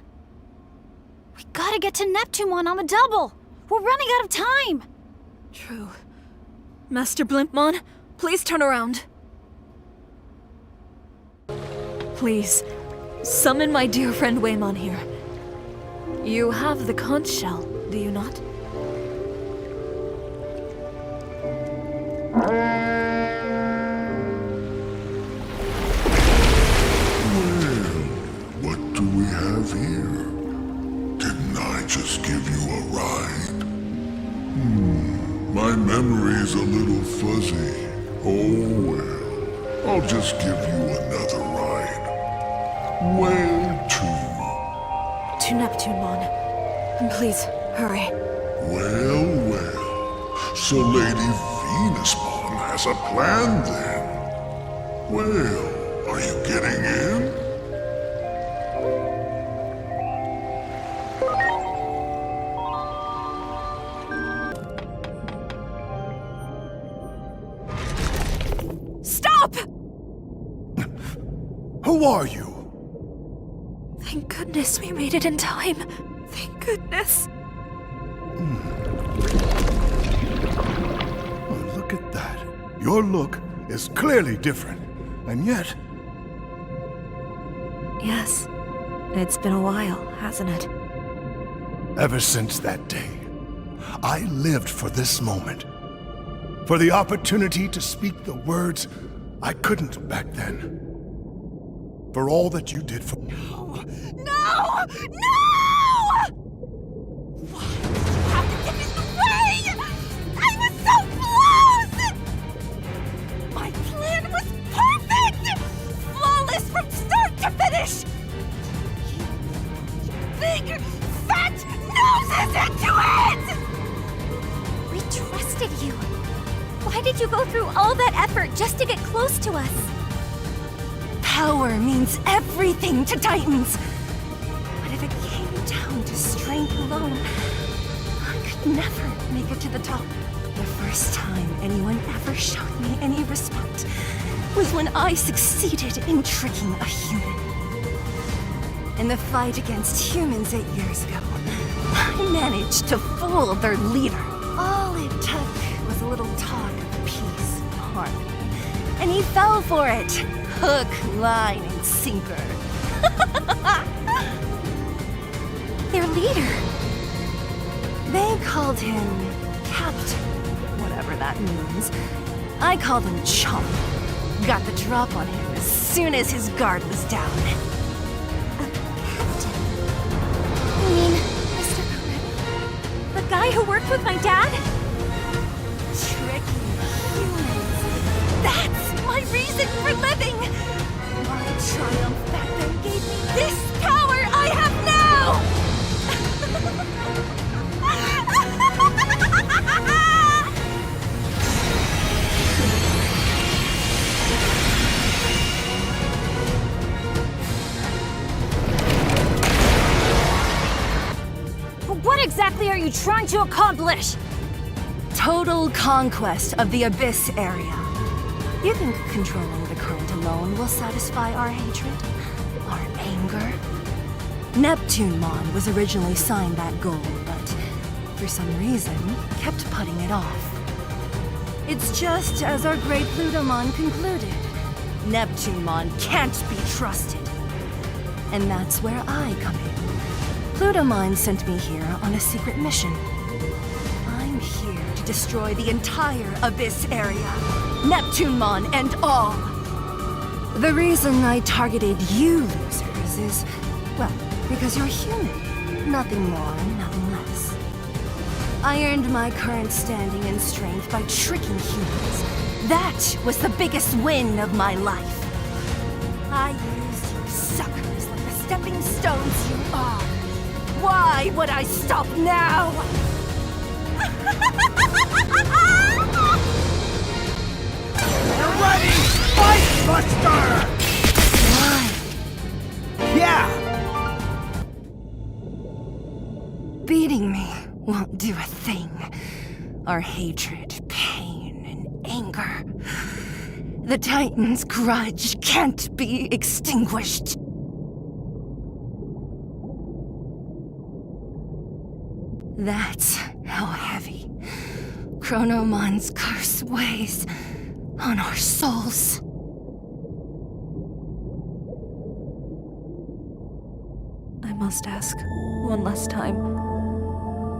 We gotta get to Neptunemon on the double! We're running out of time! True. Master Blimpmon, please turn around. Please, summon my dear friend Waymon here. You have the conch shell, do you not? What do we have here? Didn't I just give you a ride? My memory's a little fuzzy. Oh well, I'll just give you another ride. Where to? To Neptunemon. And please, hurry. Well. So Lady Venusmon has a plan then. Well, are you getting in? Stop! Who are you? Thank goodness we made it in time. Thank goodness. Oh, look at that. Your look is clearly different, and yet... Yes, it's been a while, hasn't it? Ever since that day, I lived for this moment. For the opportunity to speak the words I couldn't back then. For all that you did for me. No! No! Why did you have to get in the way? I was so blind! trusted you. Why did you go through all that effort just to get close to us? Power means everything to Titans. But if it came down to strength alone, I could never make it to the top. The first time anyone ever showed me any respect was when I succeeded in tricking a human. In the fight against humans 8 years ago, I managed to fool their leader. All it took was a little talk of peace and harmony, and he fell for it. Hook, line, and sinker. Their leader. They called him Captain, whatever that means. I called him Chomp. Got the drop on him as soon as his guard was down. You mean Mr. Coretta? The guy who worked with my dad? Tricking humans. That's my reason for living! My triumph back then gave me this power I have now! What exactly are you trying to accomplish? Total conquest of the Abyss area. You think controlling the current alone will satisfy our hatred? Our anger? Neptunemon was originally signed that goal, but for some reason, kept putting it off. It's just as our great Plutomon concluded. Neptunemon can't be trusted. And that's where I come in. Plutomon sent me here on a secret mission. I'm here to destroy the entire Abyss area. Neptunemon and all. The reason I targeted you losers is, well, because you're human. Nothing more, nothing less. I earned my current standing and strength by tricking humans. That was the biggest win of my life. I used you suckers like the stepping stones you are. Why would I stop now? We're ready! Fight, Buster! Why? Yeah! Beating me won't do a thing. Our hatred, pain, and anger. The Titans Grudge can't be extinguished. That's how heavy Chronomon's curse weighs on our souls. I must ask, one last time,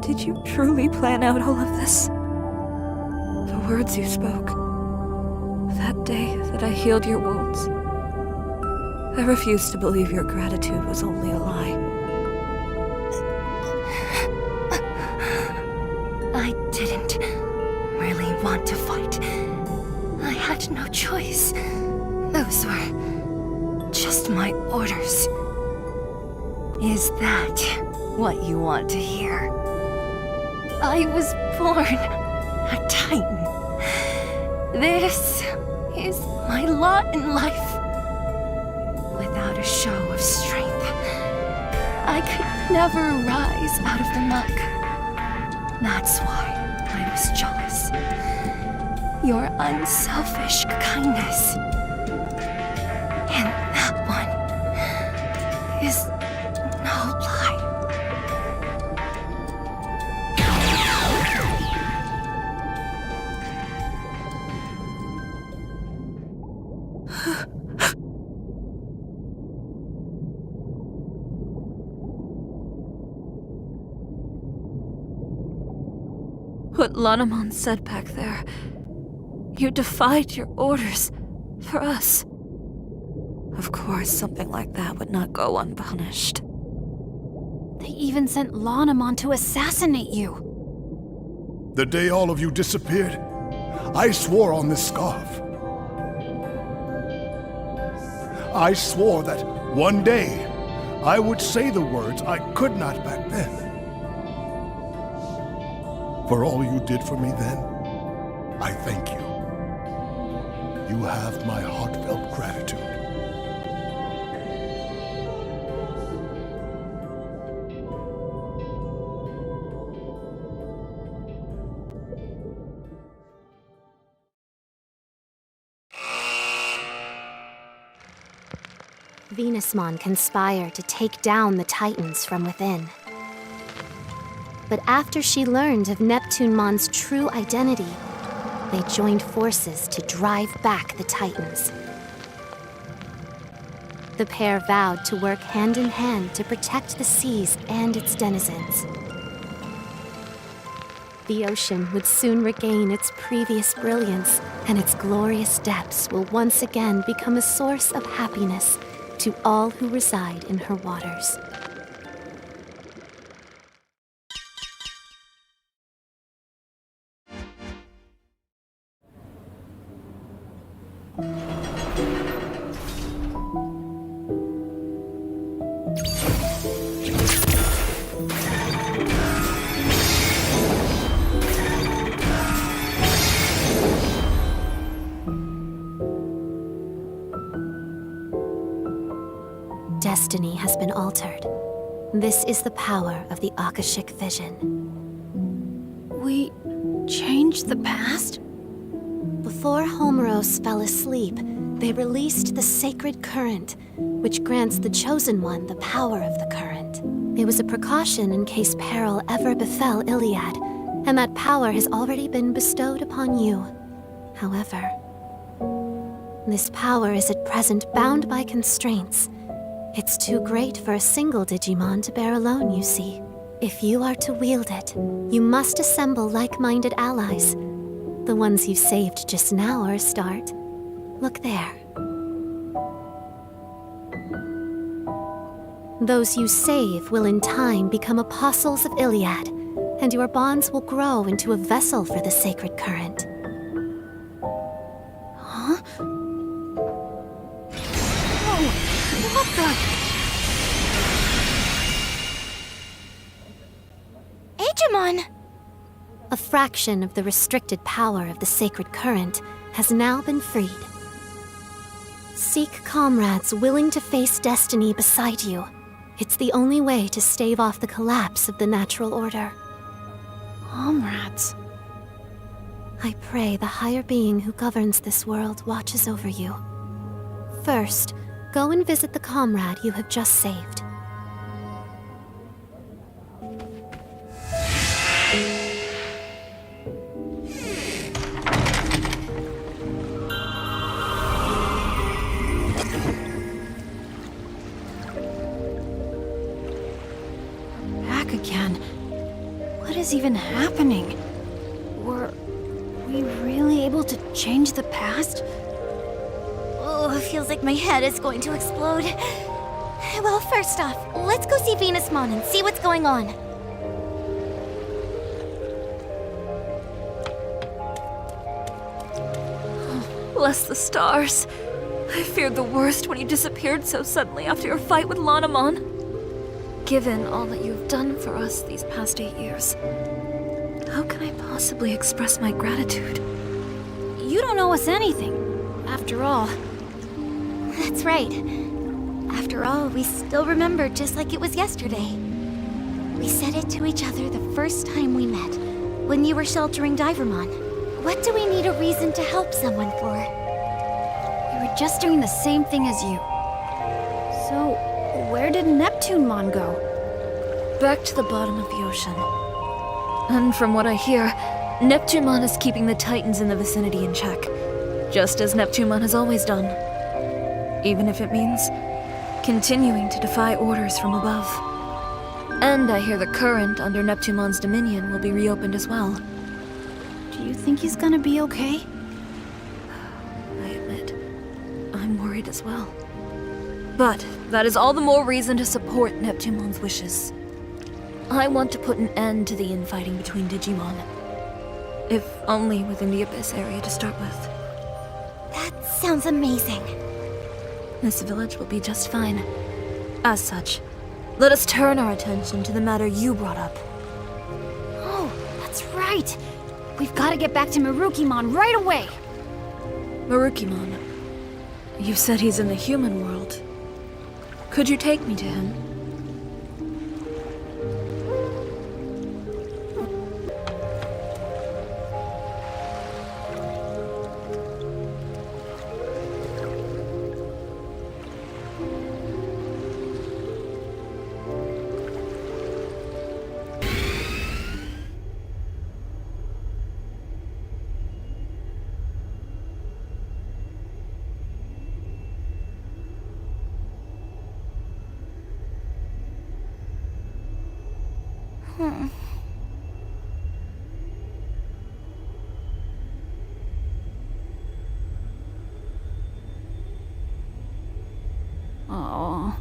did you truly plan out all of this? The words you spoke, that day that I healed your wounds. I refuse to believe your gratitude was only a lie. I didn't really want to fight. I had no choice. Those were just my orders. Is that what you want to hear? I was born a Titan. This is my lot in life. Without a show of strength, I could never rise out of the muck. That's why I was jealous. Your unselfish kindness. And that one is no lie. What Lanamon said back there. You defied your orders for us. Of course, something like that would not go unpunished. They even sent Lanamon to assassinate you. The day all of you disappeared, I swore on this scarf. I swore that one day I would say the words I could not back then. For all you did for me then, I thank you. You have my heartfelt gratitude. Venusmon conspired to take down the Titans from within. But after she learned of Neptunemon's true identity, they joined forces to drive back the Titans. The pair vowed to work hand in hand to protect the seas and its denizens. The ocean would soon regain its previous brilliance, and its glorious depths will once again become a source of happiness to all who reside in her waters. Destiny has been altered. This is the power of the Akashic Vision. We changed the past? Before Homeros fell asleep, they released the sacred current, which grants the Chosen One the power of the current. It was a precaution in case peril ever befell Iliad, and that power has already been bestowed upon you. However, this power is at present bound by constraints. It's too great for a single Digimon to bear alone, you see. If you are to wield it, you must assemble like-minded allies. The ones you saved just now are a start. Look there. Those you save will in time become apostles of Iliad, and your bonds will grow into a vessel for the sacred current. Huh? Oh, what the? Digimon! A fraction of the restricted power of the sacred current has now been freed. Seek comrades willing to face destiny beside you. It's the only way to stave off the collapse of the natural order. Comrades? I pray the higher being who governs this world watches over you. First, go and visit the comrade you have just saved. Back again. What is even happening? Were we really able to change the past? Oh, it feels like my head is going to explode. Well, first off, let's go see Venusmon and see what's going on. Bless the stars. I feared the worst when you disappeared so suddenly after your fight with Chronomon. Given all that you've done for us these past 8 years, how can I possibly express my gratitude? You don't owe us anything. After all. That's right. After all, we still remember just like it was yesterday. We said it to each other the first time we met, when you were sheltering Divermon. What do we need a reason to help someone for? We were just doing the same thing as you. So, where did Neptunemon go? Back to the bottom of the ocean. And from what I hear, Neptunemon is keeping the Titans in the vicinity in check, just as Neptunemon has always done. Even if it means continuing to defy orders from above. And I hear the current under Neptunemon's dominion will be reopened as well. Do you think he's gonna be okay? I admit, I'm worried as well. But that is all the more reason to support Neptunemon's wishes. I want to put an end to the infighting between Digimon. If only within the Abyss area to start with. That sounds amazing. This village will be just fine. As such, let us turn our attention to the matter you brought up. Oh, that's right. We've got to get back to Marukimon right away! Marukimon. You said he's in the human world. Could you take me to him? Oh.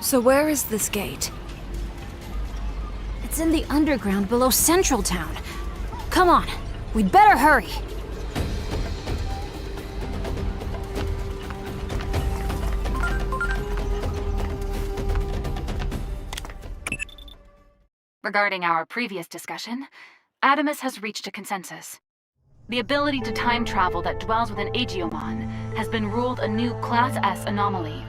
So where is this gate? It's in the underground below Central Town. Come on, we'd better hurry. Regarding our previous discussion, ADAMAS has reached a consensus. The ability to time travel that dwells within Digimon has been ruled a new Class S anomaly.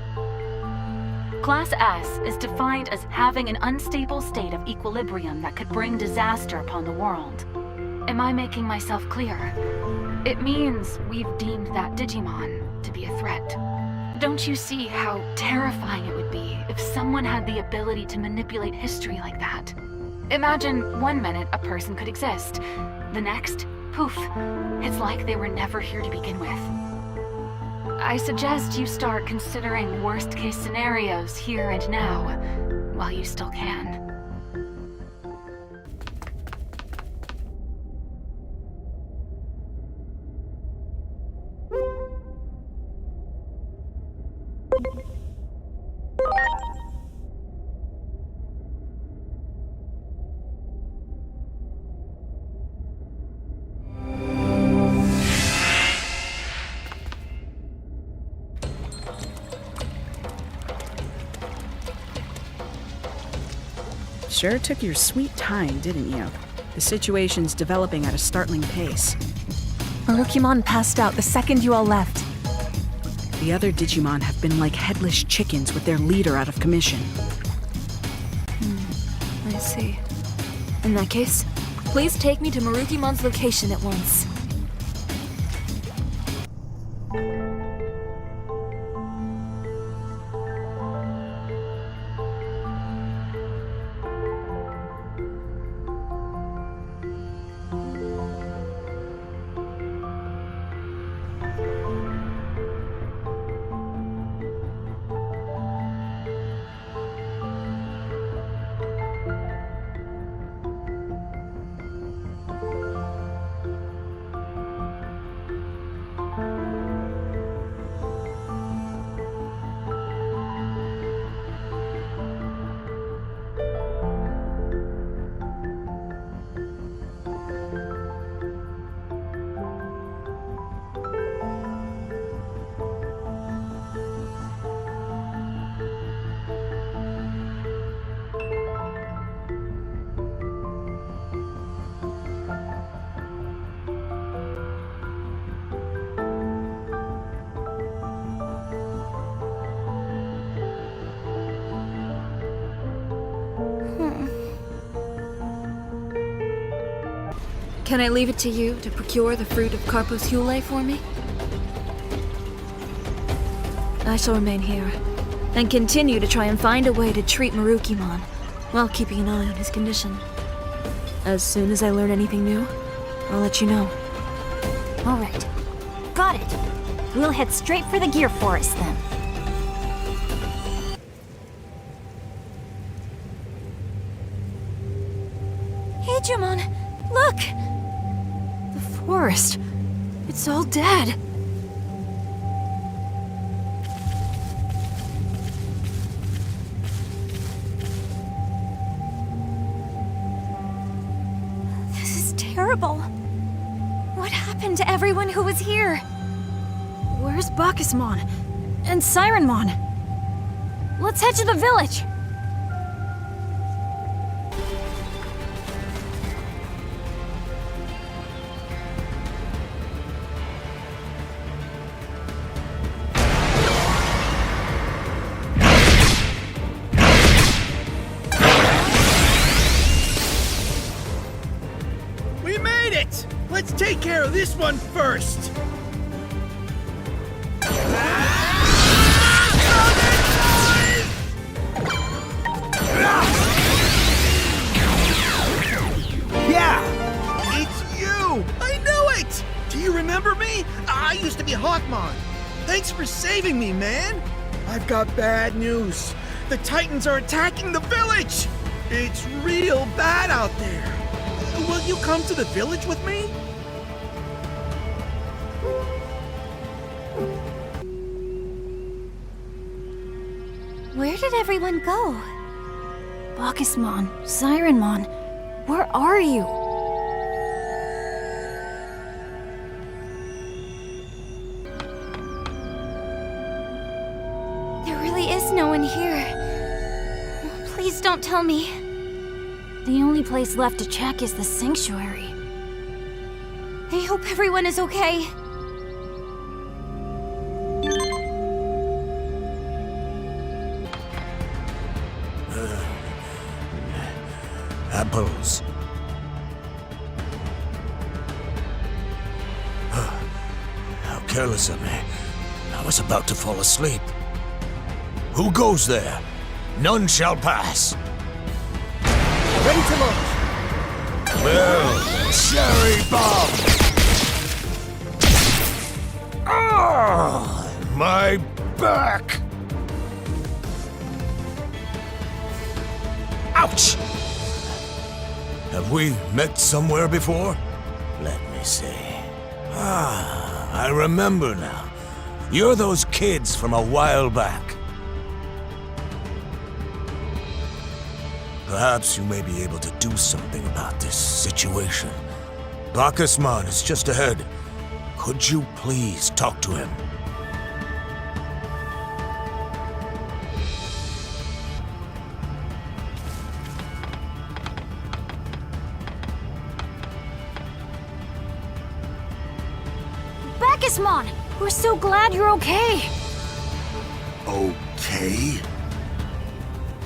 Class S is defined as having an unstable state of equilibrium that could bring disaster upon the world. Am I making myself clear? It means we've deemed that Digimon to be a threat. Don't you see how terrifying it would be if someone had the ability to manipulate history like that? Imagine one minute a person could exist. The next, poof, it's like they were never here to begin with. I suggest you start considering worst-case scenarios here and now, while you still can. Sure took your sweet time, didn't you? The situation's developing at a startling pace. Marukimon passed out the second you all left. The other Digimon have been like headless chickens with their leader out of commission. I see. In that case, please take me to Marukimon's location at once. Can I leave it to you to procure the fruit of Carpos Hule for me? I shall remain here, and continue to try and find a way to treat Marukimon while keeping an eye on his condition. As soon as I learn anything new, I'll let you know. All right. Got it. We'll head straight for the Gear Forest then. Hey, Digimon! Look! The forest. It's all dead. This is terrible. What happened to everyone who was here? Where's Bacchusmon? And Sirenmon? Let's head to the village! We made it! Let's take care of this one first! Yeah! It's you! I knew it! Do you remember me? I used to be Hawkmon. Thanks for saving me, man! I've got bad news. The Titans are attacking the village! It's real bad out there. Will you come to the village with me? Where did everyone go? Bacchusmon, Sirenmon, where are you? There really is no one here. Please don't tell me. The only place left to check is the sanctuary. I hope everyone is okay. Apples. How careless of me. I was about to fall asleep. Who goes there? None shall pass. Ready to launch. Well, cherry bomb! Ah, my back! Ouch! Have we met somewhere before? Let me see. Ah, I remember now. You're those kids from a while back. Perhaps you may be able to do something about this situation. Bacchusmon is just ahead. Could you please talk to him? Bacchusmon, we're so glad you're okay. Okay?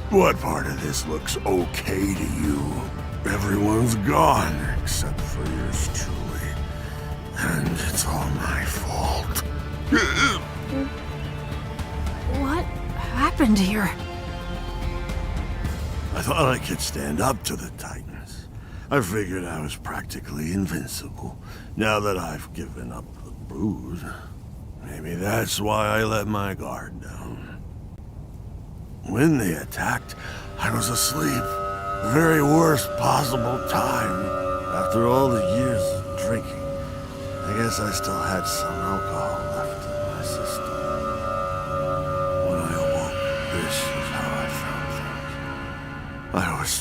What part of this looks okay to you? Everyone's gone except for yours truly. And it's all my fault. What happened here? I thought I could stand up to the Titans. I figured I was practically invincible. Now that I've given up the booze, maybe that's why I let my guard down. When they attacked, I was asleep. The very worst possible time. After all the years of drinking, I guess I still had some alcohol left in my system. When I awoke, this is how I found things. I was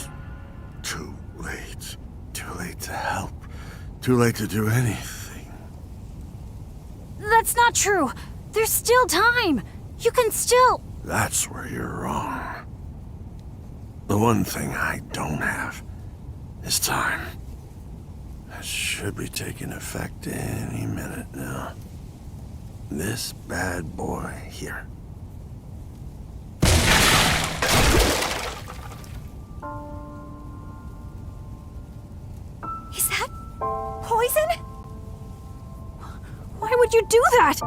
too late. Too late to help. Too late to do anything. That's not true. There's still time. You can still... That's where you're wrong. The one thing I don't have is time. That should be taking effect any minute now. This bad boy here. Is that poison? Why would you do that?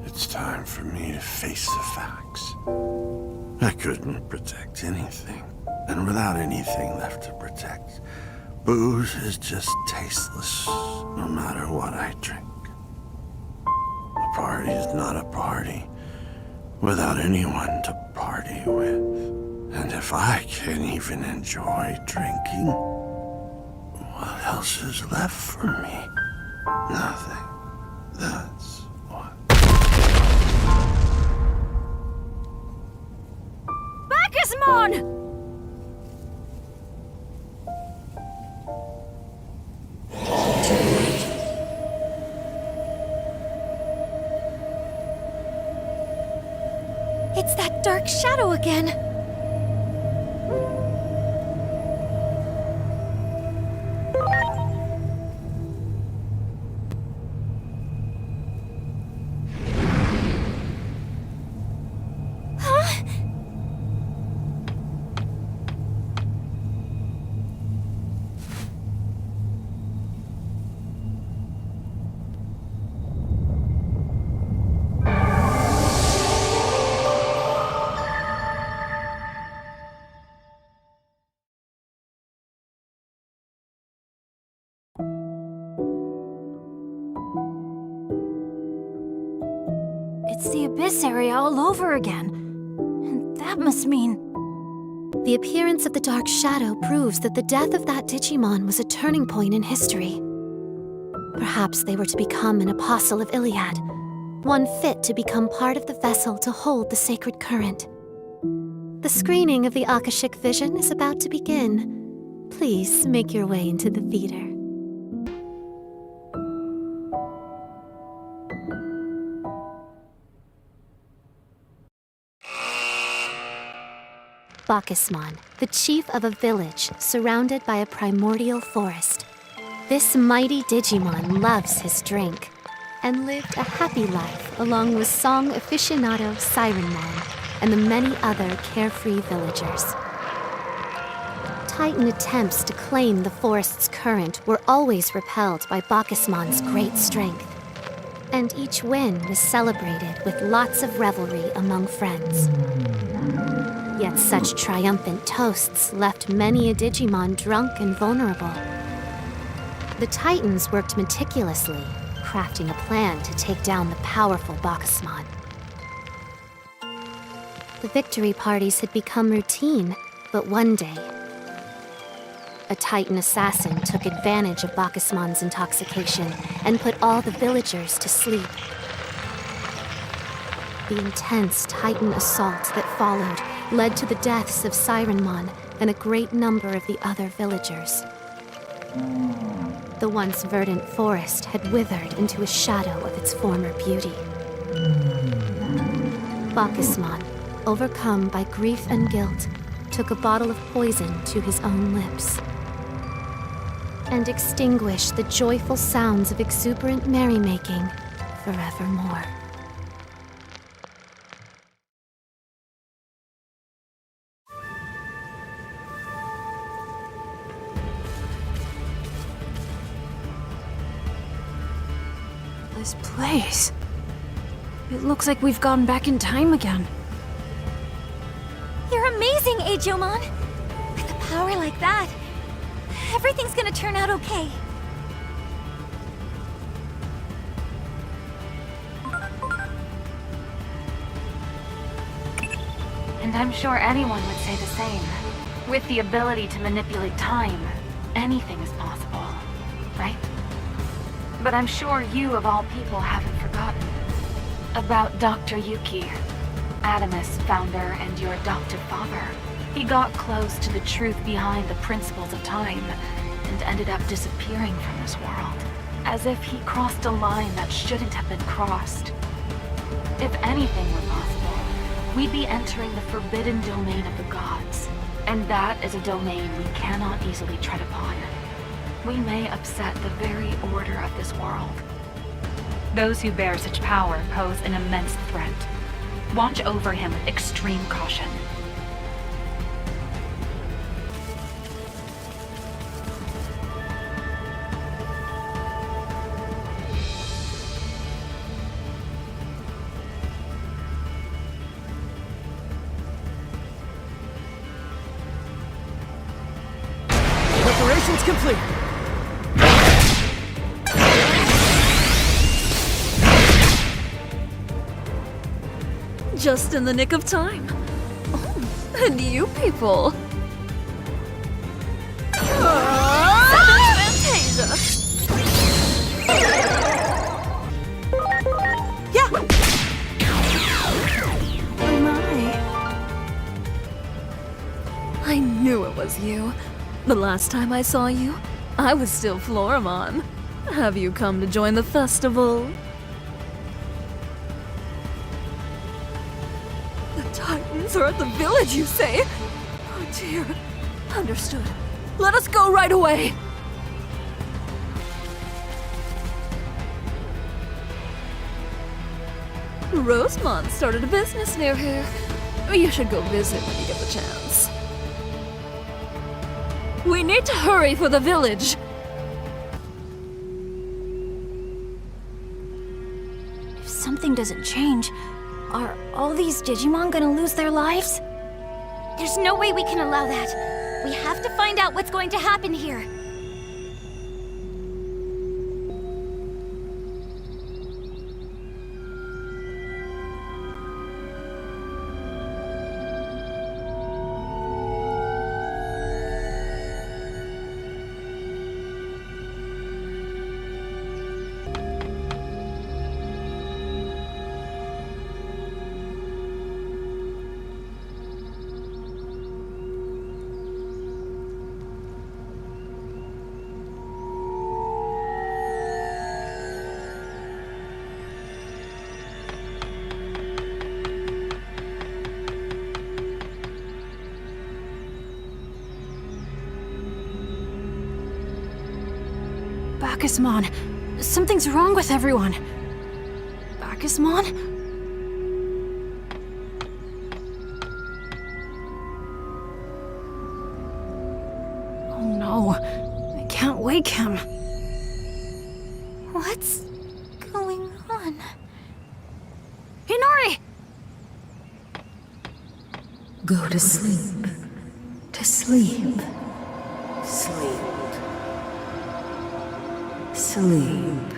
It's time for me to face the facts. I couldn't protect anything. And without anything left to protect, booze is just tasteless, no matter what I drink. A party is not a party without anyone to party with. And if I can't even enjoy drinking, what else is left for me? Nothing. That's what. Bacchusmon! It's that dark shadow again. It's the Abyss area all over again. And that must mean... The appearance of the Dark Shadow proves that the death of that Digimon was a turning point in history. Perhaps they were to become an apostle of Iliad, one fit to become part of the vessel to hold the sacred current. The screening of the Akashic Vision is about to begin. Please make your way into the theater. Bacchusmon, the chief of a village surrounded by a primordial forest. This mighty Digimon loves his drink and lived a happy life along with song aficionado Sirenmon and the many other carefree villagers. Titan attempts to claim the forest's current were always repelled by Bacchusmon's great strength, and each win was celebrated with lots of revelry among friends. Yet such triumphant toasts left many a Digimon drunk and vulnerable. The Titans worked meticulously, crafting a plan to take down the powerful Bacchusmon. The victory parties had become routine, but one day, a Titan assassin took advantage of Bacchusmon's intoxication and put all the villagers to sleep. The intense Titan assault that followed led to the deaths of Sirenmon and a great number of the other villagers. The once verdant forest had withered into a shadow of its former beauty. Bacchusmon, overcome by grief and guilt, took a bottle of poison to his own lips and extinguished the joyful sounds of exuberant merrymaking forevermore. This place... It looks like we've gone back in time again. You're amazing, Aomon! With a power like that, everything's gonna turn out okay. And I'm sure anyone would say the same. With the ability to manipulate time, anything is possible, right? But I'm sure you, of all people, haven't forgotten about Dr. Yuki, ADAMAS founder and your adoptive father. He got close to the truth behind the principles of time and ended up disappearing from this world, as if he crossed a line that shouldn't have been crossed. If anything were possible, we'd be entering the forbidden domain of the gods, and that is a domain we cannot easily tread upon. We may upset the very order of this world. Those who bear such power pose an immense threat. Watch over him with extreme caution. Mission's complete. Just in the nick of time. Oh, and you people. Fantasia. Yeah. Oh my. I knew it was you. The last time I saw you, I was still Floramon. Have you come to join the festival? The Titans are at the village, you say? Oh dear. Understood. Let us go right away! Rosemont started a business near here. You should go visit when you get the chance. We need to hurry for the village! If something doesn't change, are all these Digimon gonna lose their lives? There's no way we can allow that. We have to find out what's going to happen here. Bacchusmon, something's wrong with everyone. Bacchusmon? Oh no, I can't wake him. What's going on? Hinori! Go to sleep. To sleep. Sleep. Sleep.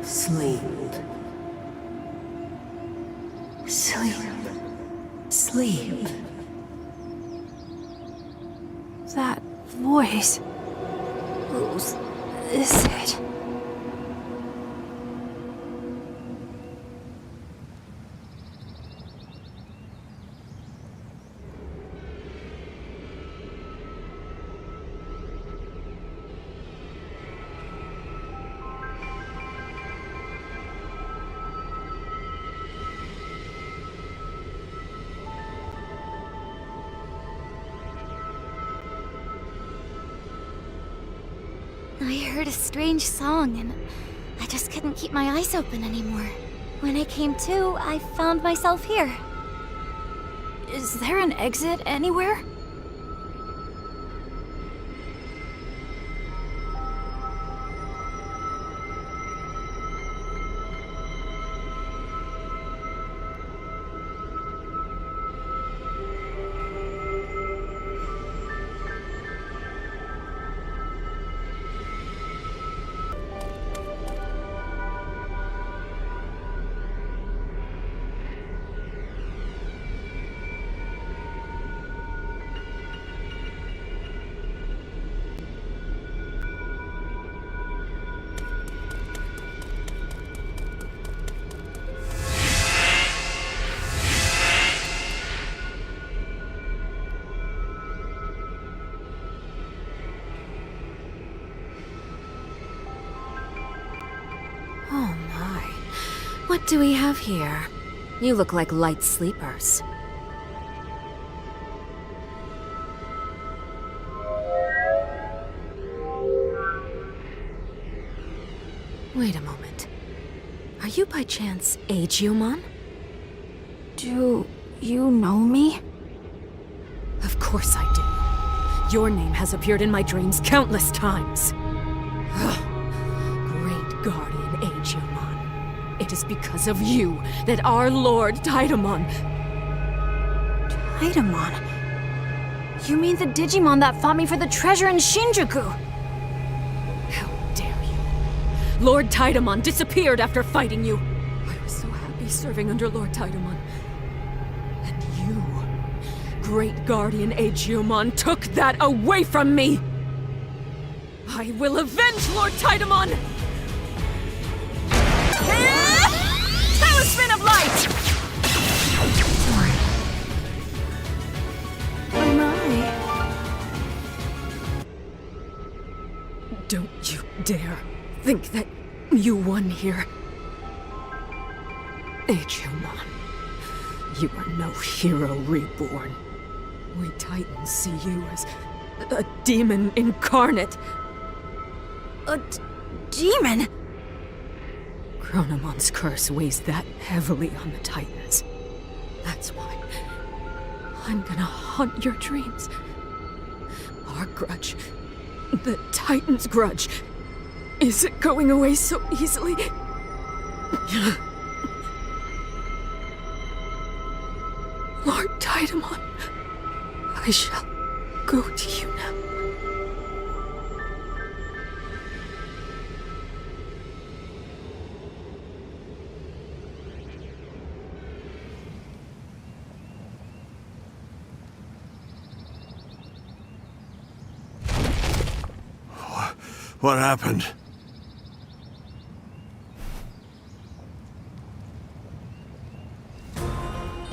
Sleep. Sleep. Sleep. That voice. Whose is it? I heard a strange song and I just couldn't keep my eyes open anymore. When I came to, I found myself here. Is there an exit anywhere? Oh my. What do we have here? You look like light sleepers. Wait a moment. Are you by chance Agiomon? Do you know me? Of course I do. Your name has appeared in my dreams countless times. Great Guardian Agiomon. It is because of you that our Lord Titlemon... Titlemon? You mean the Digimon that fought me for the treasure in Shinjuku? How dare you! Lord Titans disappeared after fighting you. I was so happy serving under Lord Titans. And you, Great Guardian Agumon, took that away from me! I will avenge Lord Titans! Tailspin of light! Oh my. Don't you dare think that you won here. Agumon, you are no hero reborn. We Titans see you as a demon incarnate. A demon? Chronomon's curse weighs that heavily on the Titans. That's why I'm gonna haunt your dreams. Our grudge, the Titans Grudge, isn't going away so easily. Lord Titans, I shall go to you now. What happened?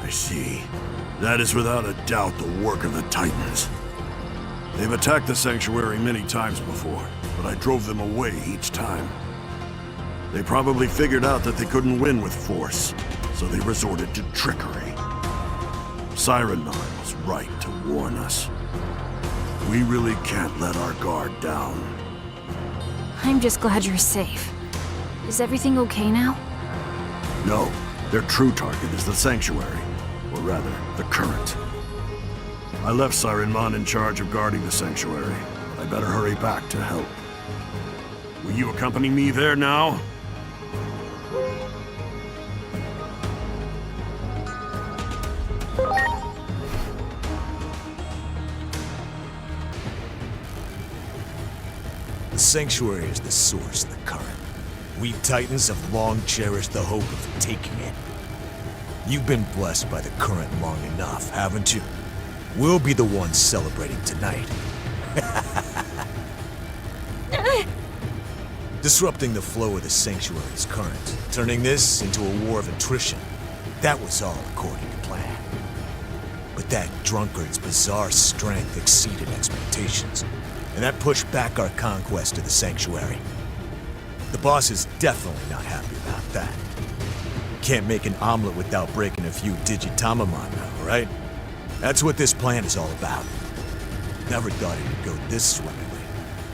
I see. That is without a doubt the work of the Titans. They've attacked the Sanctuary many times before, but I drove them away each time. They probably figured out that they couldn't win with force, so they resorted to trickery. Sirenmon was right to warn us. We really can't let our guard down. I'm just glad you're safe. Is everything okay now? No, their true target is the Sanctuary, or rather, the Current. I left Sirenmon in charge of guarding the Sanctuary, but I better hurry back to help. Will you accompany me there now? The Sanctuary is the source of the Current. We Titans have long cherished the hope of taking it. You've been blessed by the Current long enough, haven't you? We'll be the ones celebrating tonight. Disrupting the flow of the Sanctuary's current, turning this into a war of attrition. That was all according to plan. But that drunkard's bizarre strength exceeded expectations, and that pushed back our conquest of the Sanctuary. The boss is definitely not happy about that. Can't make an omelet without breaking a few Digitamamon now, right? That's what this plan is all about. Never thought it would go this swimmingly.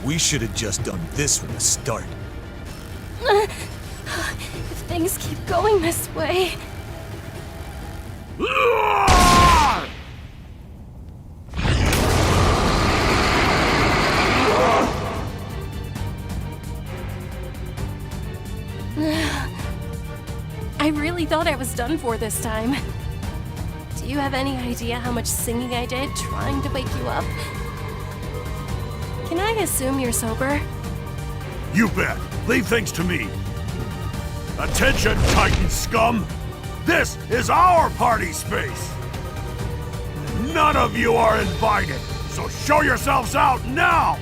We should have just done this from the start. If things keep going this way... I really thought I was done for this time. Do you have any idea how much singing I did trying to wake you up? Can I assume you're sober? You bet. Leave things to me. Attention, Titan scum! This is our party space! None of you are invited, so show yourselves out now!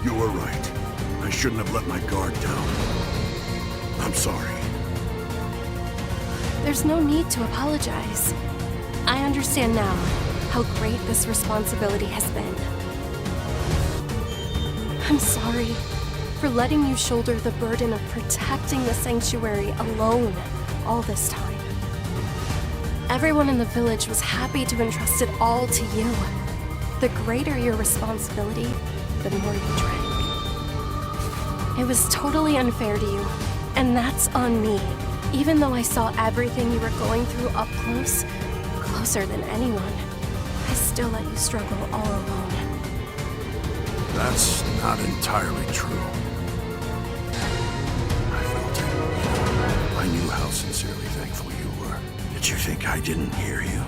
You were right. I shouldn't have let my guard down. I'm sorry. There's no need to apologize. I understand now how great this responsibility has been. I'm sorry for letting you shoulder the burden of protecting the Sanctuary alone all this time. Everyone in the village was happy to entrust it all to you. The greater your responsibility, the more you drank. It was totally unfair to you, and that's on me. Even though I saw everything you were going through up close, closer than anyone, I still let you struggle all alone. That's not entirely true. I felt it. I knew how sincerely thankful you were. Did you think I didn't hear you?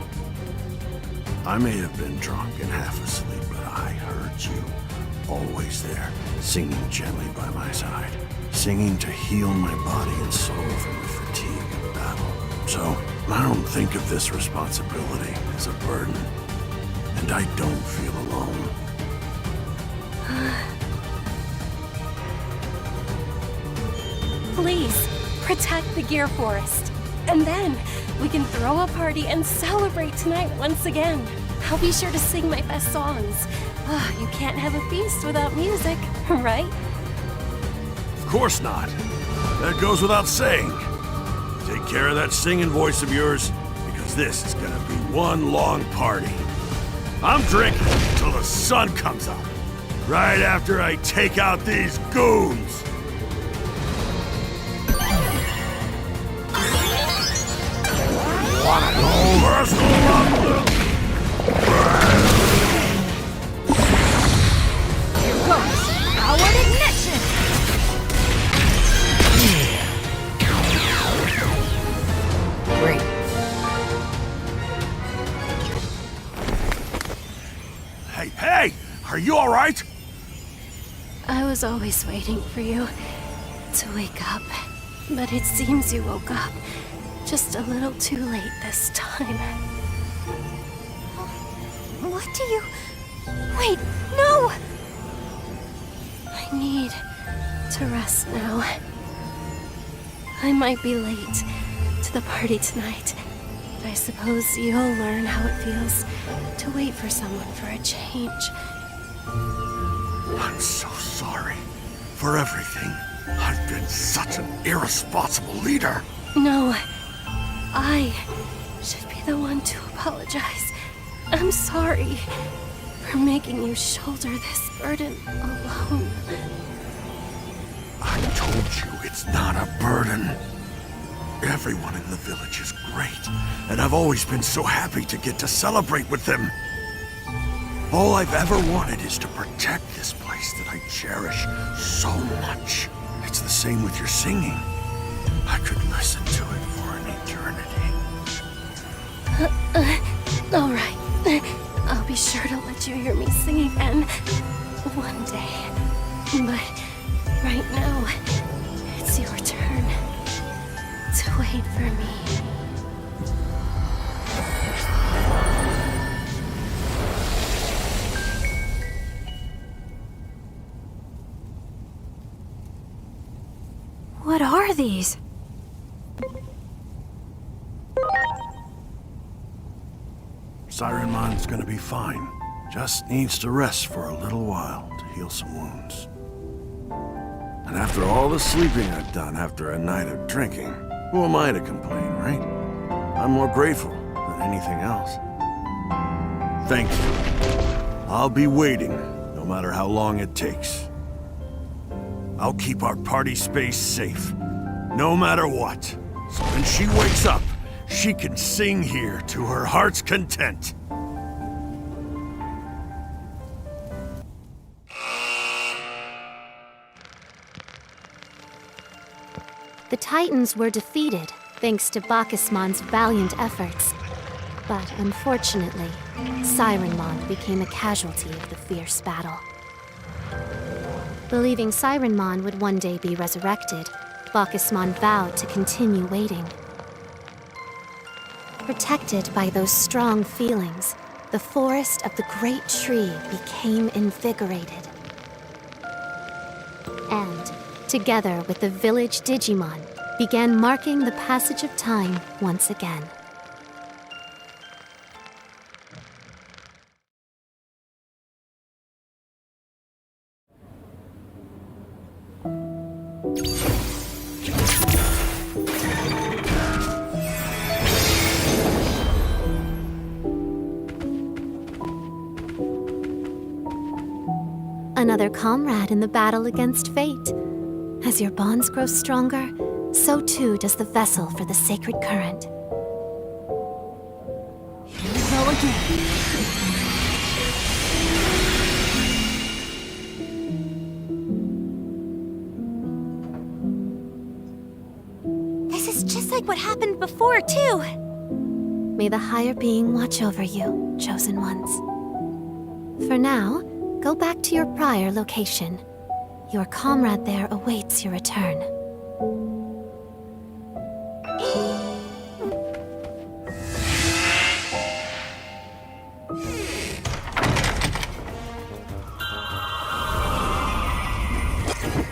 I may have been drunk and half asleep, but I heard you. Always there, singing gently by my side. Singing to heal my body and soul from the fatigue of battle. So, I don't think of this responsibility as a burden. And I don't feel alone. Please, protect the Gear Forest. And then, we can throw a party and celebrate tonight once again. I'll be sure to sing my best songs. You can't have a feast without music, right? Of course not. That goes without saying. Take care of that singing voice of yours, because this is gonna be one long party. I'm drinking until the sun comes up. Right after I take out these goons. Wanna go? Let's go. Here goes! Powered ignition! Great. Hey! Are you alright? I was always waiting for you to wake up. But it seems you woke up just a little too late this time. What do you... Wait, no! I need to rest now. I might be late to the party tonight, but I suppose you'll learn how it feels to wait for someone for a change. I'm so sorry for everything. I've been such an irresponsible leader. No, I should be the one to apologize. I'm sorry for making you shoulder this burden alone. I told you it's not a burden. Everyone in the village is great, and I've always been so happy to get to celebrate with them. All I've ever wanted is to protect this place that I cherish so much. It's the same with your singing. I could listen to it for an eternity. All right. I'll be sure to let you hear me sing again one day. But right now, it's your turn to wait for me. What are these? Sirenmon's gonna be fine. Just needs to rest for a little while to heal some wounds. And after all the sleeping I've done after a night of drinking, who am I to complain, right? I'm more grateful than anything else. Thank you. I'll be waiting, no matter how long it takes. I'll keep our party space safe, no matter what. So when she wakes up, she can sing here to her heart's content. The Titans were defeated thanks to Bacchusmon's valiant efforts. But unfortunately, Sirenmon became a casualty of the fierce battle. Believing Sirenmon would one day be resurrected, Bacchusmon vowed to continue waiting. Protected by those strong feelings, the forest of the great tree became invigorated. And, together with the village Digimon, began marking the passage of time once again. Another comrade in the battle against fate. As your bonds grow stronger, so too does the vessel for the sacred current. Here we go again. This is just like like what happened before, too. May the higher being watch over you, chosen ones. For now, go back to your prior location. Your comrade there awaits your return.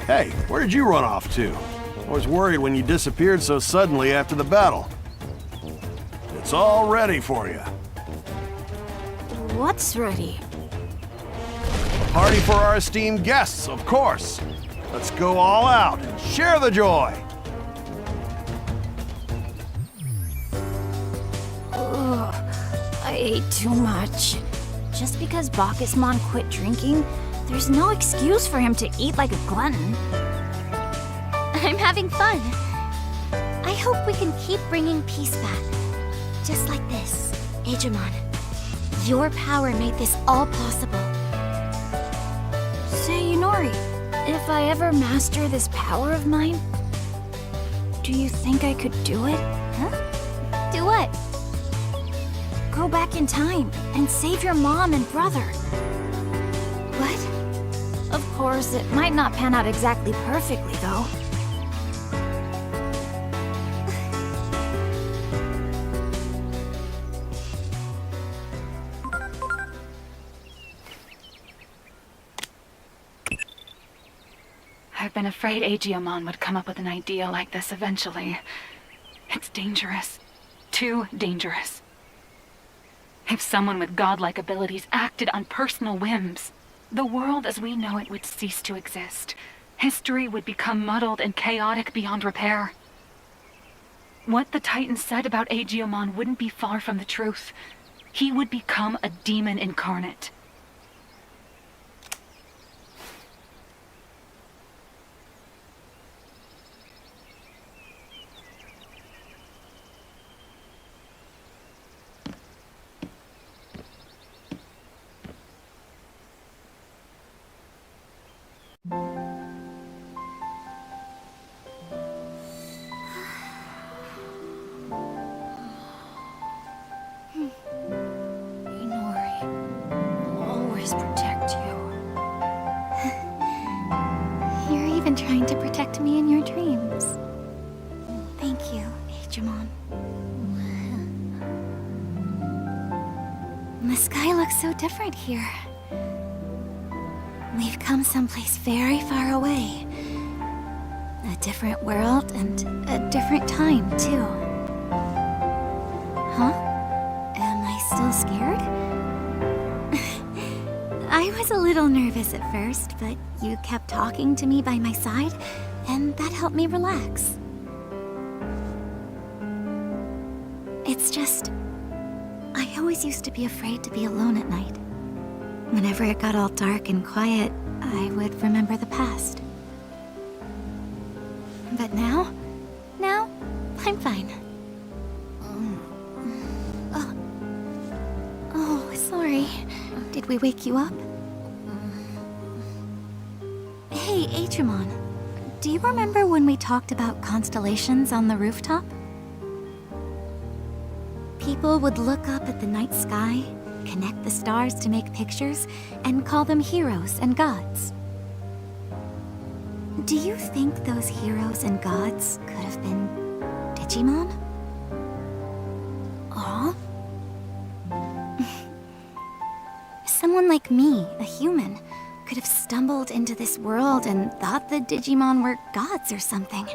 Hey, where did you run off to? I was worried when you disappeared so suddenly after the battle. It's all ready for you. What's ready? Party for our esteemed guests, of course. Let's go all out and share the joy. Ugh, I ate too much. Just because Bacchusmon quit drinking, there's no excuse for him to eat like a glutton. I'm having fun. I hope we can keep bringing peace back. Just like this, Digimon. Your power made this all possible. Say, Inori, if I ever master this power of mine, do you think I could do it? Huh? Do what? Go back in time and save your mom and brother. What? Of course, it might not pan out exactly perfectly, though. I've been afraid Aegimon would come up with an idea like this eventually. It's dangerous. Too dangerous. If someone with godlike abilities acted on personal whims, the world as we know it would cease to exist. History would become muddled and chaotic beyond repair. What the Titans said about Aegimon wouldn't be far from the truth. He would become a demon incarnate. Trying to protect me in your dreams. Thank you, Digimon. The sky looks so different here. We've come someplace very far away. A different world and a different time, too. Huh? Am I still scared? I was a little nervous at first, but you kept talking to me by my side, and that helped me relax. It's just, I always used to be afraid to be alone at night. Whenever it got all dark and quiet, I would remember the past. But now, I'm fine. Oh, sorry. Did we wake you up? Hey, Digimon. Do you remember when we talked about constellations on the rooftop? People would look up at the night sky, connect the stars to make pictures, and call them heroes and gods. Do you think those heroes and gods could have been Digimon? Aw. Someone like me, a human, could have stumbled into this world and thought the Digimon were gods or something.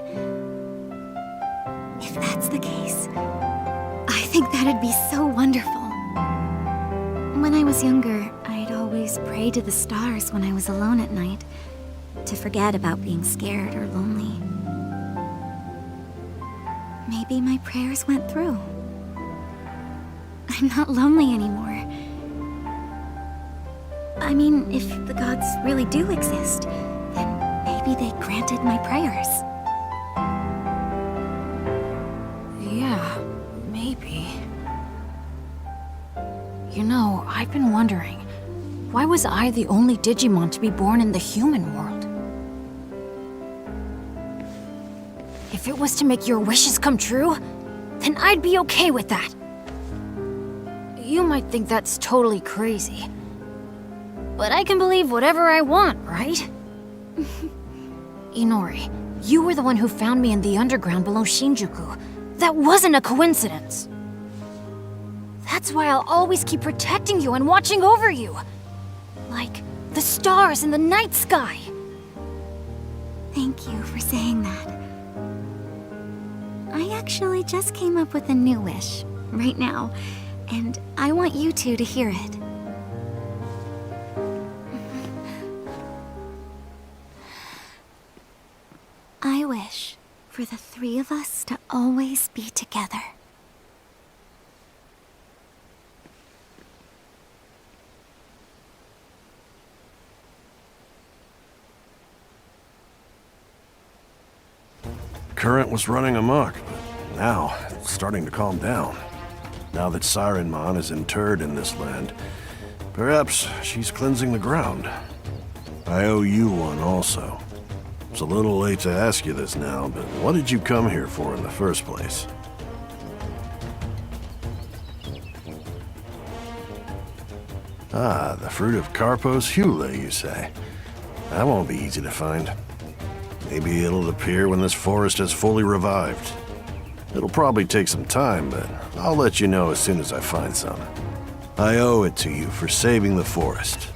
If that's the case, I think that'd be so wonderful. When I was younger, I'd always pray to the stars when I was alone at night, to forget about being scared or lonely. Maybe my prayers went through. I'm not lonely anymore. I mean, if the gods really do exist, then maybe they granted my prayers. Yeah, maybe. You know, I've been wondering, why was I the only Digimon to be born in the human world? If If it was to make your wishes come true, then I'd be okay with that. You might think that's totally crazy, but I can believe whatever I want, right? Inori, you were the one who found me in the underground below Shinjuku. That wasn't a coincidence. That's why I'll always keep protecting you and watching over you. Like the stars in the night sky. Thank you for saying that. I actually just came up with a new wish, right now, and I want you two to hear it. I wish for the three of us to always be together. Current was running amok, but now it's starting to calm down. Now that Sirenmon is interred in this land, perhaps she's cleansing the ground. I owe you one also. It's a little late to ask you this now, but what did you come here for in the first place? Ah, the fruit of Carpos Hule, you say? That won't be easy to find. Maybe it'll appear when this forest has fully revived. It'll probably take some time, but I'll let you know as soon as I find some. I owe it to you for saving the forest.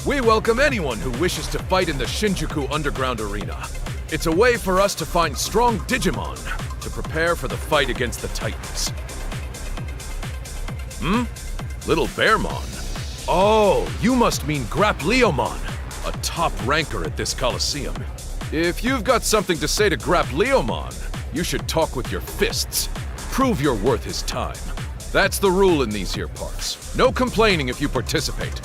We welcome anyone who wishes to fight in the Shinjuku Underground Arena. It's a way for us to find strong Digimon to prepare for the fight against the Titans. Little Bearmon? Oh, you must mean Grapleomon, a top ranker at this Colosseum. If you've got something to say to Grapleomon, you should talk with your fists. Prove you're worth his time. That's the rule in these here parts. No complaining if you participate.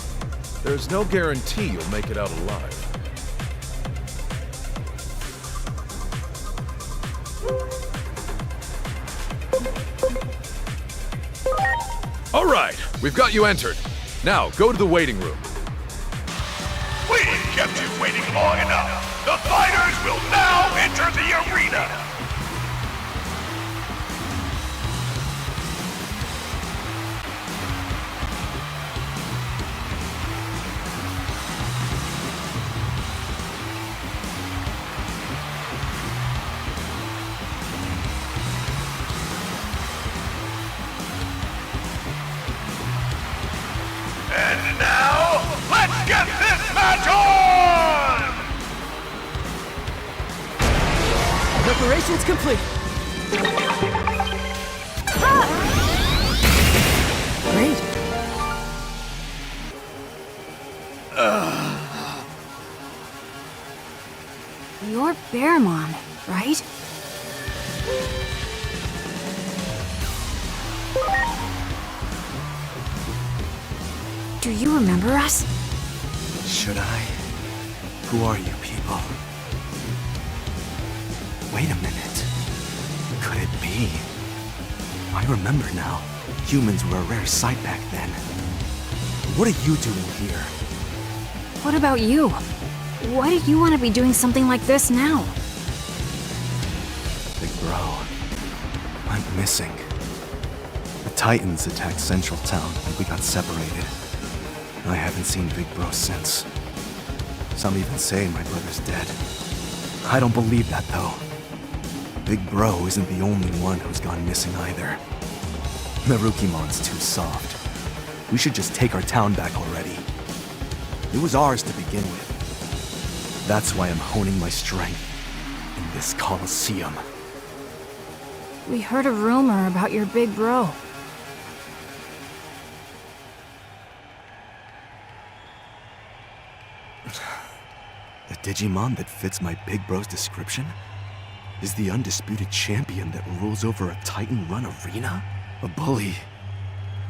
There's no guarantee you'll make it out alive. All right, we've got you entered. Now, go to the waiting room. We kept you waiting long enough. The fighters will now enter the arena. And now, let's get this match on! Preparations complete. Great. You're Bearmon, right? Do you remember us? Should I? Who are you people? Wait a minute. Could it be? I remember now. Humans were a rare sight back then. What are you doing here? What about you? Why do you want to be doing something like this now? Big bro. I'm missing. The Titans attacked Central Town and we got separated. I haven't seen Big Bro since. Some even say my brother's dead. I don't believe that, though. Big Bro isn't the only one who's gone missing either. Merukimon's too soft. We should just take our town back already. It was ours to begin with. That's why I'm honing my strength in this Colosseum. We heard a rumor about your big bro. The Digimon that fits my big bro's description is the undisputed champion that rules over a Titan-run arena? A bully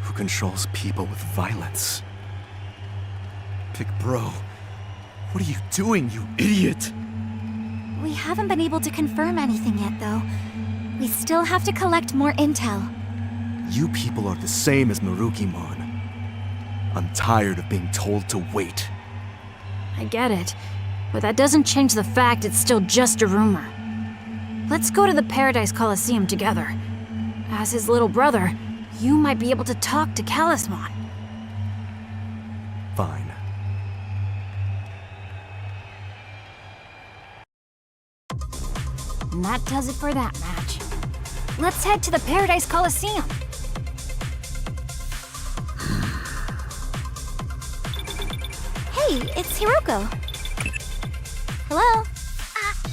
who controls people with violence. Big bro, what are you doing, you idiot? We haven't been able to confirm anything yet, though. We still have to collect more intel. You people are the same as Merukimon. I'm tired of being told to wait. I get it, but that doesn't change the fact it's still just a rumor. Let's go to the Paradise Colosseum together. As his little brother, you might be able to talk to Calismon. Fine. And that does it for that match. Let's head to the Paradise Colosseum. Hey, it's Hiroko. Hello?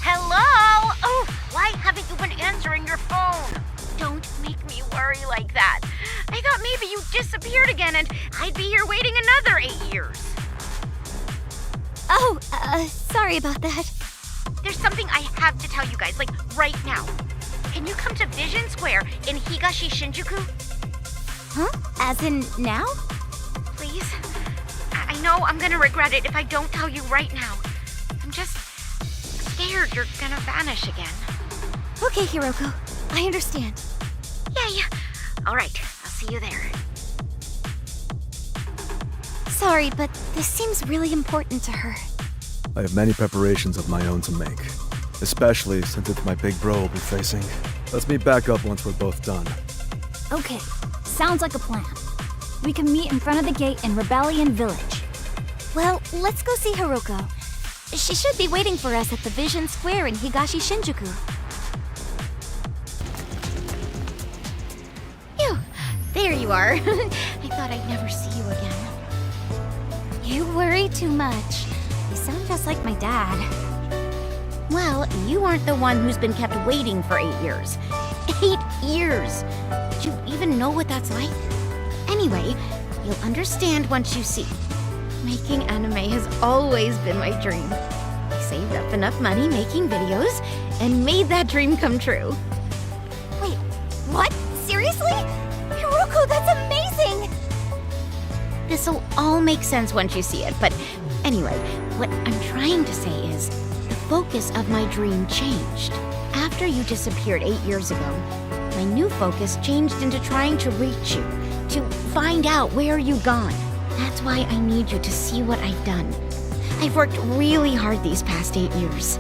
Hello? Oh, why haven't you been answering your phone? Don't make me worry like that. I thought maybe you disappeared again and I'd be here waiting another 8 years. Oh, sorry about that. There's something I have to tell you guys, like right now. Can you come to Vision Square in Higashi Shinjuku? Huh? As in now? Please? I know I'm gonna regret it if I don't tell you right now. I'm just scared you're gonna vanish again. Okay, Hiroko. I understand. Yeah. All right, I'll see you there. Sorry, but this seems really important to her. I have many preparations of my own to make, especially since it's my big bro we'll be facing. Let's meet back up once we're both done. Okay, sounds like a plan. We can meet in front of the gate in Rebellion Village. Well, let's go see Hiroko. She should be waiting for us at the Vision Square in Higashi Shinjuku. Phew, there you are. I thought I'd never see you again. You worry too much. You sound just like my dad. Well, you aren't the one who's been kept waiting for 8 years. 8 years! Do you even know what that's like? Anyway, you'll understand once you see. Making anime has always been my dream. I saved up enough money making videos and made that dream come true. Wait, what? Seriously? Hiroko, that's amazing! This'll all make sense once you see it, but anyway, what I'm trying to say is, the focus of my dream changed. After you disappeared 8 years ago, my new focus changed into trying to reach you, to find out where you've gone. That's why I need you to see what I've done. I've worked really hard these past 8 years.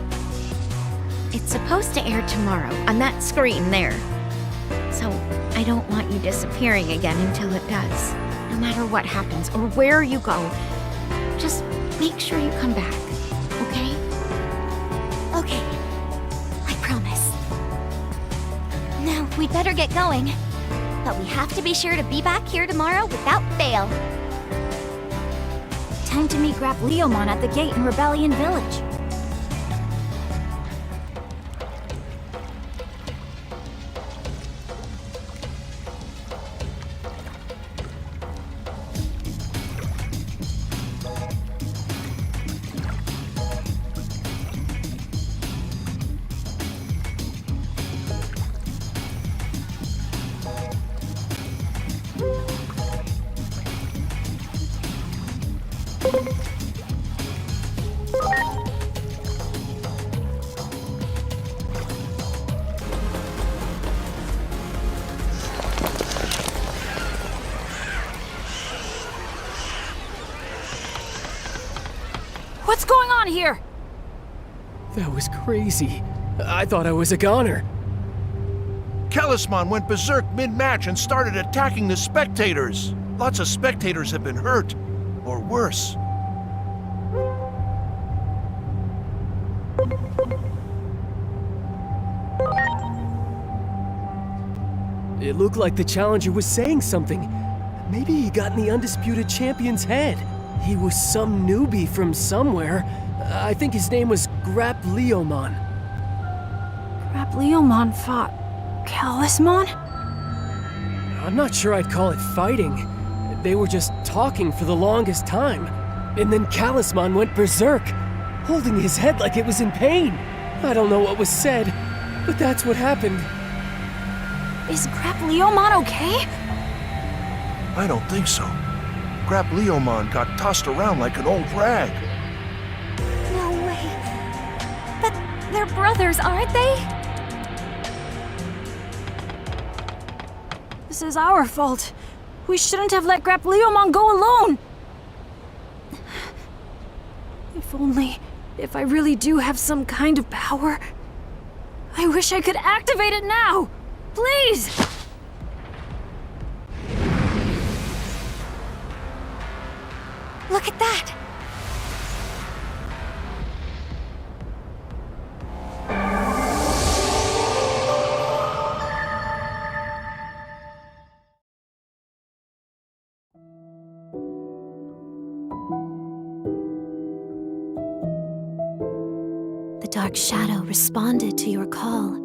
It's supposed to air tomorrow on that screen there. So I don't want you disappearing again until it does. No matter what happens or where you go, just make sure you come back, okay? Okay, I promise. Now, we'd better get going. But we have to be sure to be back here tomorrow without fail. Time to meet Grapleomon at the gate in Rebellion Village. What's going on here? That was crazy. I thought I was a goner. Calismon went berserk mid-match and started attacking the spectators. Lots of spectators have been hurt, or worse. It looked like the challenger was saying something. Maybe he got in the undisputed champion's head. He was some newbie from somewhere. I think his name was Grapleomon. Grapleomon fought Calismon? I'm not sure I'd call it fighting. They were just talking for the longest time. And then Calismon went berserk, holding his head like it was in pain. I don't know what was said, but that's what happened. Is Grapleomon okay? I don't think so. Grapleomon got tossed around like an old rag. No way. But they're brothers, aren't they? This is our fault. We shouldn't have let Grapleomon go alone. If I really do have some kind of power, I wish I could activate it now. Please! Look at that! The Dark Shadow responded to your call.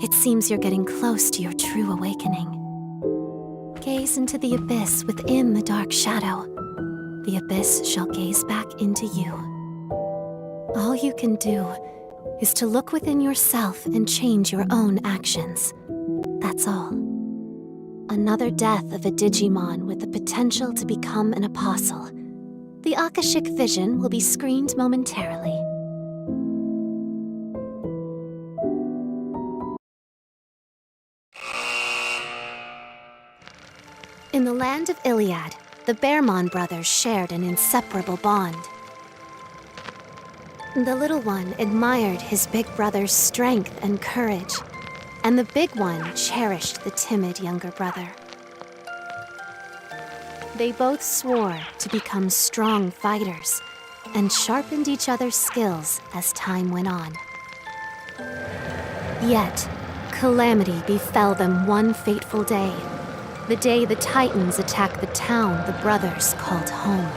It seems you're getting close to your true awakening. Gaze into the abyss within the Dark Shadow. The abyss shall gaze back into you. All you can do is to look within yourself and change your own actions. That's all. Another death of a Digimon with the potential to become an apostle. The Akashic vision will be screened momentarily. In the land of Iliad, the Bearmon brothers shared an inseparable bond. The little one admired his big brother's strength and courage, and the big one cherished the timid younger brother. They both swore to become strong fighters, and sharpened each other's skills as time went on. Yet, calamity befell them one fateful day. The day the Titans attacked the town the brothers called home.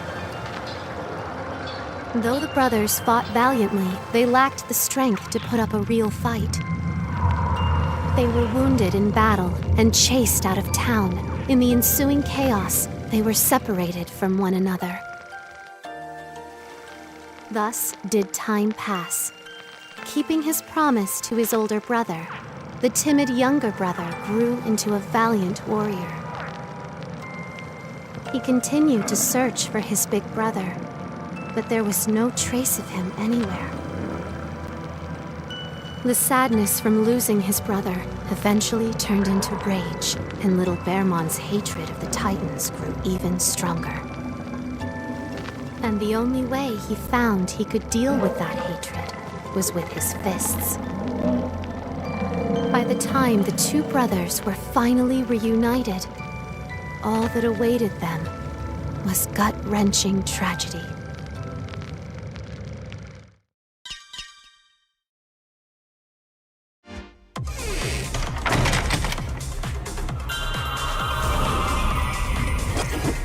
Though the brothers fought valiantly, they lacked the strength to put up a real fight. They were wounded in battle and chased out of town. In the ensuing chaos, they were separated from one another. Thus did time pass. Keeping his promise to his older brother, the timid younger brother grew into a valiant warrior. He continued to search for his big brother, but there was no trace of him anywhere. The sadness from losing his brother eventually turned into rage, and little Bearmon's hatred of the Titans grew even stronger. And the only way he found he could deal with that hatred was with his fists. By the time the two brothers were finally reunited, all that awaited them was gut-wrenching tragedy.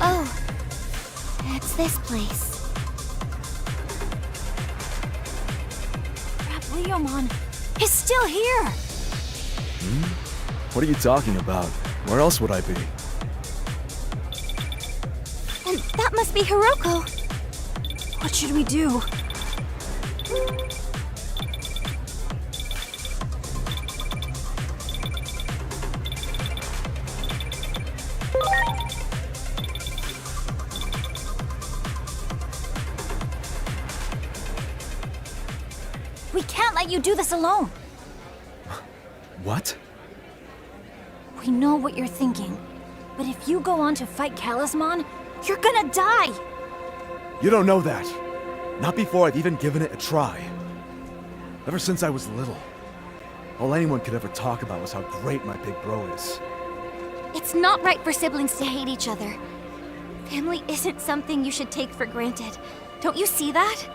Oh, it's this place. Leomon is still here! What are you talking about? Where else would I be? And that must be Hiroko. What should we do? We can't let you do this alone. What? We know what you're thinking, but if you go on to fight Talisman, you're gonna die! You don't know that. Not before I've even given it a try. Ever since I was little, all anyone could ever talk about was how great my big bro is. It's not right for siblings to hate each other. Family isn't something you should take for granted. Don't you see that?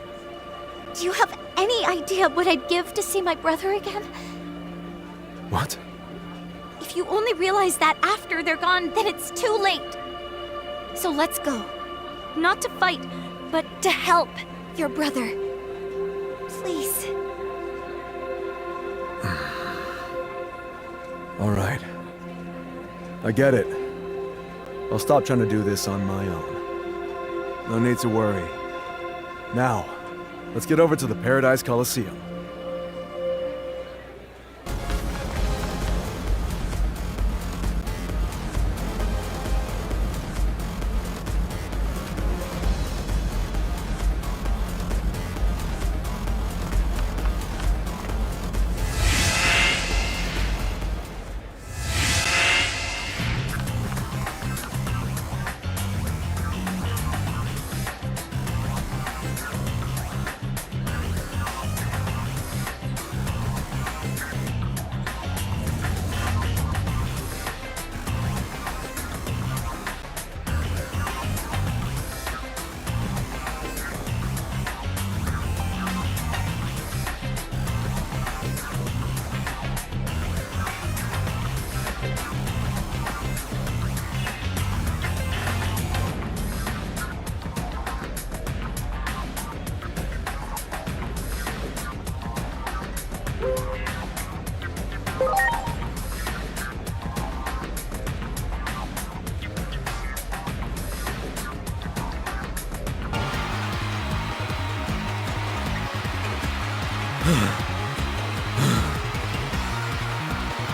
Do you have any idea what I'd give to see my brother again? What? If you only realize that after they're gone, then it's too late. So let's go. Not to fight, but to help your brother. Please. All right. I get it. I'll stop trying to do this on my own. No need to worry. Now, let's get over to the Paradise Colosseum.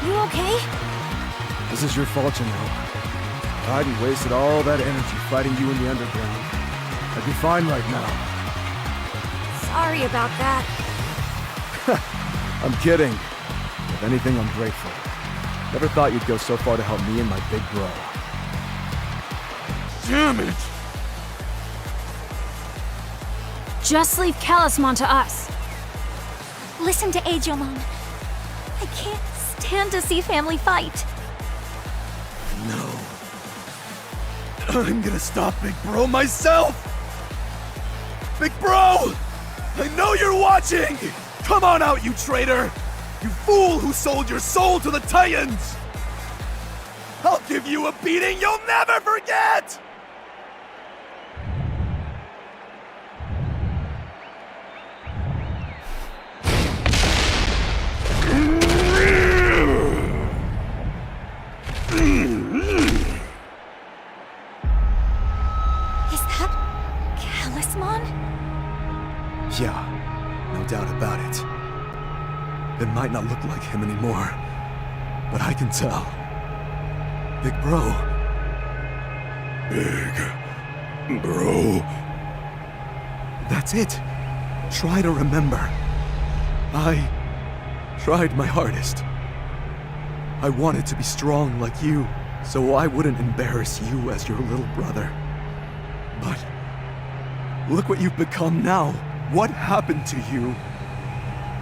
You okay? This is your fault, you know. If I hadn't wasted all that energy fighting you in the underground, I'd be fine right now. Sorry about that. I'm kidding. If anything, I'm grateful. Never thought you'd go so far to help me and my big bro. Damn it! Just leave Talisman to us. Listen to Aomon. I can't stand to see family fight. No. I'm gonna stop Big Bro myself! Big Bro! I know you're watching! Come on out, you traitor! You fool who sold your soul to the Titans! I'll give you a beating you'll never forget! Yeah, no doubt about it. It might not look like him anymore, but I can tell. Big bro. Big bro. That's it. Try to remember. I tried my hardest. I wanted to be strong like you, so I wouldn't embarrass you as your little brother. But look what you've become now. What happened to you?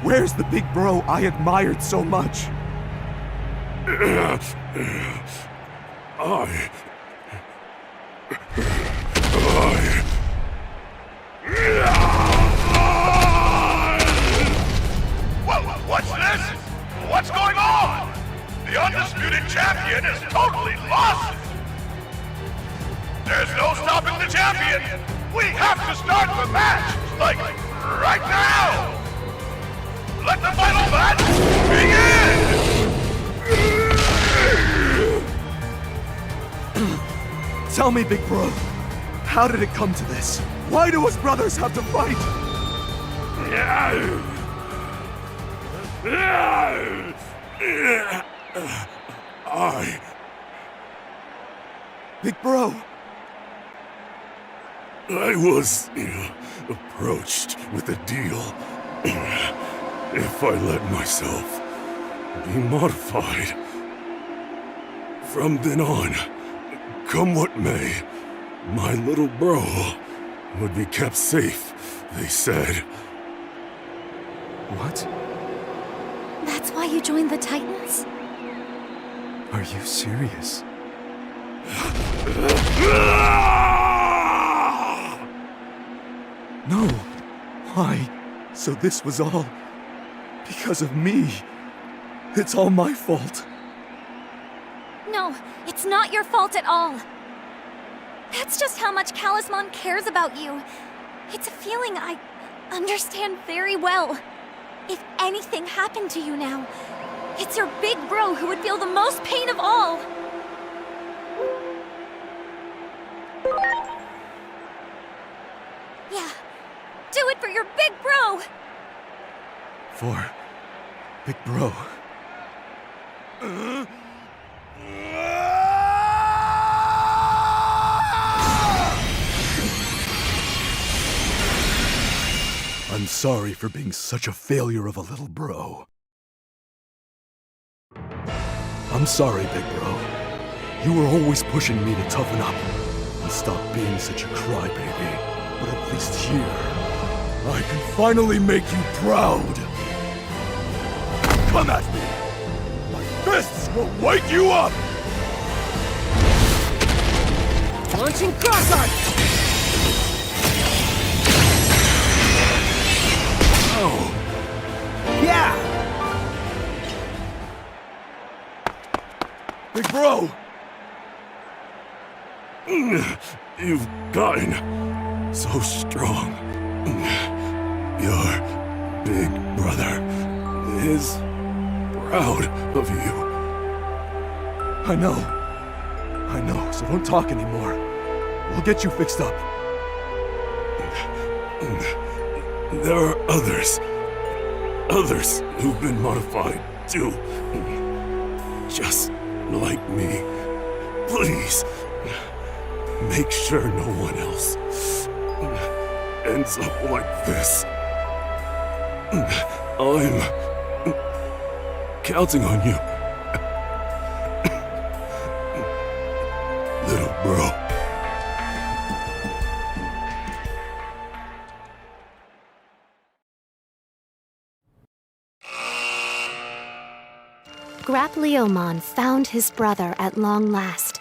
Where's the big bro I admired so much? What's this? What's going on? The undisputed champion is totally lost! There's no stopping the champion! We have to start the match! Like, right now! Let the final match begin! Tell me, big bro, how did it come to this? Why do us brothers have to fight? Big bro. I was approached with a deal. If I let myself be modified. From then on, come what may, my little bro would be kept safe, they said. What? That's why you joined the Titans? Are you serious? No. Why? So this was all because of me. It's all my fault. No, it's not your fault at all. That's just how much Talisman cares about you. It's a feeling I understand very well. If anything happened to you now, it's your big bro who would feel the most pain of all. Yeah, do it for your big bro! For big bro. I'm sorry for being such a failure of a little bro. I'm sorry, big bro. You were always pushing me to toughen up and stop being such a crybaby. But at least here, I can finally make you proud. Come at me! My fists will wake you up! Launching cross arc! Oh. Yeah! Big bro! You've gotten so strong. Your big brother is proud of you. I know, so don't talk anymore. We'll get you fixed up. There are others who've been modified too. Just like me. Please, make sure no one else ends up like this. I'm counting on you. Little bro. Grapleomon found his brother at long last.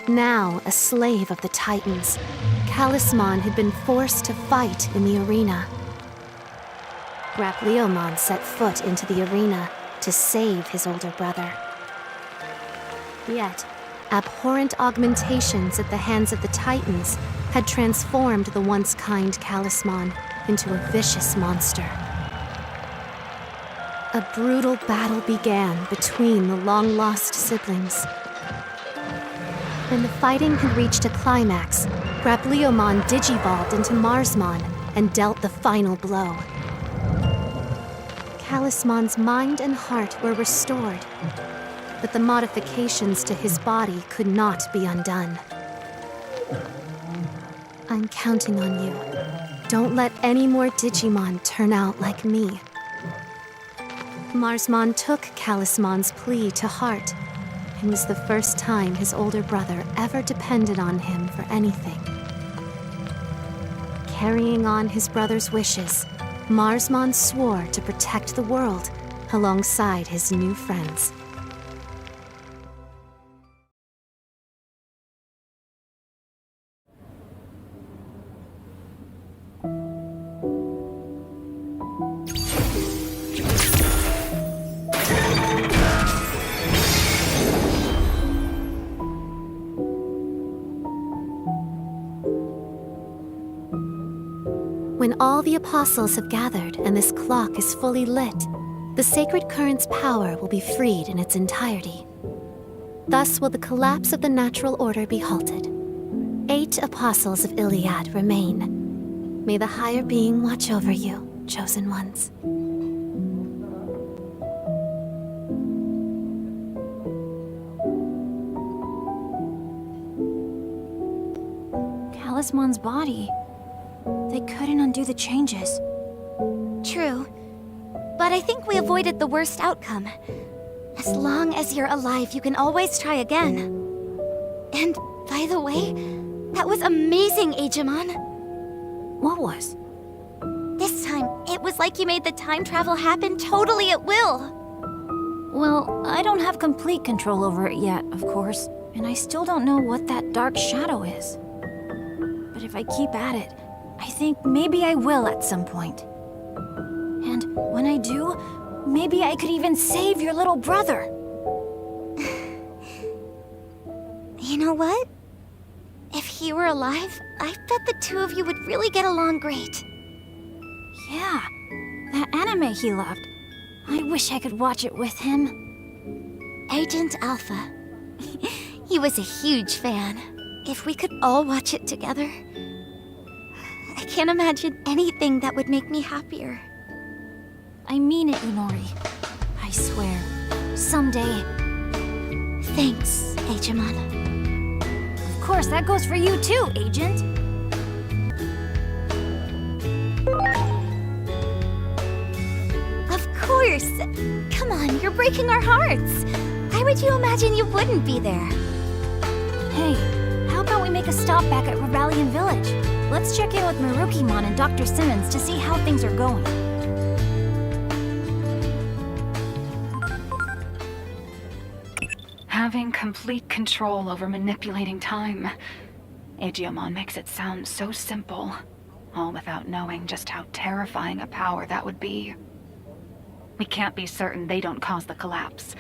Now a slave of the Titans, Talisman had been forced to fight in the arena. Grapleomon set foot into the arena to save his older brother. Yet, abhorrent augmentations at the hands of the Titans had transformed the once kind Talisman into a vicious monster. A brutal battle began between the long-lost siblings. When the fighting had reached a climax, Grapleomon digivolved into Marsmon and dealt the final blow. Talisman's mind and heart were restored, but the modifications to his body could not be undone. I'm counting on you. Don't let any more Digimon turn out like me. Marsmon took Talisman's plea to heart. It was the first time his older brother ever depended on him for anything. Carrying on his brother's wishes, Marsmon swore to protect the world alongside his new friends. When all the apostles have gathered and this clock is fully lit, the sacred current's power will be freed in its entirety. Thus will the collapse of the natural order be halted. 8 apostles of Iliad remain. May the higher being watch over you, chosen ones. Talisman's body. They couldn't undo the changes. True. But I think we avoided the worst outcome. As long as you're alive, you can always try again. And, by the way, that was amazing, Agemon. What was? This time, it was like you made the time travel happen totally at will. Well, I don't have complete control over it yet, of course. And I still don't know what that dark shadow is. But if I keep at it, I think maybe I will at some point. And when I do, maybe I could even save your little brother. You know what? If he were alive, I bet the two of you would really get along great. Yeah, that anime he loved. I wish I could watch it with him. Agent Alpha. He was a huge fan. If we could all watch it together, I can't imagine anything that would make me happier. I mean it, Inori. I swear. Someday. Thanks, Agemon. Of course, that goes for you too, Agent. Of course! Come on, you're breaking our hearts! Why would you imagine you wouldn't be there? Hey, how about we make a stop back at Rebellion Village? Let's check in with Marukimon and Dr. Simmons to see how things are going. Having complete control over manipulating time. Aegimon makes it sound so simple, all without knowing just how terrifying a power that would be. We can't be certain they don't cause the collapse.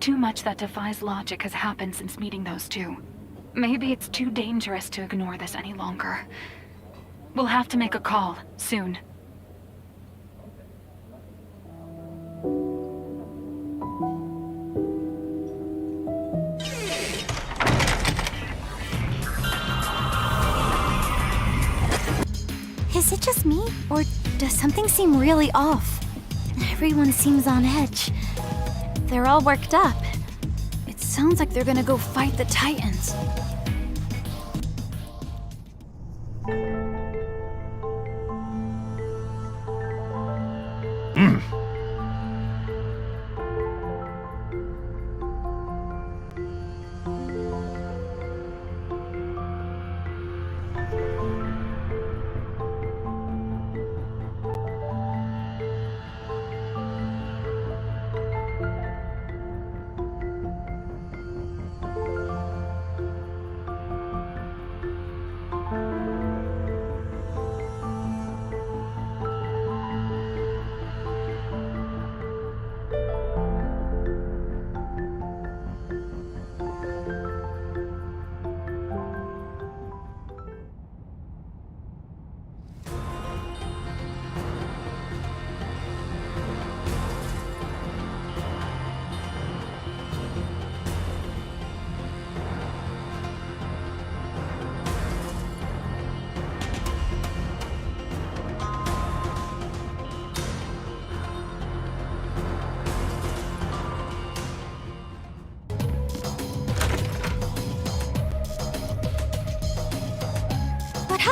Too much that defies logic has happened since meeting those two. Maybe it's too dangerous to ignore this any longer. We'll have to make a call, soon. Is it just me, or does something seem really off? Everyone seems on edge. They're all worked up. It sounds like they're gonna go fight the Titans.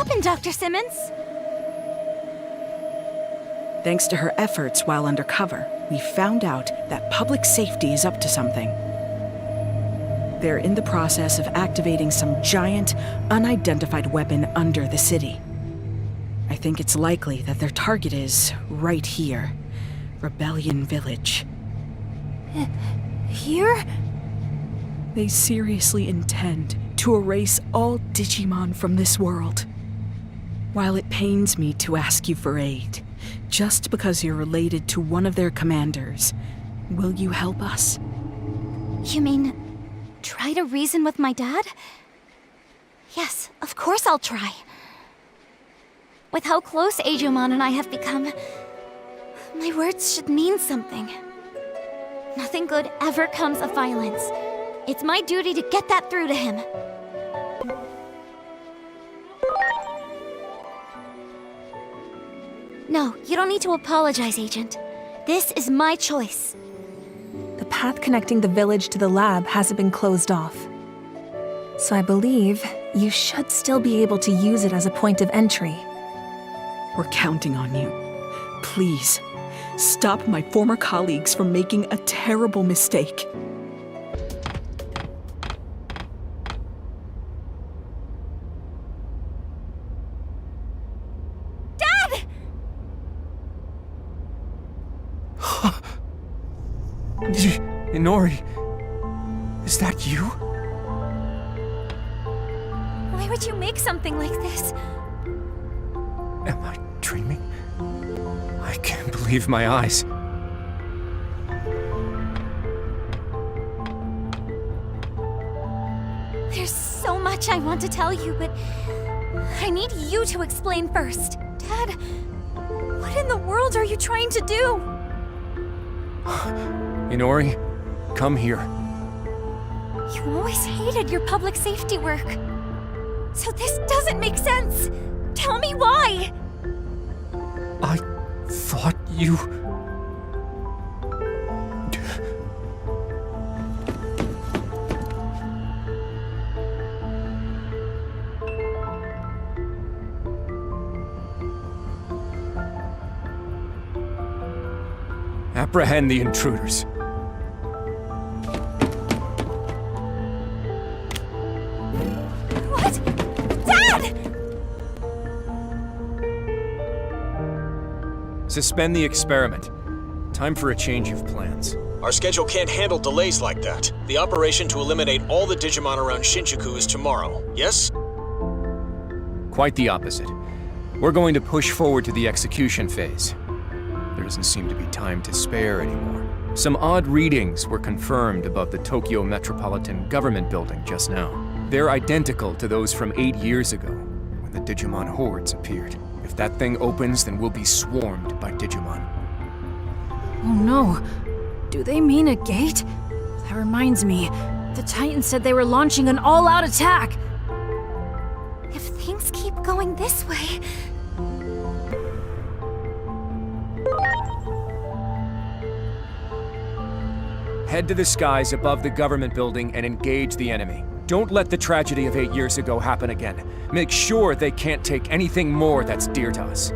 happened, Dr. Simmons? Thanks to her efforts while undercover, we found out that public safety is up to something. They're in the process of activating some giant, unidentified weapon under the city. I think it's likely that their target is right here, Rebellion Village. Here? They seriously intend to erase all Digimon from this world. While it pains me to ask you for aid, just because you're related to one of their commanders, will you help us? You mean, try to reason with my dad? Yes, of course I'll try. With how close Agumon and I have become, my words should mean something. Nothing good ever comes of violence. It's my duty to get that through to him. No, you don't need to apologize, Agent. This is my choice. The path connecting the village to the lab hasn't been closed off. So I believe you should still be able to use it as a point of entry. We're counting on you. Please, stop my former colleagues from making a terrible mistake. Inori, is that you? Why would you make something like this? Am I dreaming? I can't believe my eyes. There's so much I want to tell you, but I need you to explain first. Dad, what in the world are you trying to do? Inori, come here. You always hated your public safety work. So this doesn't make sense. Tell me why. I thought you... Apprehend the intruders. What? Dad! Suspend the experiment. Time for a change of plans. Our schedule can't handle delays like that. The operation to eliminate all the Digimon around Shinjuku is tomorrow, yes? Quite the opposite. We're going to push forward to the execution phase. There doesn't seem to be time to spare anymore. Some odd readings were confirmed above the Tokyo Metropolitan Government Building just now. They're identical to those from 8 years ago, when the Digimon hordes appeared. If that thing opens, then we'll be swarmed by Digimon. Oh no. Do they mean a gate? That reminds me. The Titans said they were launching an all-out attack! If things keep going this way... Head to the skies above the government building and engage the enemy. Don't let the tragedy of 8 years ago happen again. Make sure they can't take anything more that's dear to us.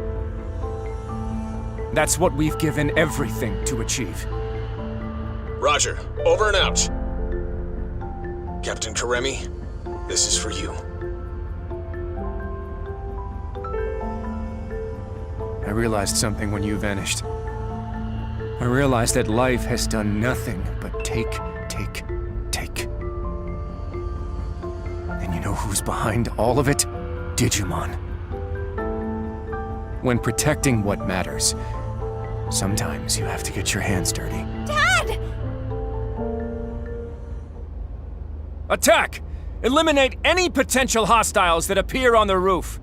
That's what we've given everything to achieve. Roger. Over and out. Captain Karemi, this is for you. I realized something when you vanished. I realized that life has done nothing but take. And you know who's behind all of it? Digimon. When protecting what matters, sometimes you have to get your hands dirty. Dad! Attack! Eliminate any potential hostiles that appear on the roof.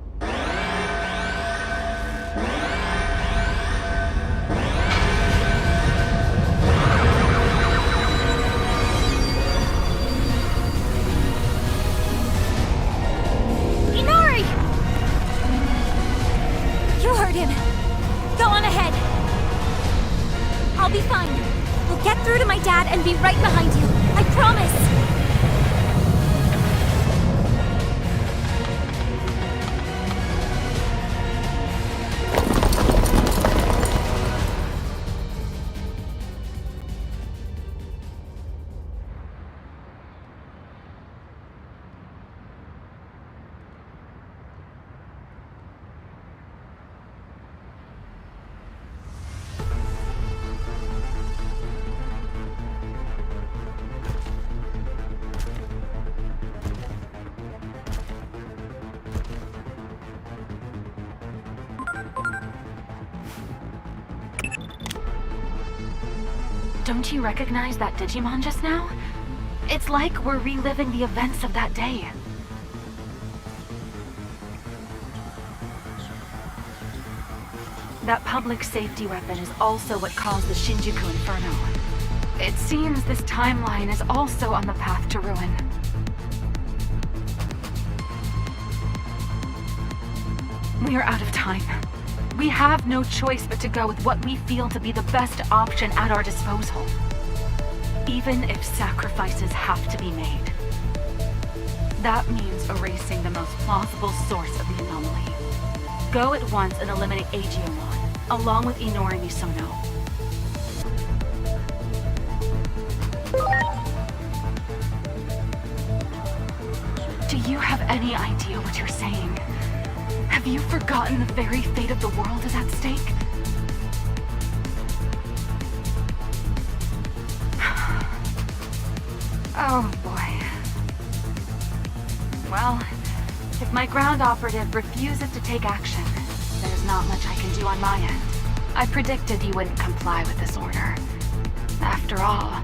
I'll be fine. We'll get through to my dad and be right behind you. I promise! Don't you recognize that Digimon just now? It's like we're reliving the events of that day. That public safety weapon is also what caused the Shinjuku Inferno. It seems this timeline is also on the path to ruin. We are out of time. We have no choice but to go with what we feel to be the best option at our disposal. Even if sacrifices have to be made. That means erasing the most plausible source of the anomaly. Go at once and eliminate Digimon, along with Inori Misono. Do you have any idea what you're saying? Have you forgotten the very fate of the world is at stake? Oh boy. Well, if my ground operative refuses to take action, there's not much I can do on my end. I predicted he wouldn't comply with this order. After all,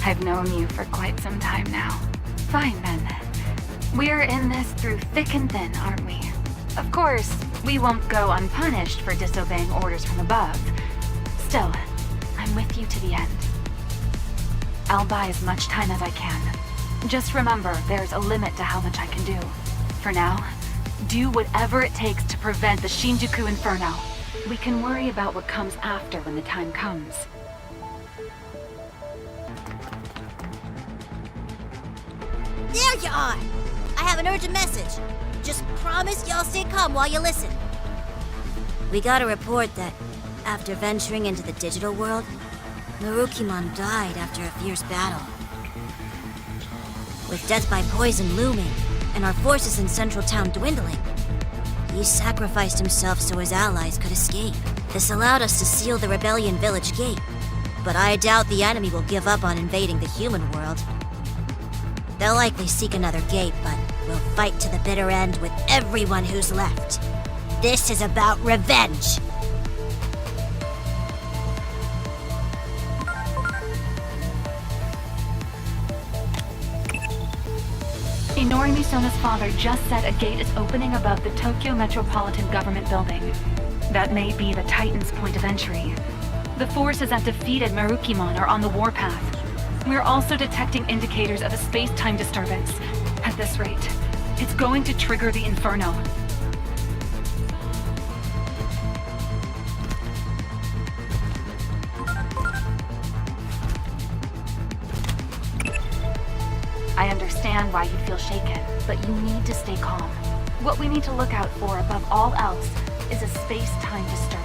I've known you for quite some time now. Fine then. We're in this through thick and thin, aren't we? Of course, we won't go unpunished for disobeying orders from above. Still, I'm with you to the end. I'll buy as much time as I can. Just remember, there's a limit to how much I can do. For now, do whatever it takes to prevent the Shinjuku Inferno. We can worry about what comes after when the time comes. There you are! I have an urgent message. Just promise y'all stay calm while you listen. We got a report that, after venturing into the digital world, Marukimon died after a fierce battle. With death by poison looming, and our forces in Central Town dwindling, he sacrificed himself so his allies could escape. This allowed us to seal the Rebellion Village gate, but I doubt the enemy will give up on invading the human world. They'll likely seek another gate, but we'll fight to the bitter end with everyone who's left. This is about revenge! Inori Misono's father just said a gate is opening above the Tokyo Metropolitan Government Building. That may be the Titan's point of entry. The forces that defeated Marukimon are on the warpath. We're also detecting indicators of a space-time disturbance. At this rate, it's going to trigger the Inferno. I understand why you feel shaken, but you need to stay calm. What we need to look out for above all else is a space-time disturbance.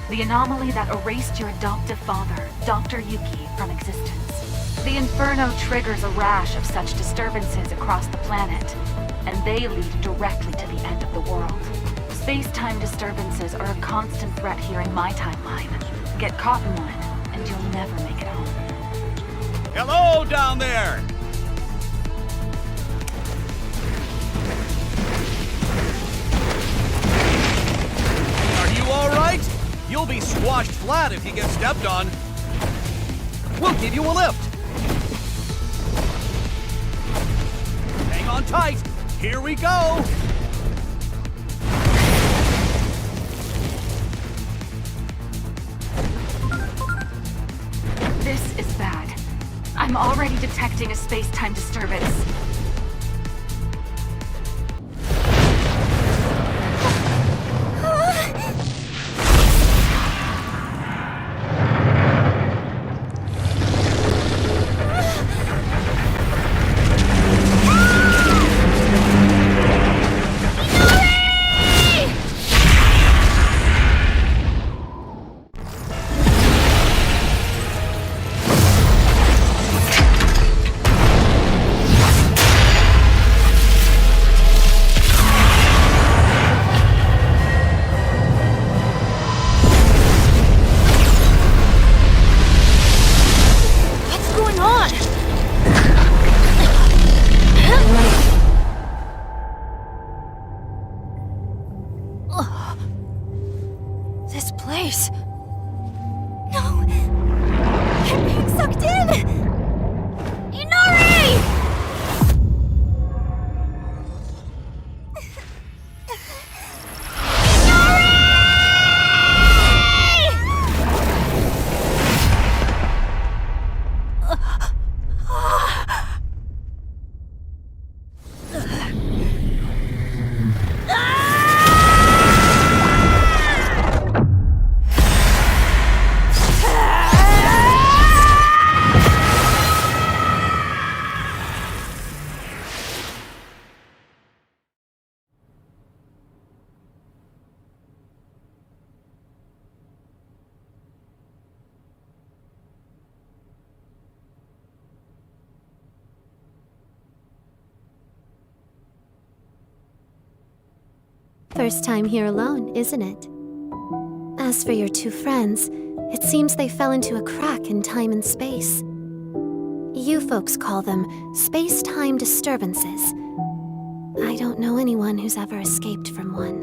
The anomaly that erased your adoptive father, Dr. Yuki, from existence. The Inferno triggers a rash of such disturbances across the planet, and they lead directly to the end of the world. Space-time disturbances are a constant threat here in my timeline. Get caught in one, and you'll never make it home. Hello down there! Are you all right? You'll be squashed flat if you get stepped on. We'll give you a lift. Hang on tight. Here we go. This is bad. I'm already detecting a space-time disturbance. I'm being sucked in! Inori! First time here alone, isn't it? As for your two friends, it seems they fell into a crack in time and space. You folks call them space-time disturbances. I don't know anyone who's ever escaped from one.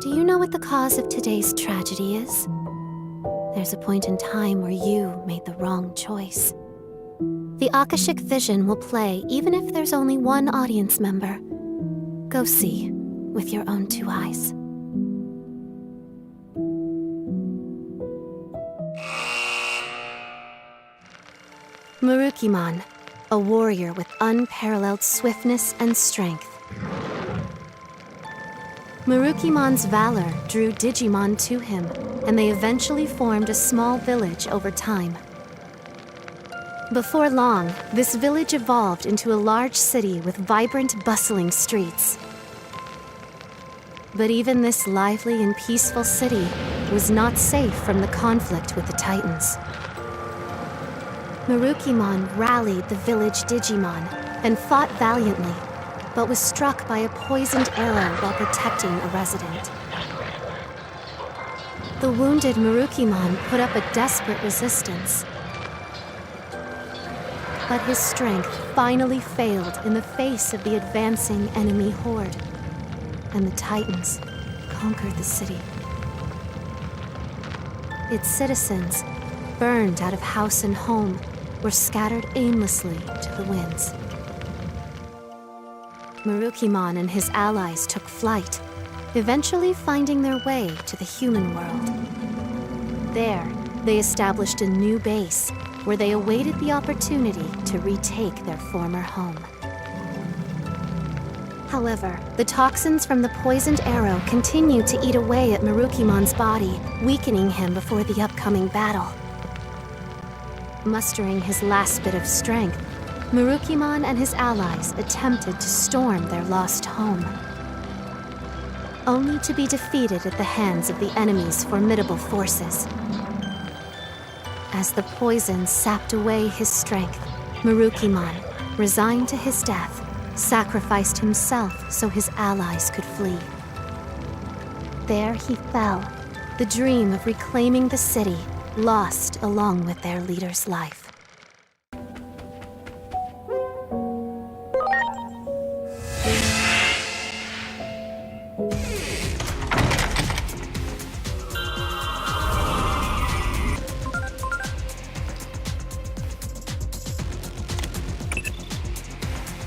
Do you know what the cause of today's tragedy is? There's a point in time where you made the wrong choice. The Akashic Vision will play even if there's only one audience member. Go see with your own two eyes. Murukimon, a warrior with unparalleled swiftness and strength. Murukimon's valor drew Digimon to him, and they eventually formed a small village over time. Before long, this village evolved into a large city with vibrant, bustling streets. But even this lively and peaceful city was not safe from the conflict with the Titans. Murukimon rallied the village Digimon and fought valiantly, but was struck by a poisoned arrow while protecting a resident. The wounded Murukimon put up a desperate resistance. But his strength finally failed in the face of the advancing enemy horde, and the Titans conquered the city. Its citizens, burned out of house and home, were scattered aimlessly to the winds. Murukimon and his allies took flight, eventually finding their way to the human world. There, they established a new base, where they awaited the opportunity to retake their former home. However, the toxins from the poisoned arrow continued to eat away at Murukimon's body, weakening him before the upcoming battle. Mustering his last bit of strength, Murukimon and his allies attempted to storm their lost home, only to be defeated at the hands of the enemy's formidable forces. As the poison sapped away his strength, Murukimon, resigned to his death, sacrificed himself so his allies could flee. There he fell, the dream of reclaiming the city lost along with their leader's life.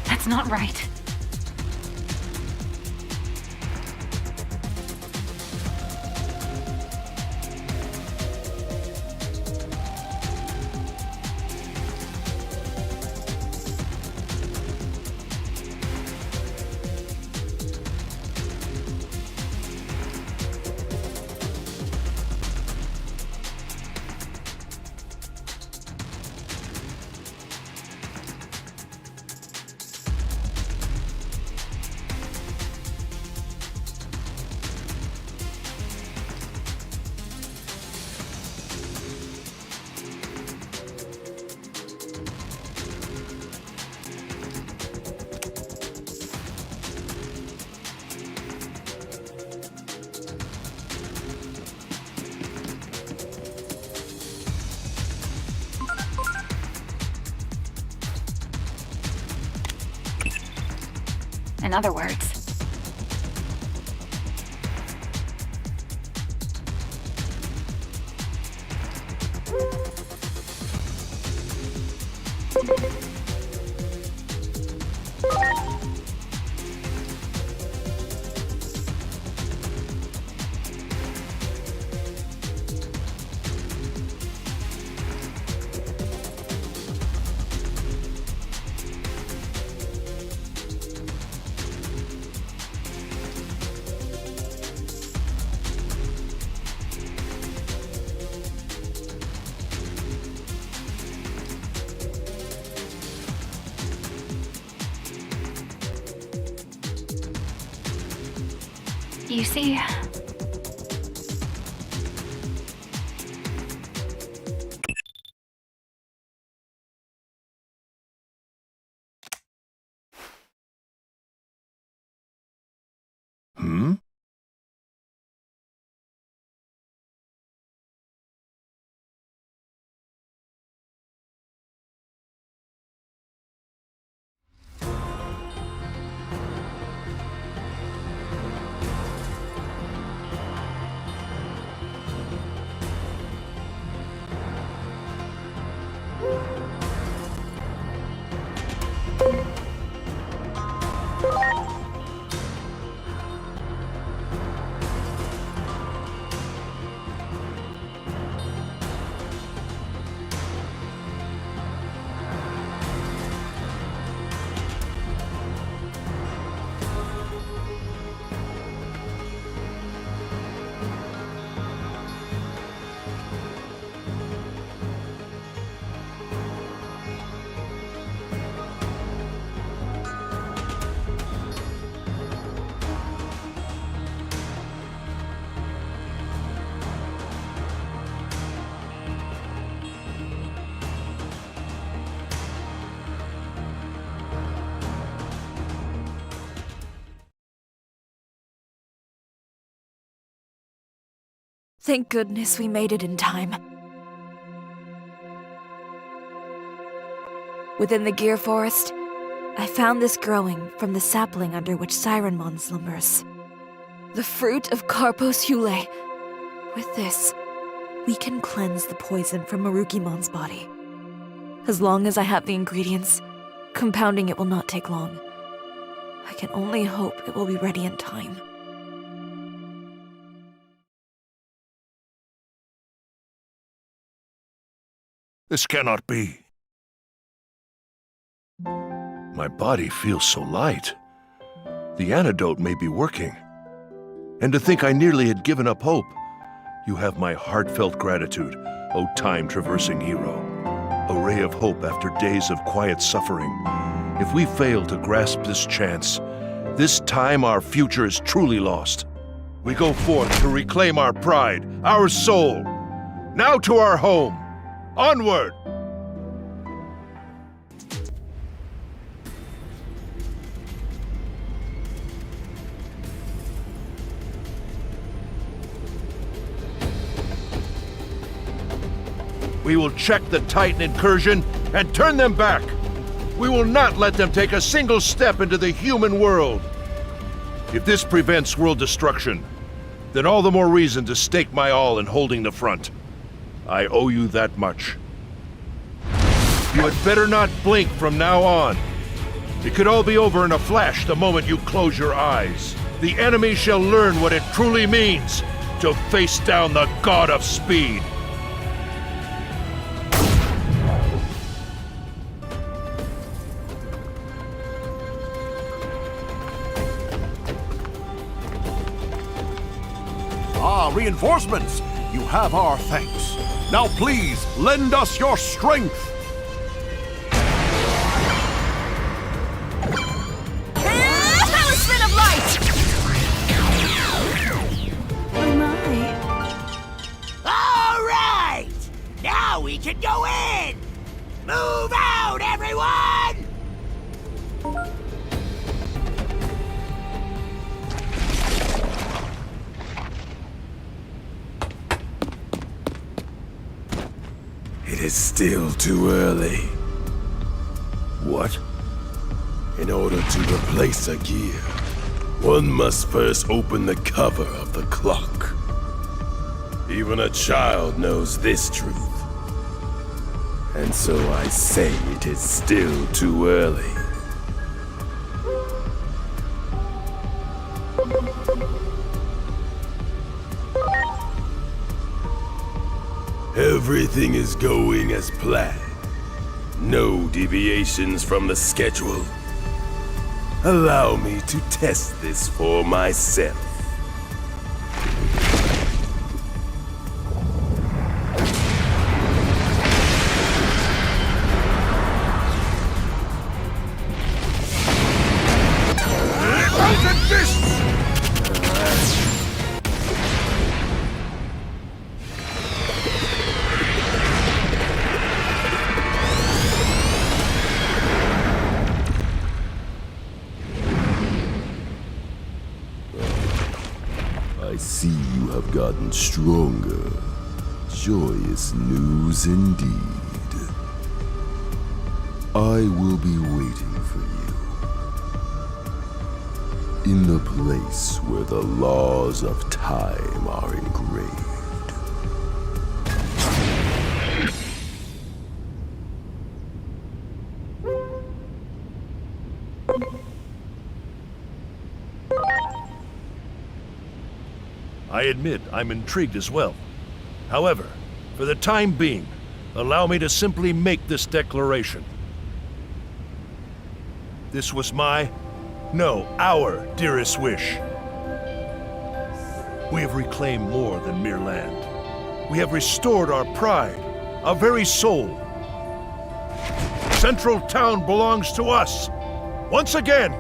That's not right. In other words, You see, Thank goodness we made it in time. Within the Gear Forest, I found this growing from the sapling under which Sirenmon slumbers. The fruit of Karpos Hule. With this, we can cleanse the poison from Marukimon's body. As long as I have the ingredients, compounding it will not take long. I can only hope it will be ready in time. This cannot be. My body feels so light. The antidote may be working. And to think I nearly had given up hope. You have my heartfelt gratitude, O time-traversing hero. A ray of hope after days of quiet suffering. If we fail to grasp this chance, this time our future is truly lost. We go forth to reclaim our pride, our soul. Now to our home. Onward! We will check the Titan incursion and turn them back. We will not let them take a single step into the human world. If this prevents world destruction, then all the more reason to stake my all in holding the front. I owe you that much. You had better not blink from now on. It could all be over in a flash the moment you close your eyes. The enemy shall learn what it truly means to face down the god of speed. Reinforcements! You have our thanks. Now please, lend us your strength! Talisman of Light! Oh my. All right! Now we can go in! Move out, everyone! It is still too early. What? In order to replace a gear, one must first open the cover of the clock. Even a child knows this truth. And so I say it is still too early. Everything is going as planned. No deviations from the schedule. Allow me to test this for myself. I see you have gotten stronger. Joyous news indeed. I will be waiting for you in the place where the laws of time are engraved. I admit I'm intrigued as well. However, for the time being, allow me to simply make this declaration. This was our dearest wish. We have reclaimed more than mere land. We have restored our pride, our very soul. Central Town belongs to us, once again.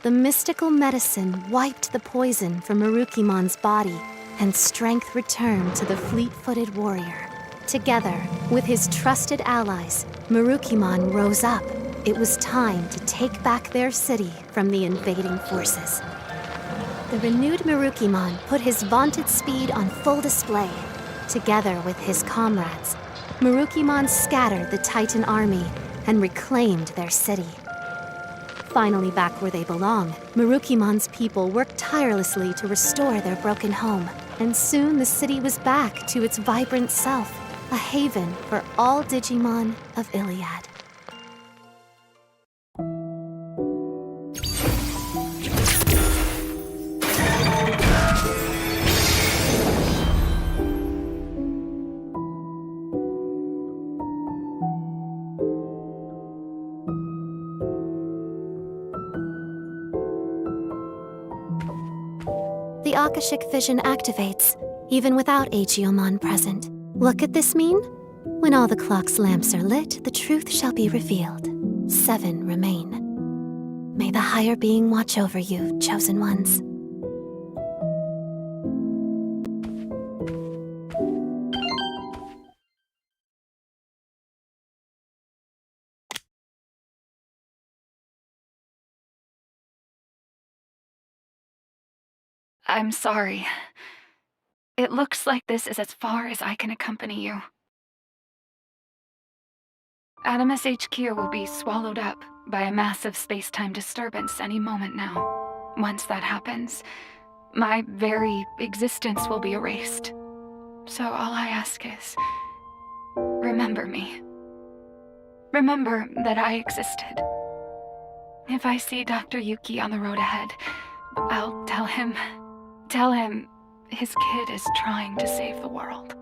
The mystical medicine wiped the poison from Marukimon's body, and strength returned to the fleet-footed warrior. Together, with his trusted allies, Marukimon rose up. It was time to take back their city from the invading forces. The renewed Marukimon put his vaunted speed on full display. Together with his comrades, Marukimon scattered the Titan army and reclaimed their city. Finally back where they belong, Marukimon's people worked tirelessly to restore their broken home. And soon the city was back to its vibrant self, a haven for all Digimon of Iliad. The Akashic vision activates, even without Agiomon present. What could this mean? When all the clock's lamps are lit, the truth shall be revealed. 7 remain. May the higher being watch over you, chosen ones. I'm sorry. It looks like this is as far as I can accompany you. ADAMAS HQ will be swallowed up by a massive space-time disturbance any moment now. Once that happens, my very existence will be erased. So all I ask is, remember me. Remember that I existed. If I see Dr. Yuki on the road ahead, I'll tell him his kid is trying to save the world.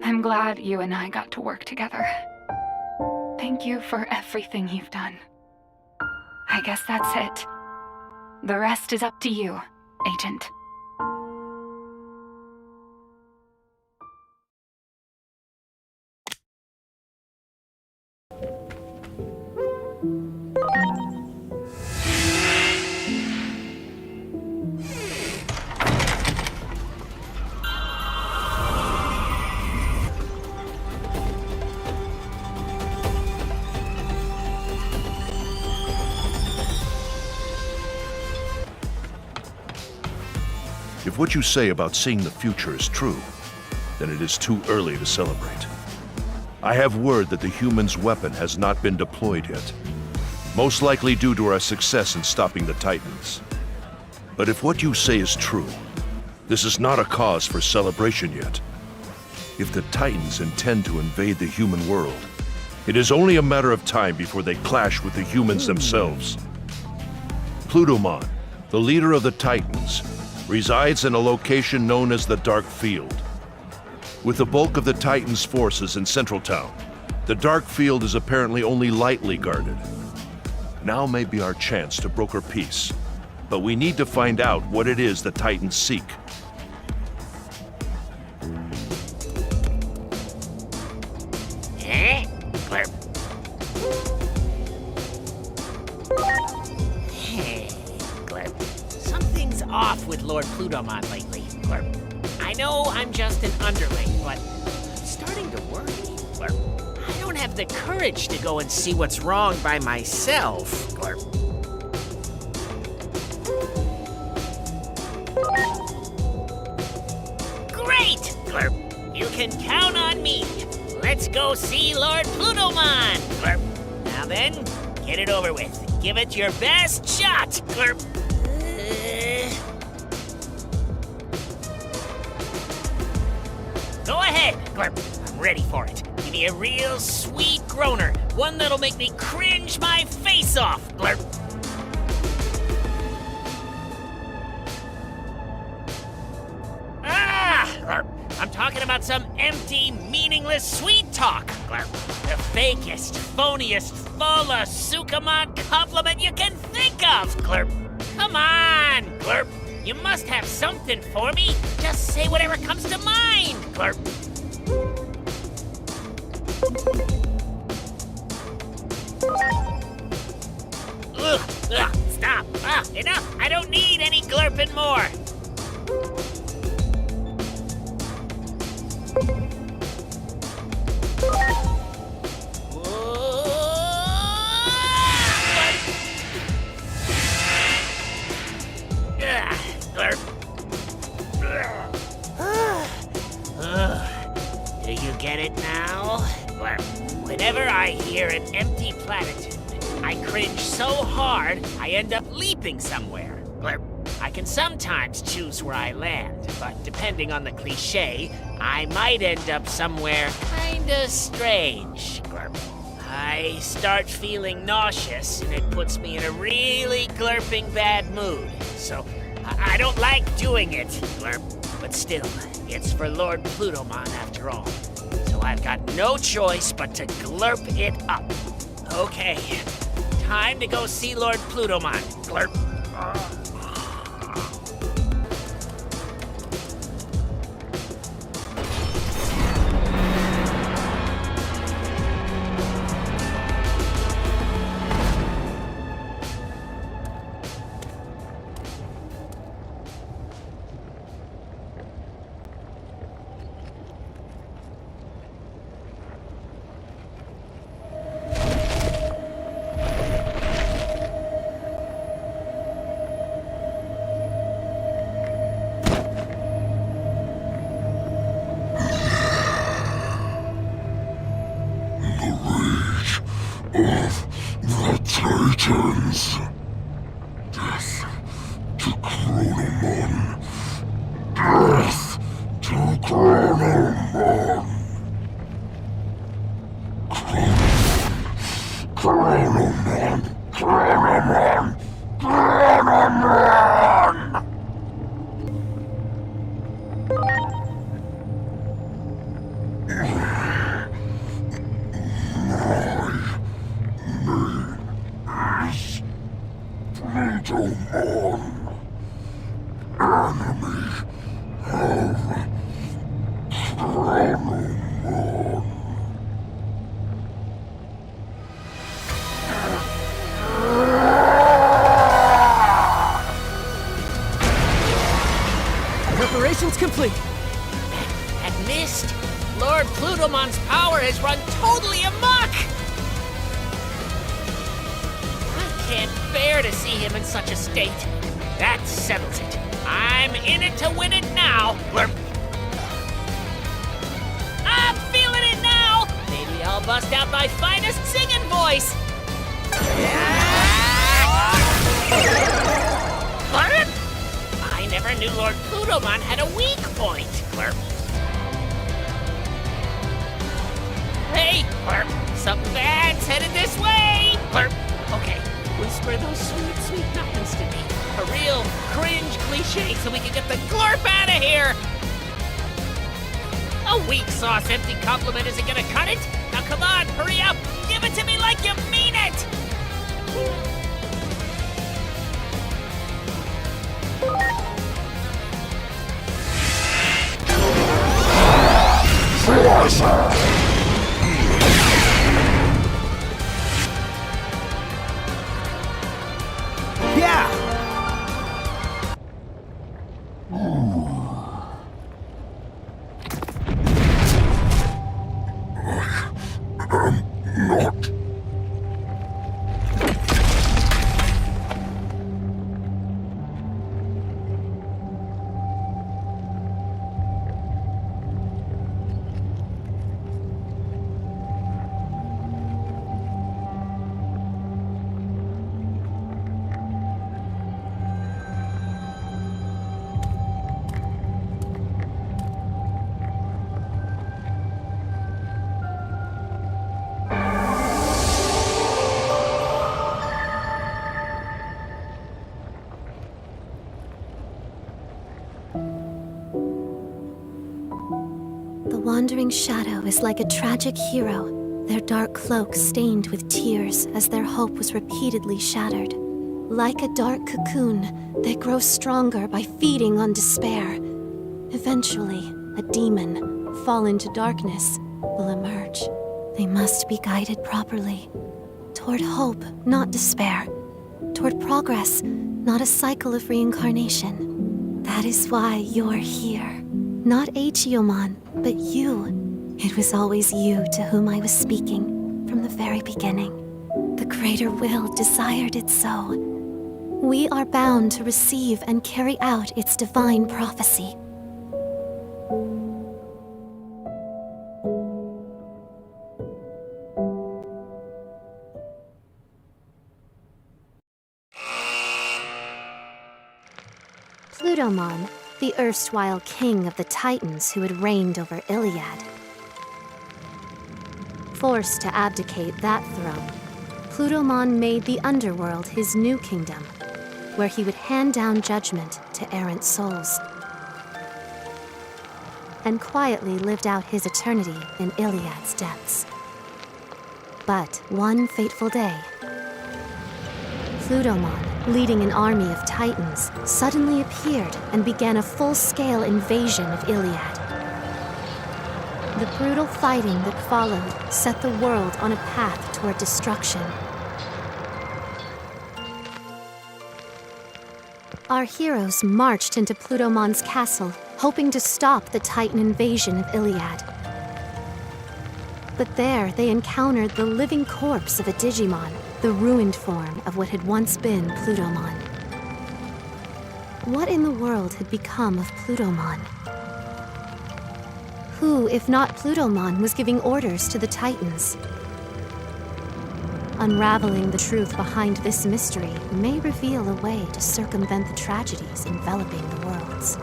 I'm glad you and I got to work together. Thank you for everything you've done. I guess that's it. The rest is up to you, Agent. If what you say about seeing the future is true, then it is too early to celebrate. I have word that the human's weapon has not been deployed yet, most likely due to our success in stopping the Titans. But if what you say is true, this is not a cause for celebration yet. If the Titans intend to invade the human world, it is only a matter of time before they clash with the humans themselves. Plutomon, the leader of the Titans, resides in a location known as the Dark Field. With the bulk of the Titans' forces in Central Town, the Dark Field is apparently only lightly guarded. Now may be our chance to broker peace, but we need to find out what it is the Titans seek. Eh? Glurp. Hey, Glurp. Something's off with Lord Plutomon lately, Glurp. I know I'm just an underling, but I'm starting to worry, Glurp. I don't have the courage to go and see what's wrong by myself, Glurp. Great, Glurp. You can count on me. Let's go see Lord Plutomon, Glurp. Now then, get it over with. Give it your best shot, Glurp. Go ahead, Glurp. I'm ready for it. Give me a real sweet groaner. One that'll make me cringe my face off, Glurp. Glurp. I'm talking about some empty, meaningless sweet talk, Glurp. The fakest, phoniest, full of Sukamon compliment you can think of, Glurp. Come on, Glurp. You must have something for me. Just say whatever comes to mind, Glurp. Ugh, stop. Enough. I don't need any glurping more. Do you get it now? Whenever I hear an empty platitude, I cringe so hard I end up leaping somewhere. I can sometimes choose where I land, but depending on the cliche, I might end up somewhere kinda strange. I start feeling nauseous, and it puts me in a really glurping bad mood. So I don't like doing it, Glurp. But still, it's for Lord Plutomon after all. So I've got no choice but to glurp it up. Okay, time to go see Lord Plutomon, Glurp. Titans. Death to Chronomon. Death to Chronomon. Chronomon. Chronomon. Chronomon. Plutomon, enemy of Chronomon. Preparations complete. That mist! Lord Plutomon's power has run totally amok! I can't bear to see him in such a state. That settles it. I'm in it to win it now, Glurp. I'm feeling it now! Maybe I'll bust out my finest singing voice! Glurp? knew Lord Plutomon had a weak point. Blurp. Hey, Blurp, something bad's headed this way. Blurp. Okay, whisper those sweet, sweet nothings to me. A real cringe cliche so we can get the glurp out of here. A weak sauce empty compliment isn't gonna cut it. Now come on, hurry up. Give it to me like you mean it. Yeah! Not. The wandering shadow is like a tragic hero, their dark cloak stained with tears as their hope was repeatedly shattered. Like a dark cocoon, they grow stronger by feeding on despair. Eventually, a demon, fall into darkness, will emerge. They must be guided properly. Toward hope, not despair. Toward progress, not a cycle of reincarnation. That is why you're here. Not Achiomon, but you. It was always you to whom I was speaking, from the very beginning. The greater will desired it so. We are bound to receive and carry out its divine prophecy. Plutomon, the erstwhile king of the Titans who had reigned over Iliad. Forced to abdicate that throne, Plutomon made the Underworld his new kingdom, where he would hand down judgment to errant souls, and quietly lived out his eternity in Iliad's depths. But one fateful day, Plutomon, leading an army of Titans, suddenly appeared and began a full-scale invasion of Iliad. The brutal fighting that followed set the world on a path toward destruction. Our heroes marched into Plutomon's castle, hoping to stop the Titan invasion of Iliad. But there they encountered the living corpse of a Digimon, the ruined form of what had once been Plutomon. What in the world had become of Plutomon? Who, if not Plutomon, was giving orders to the Titans? Unraveling the truth behind this mystery may reveal a way to circumvent the tragedies enveloping the worlds.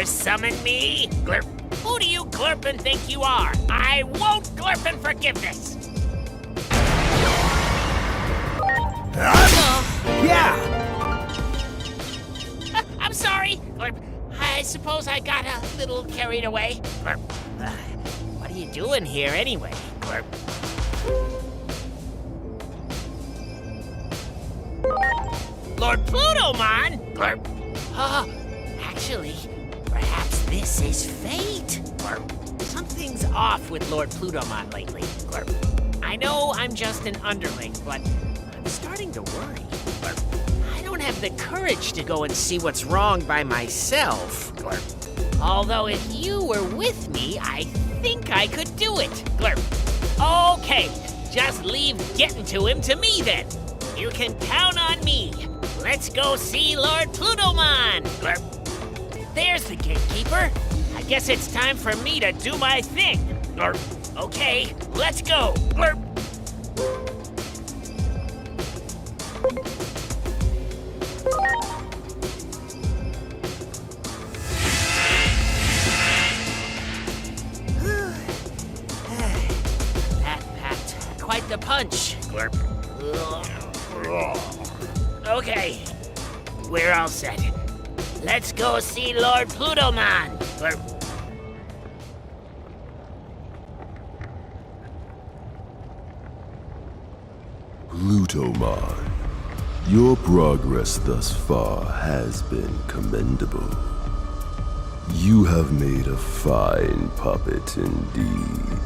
Summon me? Glurp. Who do you glurpin' think you are? I won't glurpin' forgive this. Yeah! I'm sorry, Glurp. I suppose I got a little carried away. Glurp. What are you doing here anyway, Glurp? Lord Plutomon? Glurp. Actually, perhaps this is fate. Glurp. Something's off with Lord Plutomon lately. Glurp. I know I'm just an underling, but I'm starting to worry. Glurp. I don't don't have the courage to go and see what's wrong by myself, Glurp. Although if you were with me, I think I could do it, Glurp. Okay, just leave getting to him to me then. You can count on me. Let's go see Lord Plutomon, Glurp. There's the gatekeeper. I guess it's time for me to do my thing, Glurp. Okay, let's go, Glurp. That packed quite the punch, Glurp. Okay, we're all set. Let's go see Lord Plutomon, Glurp. Plutomon, your progress thus far has been commendable. You have made a fine puppet indeed.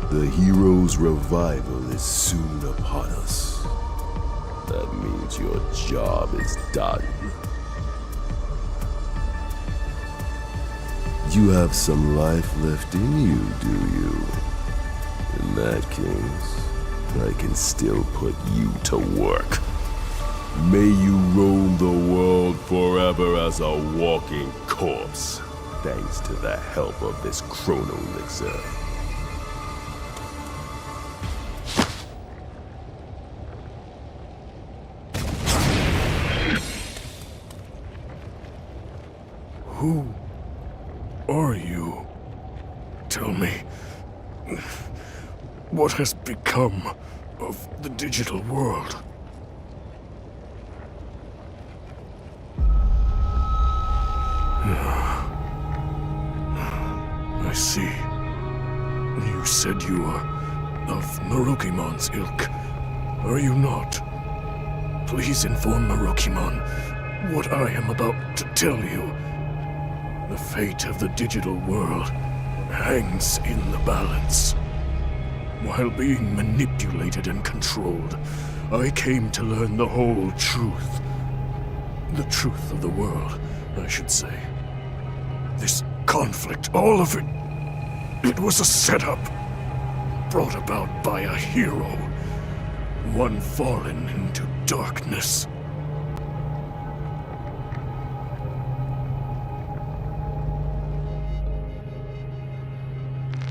The hero's revival is soon upon us. That means your job is done. You have some life left in you, do you? In that case, I can still put you to work. May you roam the world forever as a walking corpse, thanks to the help of this chrono elixir. Who are you? Tell me, what has become of the digital world? I see. You said you are of Marukimon's ilk. Are you not? Please inform Marukimon what I am about to tell you. The fate of the digital world hangs in the balance. While being manipulated and controlled, I came to learn the whole truth. The truth of the world, I should say. This conflict, all of it, it was a setup. Brought about by a hero. One fallen into darkness.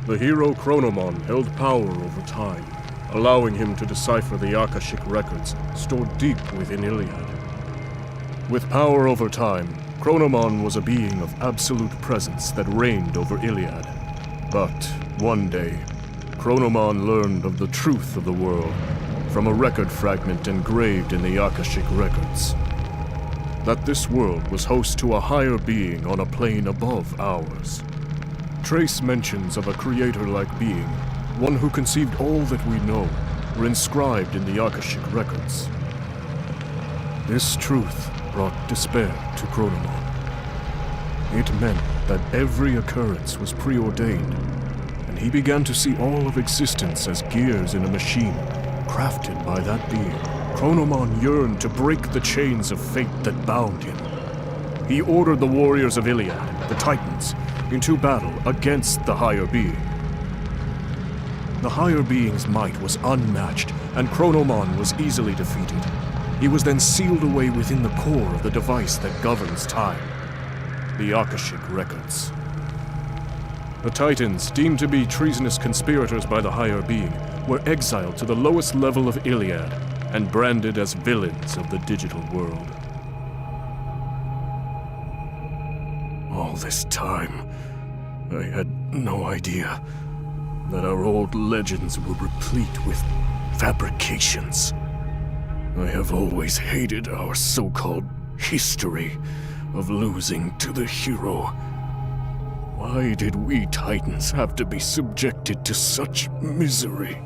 The hero Chronomon held power over time, allowing him to decipher the Akashic records stored deep within Iliad. With power over time, Chronomon was a being of absolute presence that reigned over Iliad. But one day, Chronomon learned of the truth of the world from a record fragment engraved in the Akashic records. That this world was host to a higher being on a plane above ours. Trace mentions of a creator-like being, one who conceived all that we know, were inscribed in the Akashic records. This truth brought despair to Chronomon. It meant that every occurrence was preordained, and he began to see all of existence as gears in a machine, crafted by that being. Chronomon yearned to break the chains of fate that bound him. He ordered the warriors of Iliad, the Titans, into battle against the higher being. The higher being's might was unmatched, and Chronomon was easily defeated. He was then sealed away within the core of the device that governs time, the Akashic records. The Titans, deemed to be treasonous conspirators by the higher being, were exiled to the lowest level of Iliad and branded as villains of the digital world. All this time, I had no idea that our old legends were replete with fabrications. I have always hated our so-called history of losing to the hero. Why did we Titans have to be subjected to such misery?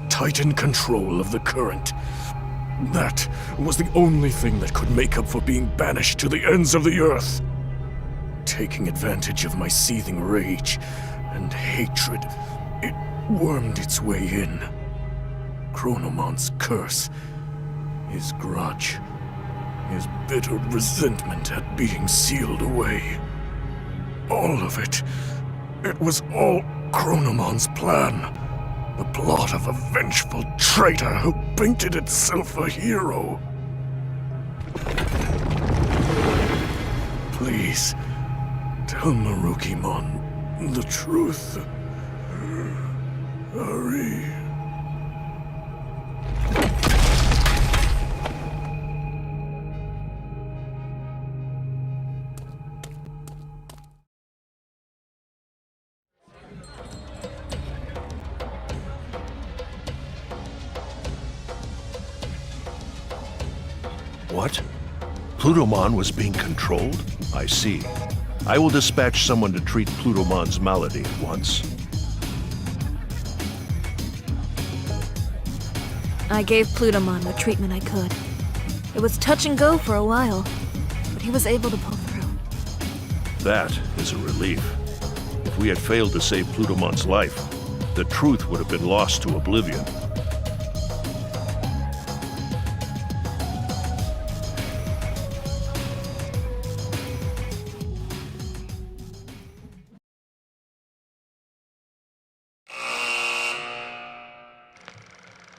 Titan control of the current. That was the only thing that could make up for being banished to the ends of the earth. Taking advantage of my seething rage and hatred, it wormed its way in. Chronomon's curse, his grudge, his bitter resentment at being sealed away. All of it. It was all Chronomon's plan. The plot of a vengeful traitor who painted itself a hero. Please, tell Marukimon the truth. Hurry. What? Plutomon was being controlled? I see. I will dispatch someone to treat Plutomon's malady at once. I gave Plutomon the treatment I could. It was touch and go for a while, but he was able to pull through. That is a relief. If we had failed to save Plutomon's life, the truth would have been lost to oblivion.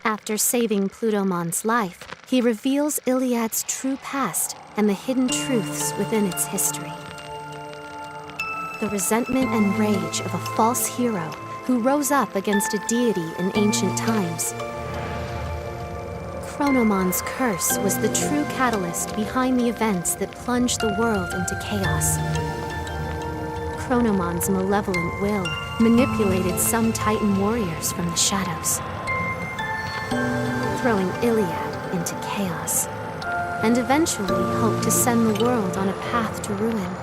After saving Plutomon's life, he reveals Iliad's true past and the hidden truths within its history. The resentment and rage of a false hero who rose up against a deity in ancient times. Chronomon's curse was the true catalyst behind the events that plunged the world into chaos. Chronomon's malevolent will manipulated some Titan warriors from the shadows, throwing Iliad into chaos, and eventually hoped to send the world on a path to ruin.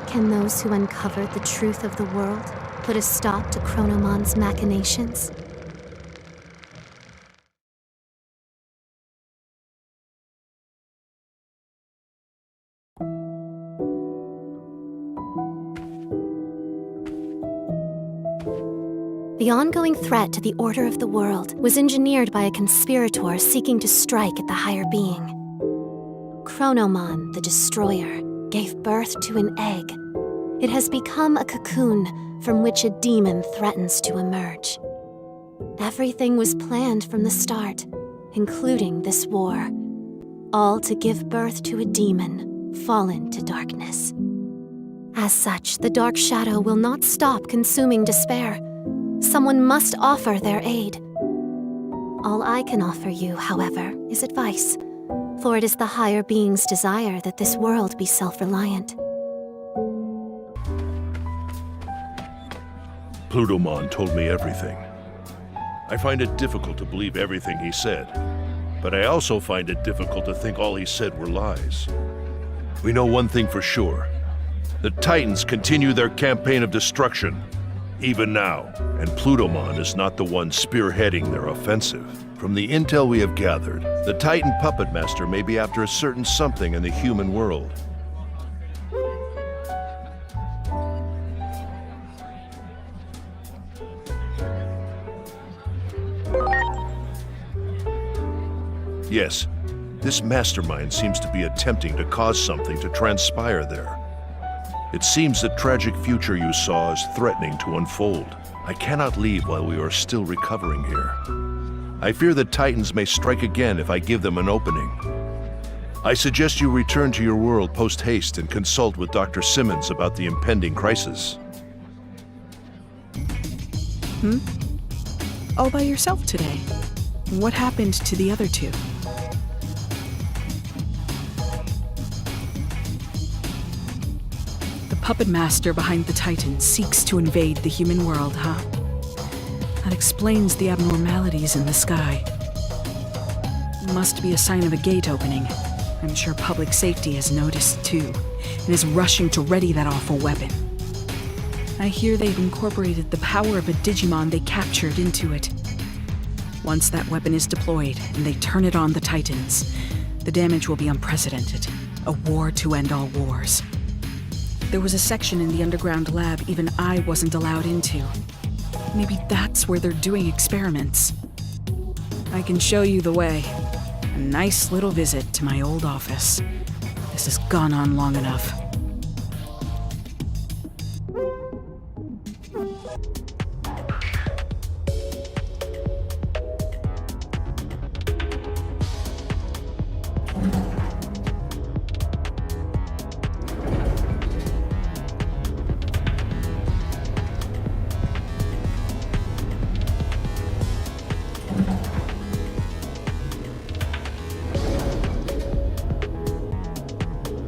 Can those who uncovered the truth of the world put a stop to Chronomon's machinations? The ongoing threat to the order of the world was engineered by a conspirator seeking to strike at the higher being. Chronomon, the Destroyer, gave birth to an egg. It has become a cocoon from which a demon threatens to emerge. Everything was planned from the start, including this war, all to give birth to a demon fallen to darkness. As such, the Dark Shadow will not stop consuming despair. Someone must offer their aid. All I can offer you, however, is advice, for it is the higher being's desire that this world be self-reliant. Plutomon told me everything. I find it difficult to believe everything he said, but I also find it difficult to think all he said were lies. We know one thing for sure. The Titans continue their campaign of destruction, even now, and Plutomon is not the one spearheading their offensive. From the intel we have gathered, the Titan Puppet Master may be after a certain something in the human world. Yes, this mastermind seems to be attempting to cause something to transpire there. It seems the tragic future you saw is threatening to unfold. I cannot leave while we are still recovering here. I fear the Titans may strike again if I give them an opening. I suggest you return to your world post-haste and consult with Dr. Simmons about the impending crisis. All by yourself today? What happened to the other two? Puppet Master behind the Titans seeks to invade the human world, huh? That explains the abnormalities in the sky. Must be a sign of a gate opening. I'm sure public safety has noticed too, and is rushing to ready that awful weapon. I hear they've incorporated the power of a Digimon they captured into it. Once that weapon is deployed and they turn it on the Titans, the damage will be unprecedented. A war to end all wars. There was a section in the underground lab even I wasn't allowed into. Maybe that's where they're doing experiments. I can show you the way. A nice little visit to my old office. This has gone on long enough.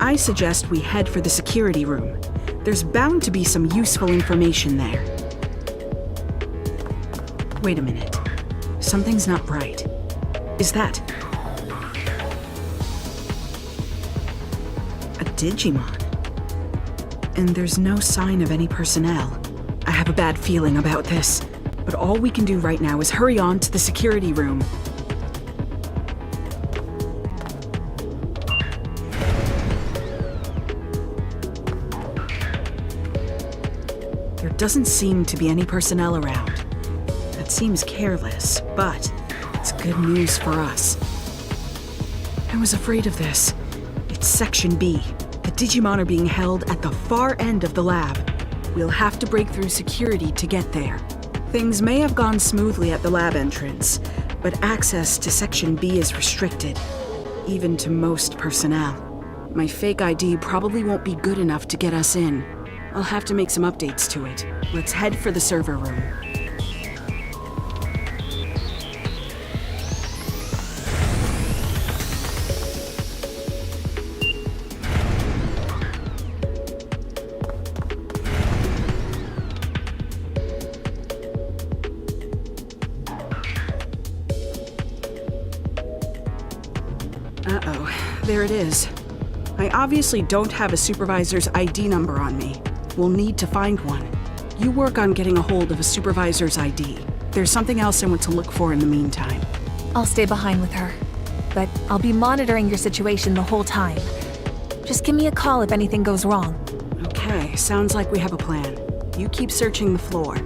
I suggest we head for the security room. There's bound to be some useful information there. Wait a minute. Something's not right. Is that a Digimon? And there's no sign of any personnel. I have a bad feeling about this, but all we can do right now is hurry on to the security room. Doesn't seem to be any personnel around. That seems careless, but it's good news for us. I was afraid of this. It's Section B. The Digimon are being held at the far end of the lab. We'll have to break through security to get there. Things may have gone smoothly at the lab entrance, but access to Section B is restricted, even to most personnel. My fake ID probably won't be good enough to get us in. I'll have to make some updates to it. Let's head for the server room. Uh-oh, there it is. I obviously don't have a supervisor's ID number on me. We'll need to find one. You work on getting a hold of a supervisor's ID. There's something else I want to look for in the meantime. I'll stay behind with her, but I'll be monitoring your situation the whole time. Just give me a call if anything goes wrong. Okay, sounds like we have a plan. You keep searching the floor.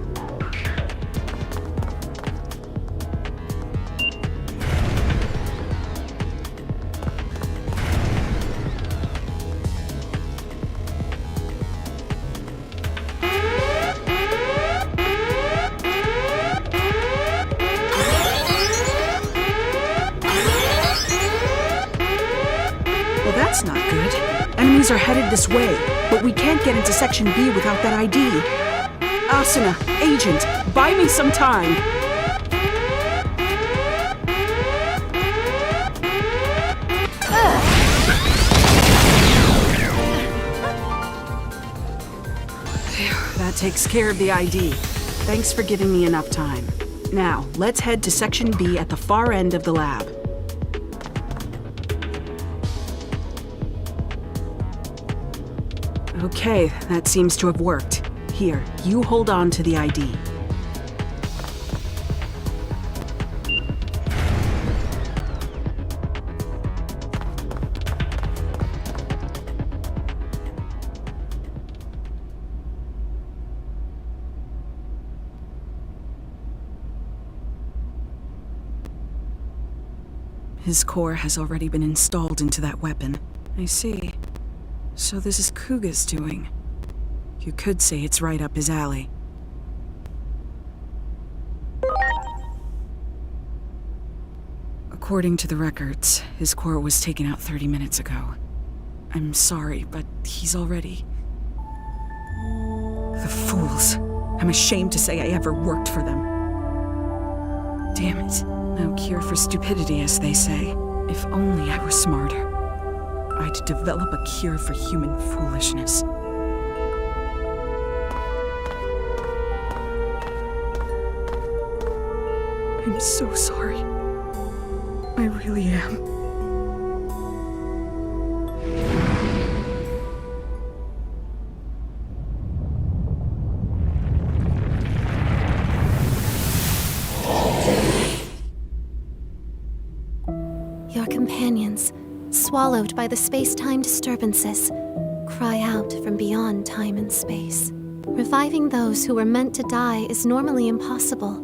That's not good. Enemies are headed this way, but we can't get into Section B without that ID. Asuna, Agent, buy me some time. That takes care of the ID. Thanks for giving me enough time. Now, let's head to Section B at the far end of the lab. Okay, that seems to have worked. Here, you hold on to the ID. His core has already been installed into that weapon. I see. So this is Kuga's doing. You could say it's right up his alley. According to the records, his core was taken out 30 minutes ago. I'm sorry, but he's already... The fools. I'm ashamed to say I ever worked for them. Damn it. No cure for stupidity, as they say. If only I were smarter. I'd develop a cure for human foolishness. I'm so sorry. I really am. Your companions, swallowed by the space-time disturbances, cry out from beyond time and space. Reviving those who were meant to die is normally impossible.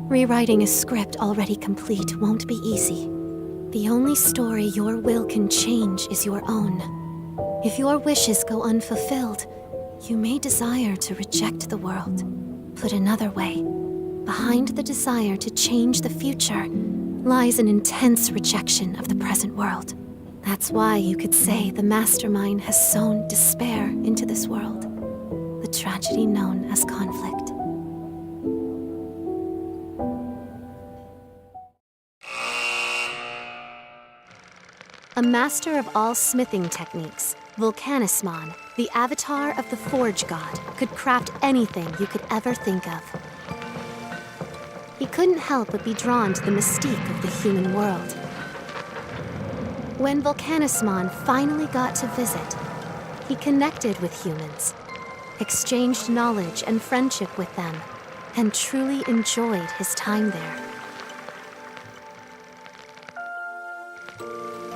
Rewriting a script already complete won't be easy. The only story your will can change is your own. If your wishes go unfulfilled, you may desire to reject the world. Put another way, behind the desire to change the future lies an intense rejection of the present world. That's why you could say the mastermind has sown despair into this world, the tragedy known as conflict. A master of all smithing techniques, Volcanismon, the avatar of the Forge God, could craft anything you could ever think of. He couldn't help but be drawn to the mystique of the human world. When Volcanismon finally got to visit, he connected with humans, exchanged knowledge and friendship with them, and truly enjoyed his time there.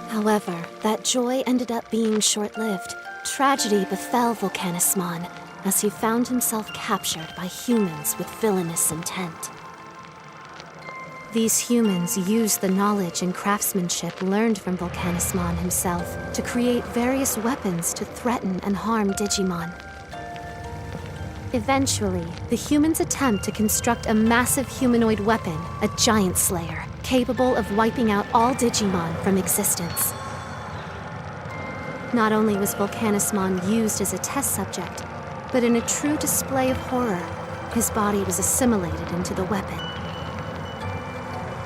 However, that joy ended up being short-lived. Tragedy befell Volcanismon as he found himself captured by humans with villainous intent. These humans used the knowledge and craftsmanship learned from Volcanismon himself to create various weapons to threaten and harm Digimon. Eventually, the humans attempt to construct a massive humanoid weapon, a Giant Slayer, capable of wiping out all Digimon from existence. Not only was Volcanismon used as a test subject, but in a true display of horror, his body was assimilated into the weapon.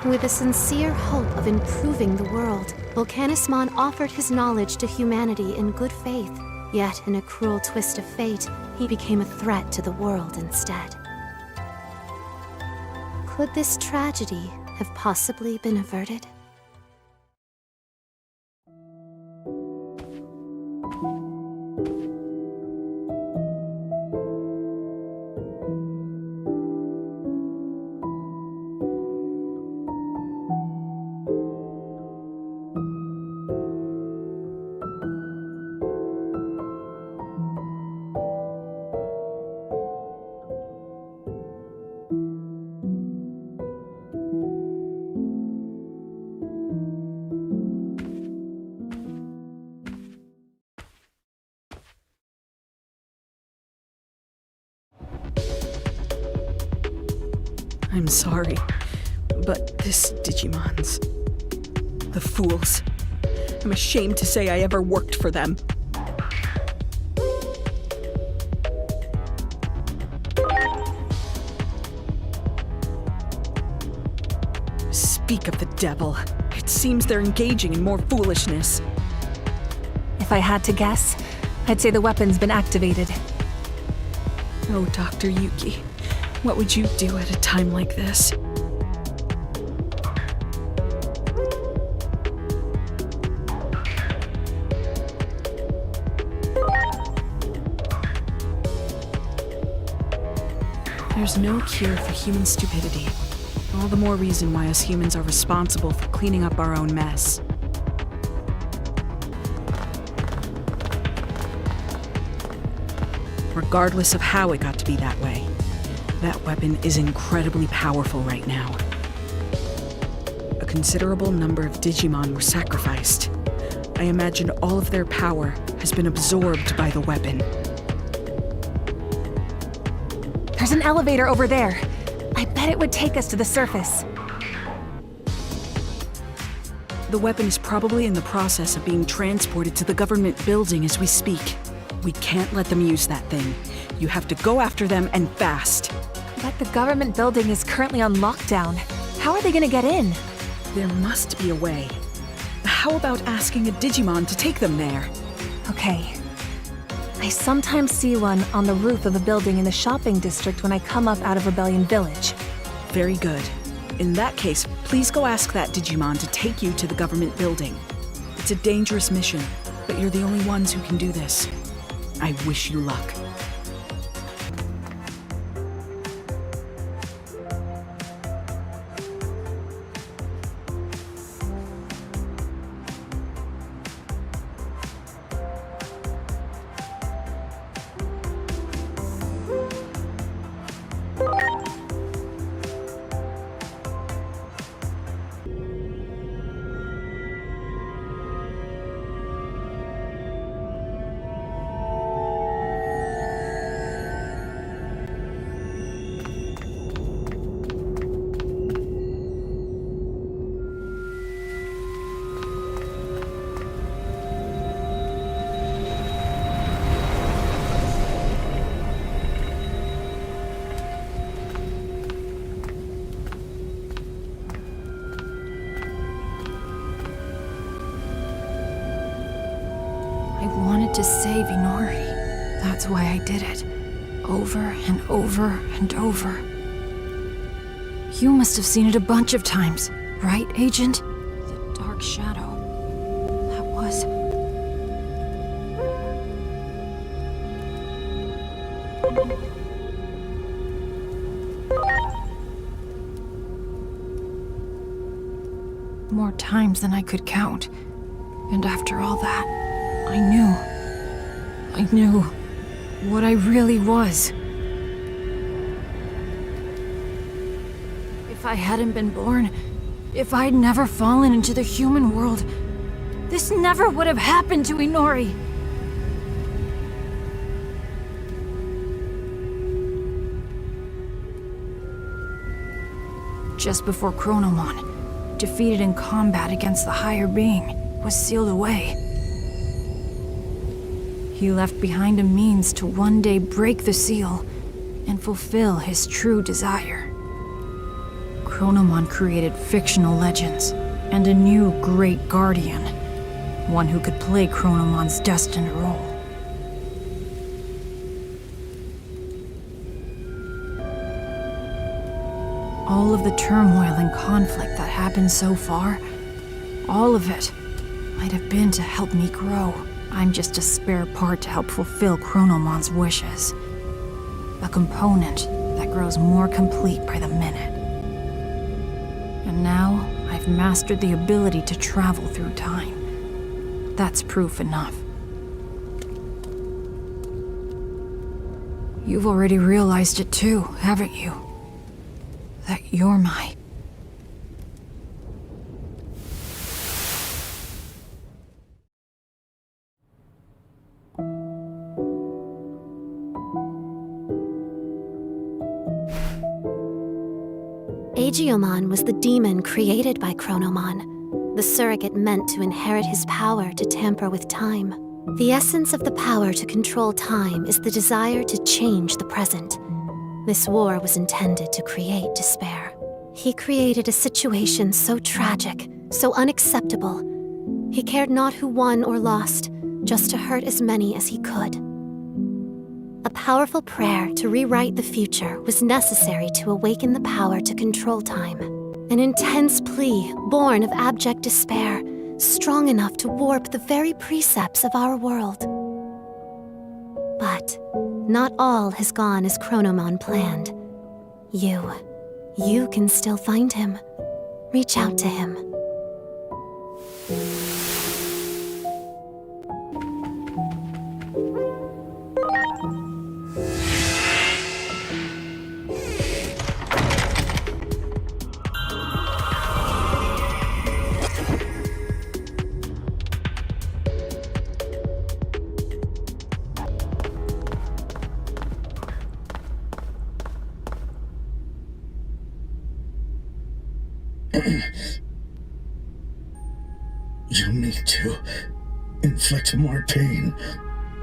With a sincere hope of improving the world, Volcanismon offered his knowledge to humanity in good faith. Yet, in a cruel twist of fate, he became a threat to the world instead. Could this tragedy have possibly been averted? I'm sorry, but this Digimon's... the fools. I'm ashamed to say I ever worked for them. Speak of the devil. It seems they're engaging in more foolishness. If I had to guess, I'd say the weapon's been activated. Oh, Dr. Yuki. What would you do at a time like this? There's no cure for human stupidity. All the more reason why us humans are responsible for cleaning up our own mess. Regardless of how it got to be that way, that weapon is incredibly powerful right now. A considerable number of Digimon were sacrificed. I imagine all of their power has been absorbed by the weapon. There's an elevator over there. I bet it would take us to the surface. The weapon is probably in the process of being transported to the government building as we speak. We can't let them use that thing. You have to go after them and fast. But the government building is currently on lockdown. How are they gonna get in? There must be a way. How about asking a Digimon to take them there? Okay. I sometimes see one on the roof of a building in the shopping district when I come up out of Rebellion Village. Very good. In that case, please go ask that Digimon to take you to the government building. It's a dangerous mission, but you're the only ones who can do this. I wish you luck. wanted to save Inori. That's why I did it. Over and over and over. You must have seen it a bunch of times, right, Agent? The dark shadow. That was... more times than I could count. And after all that, I knew what I really was. If I hadn't been born, if I'd never fallen into the human world, this never would have happened to Inori. Just before Chronomon, defeated in combat against the higher being, was sealed away. He left behind a means to one day break the seal and fulfill his true desire. Chronomon created fictional legends and a new great guardian, one who could play Chronomon's destined role. All of the turmoil and conflict that happened so far, all of it might have been to help me grow. I'm just a spare part to help fulfill Chronomon's wishes. A component that grows more complete by the minute. And now, I've mastered the ability to travel through time. That's proof enough. You've already realized it too, haven't you? That you're my... Agiomon was the demon created by Chronomon, the surrogate meant to inherit his power to tamper with time. The essence of the power to control time is the desire to change the present. This war was intended to create despair. He created a situation so tragic, so unacceptable. He cared not who won or lost, just to hurt as many as he could. A powerful prayer to rewrite the future was necessary to awaken the power to control time. An intense plea born of abject despair, strong enough to warp the very precepts of our world. But not all has gone as Chronomon planned. You can still find him. Reach out to him. You need to inflict more pain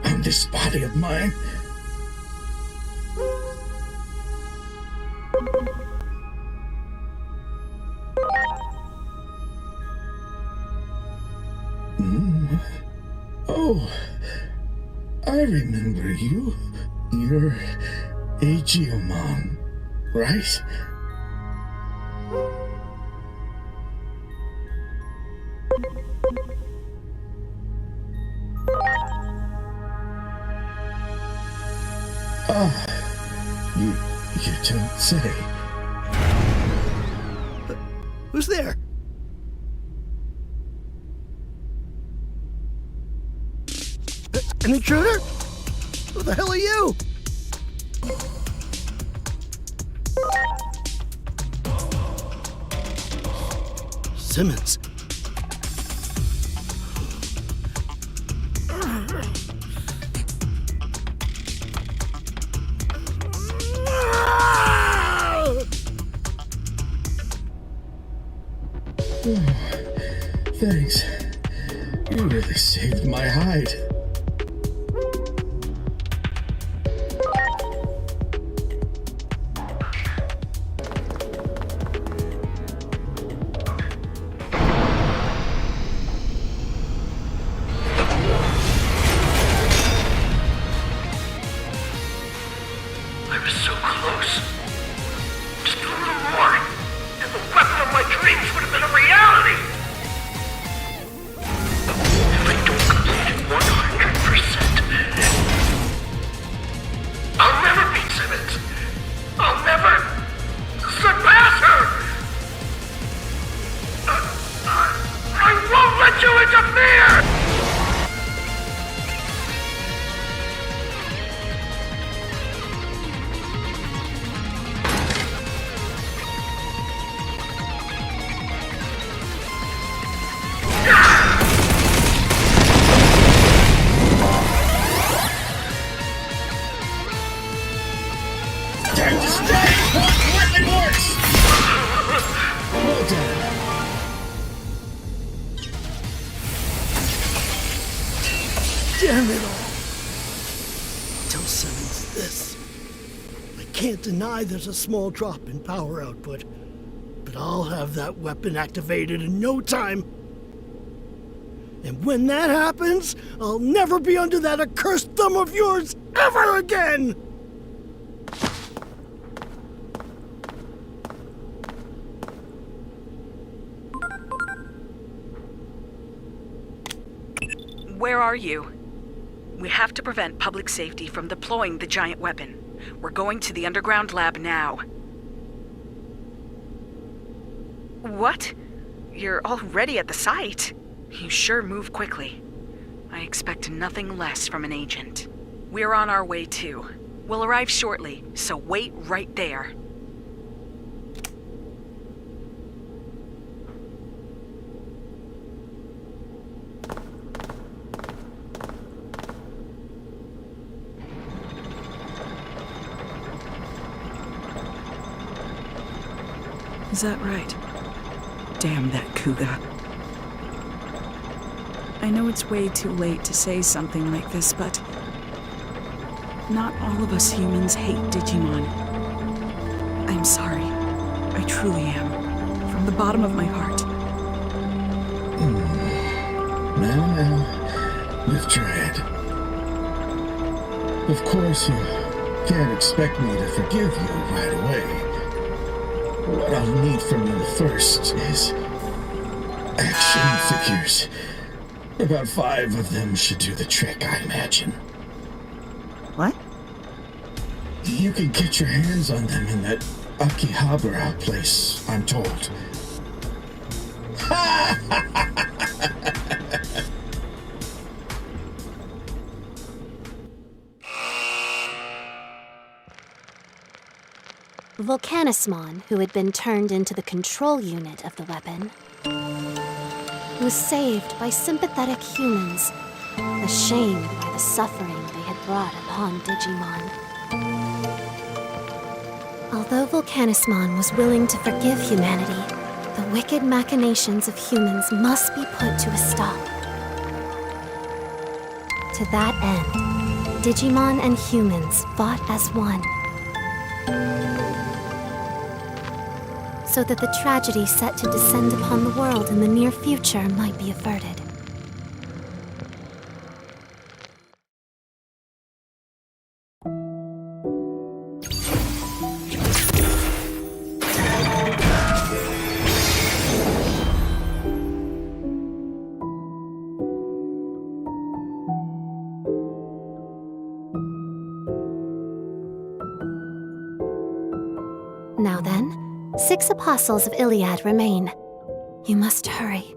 on this body of mine. Oh, I remember you. You're Agiomon, right? You don't say. Who's there? An intruder? Who the hell are you? Simmons. Thanks. You really saved my hide. image of fear! Time to strike! Weapon works! Well done. Damn it all. Tell Simmons this. I can't deny there's a small drop in power output, but I'll have that weapon activated in no time. And when that happens, I'll never be under that accursed thumb of yours ever again! Where are you? We have to prevent public safety from deploying the giant weapon. We're going to the underground lab now. What? You're already at the site? You sure move quickly. I expect nothing less from an agent. We're on our way too. We'll arrive shortly, so wait right there. Is that right? Damn that Kuga. I know it's way too late to say something like this, but not all of us humans hate Digimon. I'm sorry. I truly am. From the bottom of my heart. Now, we've tried. Of course, you can't expect me to forgive you right away. What I'll need from you first is action figures. About 5 of them should do the trick, I imagine. What? You can get your hands on them in that Akihabara place, I'm told. Volcanismon, who had been turned into the control unit of the weapon, was saved by sympathetic humans, ashamed by the suffering they had brought upon Digimon. Although Volcanismon was willing to forgive humanity, the wicked machinations of humans must be put to a stop. To that end, Digimon and humans fought as one, so that the tragedy set to descend upon the world in the near future might be averted. Now then, 6 apostles of Iliad remain. You must hurry.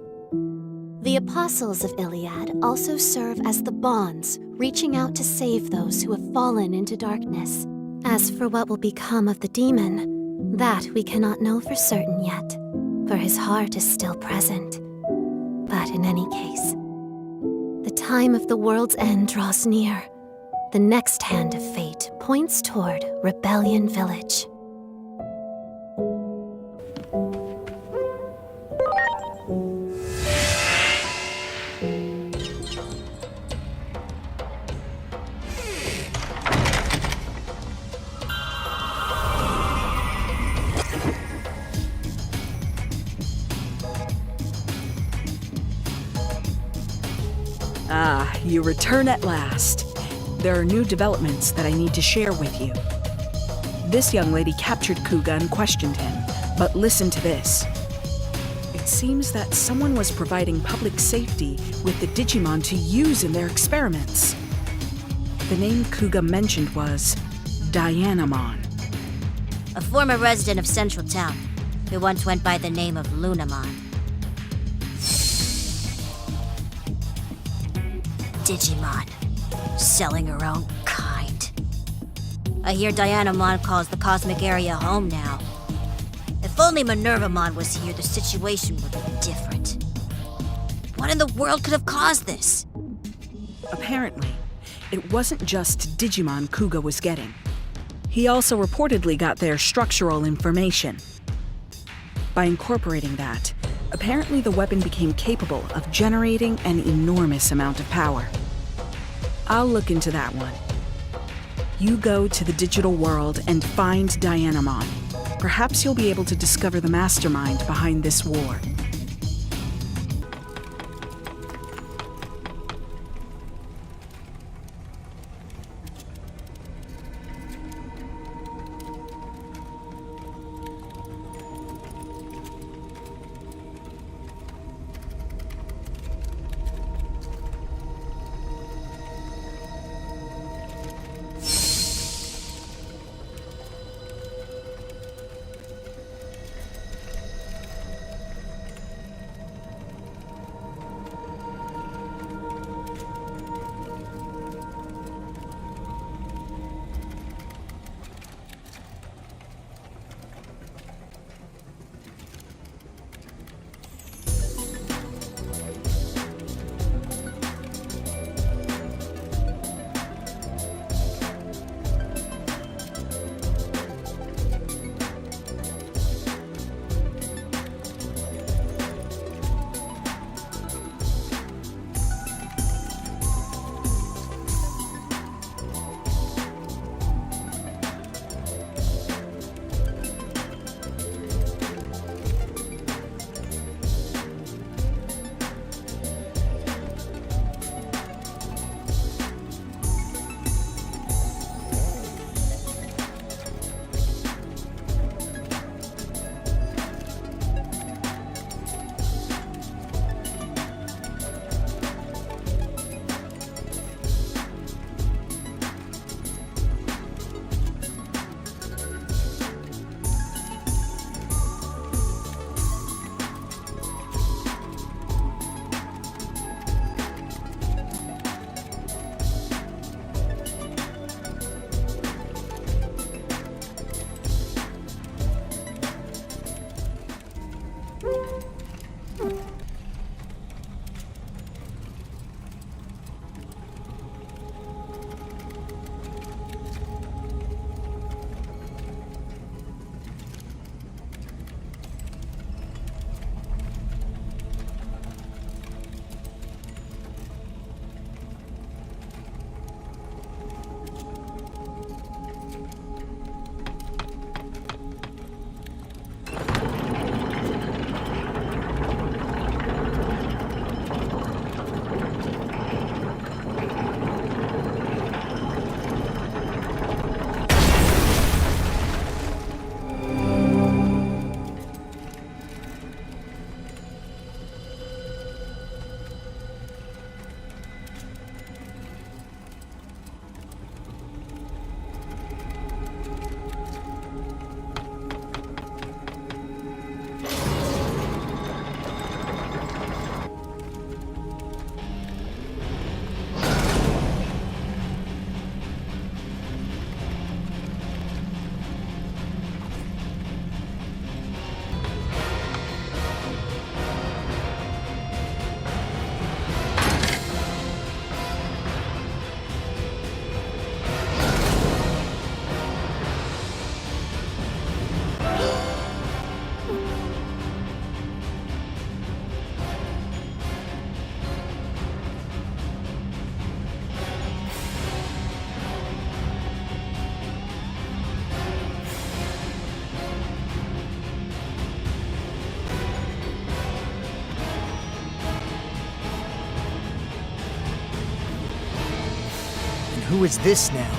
The apostles of Iliad also serve as the bonds, reaching out to save those who have fallen into darkness. As for what will become of the demon, that we cannot know for certain yet, for his heart is still present. But in any case, the time of the world's end draws near. The next hand of fate points toward Rebellion Village. Ah, you return at last. There are new developments that I need to share with you. This young lady captured Kuga and questioned him, but listen to this. It seems that someone was providing public safety with the Digimon to use in their experiments. The name Kuga mentioned was Dianamon. A former resident of Central Town, who once went by the name of Lunamon. Digimon. Selling her own kind. I hear Dianamon calls the cosmic area home now. If only Minervamon was here, the situation would be different. What in the world could have caused this? Apparently, it wasn't just Digimon Kuga was getting. He also reportedly got their structural information. By incorporating that, apparently the weapon became capable of generating an enormous amount of power. I'll look into that one. You go to the digital world and find Dianamon. Perhaps you'll be able to discover the mastermind behind this war. Who is this now?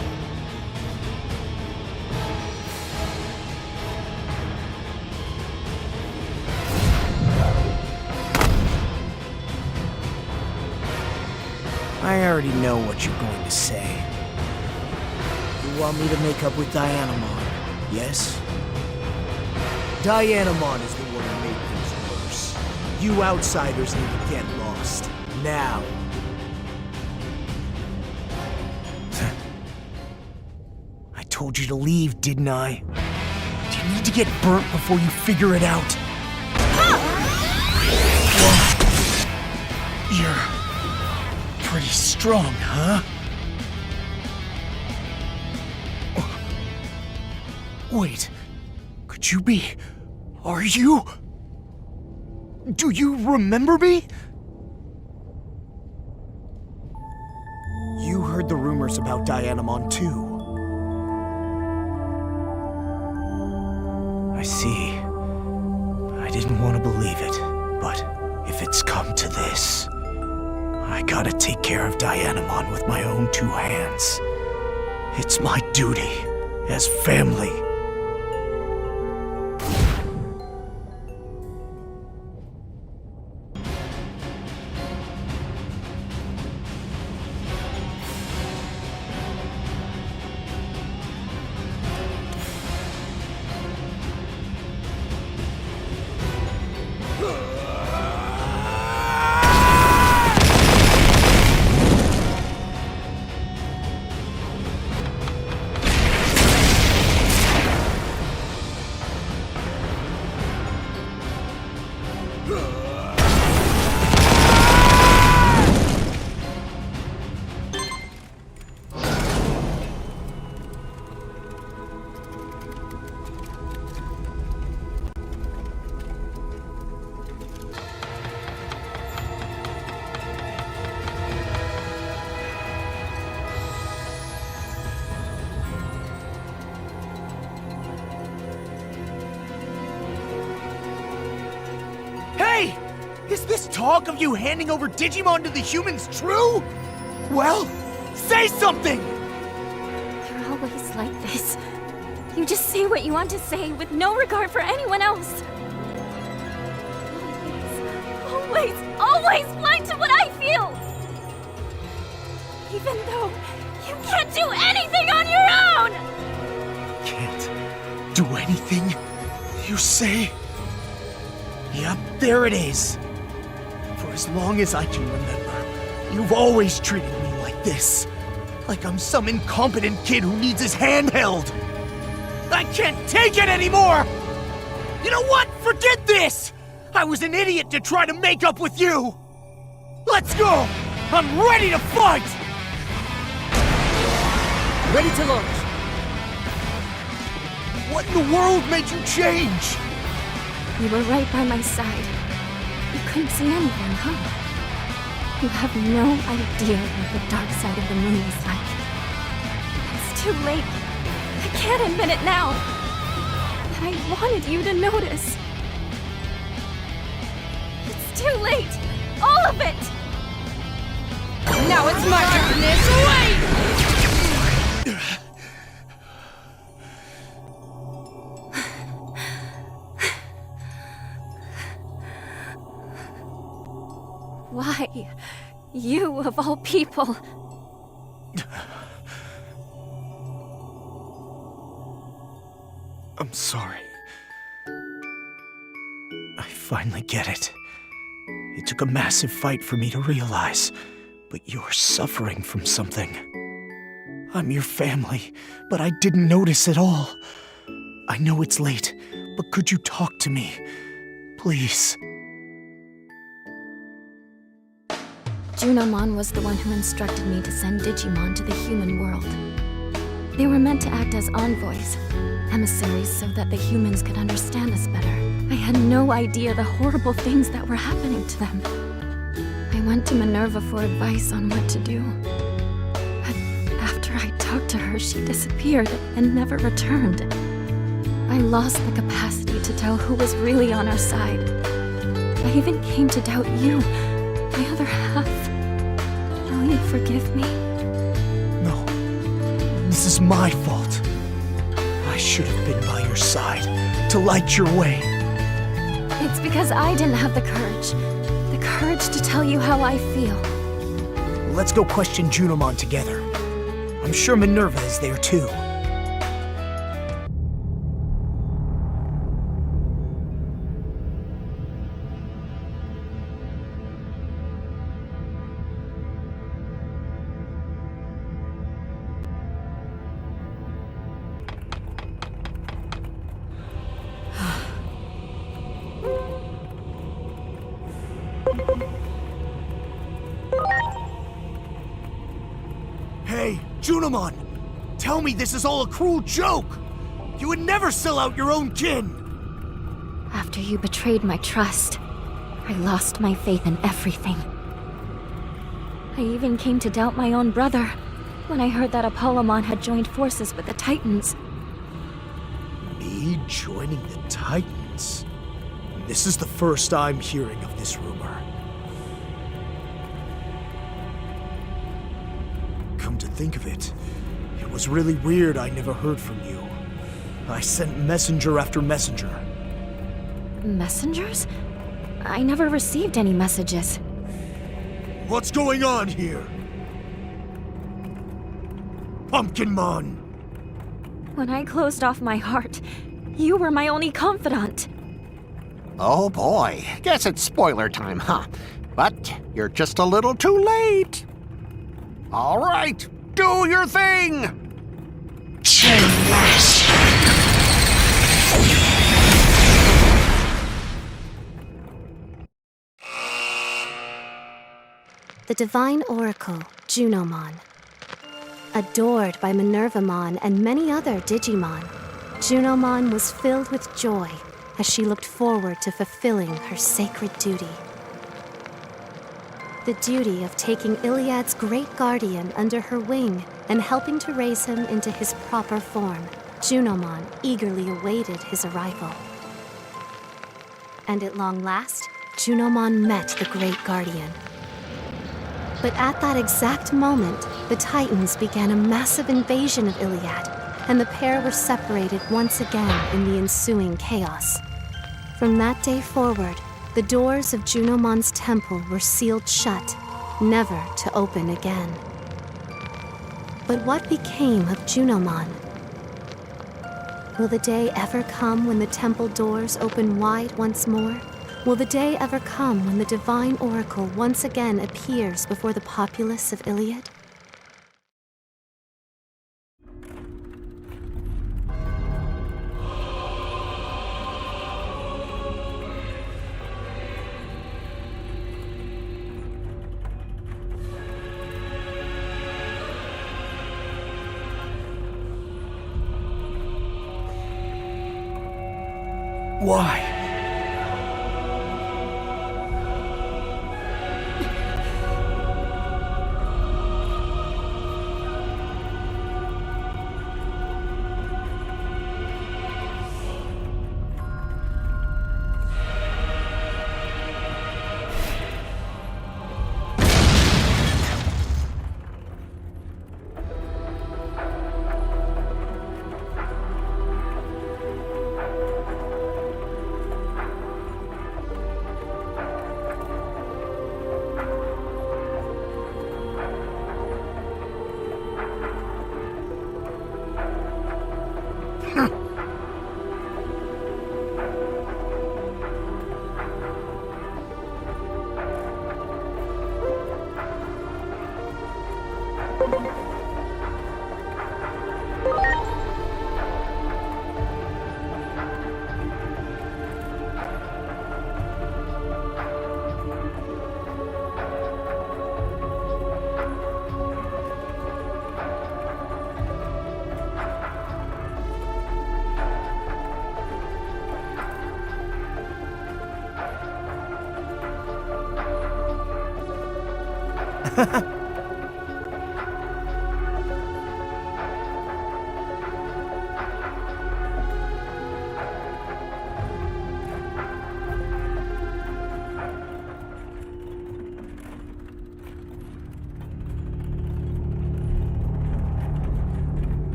I already know what you're going to say. You want me to make up with Dianamon, yes? Dianamon is the one who made things worse. You outsiders need to get lost. Now. told you to leave, didn't I? Do you need to get burnt before you figure it out? You're pretty strong, huh? Wait, could you be... Are you... Do you remember me? You heard the rumors about Dianamon too. I see. I didn't want to believe it, but if it's come to this, I gotta take care of Dianamon with my own two hands. It's my duty as family. Hey! Is this talk of you handing over Digimon to the humans true? Well, say something! You're always like this. You just say what you want to say with no regard for anyone else. Always blind to what I feel! Even though you can't do anything on your own! Can't do anything, you say? Yep, there it is. For as long as I can remember, you've always treated me like this. Like I'm some incompetent kid who needs his hand held. I can't take it anymore! You know what? Forget this! I was an idiot to try to make up with you! Let's go! I'm ready to fight! Ready to launch. What in the world made you change? You were right by my side. You couldn't see anything, huh? You have no idea what the dark side of the moon is like. It's too late. I can't admit it now. But I wanted you to notice. It's too late. All of it! Now it's my turn this way! Why? You, of all people. I'm sorry. I finally get it. It took a massive fight for me to realize, but you're suffering from something. I'm your family, but I didn't notice at all. I know it's late, but could you talk to me? Please. Chronomon was the one who instructed me to send Digimon to the human world. They were meant to act as envoys, emissaries so that the humans could understand us better. I had no idea the horrible things that were happening to them. I went to Minerva for advice on what to do. But after I talked to her, she disappeared and never returned. I lost the capacity to tell who was really on our side. I even came to doubt you, my other half. Will you forgive me? No. This is my fault. I should have been by your side, to light your way. It's because I didn't have the courage. The courage to tell you how I feel. Let's go question Chronomon together. I'm sure Minerva is there too. Chronomon, tell me this is all a cruel joke! You would never sell out your own kin! After you betrayed my trust, I lost my faith in everything. I even came to doubt my own brother when I heard that Apollomon had joined forces with the Titans. Me joining the Titans? This is the first I'm hearing of this rumor. Come to think of it, it was really weird I never heard from you. I sent messenger after messenger. Messengers? I never received any messages. What's going on here? Pumpkinmon! When I closed off my heart, you were my only confidant. Oh boy, guess it's spoiler time, huh? But you're just a little too late. All right, do your thing! Chain Lash. The divine oracle, Chronomon. Adored by Minervamon and many other Digimon, Chronomon was filled with joy as she looked forward to fulfilling her sacred duty. The duty of taking Iliad's great guardian under her wing and helping to raise him into his proper form. Chronomon eagerly awaited his arrival. And at long last, Chronomon met the great guardian. But at that exact moment, the Titans began a massive invasion of Iliad, and the pair were separated once again in the ensuing chaos. From that day forward, the doors of Chronomon's temple were sealed shut, never to open again. But what became of Chronomon? Will the day ever come when the temple doors open wide once more? Will the day ever come when the divine oracle once again appears before the populace of Iliad? Why?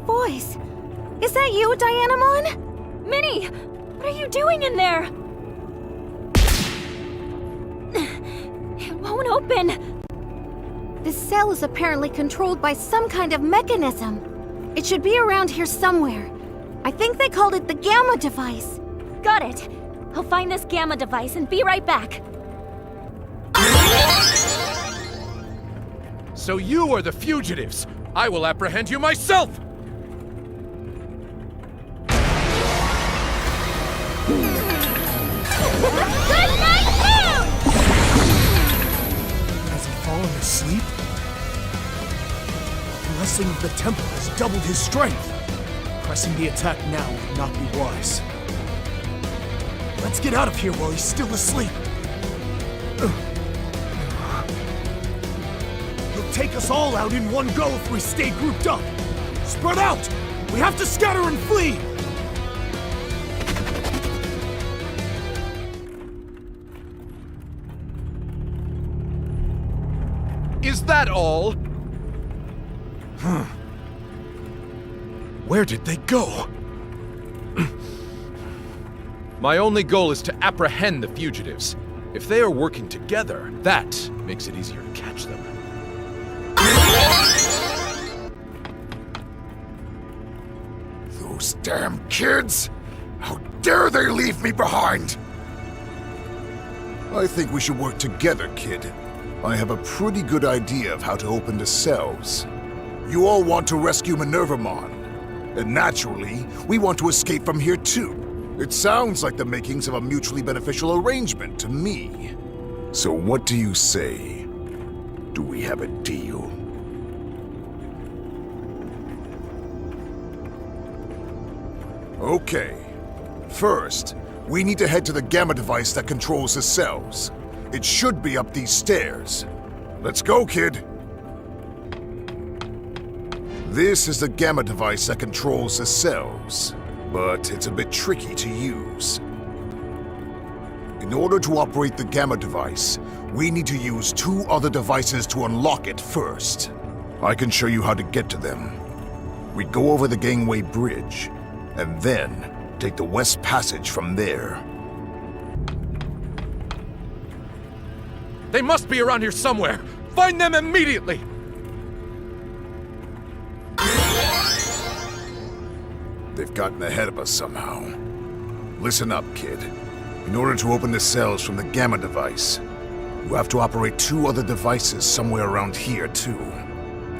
voice. Is that you, Dianamon? Minnie! What are you doing in there? It won't open. This cell is apparently controlled by some kind of mechanism. It should be around here somewhere. I think they called it the Gamma device. Got it. I'll find this Gamma device and be right back. So you are the fugitives. I will apprehend you myself! Has he fallen asleep? The blessing of the temple has doubled his strength. Pressing the attack now would not be wise. Let's get out of here while he's still asleep. He'll take us all out in one go if we stay grouped up. Spread out! We have to scatter and flee! Is that all? Where did they go? My only goal is to apprehend the fugitives. If they are working together, that makes it easier to catch them. Those damn kids! How dare they leave me behind! I think we should work together, kid. I have a pretty good idea of how to open the cells. You all want to rescue Minervamon. And naturally, we want to escape from here too. It sounds like the makings of a mutually beneficial arrangement to me. So what do you say? Do we have a deal? Okay. First, we need to head to the Gamma device that controls the cells. It should be up these stairs. Let's go, kid. This is the Gamma device that controls the cells, but it's a bit tricky to use. In order to operate the Gamma device, we need to use 2 other devices to unlock it first. I can show you how to get to them. We go over the gangway bridge, and then take the West Passage from there. They must be around here somewhere! Find them immediately! They've gotten ahead of us somehow. Listen up, kid. In order to open the cells from the Gamma device, you have to operate 2 other devices somewhere around here, too.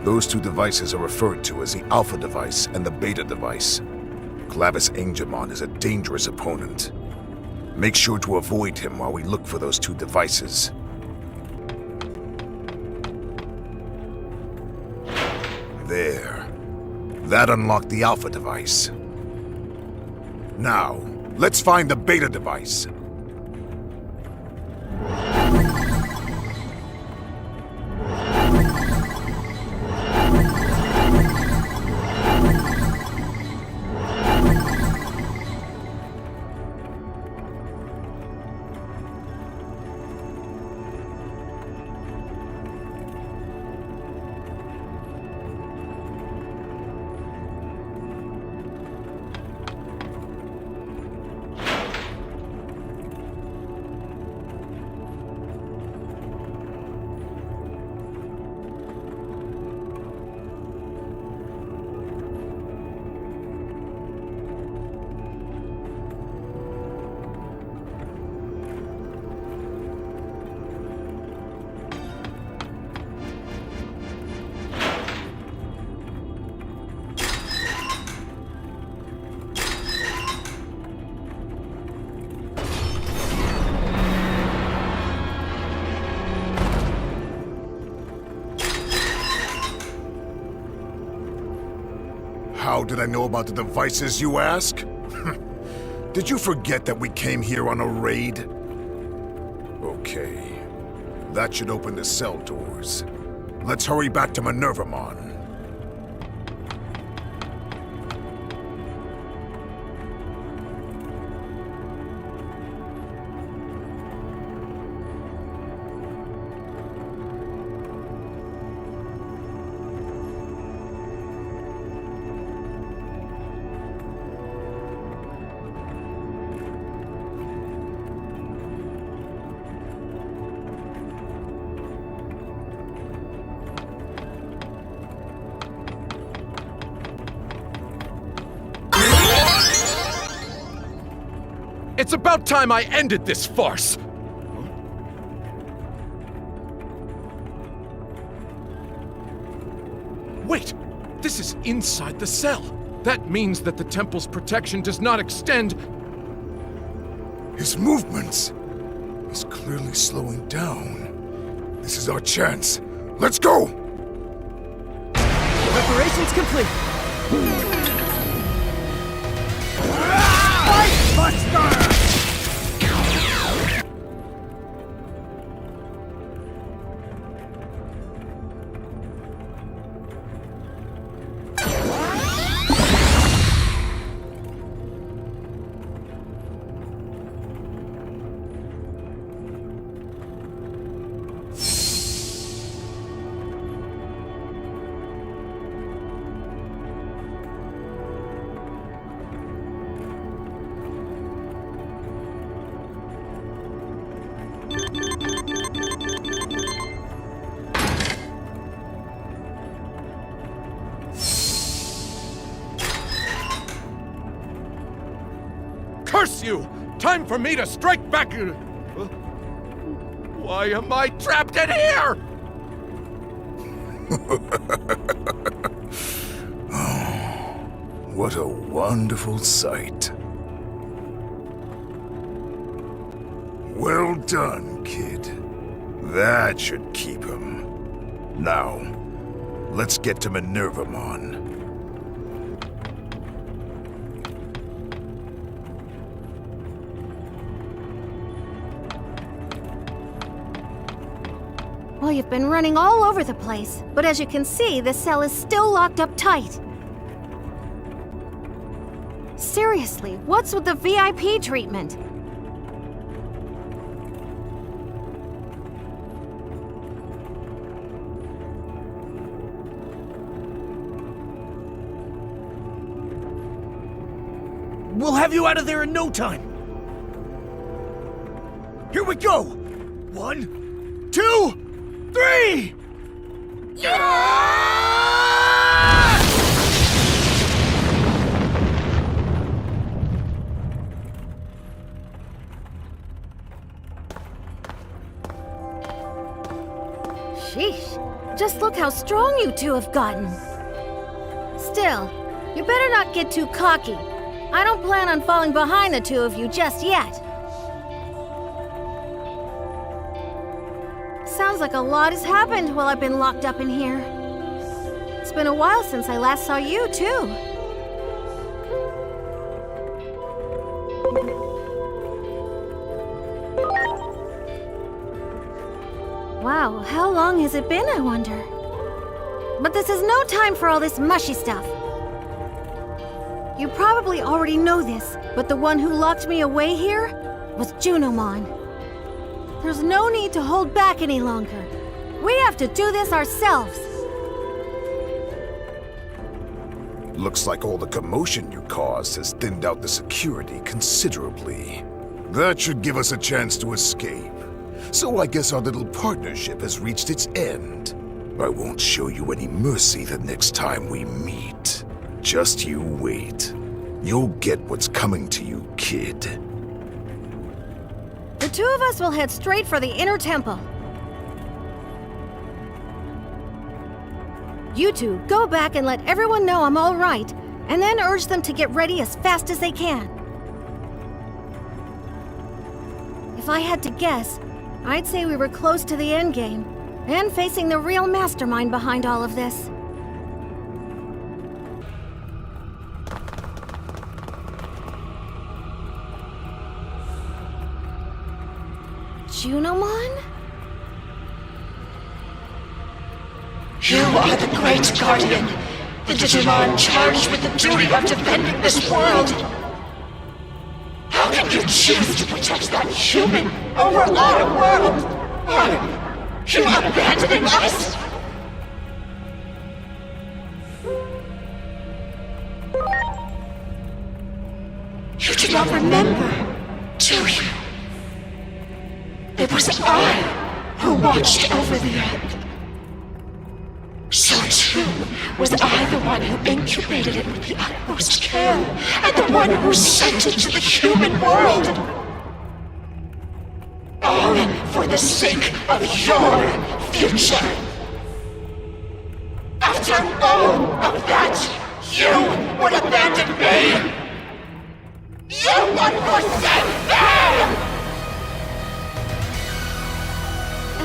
Those 2 devices are referred to as the Alpha device and the Beta device. Clavis Angemon is a dangerous opponent. Make sure to avoid him while we look for those 2 devices. There. That unlocked the Alpha device. Now, let's find the Beta device. How did I know about the devices, you ask? Did you forget that we came here on a raid? Okay. That should open the cell doors. Let's hurry back to Minervamon. It's about time I ended this farce! Wait! This is inside the cell! That means that the temple's protection does not extend... His movements is clearly slowing down. This is our chance. Let's go! Preparations complete. Fight, Buster! Curse you! Time for me to strike back! Why am I trapped in here? What a wonderful sight. Well done, kid. That should keep him. Now, let's get to Minervamon. Well, you've been running all over the place, but as you can see, the cell is still locked up tight. Seriously, what's with the VIP treatment? We'll have you out of there in no time. Here we go. 1, 2, 3! Sheesh, just look how strong you two have gotten. Still, you better not get too cocky. I don't plan on falling behind the two of you just yet. Sounds like a lot has happened while I've been locked up in here. It's been a while since I last saw you, too. Wow, how long has it been, I wonder? But this is no time for all this mushy stuff. You probably already know this, but the one who locked me away here was Chronomon. There's no need to hold back any longer. We have to do this ourselves. Looks like all the commotion you caused has thinned out the security considerably. That should give us a chance to escape. So I guess our little partnership has reached its end. I won't show you any mercy the next time we meet. Just you wait. You'll get what's coming to you, kid. The two of us will head straight for the inner temple. You two go back and let everyone know I'm all right, and then urge them to get ready as fast as they can. If I had to guess, I'd say we were close to the endgame, and facing the real mastermind behind all of this. Chronomon? You are the Great Guardian, the Digimon charged with the duty of defending this world. How can you choose to protect that human over our world? Are you abandoning us? You do not remember, do you? It was I who watched over the Earth. So tomb, was I the one who incubated it with the utmost care, and the one who sent it to the human world. All for the sake of your future. After all of that, you would abandon me! You would forsake me!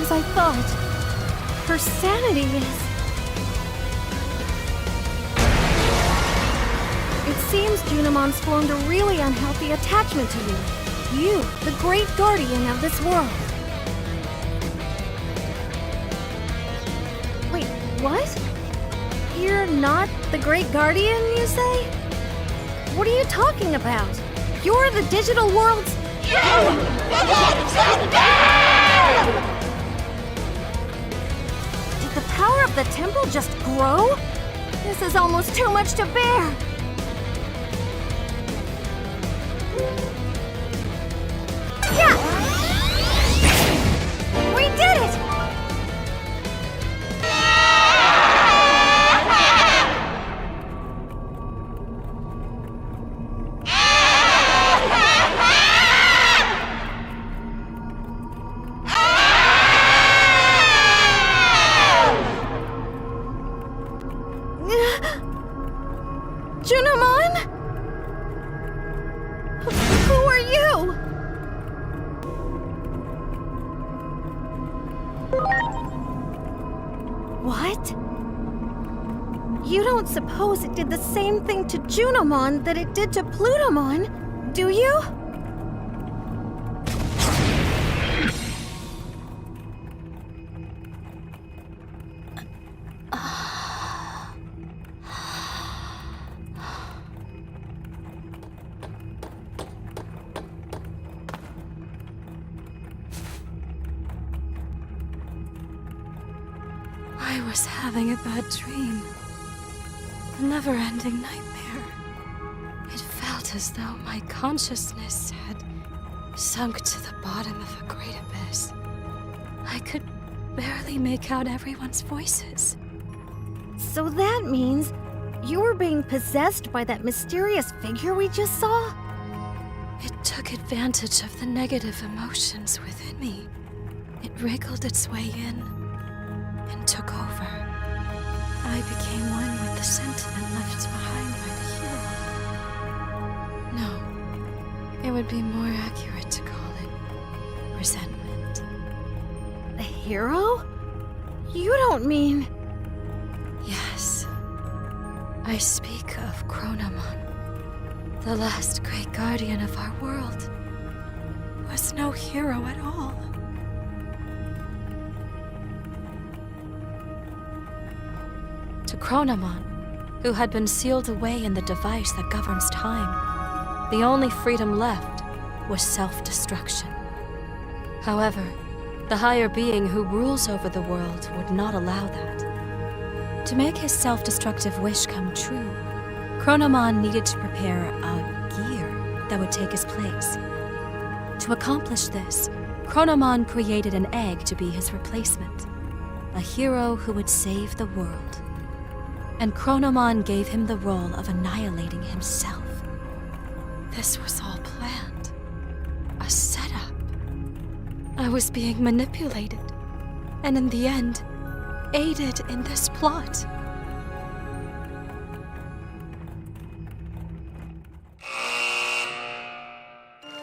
As I thought, her sanity is... It seems Junomon's formed a really unhealthy attachment to you. You, the great guardian of this world. Wait, what? You're not the great guardian, you say? What are you talking about? You're the digital world's... You belong to me! Did the power of the temple just grow? This is almost too much to bear. Yeah! We did it! Chronomon? Who are you? What? You don't suppose it did the same thing to Junomon that it did to Plutomon, do you? I was having a bad dream. A never-ending nightmare. It felt as though my consciousness had sunk to the bottom of a great abyss. I could barely make out everyone's voices. So that means you were being possessed by that mysterious figure we just saw? It took advantage of the negative emotions within me. It wriggled its way in and took over. I became one with the sentiment left behind by the hero. No, it would be more accurate to call it resentment. A hero? You don't mean... Yes. I speak of Chronomon, the last great guardian of our world. Was no hero at all. To Chronomon, who had been sealed away in the device that governs time, the only freedom left was self-destruction. However, the higher being who rules over the world would not allow that. To make his self-destructive wish come true, Chronomon needed to prepare a gear that would take his place. To accomplish this, Chronomon created an egg to be his replacement, a hero who would save the world. And Chronomon gave him the role of annihilating himself. This was all planned. A setup. I was being manipulated, and in the end, aided in this plot.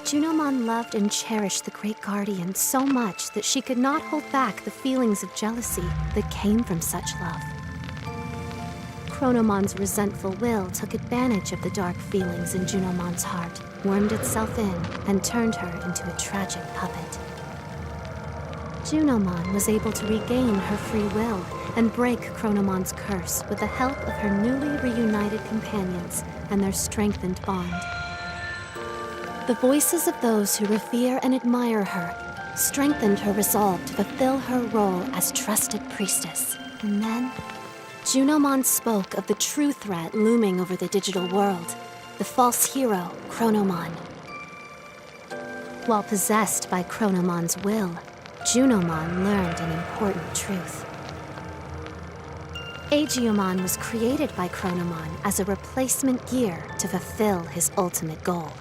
Junomon loved and cherished the Great Guardian so much that she could not hold back the feelings of jealousy that came from such love. Chronomon's resentful will took advantage of the dark feelings in Junomon's heart, wormed itself in, and turned her into a tragic puppet. Junomon was able to regain her free will and break Chronomon's curse with the help of her newly reunited companions and their strengthened bond. The voices of those who revere and admire her strengthened her resolve to fulfill her role as trusted priestess. And then, Junomon spoke of the true threat looming over the digital world, the false hero, Chronomon. While possessed by Chronomon's will, Junomon learned an important truth. Agiomon was created by Chronomon as a replacement gear to fulfill his ultimate goal.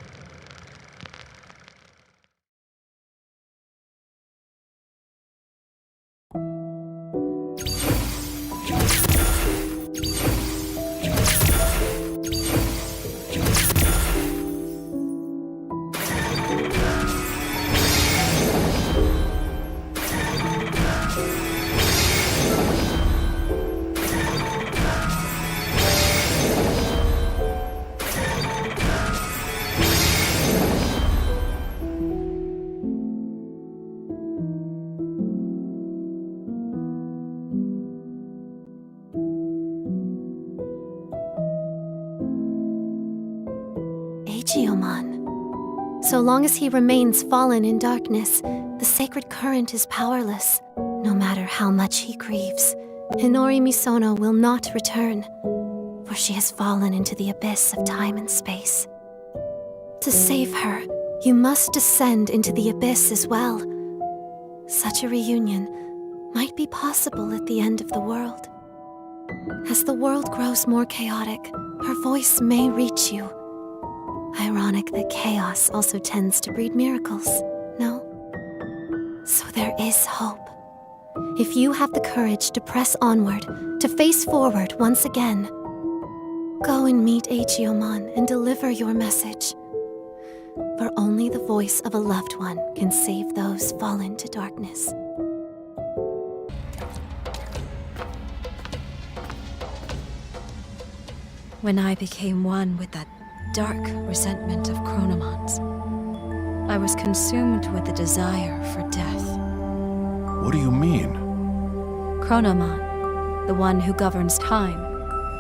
Agiomon. So long as he remains fallen in darkness, the sacred current is powerless. No matter how much he grieves, Hinori Misono will not return, for she has fallen into the abyss of time and space. To save her, you must descend into the abyss as well. Such a reunion might be possible at the end of the world. As the world grows more chaotic, her voice may reach you. Ironic that chaos also tends to breed miracles, no? So there is hope. If you have the courage to press onward, to face forward once again, go and meet Agiomon and deliver your message. For only the voice of a loved one can save those fallen to darkness. When I became one with that dark resentment of Chronomon's, I was consumed with the desire for death. What do you mean? Chronomon, the one who governs time,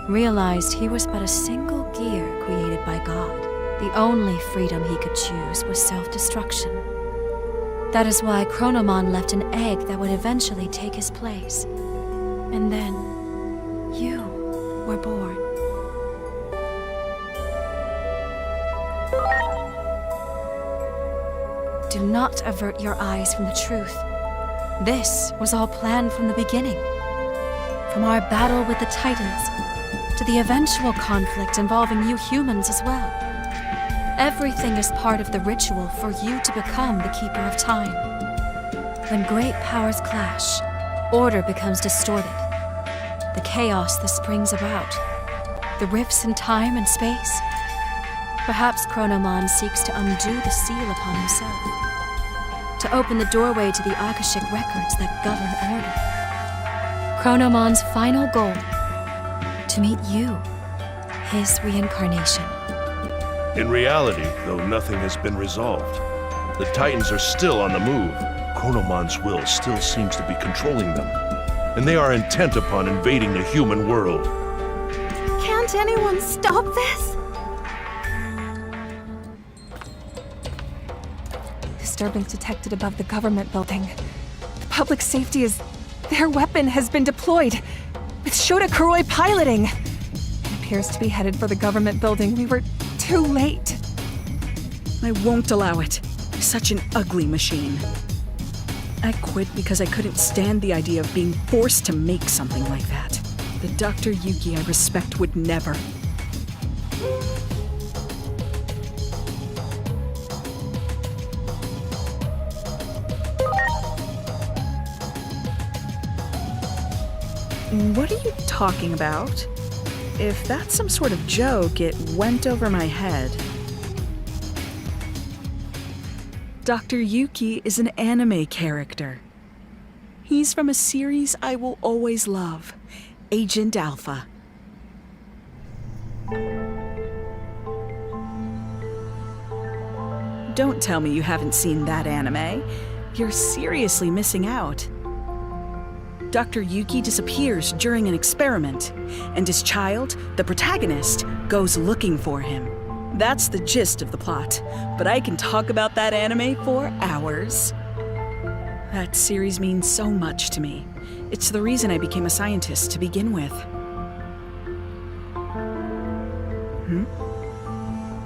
realized he was but a single gear created by God. The only freedom he could choose was self-destruction. That is why Chronomon left an egg that would eventually take his place. And then, you were born. Do not avert your eyes from the truth. This was all planned from the beginning. From our battle with the Titans, to the eventual conflict involving you humans as well. Everything is part of the ritual for you to become the Keeper of Time. When great powers clash, order becomes distorted. The chaos that springs about, the rifts in time and space. Perhaps Chronomon seeks to undo the seal upon himself, to open the doorway to the Akashic records that govern order. Chronomon's final goal, to meet you, his reincarnation. In reality, though nothing has been resolved, the Titans are still on the move. Chronomon's will still seems to be controlling them, and they are intent upon invading the human world. Can't anyone stop this? Disturbance detected above the government building. The public safety is... Their weapon has been deployed, with Shota Kuroi piloting. It appears to be headed for the government building. We were too late. I won't allow it. Such an ugly machine. I quit because I couldn't stand the idea of being forced to make something like that. The Dr. Yuki I respect would never. What are you talking about? If that's some sort of joke, it went over my head. Dr. Yuki is an anime character. He's from a series I will always love, Agent Alpha. Don't tell me you haven't seen that anime. You're seriously missing out. Dr. Yuki disappears during an experiment, and his child, the protagonist, goes looking for him. That's the gist of the plot, but I can talk about that anime for hours. That series means so much to me. It's the reason I became a scientist to begin with.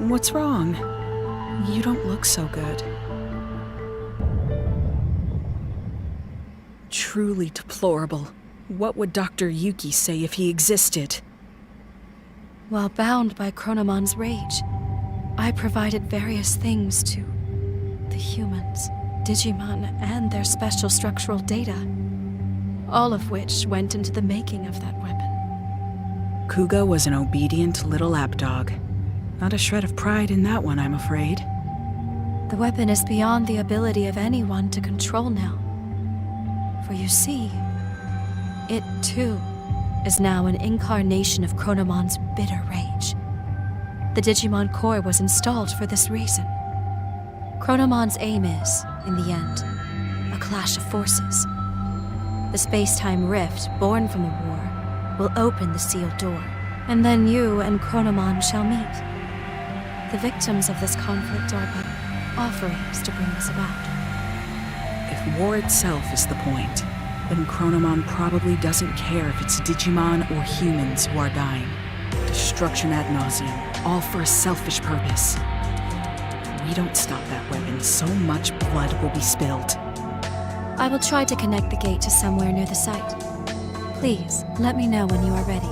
What's wrong? You don't look so good. Truly deplorable. What would Dr. Yuki say if he existed? While bound by Chronomon's rage, I provided various things to the humans, Digimon, and their special structural data, all of which went into the making of that weapon. Kuga was an obedient little lapdog. Not a shred of pride in that one, I'm afraid. The weapon is beyond the ability of anyone to control now. For you see, it too is now an incarnation of Chronomon's bitter rage. The Digimon core was installed for this reason. Chronomon's aim is, in the end, a clash of forces. The space-time rift born from the war will open the sealed door, and then you and Chronomon shall meet. The victims of this conflict are but offerings to bring this about. If war itself is the point, then Chronomon probably doesn't care if it's Digimon or humans who are dying. Destruction ad nauseum, all for a selfish purpose. If we don't stop that weapon, so much blood will be spilled. I will try to connect the gate to somewhere near the site. Please, let me know when you are ready.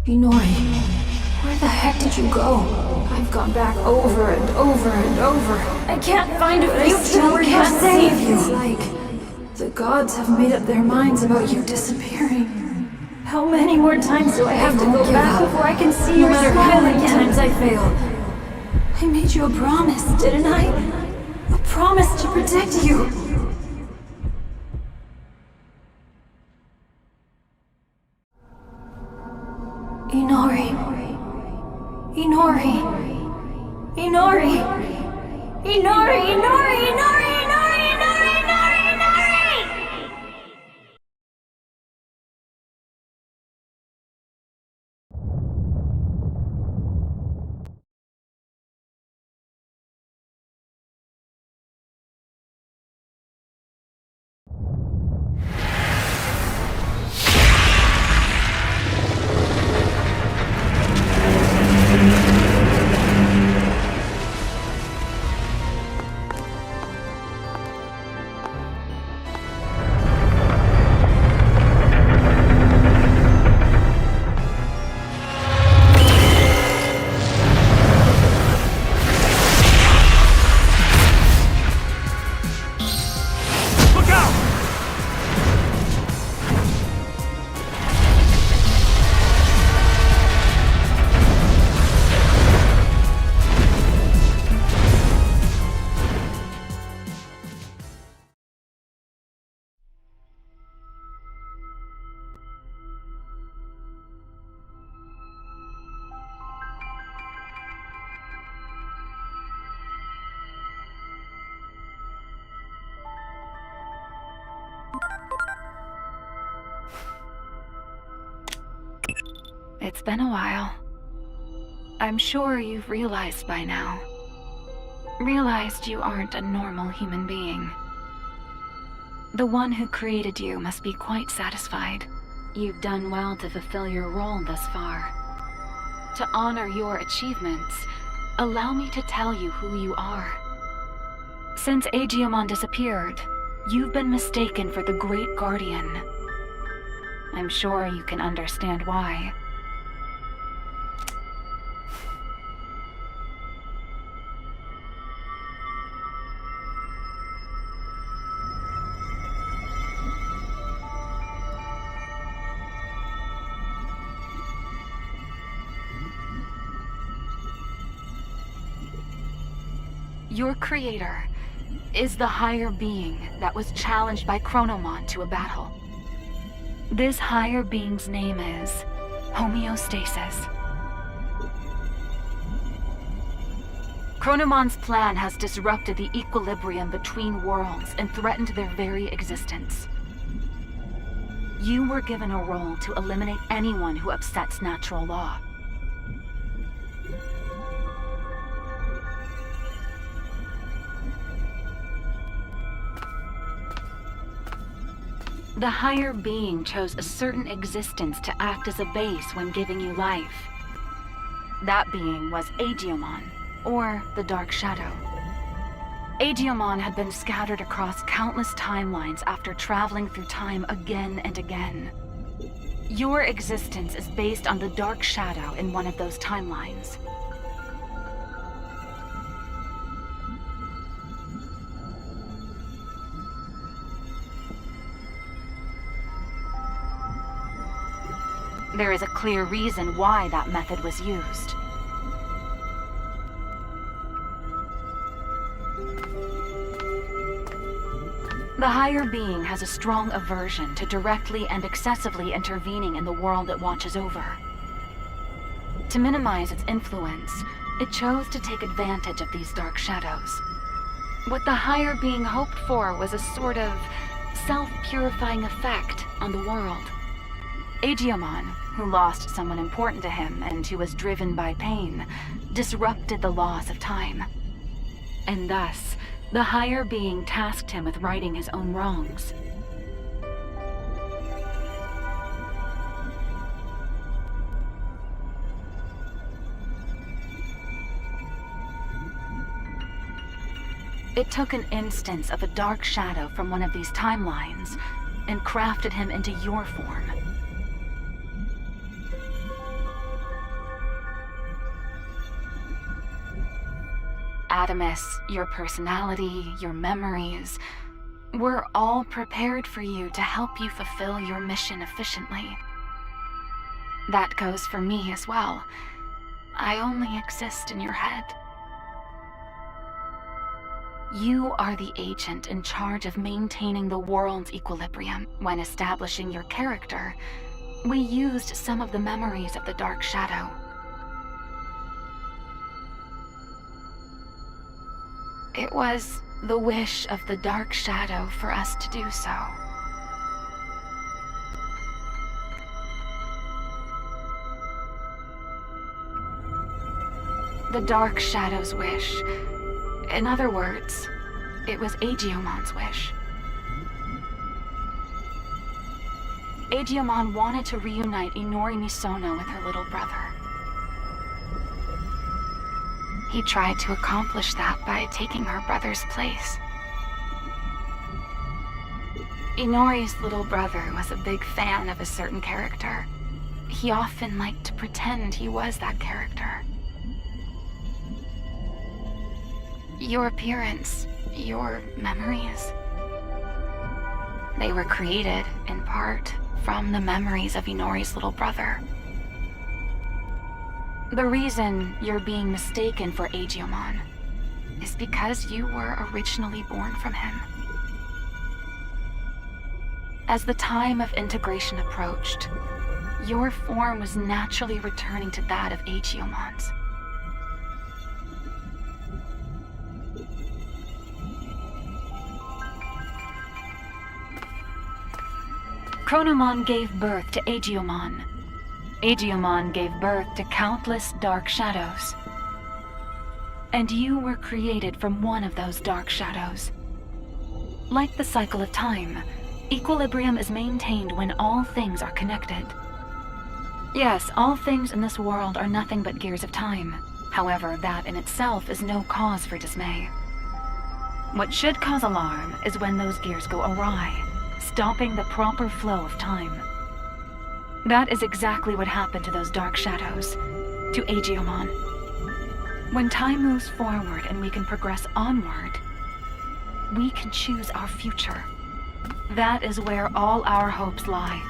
Inori, where the heck did you go? I've gone back over and over and over. I can't find a future where you're safe. It's like the gods have made up their minds about you disappearing. How many more times do I have to go back before I can see your smile again? No matter how many times I fail. I made you a promise, didn't I? A promise to protect you. Inori. Inori. Inori. Inori. Inori. Inori. Inori. Inori. Inori. Inori. It's been a while. I'm sure you've realized by now. Realized you aren't a normal human being. The one who created you must be quite satisfied. You've done well to fulfill your role thus far. To honor your achievements, allow me to tell you who you are. Since Digimon disappeared, you've been mistaken for the Great Guardian. I'm sure you can understand why. Your creator is the higher being that was challenged by Chronomon to a battle. This higher being's name is homeostasis. Chronomon's plan has disrupted the equilibrium between worlds and threatened their very existence. You were given a role to eliminate anyone who upsets natural law. The higher being chose a certain existence to act as a base when giving you life. That being was Adiamon, or the Dark Shadow. Adiamon had been scattered across countless timelines after traveling through time again and again. Your existence is based on the Dark Shadow in one of those timelines. There is a clear reason why that method was used. The higher being has a strong aversion to directly and excessively intervening in the world it watches over. To minimize its influence, it chose to take advantage of these dark shadows. What the higher being hoped for was a sort of self-purifying effect on the world. Adiamon, who lost someone important to him and who was driven by pain, disrupted the laws of time. And thus, the higher being tasked him with righting his own wrongs. It took an instance of a dark shadow from one of these timelines and crafted him into your form. ADAMAS, your personality, your memories, were all prepared for you to help you fulfill your mission efficiently. That goes for me as well. I only exist in your head. You are the agent in charge of maintaining the world's equilibrium. When establishing your character, we used some of the memories of the Dark Shadow. It was the wish of the Dark Shadow for us to do so. The Dark Shadow's wish. In other words, it was Adiamon's wish. Adiamon wanted to reunite Inori Misono with her little brother. He tried to accomplish that by taking her brother's place. Inori's little brother was a big fan of a certain character. He often liked to pretend he was that character. Your appearance, your memories, they were created, in part, from the memories of Inori's little brother. The reason you're being mistaken for Adiamon is because you were originally born from him. As the time of integration approached, your form was naturally returning to that of Adiamon's. Chronomon gave birth to Adiamon. Adiamon gave birth to countless dark shadows. And you were created from one of those dark shadows. Like the cycle of time, equilibrium is maintained when all things are connected. Yes, all things in this world are nothing but gears of time. However, that in itself is no cause for dismay. What should cause alarm is when those gears go awry, stopping the proper flow of time. That is exactly what happened to those dark shadows, to Adiamon. When time moves forward and we can progress onward, we can choose our future. That is where all our hopes lie.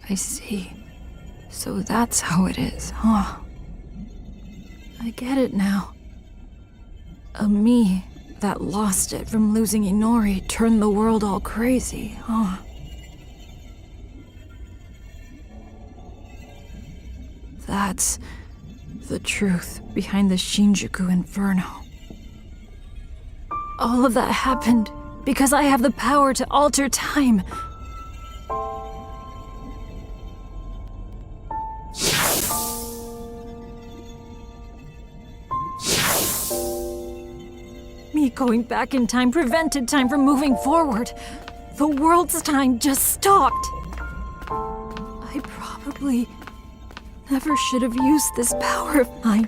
I see. So that's how it is, huh? I get it now. A me that lost it from losing Inori turned the world all crazy, huh? That's the truth behind the Shinjuku Inferno. All of that happened because I have the power to alter time. Me going back in time prevented time from moving forward. The world's time just stopped. I probably never should have used this power of mine.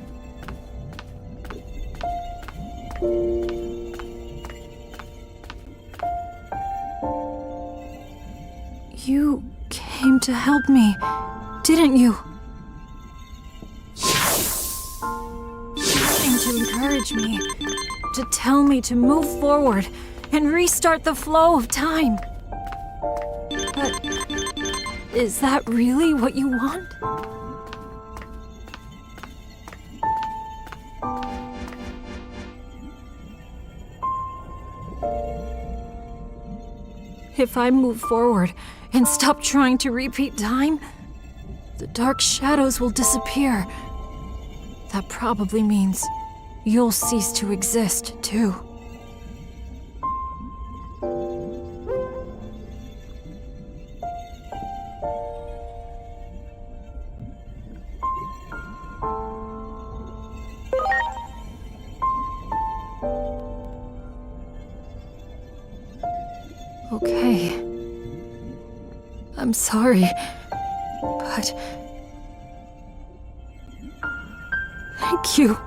You came to help me, didn't you? You came to encourage me, to tell me to move forward and restart the flow of time. But is that really what you want? If I move forward and stop trying to repeat time, the dark shadows will disappear. That probably means you'll cease to exist, too. Okay. I'm sorry, but... Thank you.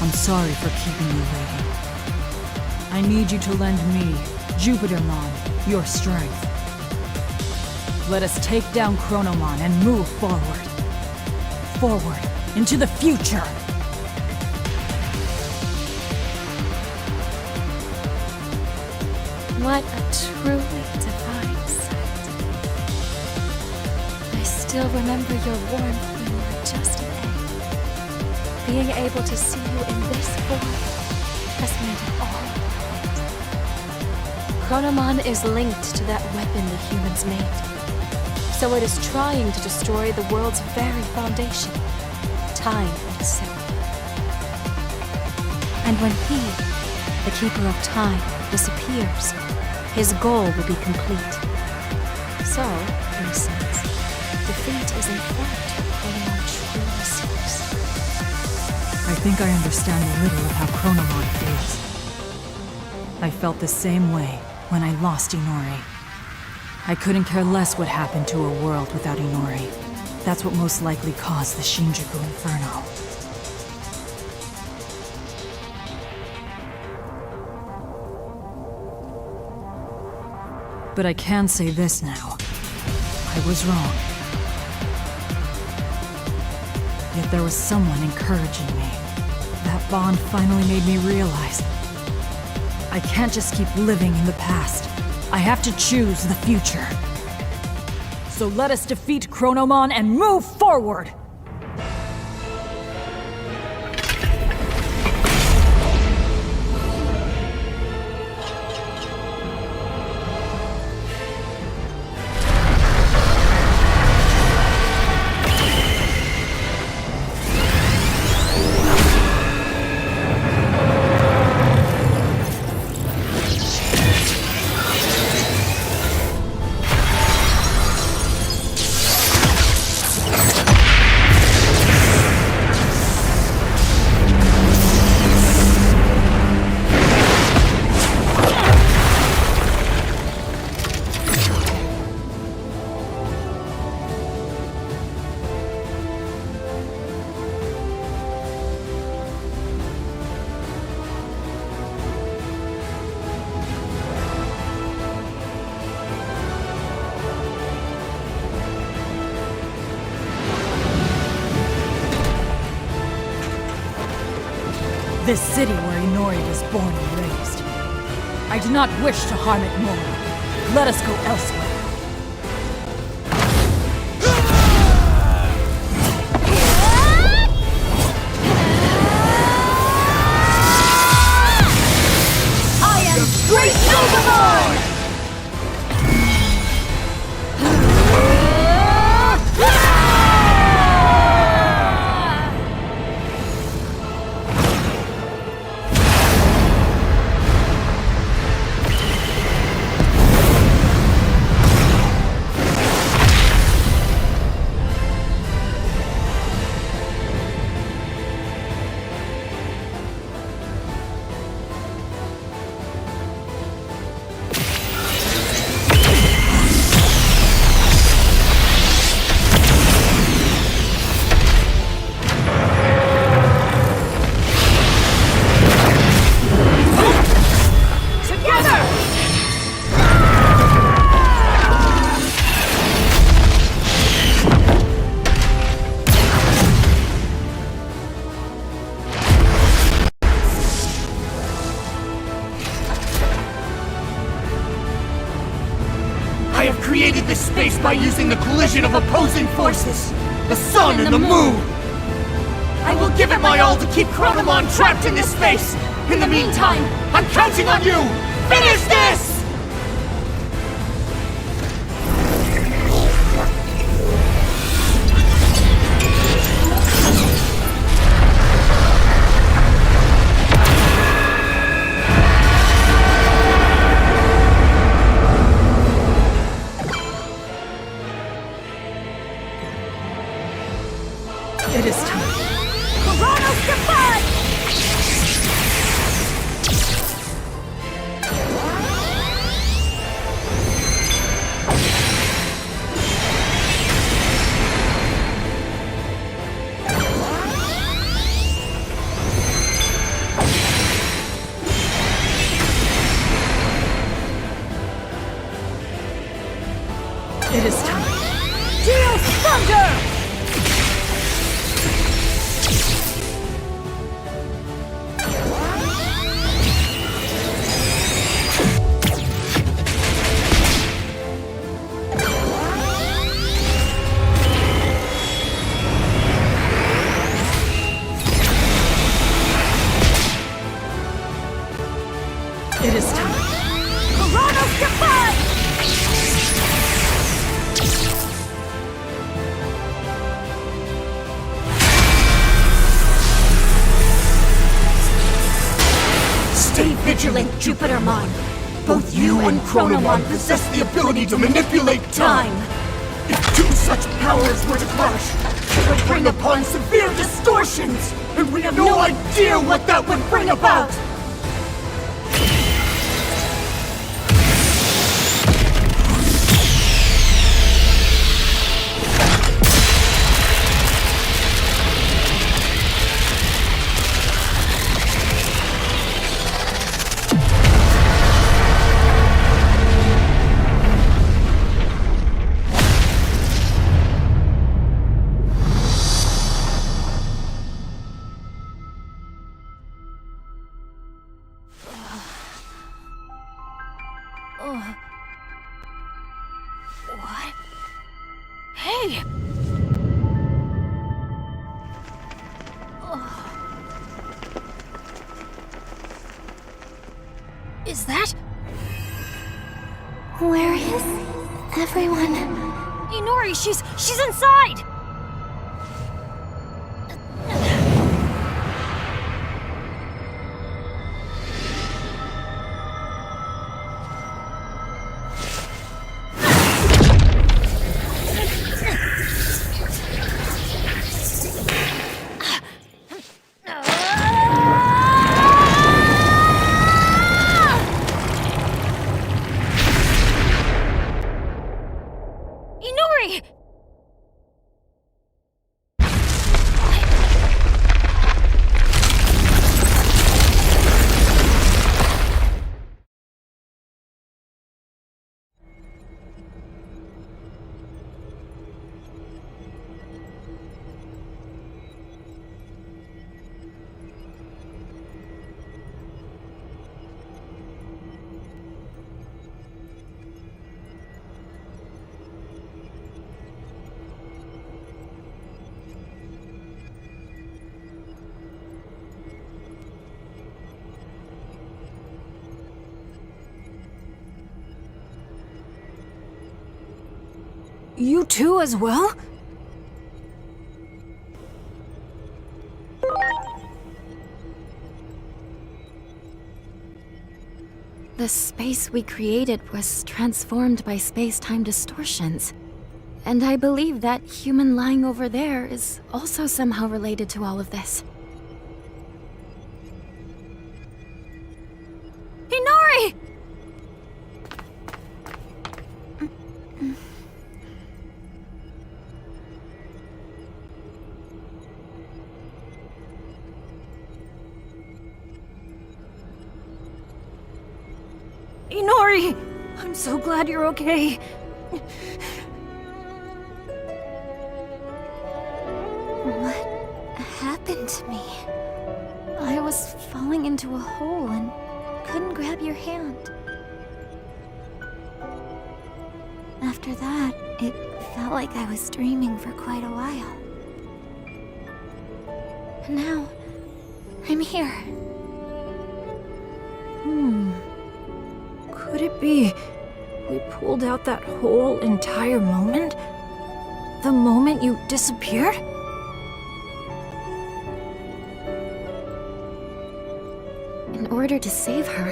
I'm sorry for keeping you waiting. I need you to lend me, Jupitermon, your strength. Let us take down Chronomon and move forward. Forward, into the future! What a truly divine sight. I still remember your warmth when you were just an egg. Being able to see you in this form has made it all right. Chronomon is linked to that weapon the humans made. So it is trying to destroy the world's very foundation, time itself. And when he, the Keeper of Time, disappears, his goal will be complete. So, in a sense, defeat is in fact what Chronomon truly seeks. I think I understand a little of how Chronomon feels. I felt the same way when I lost Inori. I couldn't care less what happened to a world without Inori. That's what most likely caused the Shinjuku Inferno. But I can say this now. I was wrong. Yet there was someone encouraging me. That bond finally made me realize I can't just keep living in the past. I have to choose the future. So let us defeat Chronomon and move forward! This city where Inori was born and raised. I do not wish to harm it more. Let us go elsewhere. I am Great Overlord! By using the collision of opposing forces, the sun and the moon. I will give it my all to keep Chronomon trapped in this space. In the meantime, I'm counting on you. Finish this! It is time. Chronos Defy! It is time. Geo's Thunder! vigilant, Jupitermon. Both you and Chronomon possess the ability to manipulate time. If two such powers were to clash, it would bring upon severe distortions, and we have no idea what that would bring about! What? Hey! Is that? Where is everyone? Inori, she's inside! You too as well? The space we created was transformed by space-time distortions. And I believe that human lying over there is also somehow related to all of this. Inori! Inori! I'm so glad you're okay. What happened to me? I was falling into a hole and couldn't grab your hand. After that, it felt like I was dreaming for quite a while. And now, I'm here. Could it be we pulled out that whole entire moment? The moment you disappeared? In order to save her,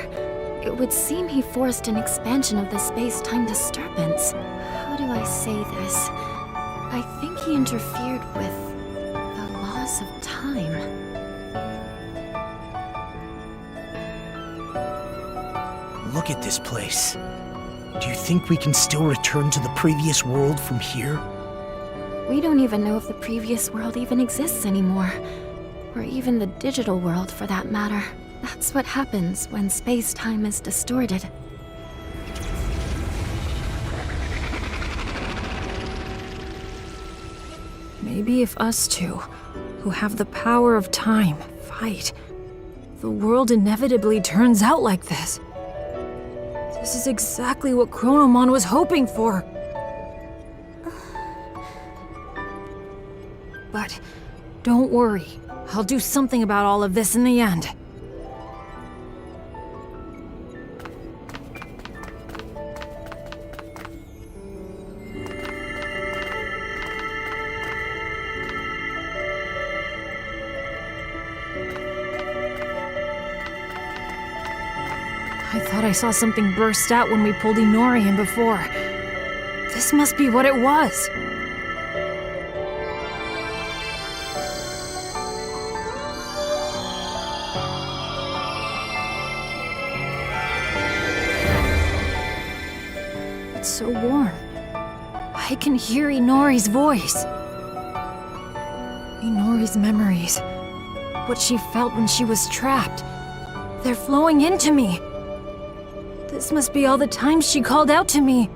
it would seem he forced an expansion of the space-time disturbance. How do I say this? I think he interfered with the laws of time. Look at this place. Do you think we can still return to the previous world from here? We don't even know if the previous world even exists anymore. Or even the digital world, for that matter. That's what happens when space-time is distorted. Maybe if us two, who have the power of time, fight, the world inevitably turns out like this. This is exactly what Chronomon was hoping for. But don't worry, I'll do something about all of this in the end. I thought I saw something burst out when we pulled Inori in before. This must be what it was. It's so warm. I can hear Inori's voice. Inori's memories. What she felt when she was trapped. They're flowing into me. This must be all the times she called out to me.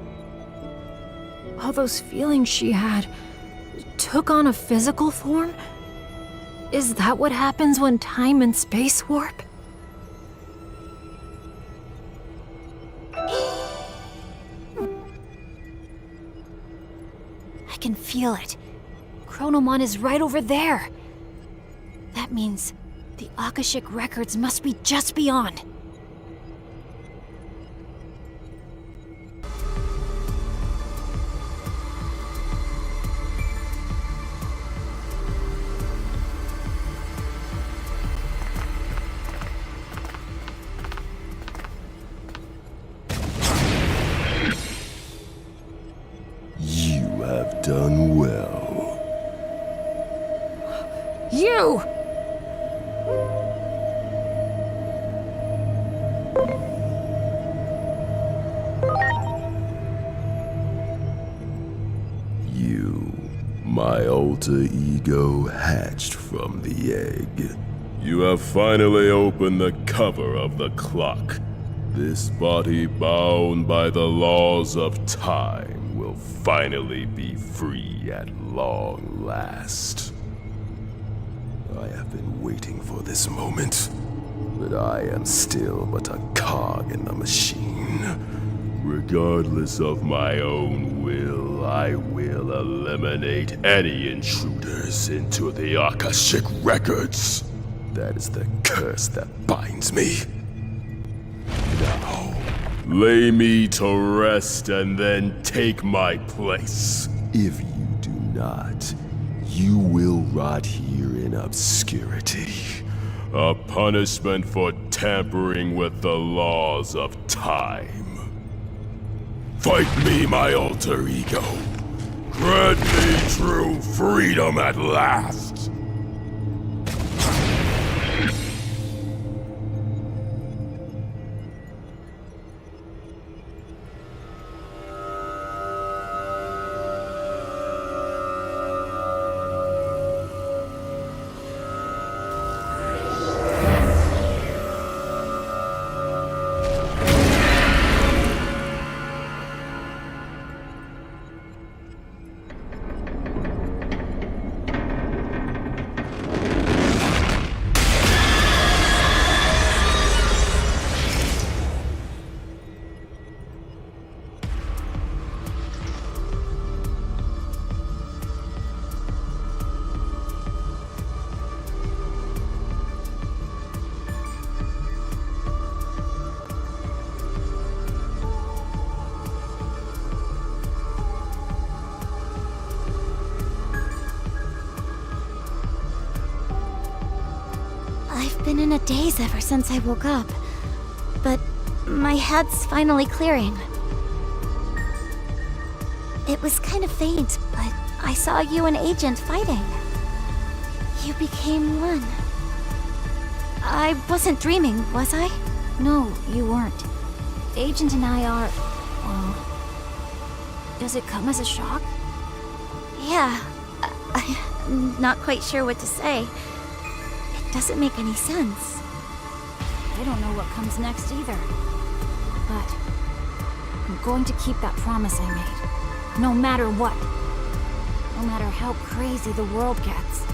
All those feelings she had took on a physical form? Is that what happens when time and space warp? I can feel it. Chronomon is right over there. That means the Akashic records must be just beyond. You have done well. You! My alter ego hatched from the egg. You have finally opened the cover of the clock. This body bound by the laws of time will finally be free at long last. I have been waiting for this moment, but I am still but a cog in the machine. Regardless of my own will, I will eliminate any intruders into the Akashic records. That is the curse that binds me. Now, lay me to rest and then take my place. If you do not, you will rot here in obscurity. A punishment for tampering with the laws of time. Fight me, my alter ego. Grant me true freedom at last. I've been in a daze ever since I woke up, but my head's finally clearing. It was kind of faint, but I saw you and Agent fighting. You became one. I wasn't dreaming, was I? No, you weren't. Agent and I are... well... Does it come as a shock? Yeah. I'm not quite sure what to say. It doesn't make any sense. I don't know what comes next either. But I'm going to keep that promise I made. No matter what. No matter how crazy the world gets.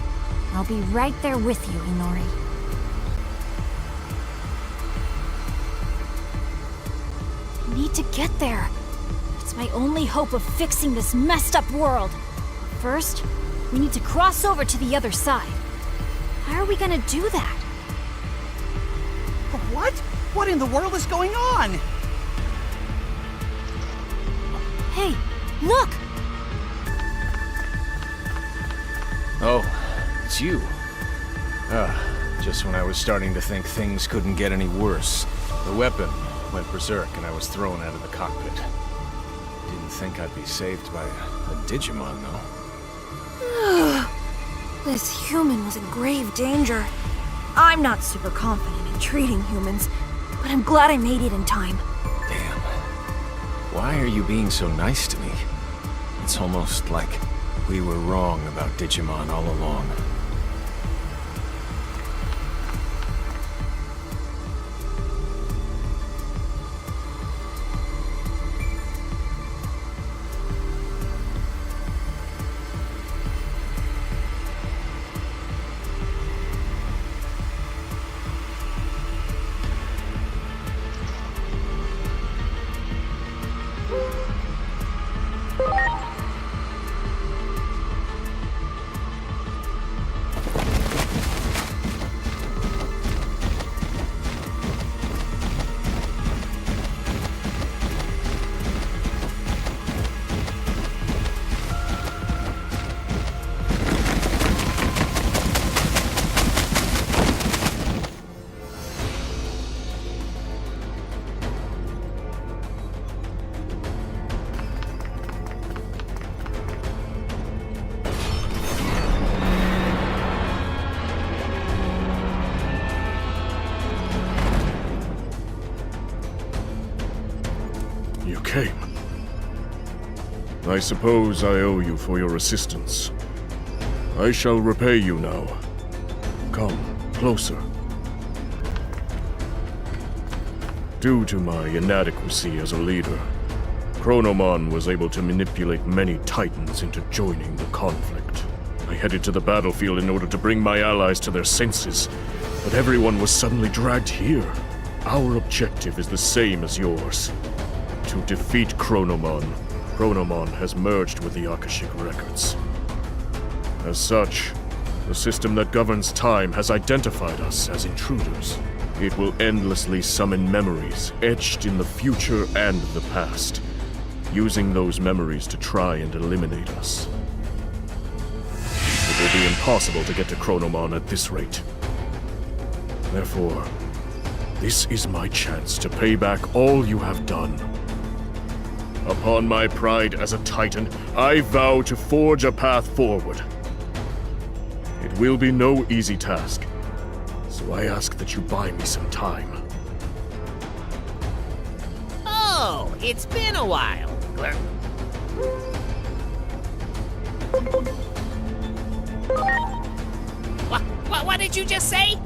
I'll be right there with you, Inori. I need to get there. It's my only hope of fixing this messed up world. First, we need to cross over to the other side. How are we gonna do that? What? What in the world is going on? Hey, look! Oh, it's you. Just when I was starting to think things couldn't get any worse. The weapon, went berserk and I was thrown out of the cockpit. Didn't think I'd be saved by a Digimon, though. This human was in grave danger. I'm not super confident in treating humans, but I'm glad I made it in time. Damn. Why are you being so nice to me? It's almost like we were wrong about Digimon all along. Came. I suppose I owe you for your assistance. I shall repay you now. Come, closer. Due to my inadequacy as a leader, Chronomon was able to manipulate many Titans into joining the conflict. I headed to the battlefield in order to bring my allies to their senses, but everyone was suddenly dragged here. Our objective is the same as yours. To defeat Chronomon, Chronomon has merged with the Akashic Records. As such, the system that governs time has identified us as intruders. It will endlessly summon memories etched in the future and the past, using those memories to try and eliminate us. It will be impossible to get to Chronomon at this rate. Therefore, this is my chance to pay back all you have done. Upon my pride as a Titan, I vow to forge a path forward. It will be no easy task, so I ask that you buy me some time. Oh, it's been a while. What did you just say?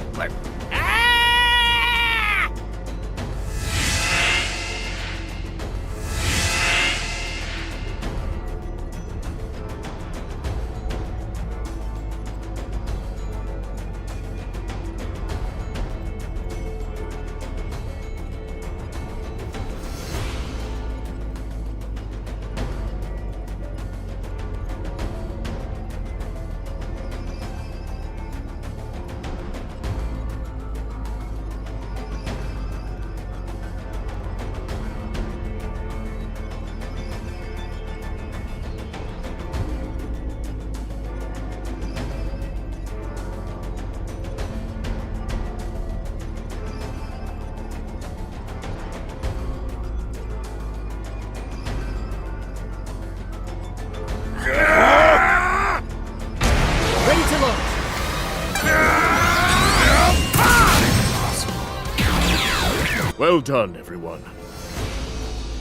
Well done, everyone.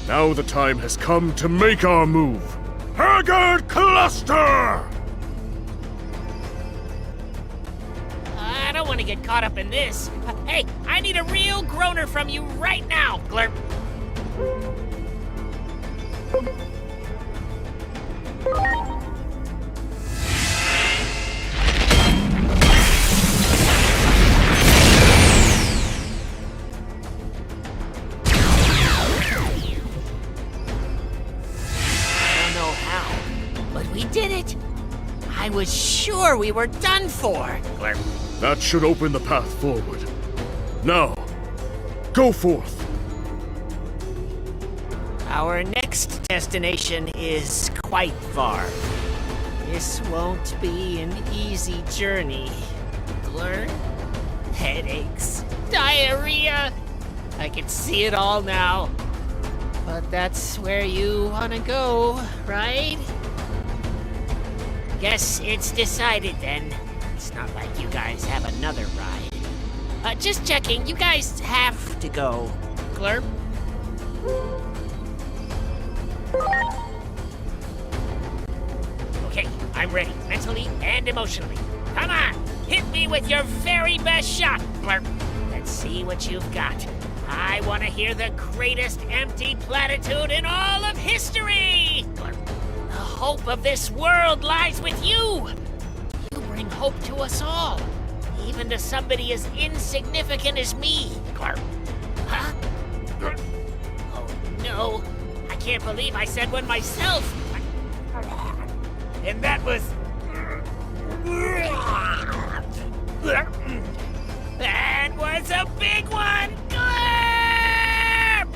Now the time has come to make our move. Haggard Cluster! I don't want to get caught up in this. Hey, I need a real groaner from you right now, Glurp. Did it! I was sure we were done for, Glurp. That should open the path forward. Now, go forth! Our next destination is quite far. This won't be an easy journey, Glurp. Headaches, diarrhea, I can see it all now. But that's where you wanna go, right? Guess it's decided then. It's not like you guys have another ride. Just checking, you guys have to go. Glurp? Okay, I'm ready, mentally and emotionally. Come on, hit me with your very best shot, Glurp. Let's see what you've got. I want to hear the greatest empty platitude in all of history! Glurp. The hope of this world lies with you! You bring hope to us all, even to somebody as insignificant as me, Glurp. Huh? Glurp. Oh no, I can't believe I said one myself! And that was... That was a big one! Glurp!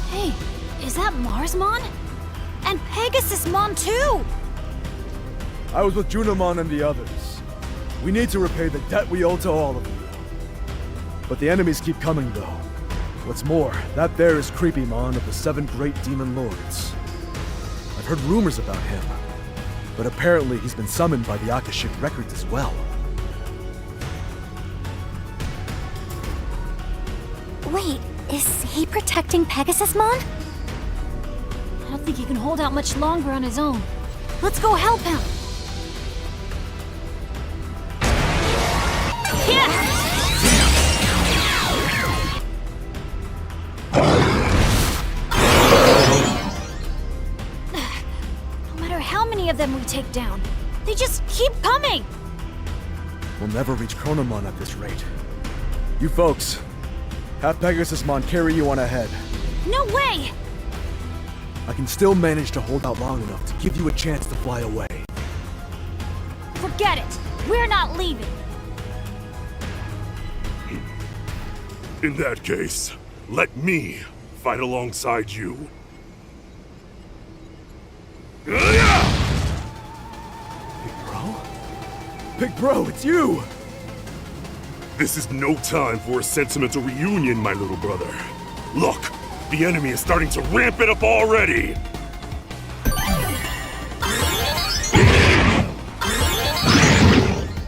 Hey, is that Marsmon? And Pegasusmon too! I was with Chronomon and the others. We need to repay the debt we owe to all of you. But the enemies keep coming though. What's more, that there is Creepymon of the 7 Great Demon Lords. I've heard rumors about him, but apparently he's been summoned by the Akashic Records as well. Wait, is he protecting Pegasusmon? I don't think he can hold out much longer on his own. Let's go help him! No matter how many of them we take down, they just keep coming! We'll never reach Chronomon at this rate. You folks, have Pegasusmon carry you on ahead. No way! I can still manage to hold out long enough to give you a chance to fly away. Forget it! We're not leaving! In that case, let me fight alongside you. Big Bro? Big Bro, it's you! This is no time for a sentimental reunion, my little brother. Look, the enemy is starting to ramp it up already!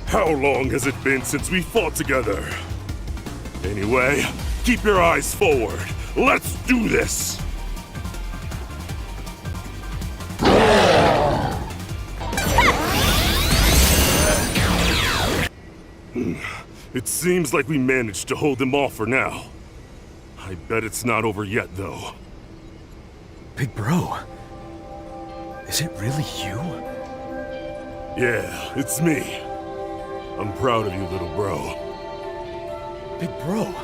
How long has it been since we fought together? Anyway, keep your eyes forward. Let's do this! It seems like we managed to hold them off for now. I bet it's not over yet, though. Big Bro, is it really you? Yeah, it's me. I'm proud of you, little bro. Big Bro,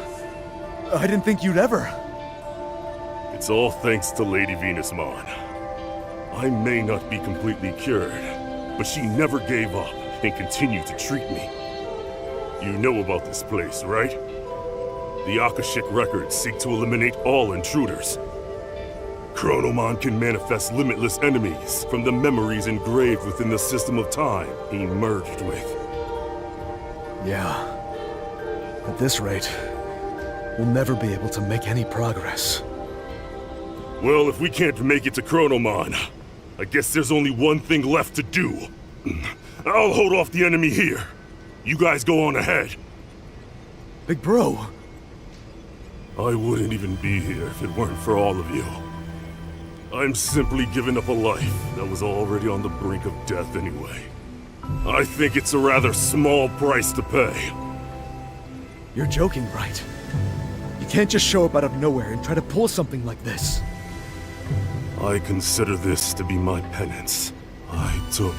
I didn't think you'd ever. It's all thanks to Lady Venusmon. I may not be completely cured, but she never gave up and continued to treat me. You know about this place, right? The Akashic Records seek to eliminate all intruders. Chronomon can manifest limitless enemies from the memories engraved within the system of time he merged with. Yeah. At this rate, we'll never be able to make any progress. Well, if we can't make it to Chronomon, I guess there's only one thing left to do. I'll hold off the enemy here. You guys go on ahead. Big Bro. I wouldn't even be here if it weren't for all of you. I'm simply giving up a life that was already on the brink of death anyway. I think it's a rather small price to pay. You're joking, right? You can't just show up out of nowhere and try to pull something like this. I consider this to be my penance. I took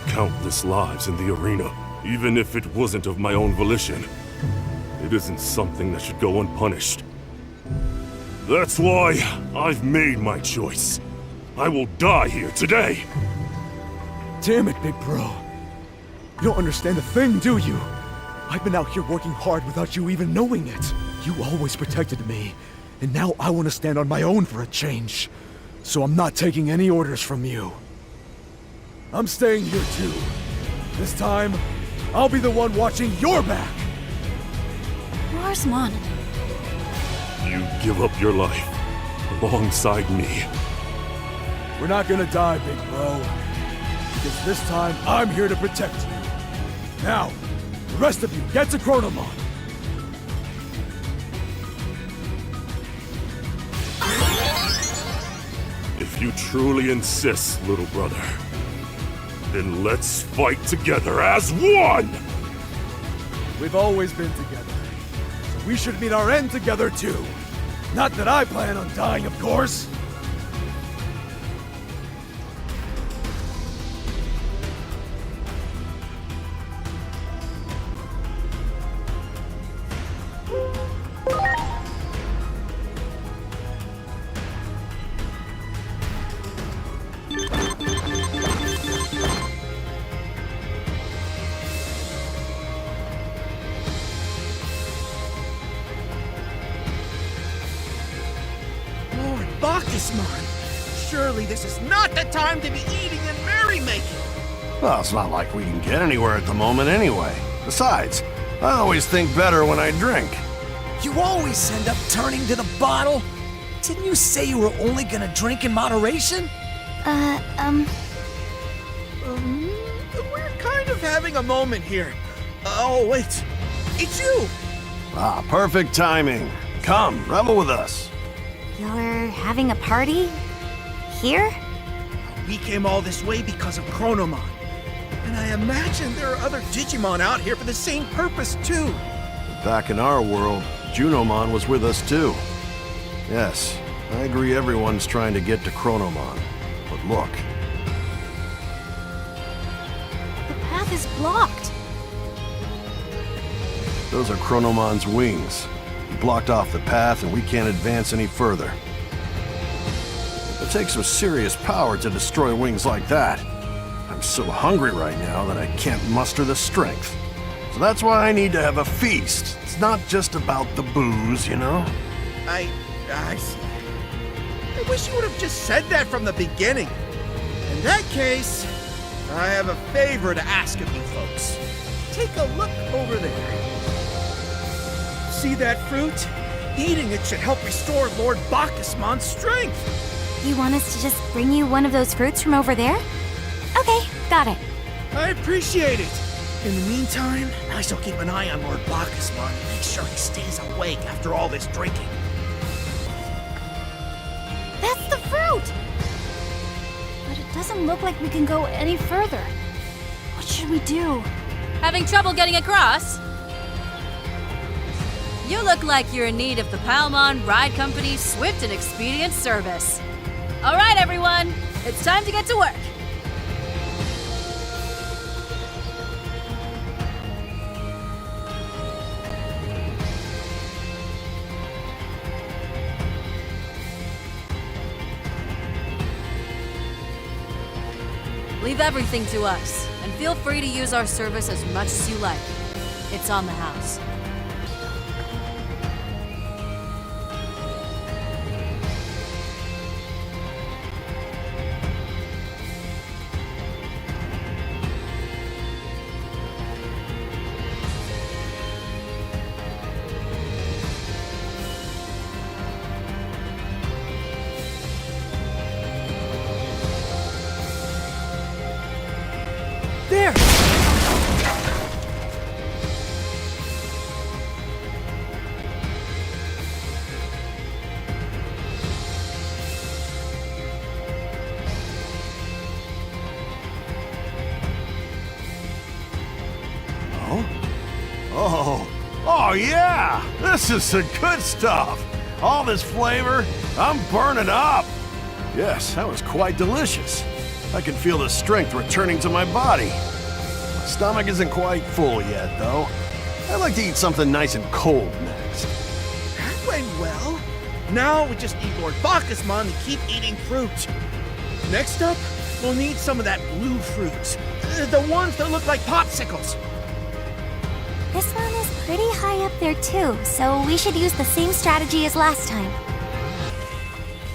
countless lives in the arena, even if it wasn't of my own volition. It isn't something that should go unpunished. That's why I've made my choice. I will die here today. Damn it, Big Bro. You don't understand a thing, do you? I've been out here working hard without you even knowing it. You always protected me, and now I want to stand on my own for a change. So I'm not taking any orders from you. I'm staying here too. This time, I'll be the one watching your back! Warsmon. You give up your life alongside me. We're not gonna die, big bro. Because this time, I'm here to protect you. Now, the rest of you, get to Chronomon! If you truly insist, little brother, then let's fight together as one! We've always been together, so we should meet our end together too. Not that I plan on dying, of course. Surely this is not the time to be eating and merrymaking! Well, it's not like we can get anywhere at the moment anyway. Besides, I always think better when I drink. You always end up turning to the bottle? Didn't you say you were only gonna drink in moderation? We're kind of having a moment here. Oh, wait. It's you! Ah, perfect timing. Come, revel with us. You're having a party? Here? We came all this way because of Chronomon. And I imagine there are other Digimon out here for the same purpose, too. Back in our world, Junomon was with us too. Yes, I agree everyone's trying to get to Chronomon. But look. The path is blocked. Those are Chronomon's wings. He blocked off the path and we can't advance any further. It takes some serious power to destroy wings like that. I'm so hungry right now that I can't muster the strength. So that's why I need to have a feast. It's not just about the booze, you know? I see. I wish you would have just said that from the beginning. In that case, I have a favor to ask of you folks. Take a look over there. See that fruit? Eating it should help restore Lord Bacchusmon's strength. You want us to just bring you one of those fruits from over there? Okay, got it. I appreciate it. In the meantime, I shall keep an eye on Lord Bacchusmon and make sure he stays awake after all this drinking. That's the fruit! But it doesn't look like we can go any further. What should we do? Having trouble getting across? You look like you're in need of the Palmon Ride Company's swift and expedient service. All right, everyone, it's time to get to work. Leave everything to us, and feel free to use our service as much as you like. It's on the house. There! Oh yeah! This is the good stuff! All this flavor, I'm burning up! Yes, that was quite delicious. I can feel the strength returning to my body. My stomach isn't quite full yet, though. I'd like to eat something nice and cold next. That went well. Now we just need Lord Bacchusmon to keep eating fruit. Next up, We'll need some of that blue fruit. The ones that look like popsicles. This one is pretty high up there too, so we should use the same strategy as last time.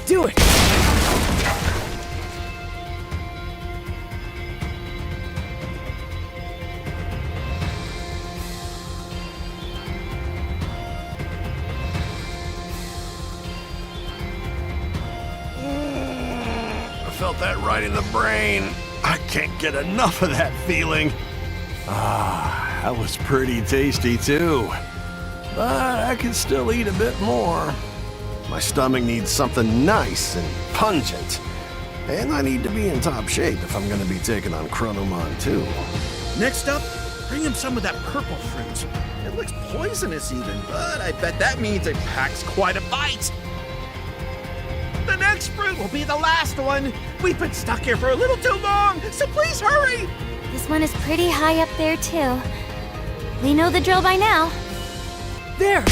Do it! I felt that right in the brain. I can't get enough of that feeling. Ah, that was pretty tasty too. But I can still eat a bit more. My stomach needs something nice and pungent. And I need to be in top shape if I'm gonna be taking on Chronomon too. Next up, bring him some of that purple fruit. It looks poisonous even, but I bet that means it packs quite a bite. The next fruit will be the last one. We've been stuck here for a little too long, so please hurry! This one is pretty high up there too. We know the drill by now. There!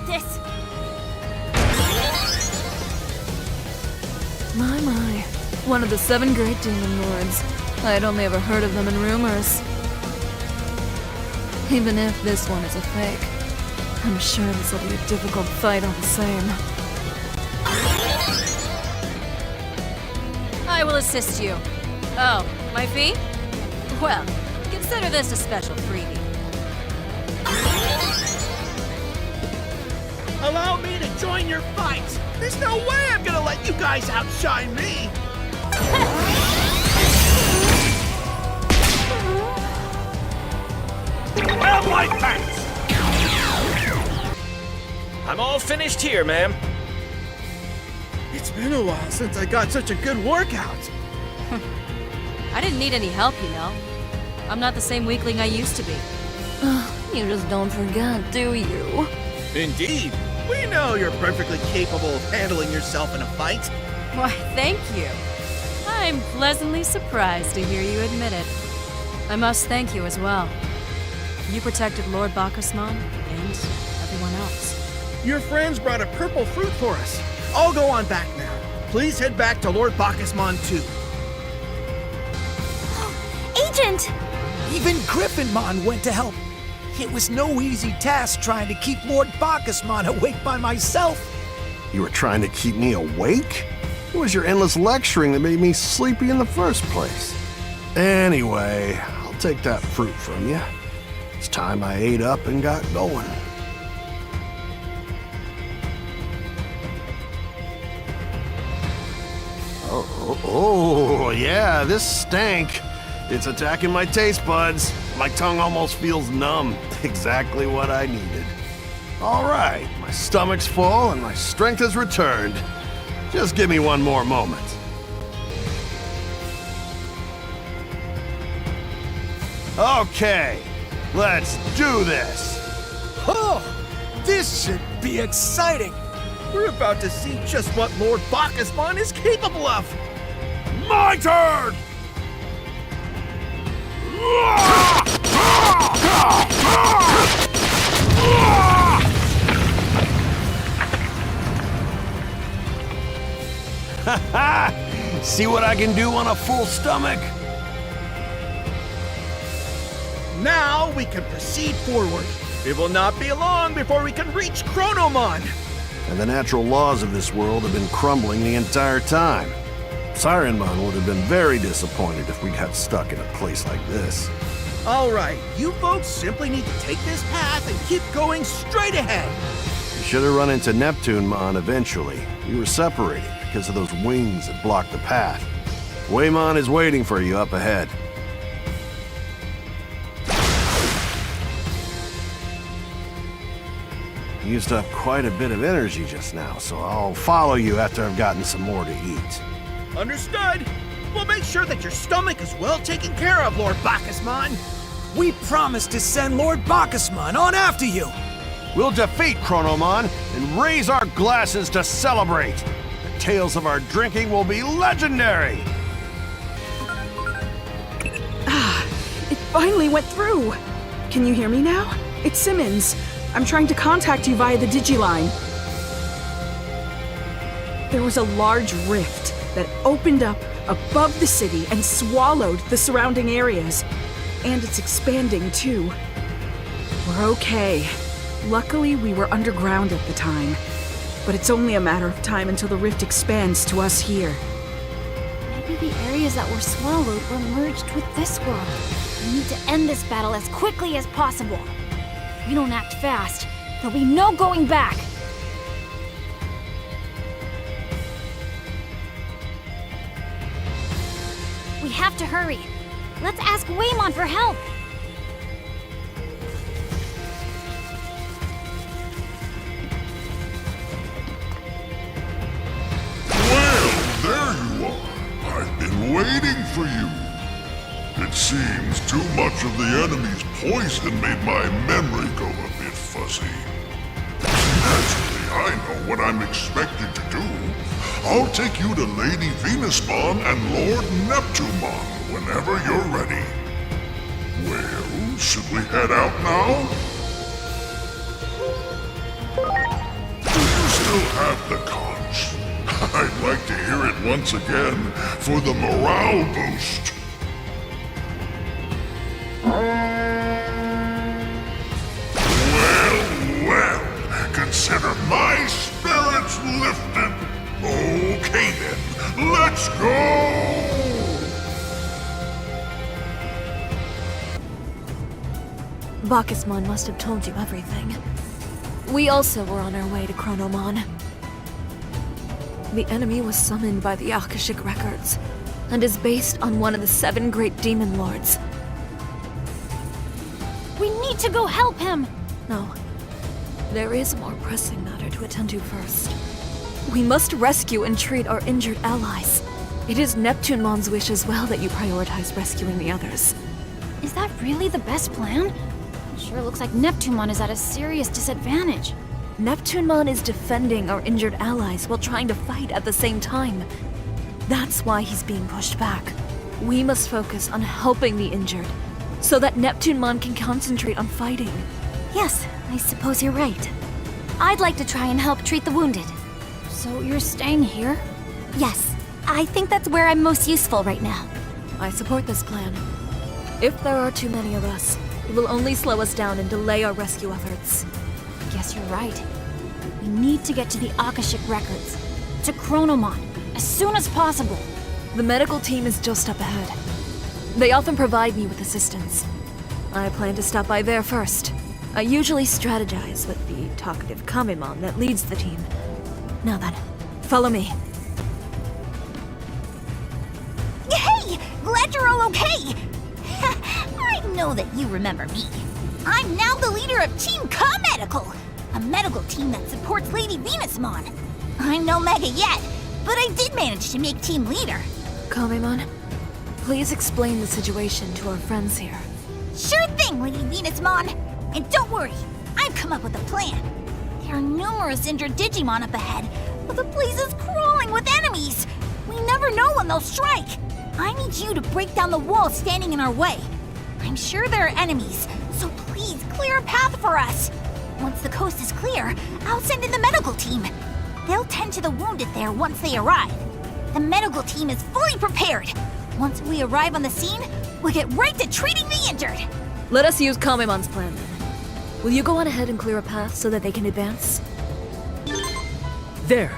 This. My. One of the 7 great demon lords. I'd only ever heard of them in rumors. Even if this one is a fake, I'm sure this will be a difficult fight all the same. I will assist you. Oh, my fee? Well, consider this a special freebie. Allow me to join your fight! There's no way I'm gonna let you guys outshine me! Well, my thanks! I'm all finished here, ma'am. It's been a while since I got such a good workout. I didn't need any help, you know. I'm not the same weakling I used to be. You just don't forget, do you? Indeed. We know you're perfectly capable of handling yourself in a fight. Why, thank you. I'm pleasantly surprised to hear you admit it. I must thank you as well. You protected Lord Bacchusmon and everyone else. Your friends brought a purple fruit for us. I'll go on back now. Please head back to Lord Bacchusmon too. Agent! Even Griffinmon went to help. It was no easy task trying to keep Lord Bacchusmon awake by myself. You were trying to keep me awake? It was your endless lecturing that made me sleepy in the first place. Anyway, I'll take that fruit from you. It's time I ate up and got going. Oh, yeah, this stank. It's attacking my taste buds. My tongue almost feels numb. Exactly what I needed. All right, my stomach's full and my strength has returned. Just give me one more moment. Okay, let's do this. Oh, this should be exciting. We're about to see just what Lord Bacchusmon is capable of. My turn! See what I can do on a full stomach? Now we can proceed forward. It will not be long before we can reach Chronomon. And the natural laws of this world have been crumbling the entire time. Sirenmon would have been very disappointed if we got stuck in a place like this. All right, you folks simply need to take this path and keep going straight ahead. You should have run into Neptunemon eventually. You were separated because of those wings that blocked the path. Waymon is waiting for you up ahead. Used up quite a bit of energy just now, so I'll follow you after I've gotten some more to eat. Understood. We'll make sure that your stomach is well taken care of, Lord Bacchusmon. We promise to send Lord Bacchusmon on after you. We'll defeat Chronomon and raise our glasses to celebrate. The tales of our drinking will be legendary. It finally went through. Can you hear me now? It's Simmons. I'm trying to contact you via the Digiline. There was a large rift that opened up above the city and swallowed the surrounding areas. And it's expanding, too. We're okay. Luckily, we were underground at the time. But it's only a matter of time until the rift expands to us here. Maybe the areas that were swallowed were merged with this world. We need to end this battle as quickly as possible. If we don't act fast, there'll be no going back. We have to hurry. Let's ask Waymon for help. Well, there you are. I've been waiting for you. It seems too much of the enemy's poison made my memory go a bit fuzzy. Naturally, I know what I'm expected to do. I'll take you to Lady Venusmon and Lord Neptunemon whenever you're ready. Well, should we head out now? Do you still have the conch? I'd like to hear it once again for the morale boost. Well, consider my spirits lifted. Okay then, let's go! Bacchusmon must have told you everything. We also were on our way to Chronomon. The enemy was summoned by the Akashic Records, and is based on one of the 7 great demon lords. We need to go help him! No. There is a more pressing matter to attend to first. We must rescue and treat our injured allies. It is Neptunemon's wish as well that you prioritize rescuing the others. Is that really the best plan? It sure looks like Neptunemon is at a serious disadvantage. Neptunemon is defending our injured allies while trying to fight at the same time. That's why he's being pushed back. We must focus on helping the injured, so that Neptunemon can concentrate on fighting. Yes, I suppose you're right. I'd like to try and help treat the wounded. So you're staying here? Yes, I think that's where I'm most useful right now. I support this plan. If there are too many of us, it will only slow us down and delay our rescue efforts. Guess you're right. We need to get to the Akashic Records, to Chronomon, as soon as possible. The medical team is just up ahead. They often provide me with assistance. I plan to stop by there first. I usually strategize with the talkative Kamemon that leads the team. Now then, follow me. Hey! Glad you're all okay! I know that you remember me. I'm now the leader of Team Ka-Medical, a medical team that supports Lady Venusmon. I'm no Mega yet, but I did manage to make team leader. Kamemon, please explain the situation to our friends here. Sure thing, Lady Venusmon. And don't worry, I've come up with a plan. There are numerous injured Digimon up ahead, but the place is crawling with enemies. We never know when they'll strike. I need you to break down the wall standing in our way. I'm sure there are enemies, so please clear a path for us. Once the coast is clear, I'll send in the medical team. They'll tend to the wounded there once they arrive. The medical team is fully prepared. Once we arrive on the scene, we'll get right to treating the injured. Let us use Kamemon's plan then. Will you go on ahead and clear a path so that they can advance? There.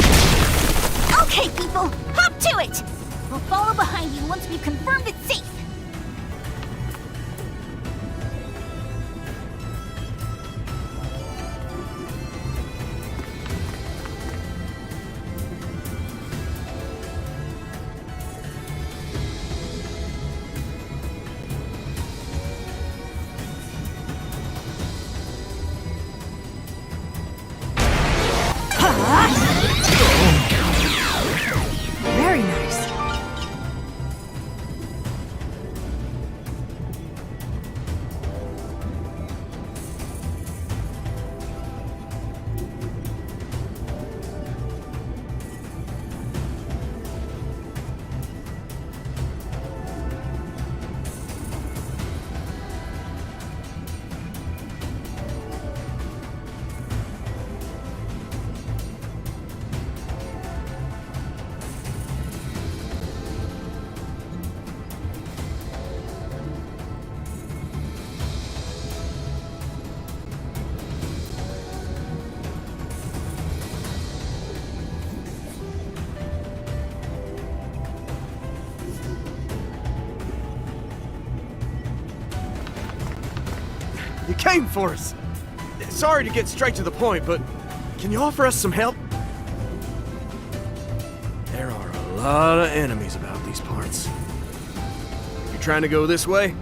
Okay, people, hop to it! We'll follow behind you once we've confirmed it's safe. waiting for us? Sorry to get straight to the point, but can you offer us some help? There are a lot of enemies about these parts. If you're trying to go this way,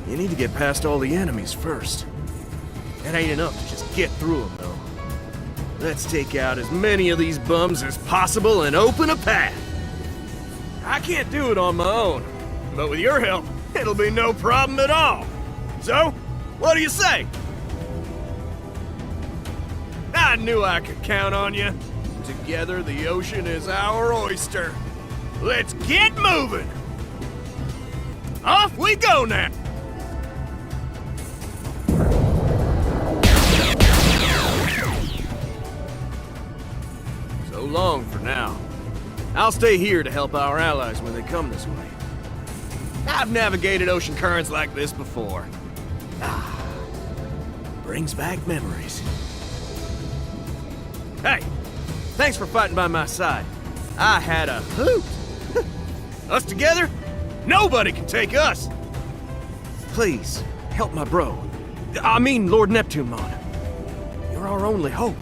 you need to get past all the enemies first. That ain't enough to just get through them, though. Let's take out as many of these bums as possible and open a path. I can't do it on my own, but with your help, it'll be no problem at all. So, what do you say? I knew I could count on you. Together, the ocean is our oyster. Let's get moving! Off we go now! So long for now. I'll stay here to help our allies when they come this way. I've navigated ocean currents like this before. Brings back memories. Hey, thanks for fighting by my side. I had a hoot. Us together, nobody can take us. Please, help my bro. I mean Lord Neptunemon. You're our only hope.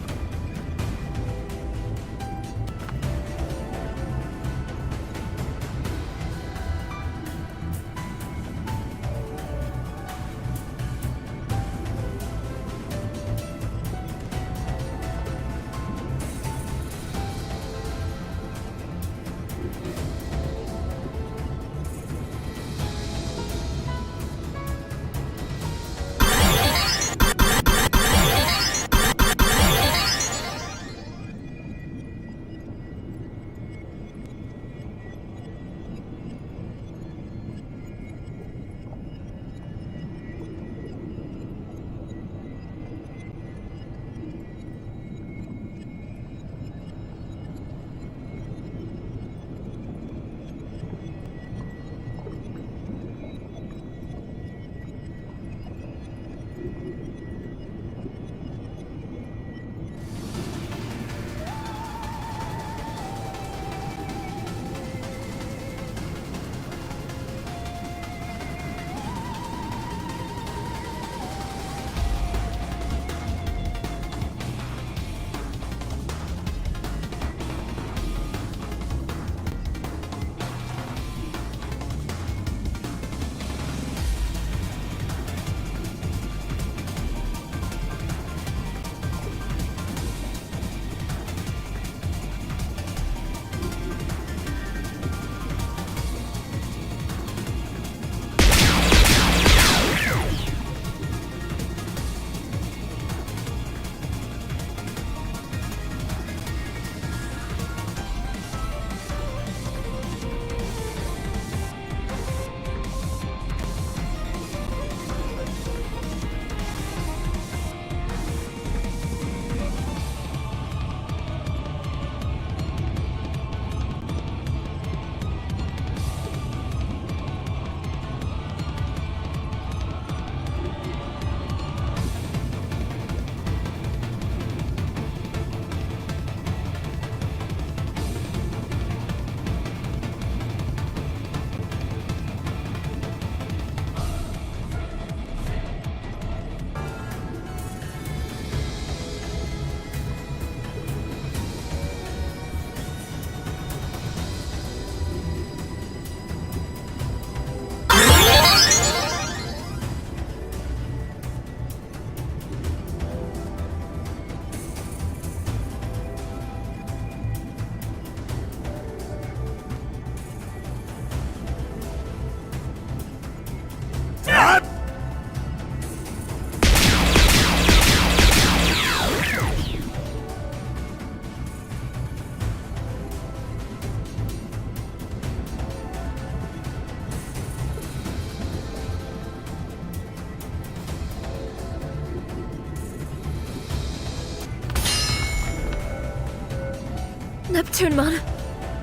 Neptunemon,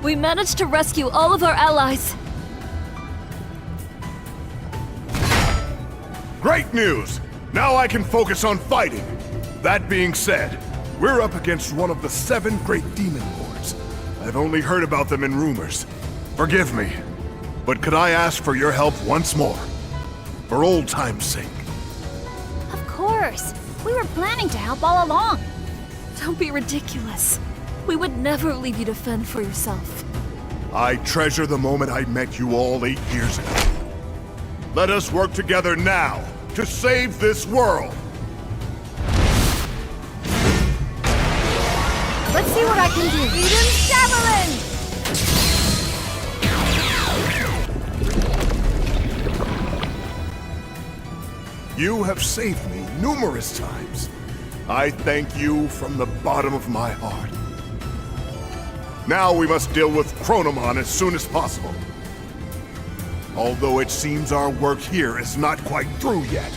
we managed to rescue all of our allies. Great news! Now I can focus on fighting. That being said, we're up against one of the 7 great demon lords. I've only heard about them in rumors. Forgive me, but could I ask for your help once more? For old time's sake. Of course. course! We were planning to help all along. Don't be ridiculous. We would never leave you to fend for yourself. I treasure the moment I met you all 8 years ago. Let us work together now to save this world. Let's see what I can do. Eden Javelin! You have saved me numerous times. I thank you from the bottom of my heart. Now we must deal with Chronomon as soon as possible. Although it seems our work here is not quite through yet.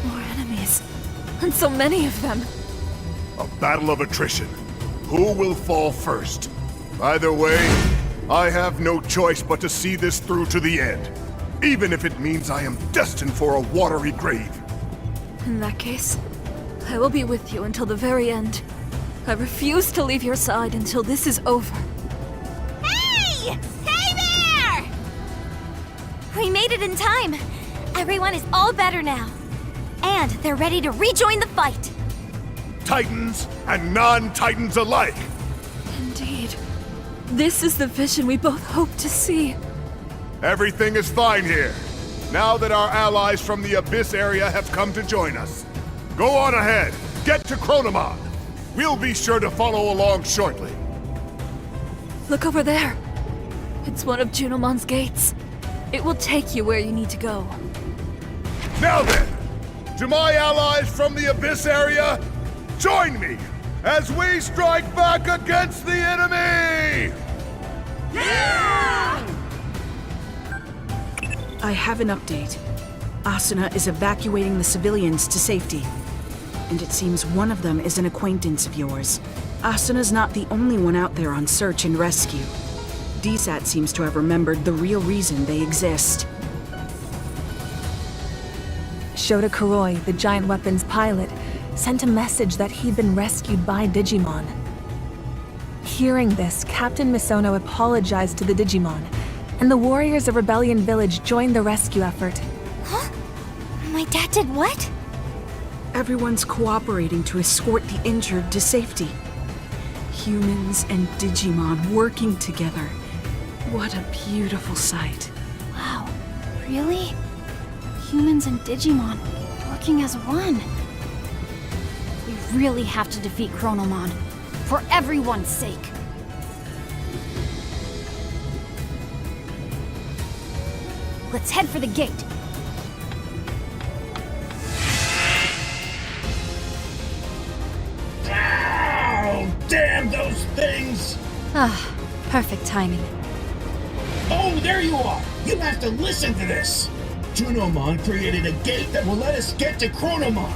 More enemies. And so many of them. A battle of attrition. Who will fall first? Either way, I have no choice but to see this through to the end. Even if it means I am destined for a watery grave. In that case, I will be with you until the very end. I refuse to leave your side until this is over. Hey! Hey there! We made it in time. Everyone is all better now. And they're ready to rejoin the fight. Titans and non-Titans alike. Indeed. This is the vision we both hope to see. Everything is fine here. Now that our allies from the Abyss area have come to join us. Go on ahead. Get to Chronomon. We'll be sure to follow along shortly. Look over there. It's one of Junomon's gates. It will take you where you need to go. Now then, to my allies from the Abyss area, join me as we strike back against the enemy! I have an update. Asuna is evacuating the civilians to safety. And it seems one of them is an acquaintance of yours. Asuna's not the only one out there on search and rescue. DSAT seems to have remembered the real reason they exist. Shota Kuroi, the giant weapons pilot, sent a message that he'd been rescued by Digimon. Hearing this, Captain Misono apologized to the Digimon, and the warriors of Rebellion Village joined the rescue effort. Huh? My dad did what? Everyone's cooperating to escort the injured to safety. Humans and Digimon working together. What a beautiful sight. Wow, really? Humans and Digimon working as one. We really have to defeat Chronomon, for everyone's sake. Let's head for the gate. Oh, damn those things! Ah, perfect timing. Oh, there you are! You have to listen to this! Chronomon created a gate that will let us get to Chronomon.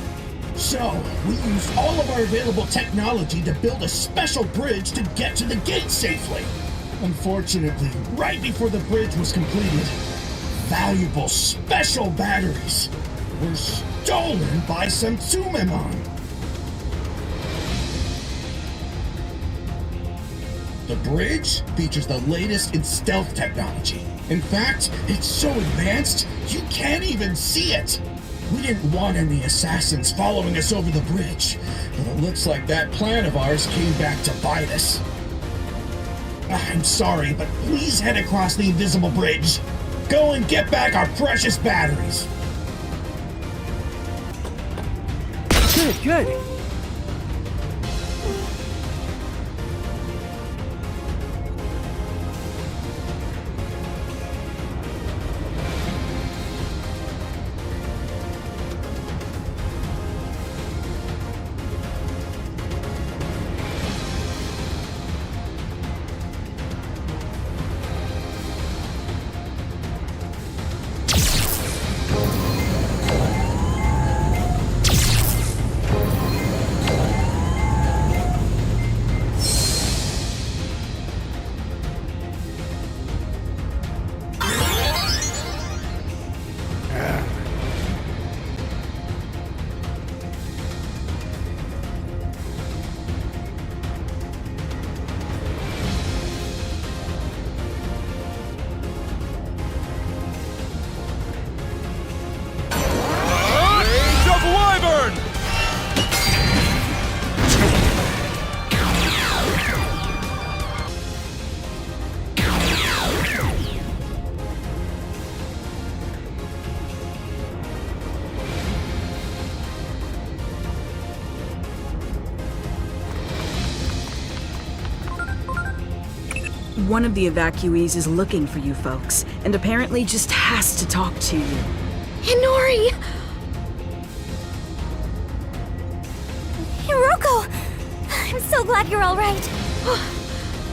So, we used all of our available technology to build a special bridge to get to the gate safely. Unfortunately, right before the bridge was completed, valuable special batteries were stolen by some Tsumemon. The bridge features the latest in stealth technology. In fact, it's so advanced, you can't even see it. We didn't want any assassins following us over the bridge, but it looks like that plan of ours came back to bite us. I'm sorry, but please head across the invisible bridge. Go and get back our precious batteries. Good. One of the evacuees is looking for you folks, and apparently just has to talk to you. Hinori! Hiroko! I'm so glad you're all right.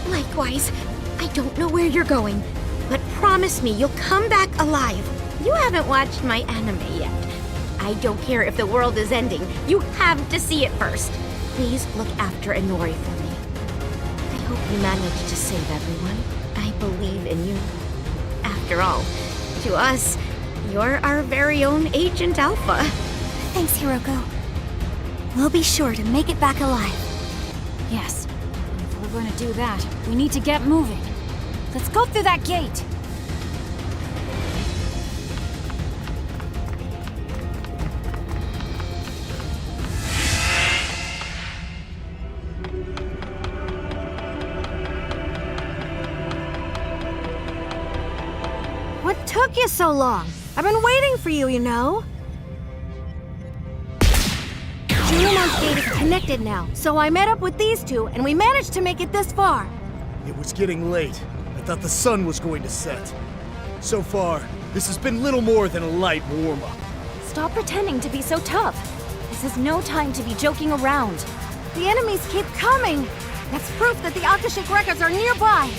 Likewise. I don't know where you're going, but promise me you'll come back alive. You haven't watched my anime yet. I don't care if the world is ending. You have to see it first. Please look after Inori for me. I hope you manage to save everyone. I believe in you. After all, to us, you're our very own Agent Alpha. Thanks, Hiroko. We'll be sure to make it back alive. Yes. And if we're going to do that, we need to get moving. Let's go through that gate. What took you so long? I've been waiting for you, you know. Chronomon's gate is connected now, so I met up with these two, and we managed to make it this far. It was getting late. I thought the sun was going to set. So far, this has been little more than a light warm-up. Stop pretending to be so tough. This is no time to be joking around. The enemies keep coming. That's proof that the Akashic records are nearby.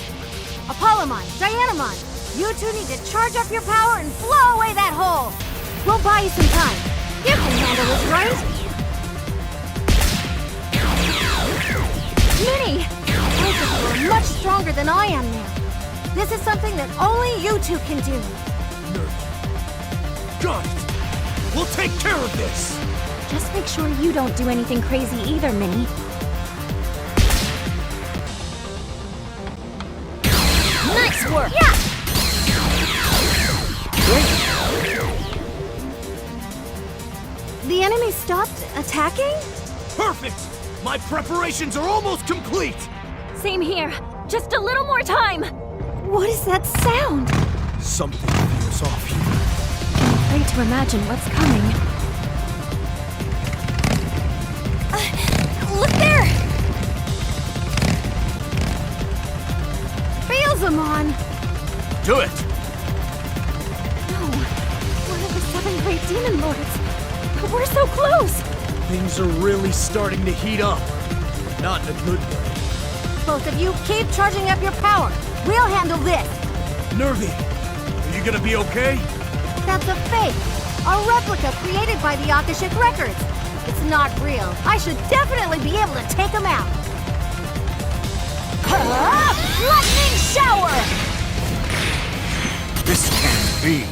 Apollomon, Dianamon, you two need to charge up your power and blow away that hole. We'll buy you some time. You can handle this, right? Minnie! Both of you are much stronger than I am now. This is something that only you two can do. Got it! We'll take care of this! Just make sure you don't do anything crazy either, Minnie. Nice work! Yeah! The enemy stopped attacking? Perfect! My preparations are almost complete! Same here. Just a little more time. What is that sound? Something feels off here. I'm afraid to imagine what's coming. Look there! Beelzemon! Do it! No, one of the 7 great demon lords. We're so close! Things are really starting to heat up. Not in a good way. Both of you keep charging up your power. We'll handle this. Nervy, are you gonna be okay? That's a fake. A replica created by the Akashic records. It's not real. I should definitely be able to take them out. Lightning shower! This can't be.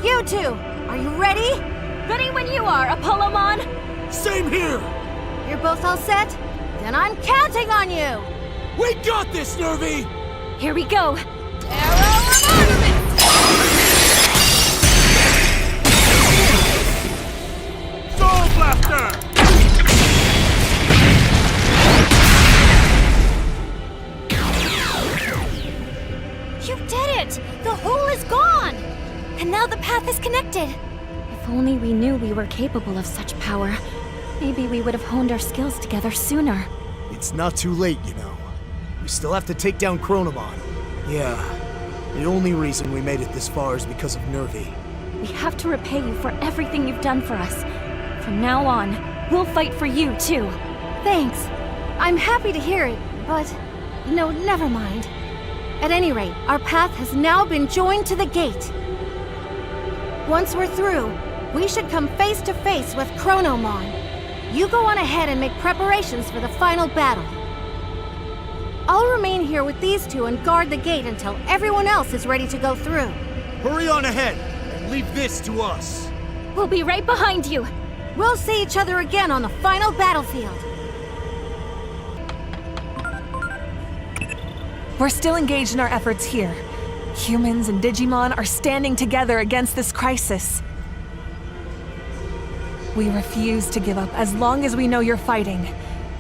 You two, are you ready? Ready when you are, Apollomon! Same here! You're both all set? Then I'm counting on you! We got this, Nervy! Here we go! Arrow of Artemis! Soul Blaster! You did it! The hole is gone! And now the path is connected. If only we knew we were capable of such power. Maybe we would have honed our skills together sooner. It's not too late, you know. We still have to take down Chronomon. Yeah, the only reason we made it this far is because of Nervy. We have to repay you for everything you've done for us. From now on, we'll fight for you, too. Thanks. I'm happy to hear it, but... no, never mind. At any rate, our path has now been joined to the gate. Once we're through, we should come face to face with Chronomon. You go on ahead and make preparations for the final battle. I'll remain here with these two and guard the gate until everyone else is ready to go through. Hurry on ahead and leave this to us. We'll be right behind you. We'll see each other again on the final battlefield. We're still engaged in our efforts here. Humans and Digimon are standing together against this crisis. We refuse to give up as long as we know you're fighting.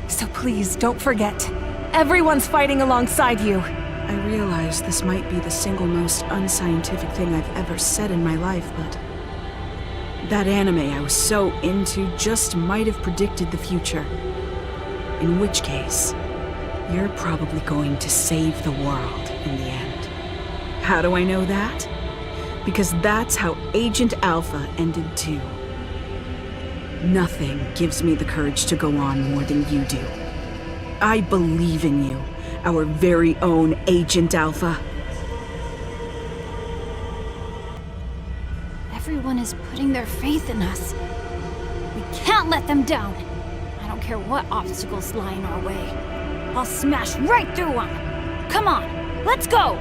So please don't forget, everyone's fighting alongside you. I realize this might be the single most unscientific thing I've ever said in my life, but that anime I was so into just might have predicted the future. In which case, You're probably going to save the world in the end. How do I know that? Because that's how Agent Alpha ended too. Nothing gives me the courage to go on more than you do. I believe in you, our very own Agent Alpha. Everyone is putting their faith in us. We can't let them down. I don't care what obstacles lie in our way. I'll smash right through them. Come on, let's go!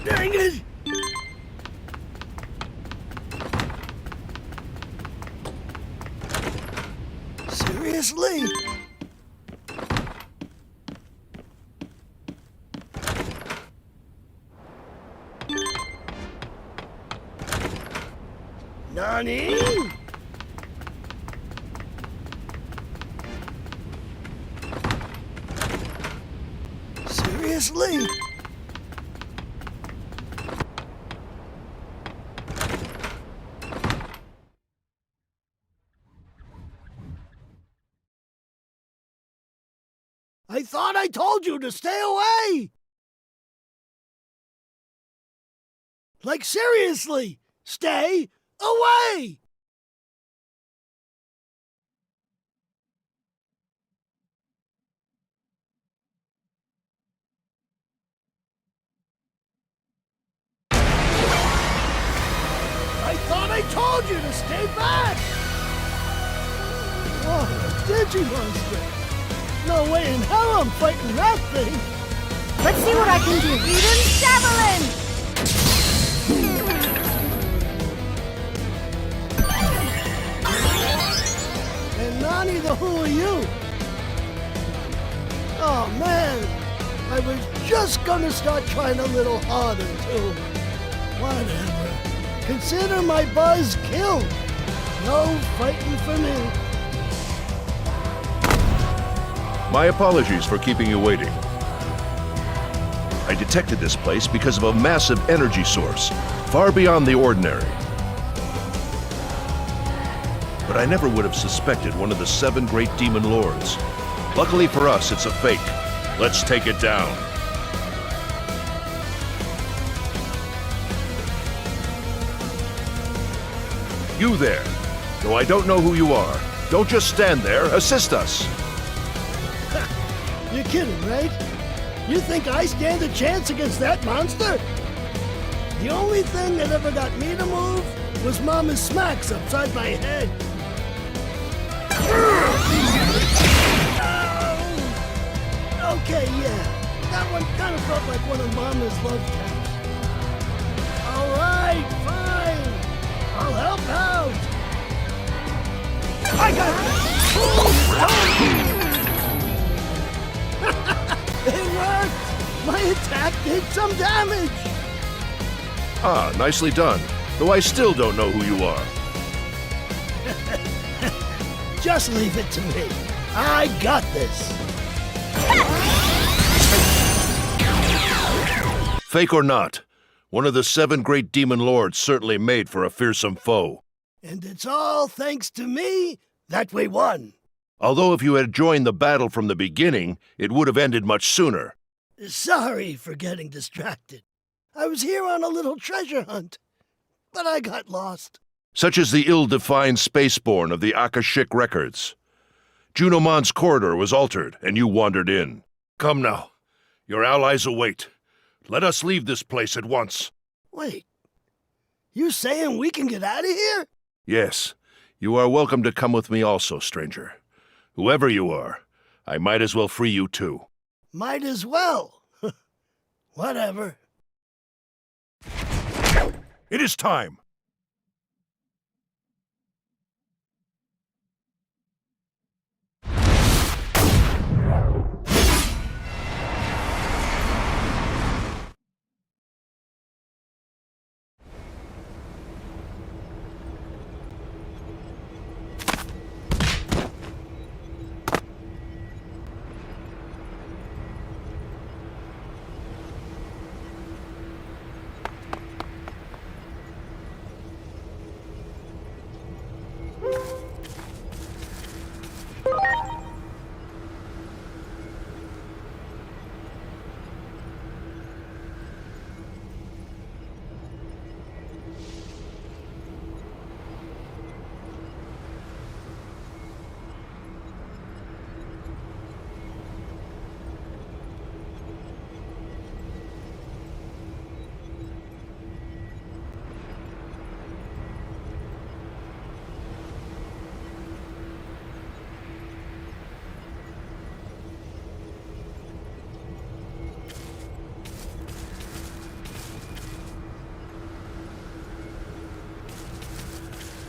Dang it! Seriously? Nani? Seriously? I thought I told you to stay away! Like, seriously, stay away! I thought I told you to stay back! Oh, a Digimonster! No way in hell I'm fighting that thing! Let's see what I can do! Eden Javelin! And Nani, the who are you? Oh man, I was just gonna start trying a little harder too. Whatever. Consider my buzz killed. No fighting for me. My apologies for keeping you waiting. I detected this place because of a massive energy source, far beyond the ordinary. But I never would have suspected one of the 7 great demon lords. Luckily for us, it's a fake. Let's take it down. You there. Though I don't know who you are, don't just stand there, assist us. You're kidding, right? You think I stand a chance against that monster? The only thing that ever got me to move was Mama's smacks upside my head. Okay, yeah. That one kind of felt like one of Mama's love taps. All right, fine. I'll help out. I got it. It worked! My attack did some damage! Ah, nicely done. Though I still don't know who you are. Just leave it to me. I got this. Fake or not, one of the 7 great demon lords certainly made for a fearsome foe. And it's all thanks to me that we won. Although if you had joined the battle from the beginning, it would have ended much sooner. Sorry for getting distracted. I was here on a little treasure hunt, but I got lost. Such is the ill-defined spaceborne of the Akashic records. Junomon's corridor was altered, and you wandered in. Come now. Your allies await. Let us leave this place at once. Wait. You saying we can get out of here? Yes, you are welcome to come with me also, stranger. Whoever you are, I might as well free you too. Might as well. Whatever. It is time!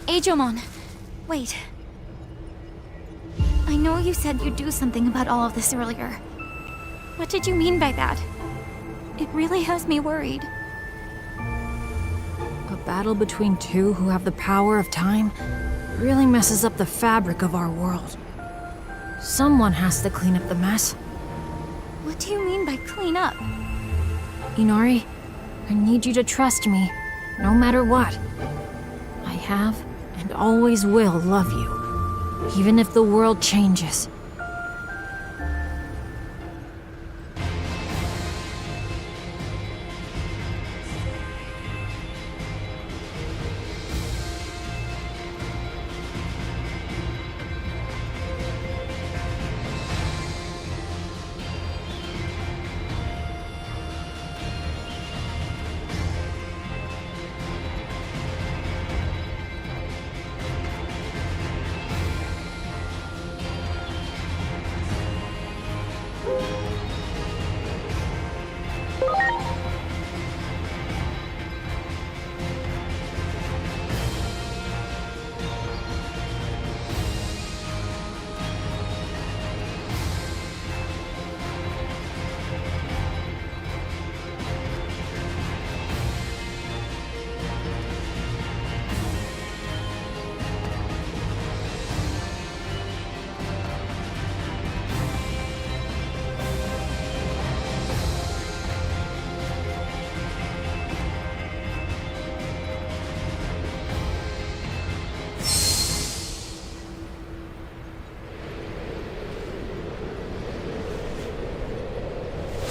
Digimon, wait. I know you said you'd do something about all of this earlier. What did you mean by that? It really has me worried. A battle between two who have the power of time really messes up the fabric of our world. Someone has to clean up the mess. What do you mean by clean up? Inari, I need you to trust me, no matter what. I have and always will love you, even if the world changes.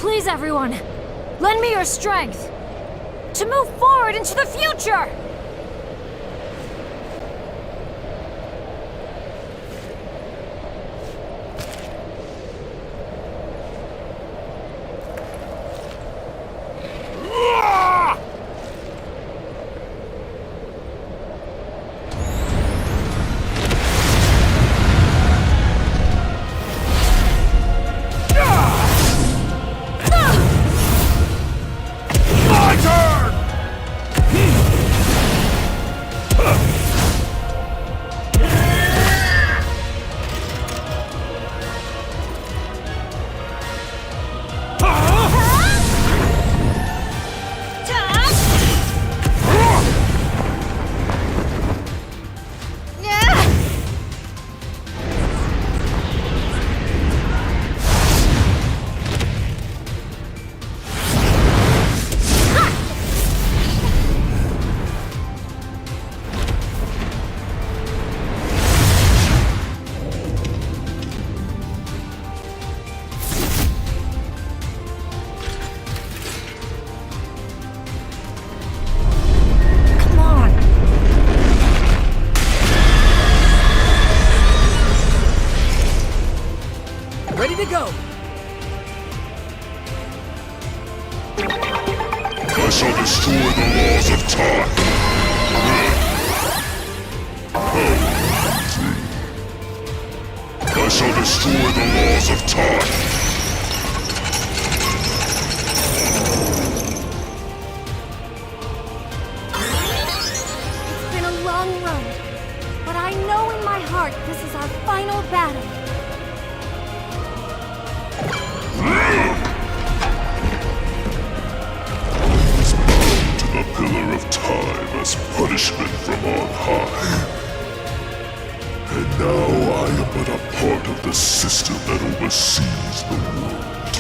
Please, everyone, lend me your strength to move forward into the future! Ready to go! I shall destroy the laws of time! shall destroy the laws of time. It's been a long run, but I know in my heart this is our final battle. To the pillar of time as punishment from on high. And now I am but a part of the system that oversees the world.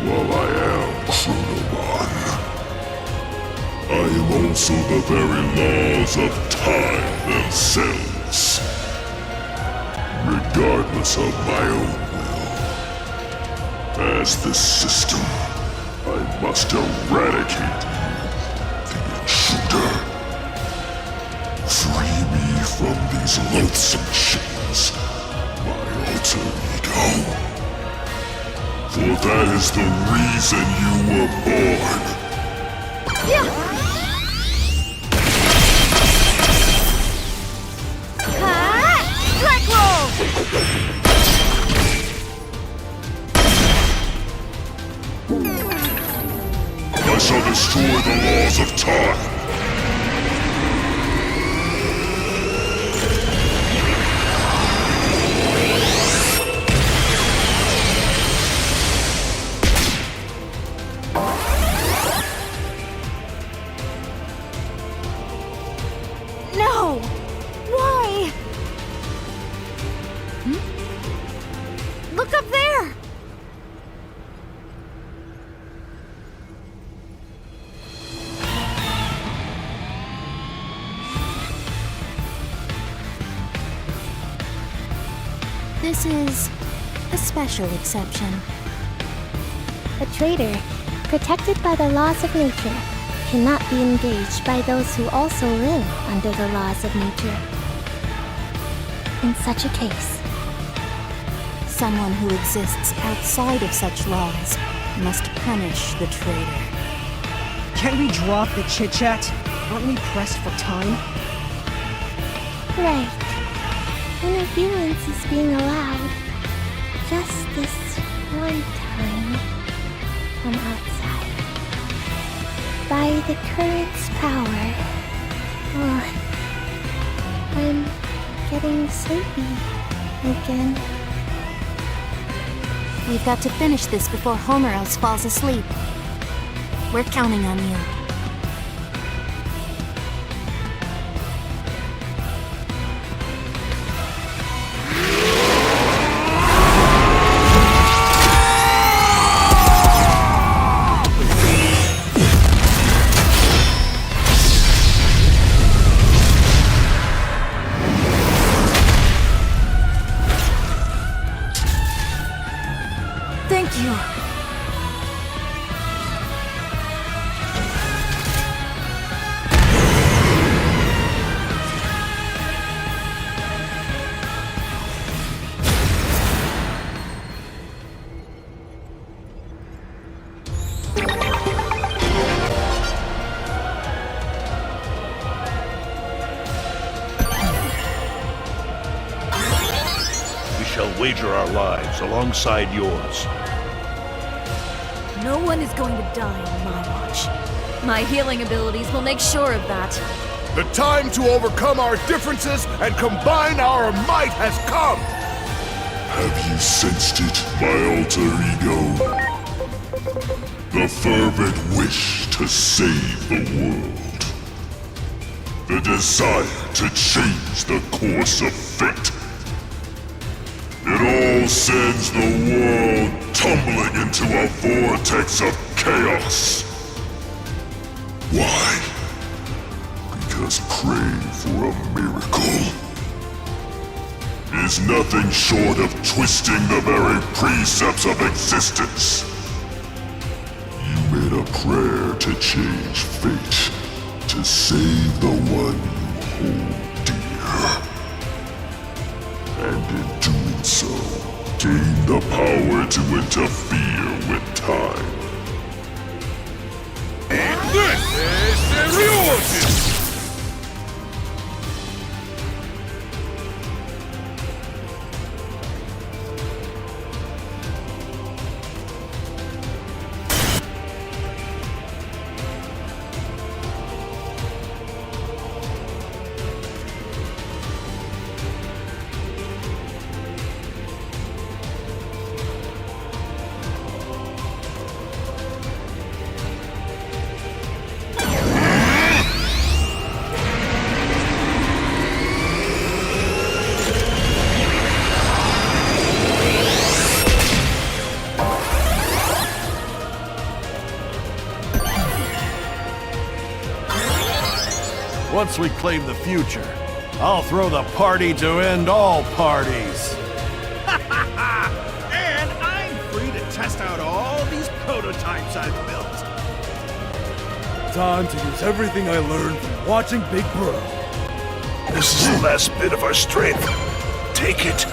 While I am Chronomon, I am also the very laws of time themselves. Regardless of my own will, as the system, I must eradicate you, the intruder. Free me from these loathsome chains, my alter ego. For that is the reason you were born. Yeah! Strike roll! I shall destroy the laws of time. No! Why? Look up there! This is a special exception. A traitor, protected by the laws of nature, cannot be engaged by those who also live under the laws of nature. In such a case, Someone who exists outside of such laws must punish the traitor. Can't we drop the chit-chat? Aren't we pressed for time? right. Interference is being allowed. Just this one time. From outside. By the current's power. Oh, I'm getting sleepy again. We've got to finish this before Homer else falls asleep. We're counting on you. Thank you. We shall wager our lives alongside yours. No one is going to die on my watch. My healing abilities will make sure of that. The time to overcome our differences and combine our might has come! Have you sensed it, my alter ego? The fervent wish to save the world. The desire to change the course of fate. It all sends the world tumbling into a vortex of chaos. Why? Because praying for a miracle is nothing short of twisting the very precepts of existence. You made a prayer to change fate, to save the one you hold dear. And in doing so, gain the power to interfere with time. This is Seriosity! Once we claim the future, I'll throw the party to end all parties. And I'm free to test out all these prototypes I've built. Time to use everything I learned from watching Big Bro. This is the last bit of our strength. Take it.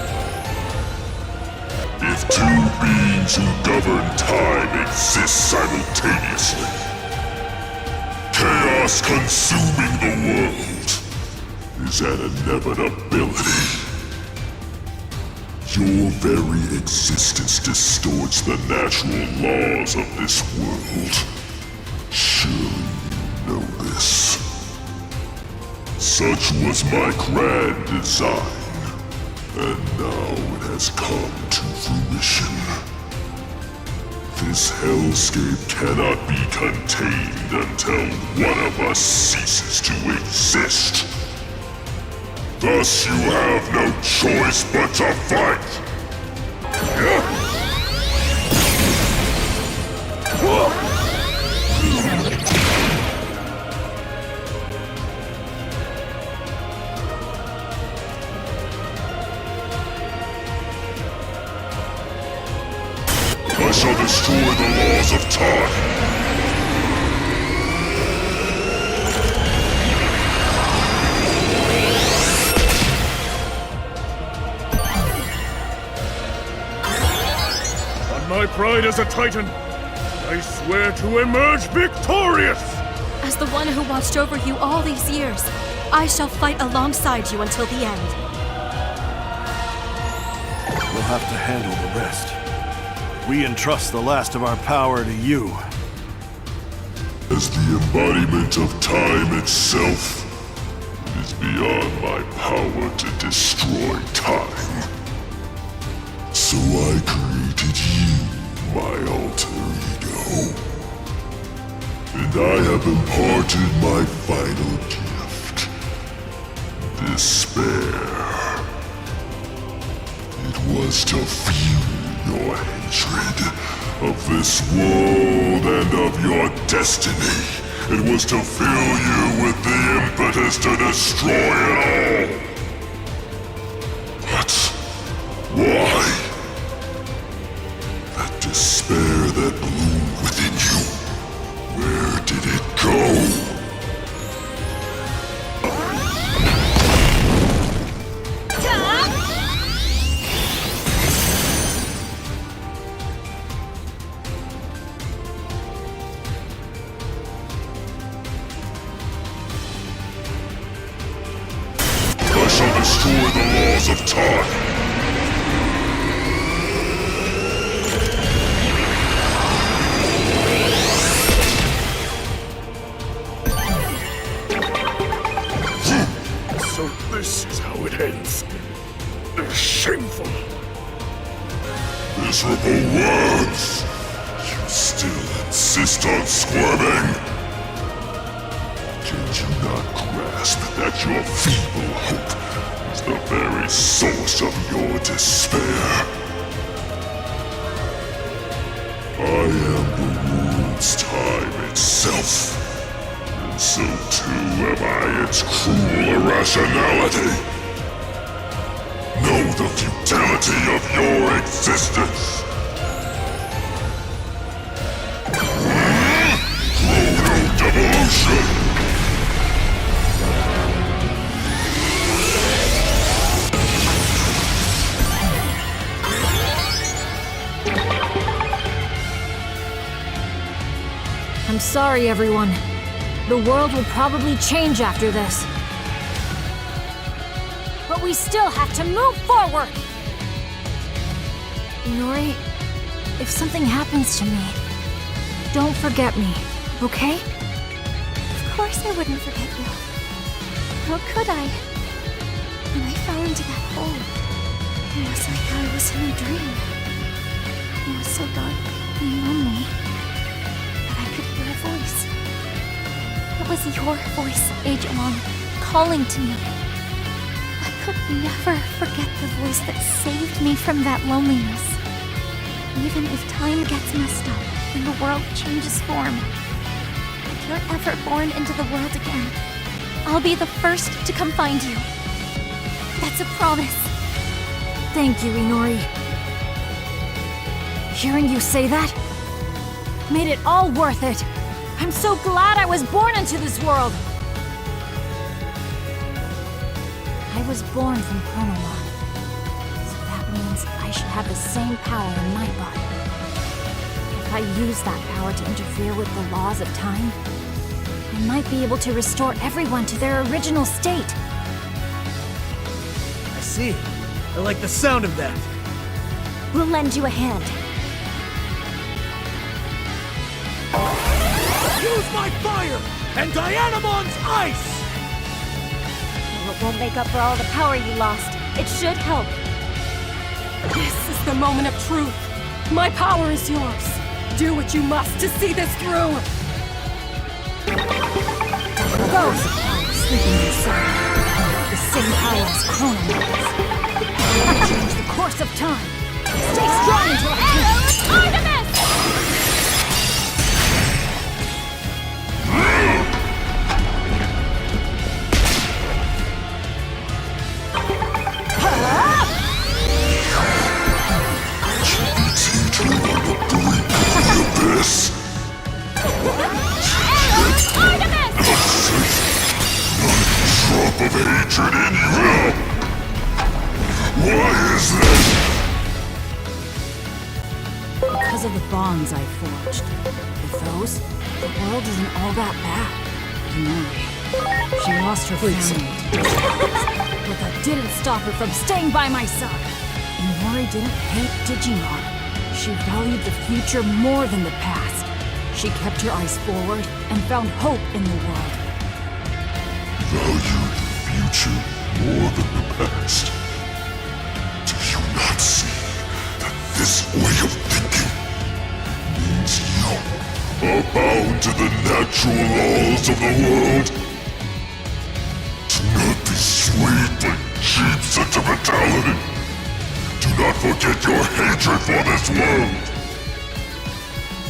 If two beings who govern time exist simultaneously, chaos consuming the world is an inevitability. Your very existence distorts the natural laws of this world. Surely you know this. Such was my grand design, and now it has come to fruition. This hellscape cannot be contained until one of us ceases to exist. Thus you have no choice but to fight! I shall destroy the laws of time! On my pride as a Titan, I swear to emerge victorious! As the one who watched over you all these years, I shall fight alongside you until the end. We'll have to handle the rest. We entrust the last of our power to you. As the embodiment of time itself, it is beyond my power to destroy time. So I created you, my alter ego. And I have imparted my final gift, despair. It was to fuel your hatred of this world and of your destiny. It was to fill you with the impetus to destroy it all. But why? That despair that bloomed within you, where did it go? Destroy the laws of time. So this is how it ends. Shameful. Miserable words. You still insist on squirming. Did you not grasp that your feeble hope is the very source of your despair? I am the world's time itself, and so too am I its cruel irrationality. Know the futility of your existence. Chrono-devolution! I'm sorry, everyone. The world will probably change after this. But we still have to move forward! Yuri, if something happens to me, don't forget me, okay? Of course I wouldn't forget you. How could I? When I fell into that hole, it was like I was in a dream. It was so dark and lonely. I could hear a voice. It was your voice, Digimon, calling to me. I could never forget the voice that saved me from that loneliness. Even if time gets messed up and the world changes form, if you're ever born into the world again, I'll be the first to come find you. That's a promise. Thank you, Inori. Hearing you say that made it all worth it. I'm so glad I was born into this world. I was born from Chronomon, so that means I should have the same power in my body. If I use that power to interfere with the laws of time, I might be able to restore everyone to their original state. I see. I like the sound of that. We'll lend you a hand. Use my fire and Dianamon's ice! Well, it won't make up for all the power you lost. It should help. This is the moment of truth. My power is yours. Do what you must to see this through. Those powers sleeping inside have the same power as Chronomon's. I change the course of time. Stay strong until I can. Artemis! Drop of hatred in you! Why is this? Because of the bonds I forged. With those, the world isn't all that bad. Inori. She lost her family. But that didn't stop her from staying by my side. Inori didn't hate Digimon. She valued the future more than the past. She kept her eyes forward and found hope in the world. Valued the future more than the past. Do you not see that this way of thinking means you are bound to the natural laws of the world? Do not be swayed by cheap sentimentality. Do not forget your hatred for this world.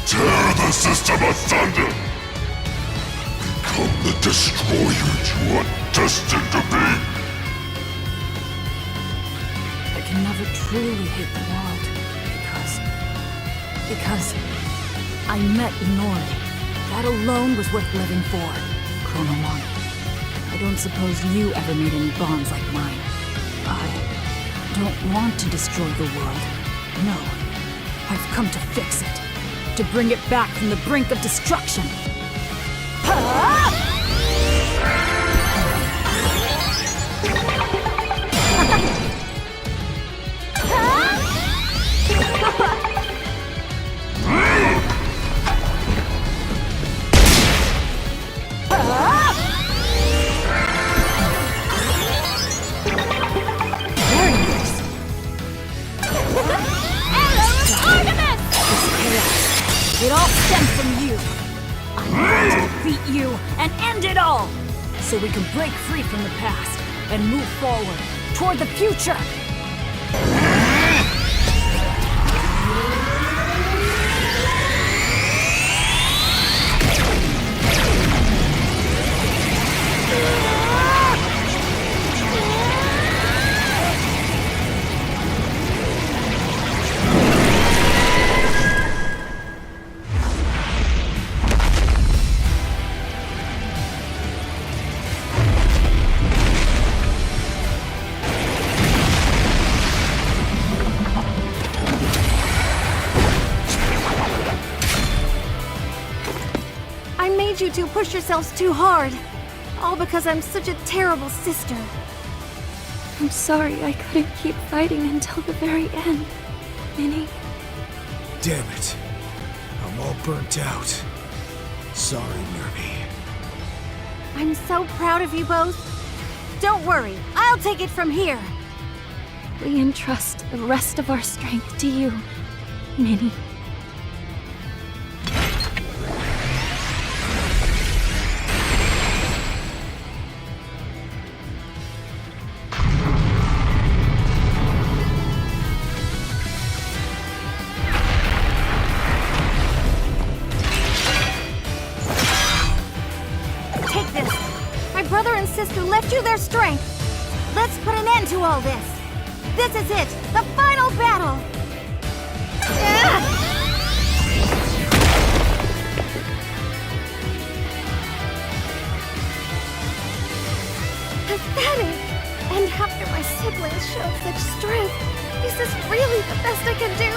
Tear the system asunder. Become the destroyer you are destined to be. I can never truly hate the world because I met Inori. That alone was worth living for. Chronomon, I don't suppose you ever made any bonds like mine. I don't want to destroy the world. No, I've come to fix it. To bring it back from the brink of destruction. It all stems from you. I'm going to defeat you and end it all, so we can break free from the past and move forward toward the future. You two push yourselves too hard. All because I'm such a terrible sister. I'm sorry I couldn't keep fighting until the very end, Minnie. Damn it. I'm all burnt out. Sorry, Nervy. I'm so proud of you both. Don't worry, I'll take it from here. We entrust the rest of our strength to you, Minnie. left you their strength. Let's put an end to all this. This is it, the final battle. Pathetic. And after my siblings showed such strength, is this really the best I can do?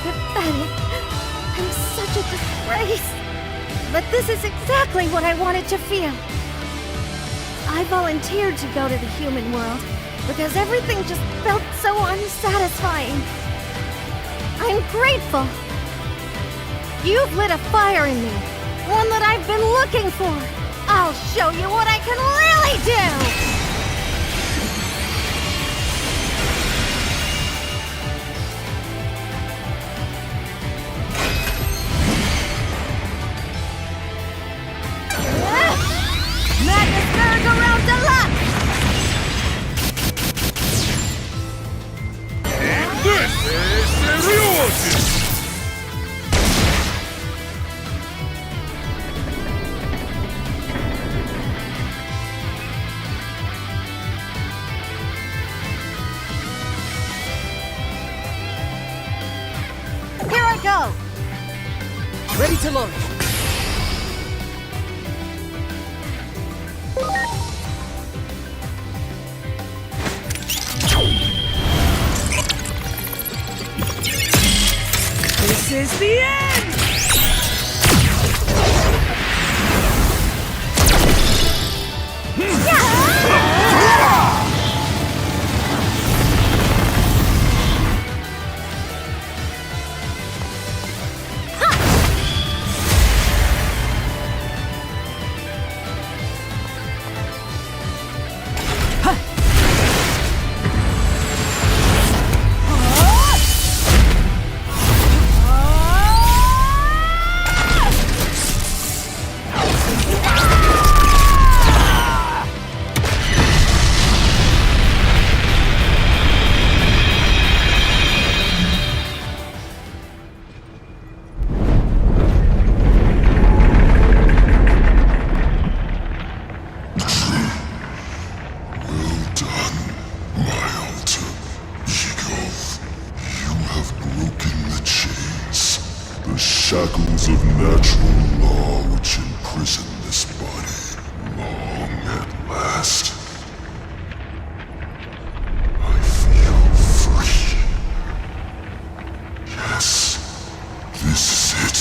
Pathetic. I'm such a disgrace. But this is exactly what I wanted to feel. I volunteered to go to the human world because everything just felt so unsatisfying. I'm grateful. You've lit a fire in me, one that I've been looking for. I'll show you what I can really do! Madness merry-go-round deluxe! And this is Seriousness! Here I go! Ready to launch. This is the end! Shackles of natural law which imprison this body, long at last. I feel free. Yes, this is it.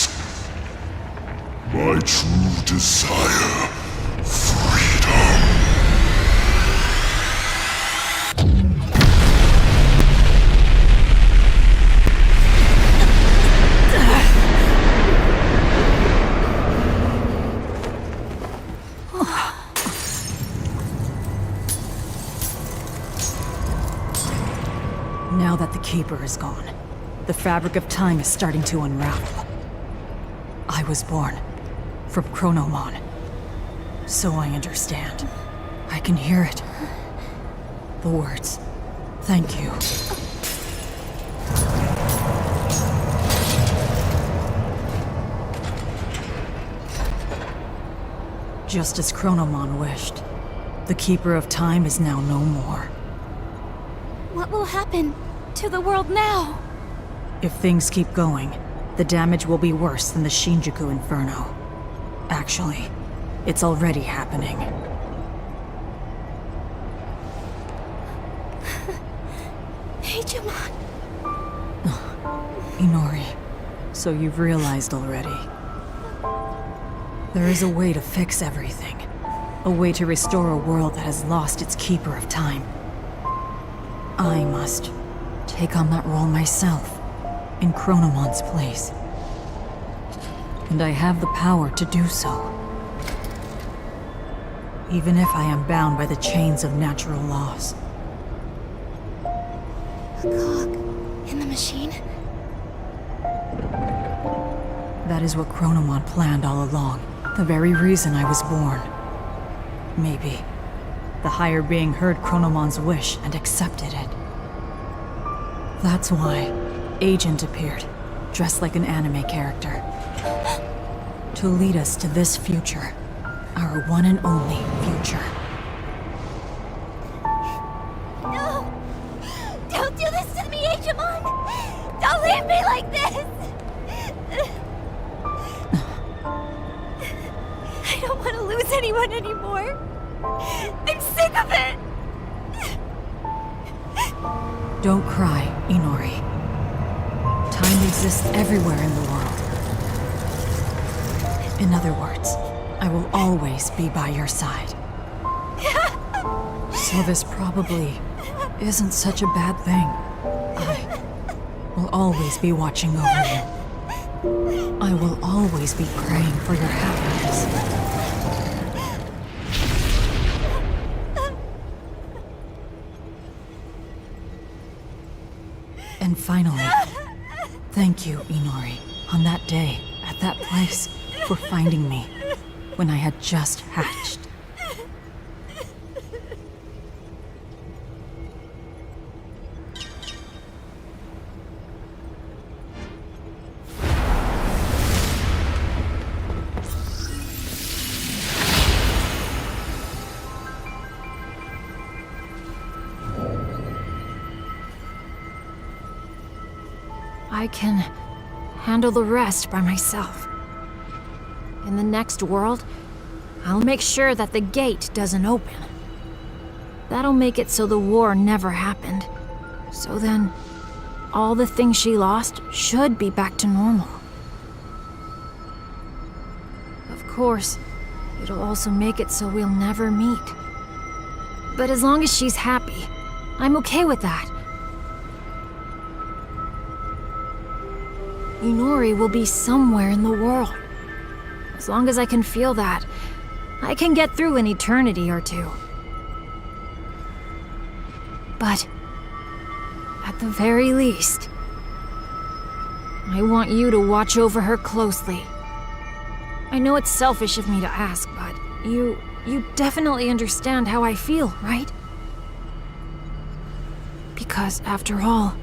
My true desire, freedom. Now that the Keeper is gone, the fabric of time is starting to unravel. I was born from Chronomon, so I understand. I can hear it. The words, thank you. Just as Chronomon wished, the Keeper of Time is now no more. What will happen to the world now? If things keep going, the damage will be worse than the Shinjuku Inferno. Actually, it's already happening. Digimon! Inori, so you've realized already. There is a way to fix everything. A way to restore a world that has lost its Keeper of Time. I must take on that role myself, in Chronomon's place. And I have the power to do so. Even if I am bound by the chains of natural laws. A cog in the machine? That is what Chronomon planned all along. The very reason I was born. Maybe the higher being heard Chronomon's wish and accepted it. That's why Agent appeared, dressed like an anime character. To lead us to this future. Our one and only future. No! Don't do this to me, Digimon! Don't leave me like this! I don't want to lose anyone anymore. I'm sick of it! Don't cry, Inori. Time exists everywhere in the world. In other words, I will always be by your side. So this probably isn't such a bad thing. I will always be watching over you. I will always be praying for your happiness. And finally, thank you, Inori, on that day, at that place, for finding me when I had just hatched. I can handle the rest by myself. In the next world, I'll make sure that the gate doesn't open. That'll make it so the war never happened. So then, all the things she lost should be back to normal. Of course, it'll also make it so we'll never meet. But as long as she's happy, I'm okay with that. Inori will be somewhere in the world. As long as I can feel that, I can get through an eternity or two. But, at the very least, I want you to watch over her closely. I know it's selfish of me to ask, but you definitely understand how I feel, right? Because after all,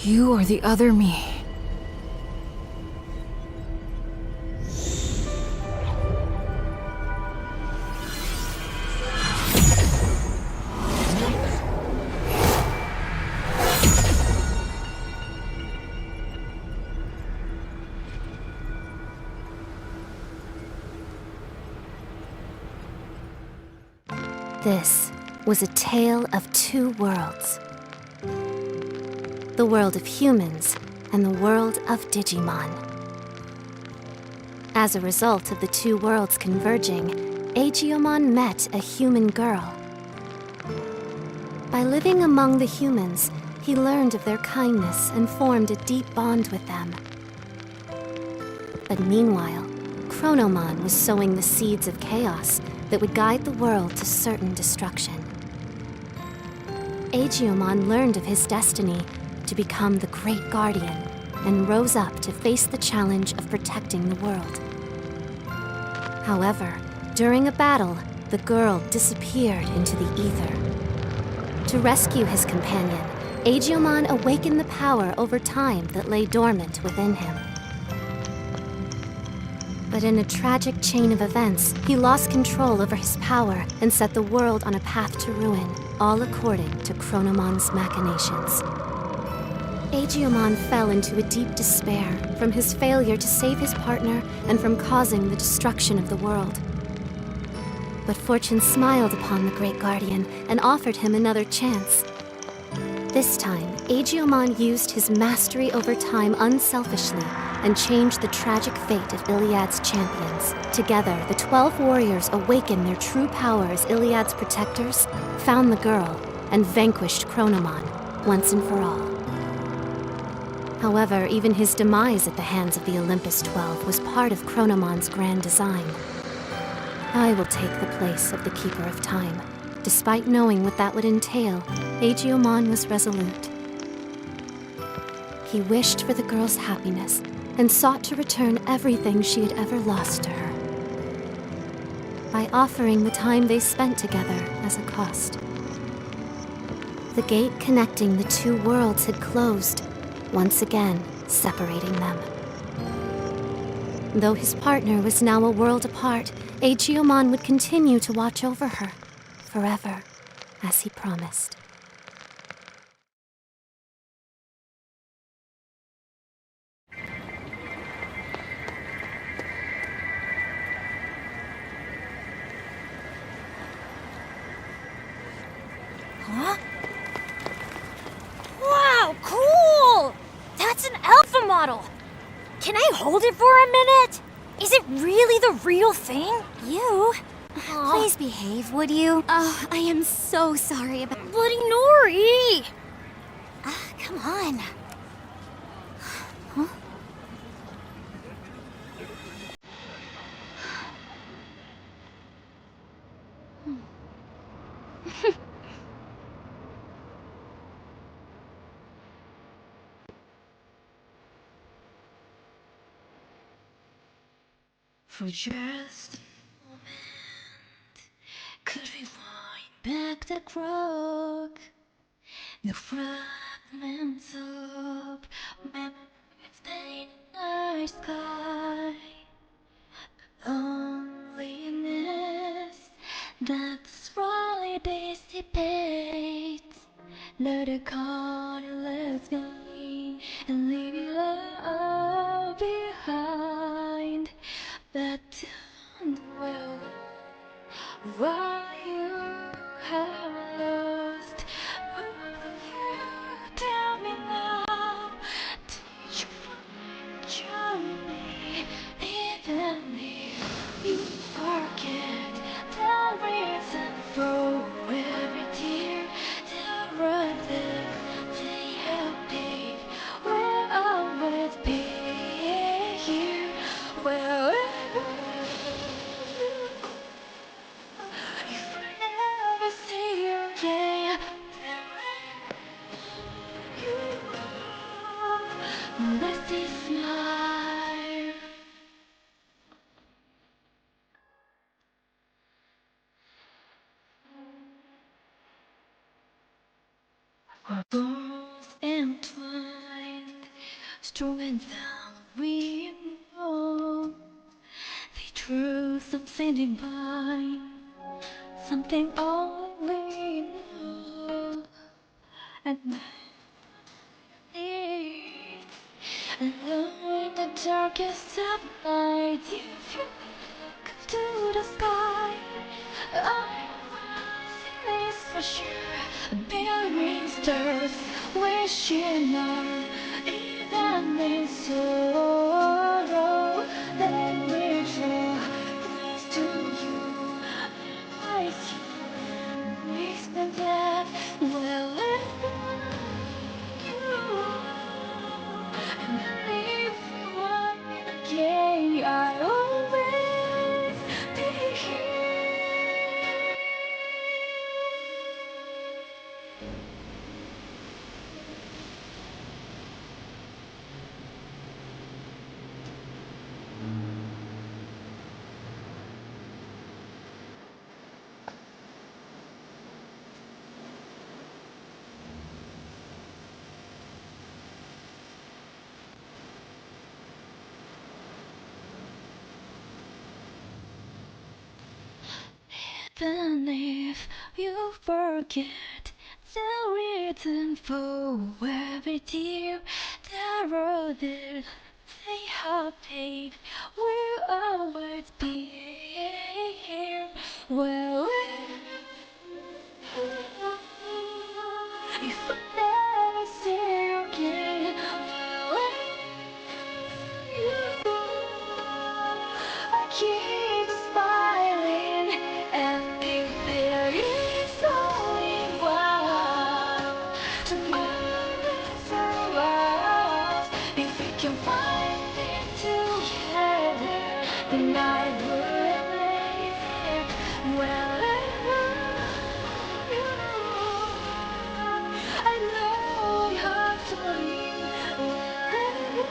you are the other me. This was a tale of two worlds. The world of humans and the world of Digimon. As a result of the two worlds converging, Agiomon met a human girl. By living among the humans, he learned of their kindness and formed a deep bond with them. But meanwhile, Chronomon was sowing the seeds of chaos that would guide the world to certain destruction. Agiomon learned of his destiny to become the Great Guardian and rose up to face the challenge of protecting the world. However, during a battle, the girl disappeared into the ether. To rescue his companion, Agiomon awakened the power over time that lay dormant within him. But in a tragic chain of events, he lost control over his power and set the world on a path to ruin, all according to Chronomon's machinations. Agiomon fell into a deep despair from his failure to save his partner and from causing the destruction of the world. But fortune smiled upon the Great Guardian and offered him another chance. This time, Agiomon used his mastery over time unselfishly and changed the tragic fate of Iliad's champions. Together, the 12 warriors awakened their true power as Iliad's protectors, found the girl, and vanquished Chronomon, once and for all. However, even his demise at the hands of the Olympus 12 was part of Chronomon's grand design. I will take the place of the Keeper of Time. Despite knowing what that would entail, Agiomon was resolute. He wished for the girl's happiness and sought to return everything she had ever lost to her, by offering the time they spent together as a cost. The gate connecting the two worlds had closed, once again separating them. Though his partner was now a world apart, Aegeomon would continue to watch over her, forever, as he promised. Huh? Wow, cool! That's an alpha model! Can I hold it for a minute? Is it really the real thing? You? Please behave, would you? Oh, I am so sorry about... Bloody Nori! Come on. Huh? For just a moment, could we wind back the clock? The fragments of memories paint the night sky. Loneliness that slowly dissipates. Let it colorless me and leave it all behind. That well, what you have lost, will you tell me now? Did you find your way? Even if you forget the reason for every tear, the road that they have paid will always be here. Wherever if I never see you again, you are unless they smile. Our bones entwined, stronger than we know. They drew something divine, something only know. And alone in the darkest of night, if you look to the sky, I this for sure. A billion stars wishing on, even in sorrow, they wish close to you. I wish that wherever you are, and if you want me again, I'll always be here. Even if you forget the reason for every tear, the road that they have paved will always be here. Well, if I never see you again, I keep smiling and think there is only one tomorrow for us. If we can find it together, then I will live wherever you are. I know you have to leave wherever.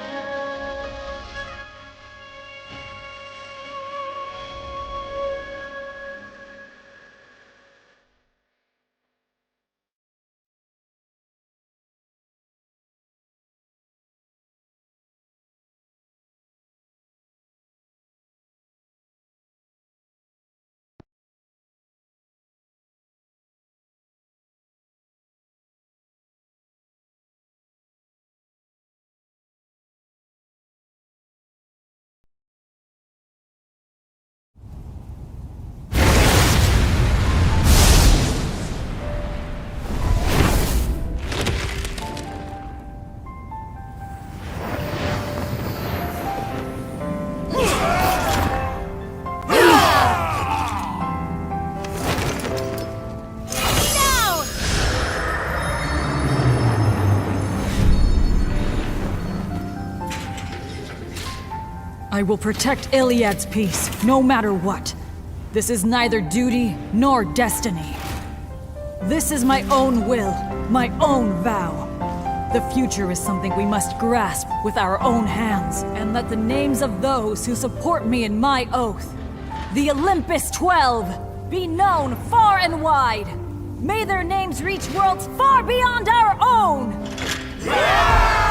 I will protect Iliad's peace, no matter what. This is neither duty nor destiny. This is my own will, my own vow. The future is something we must grasp with our own hands, and let the names of those who support me in my oath, the Olympus 12, be known far and wide. May their names reach worlds far beyond our own!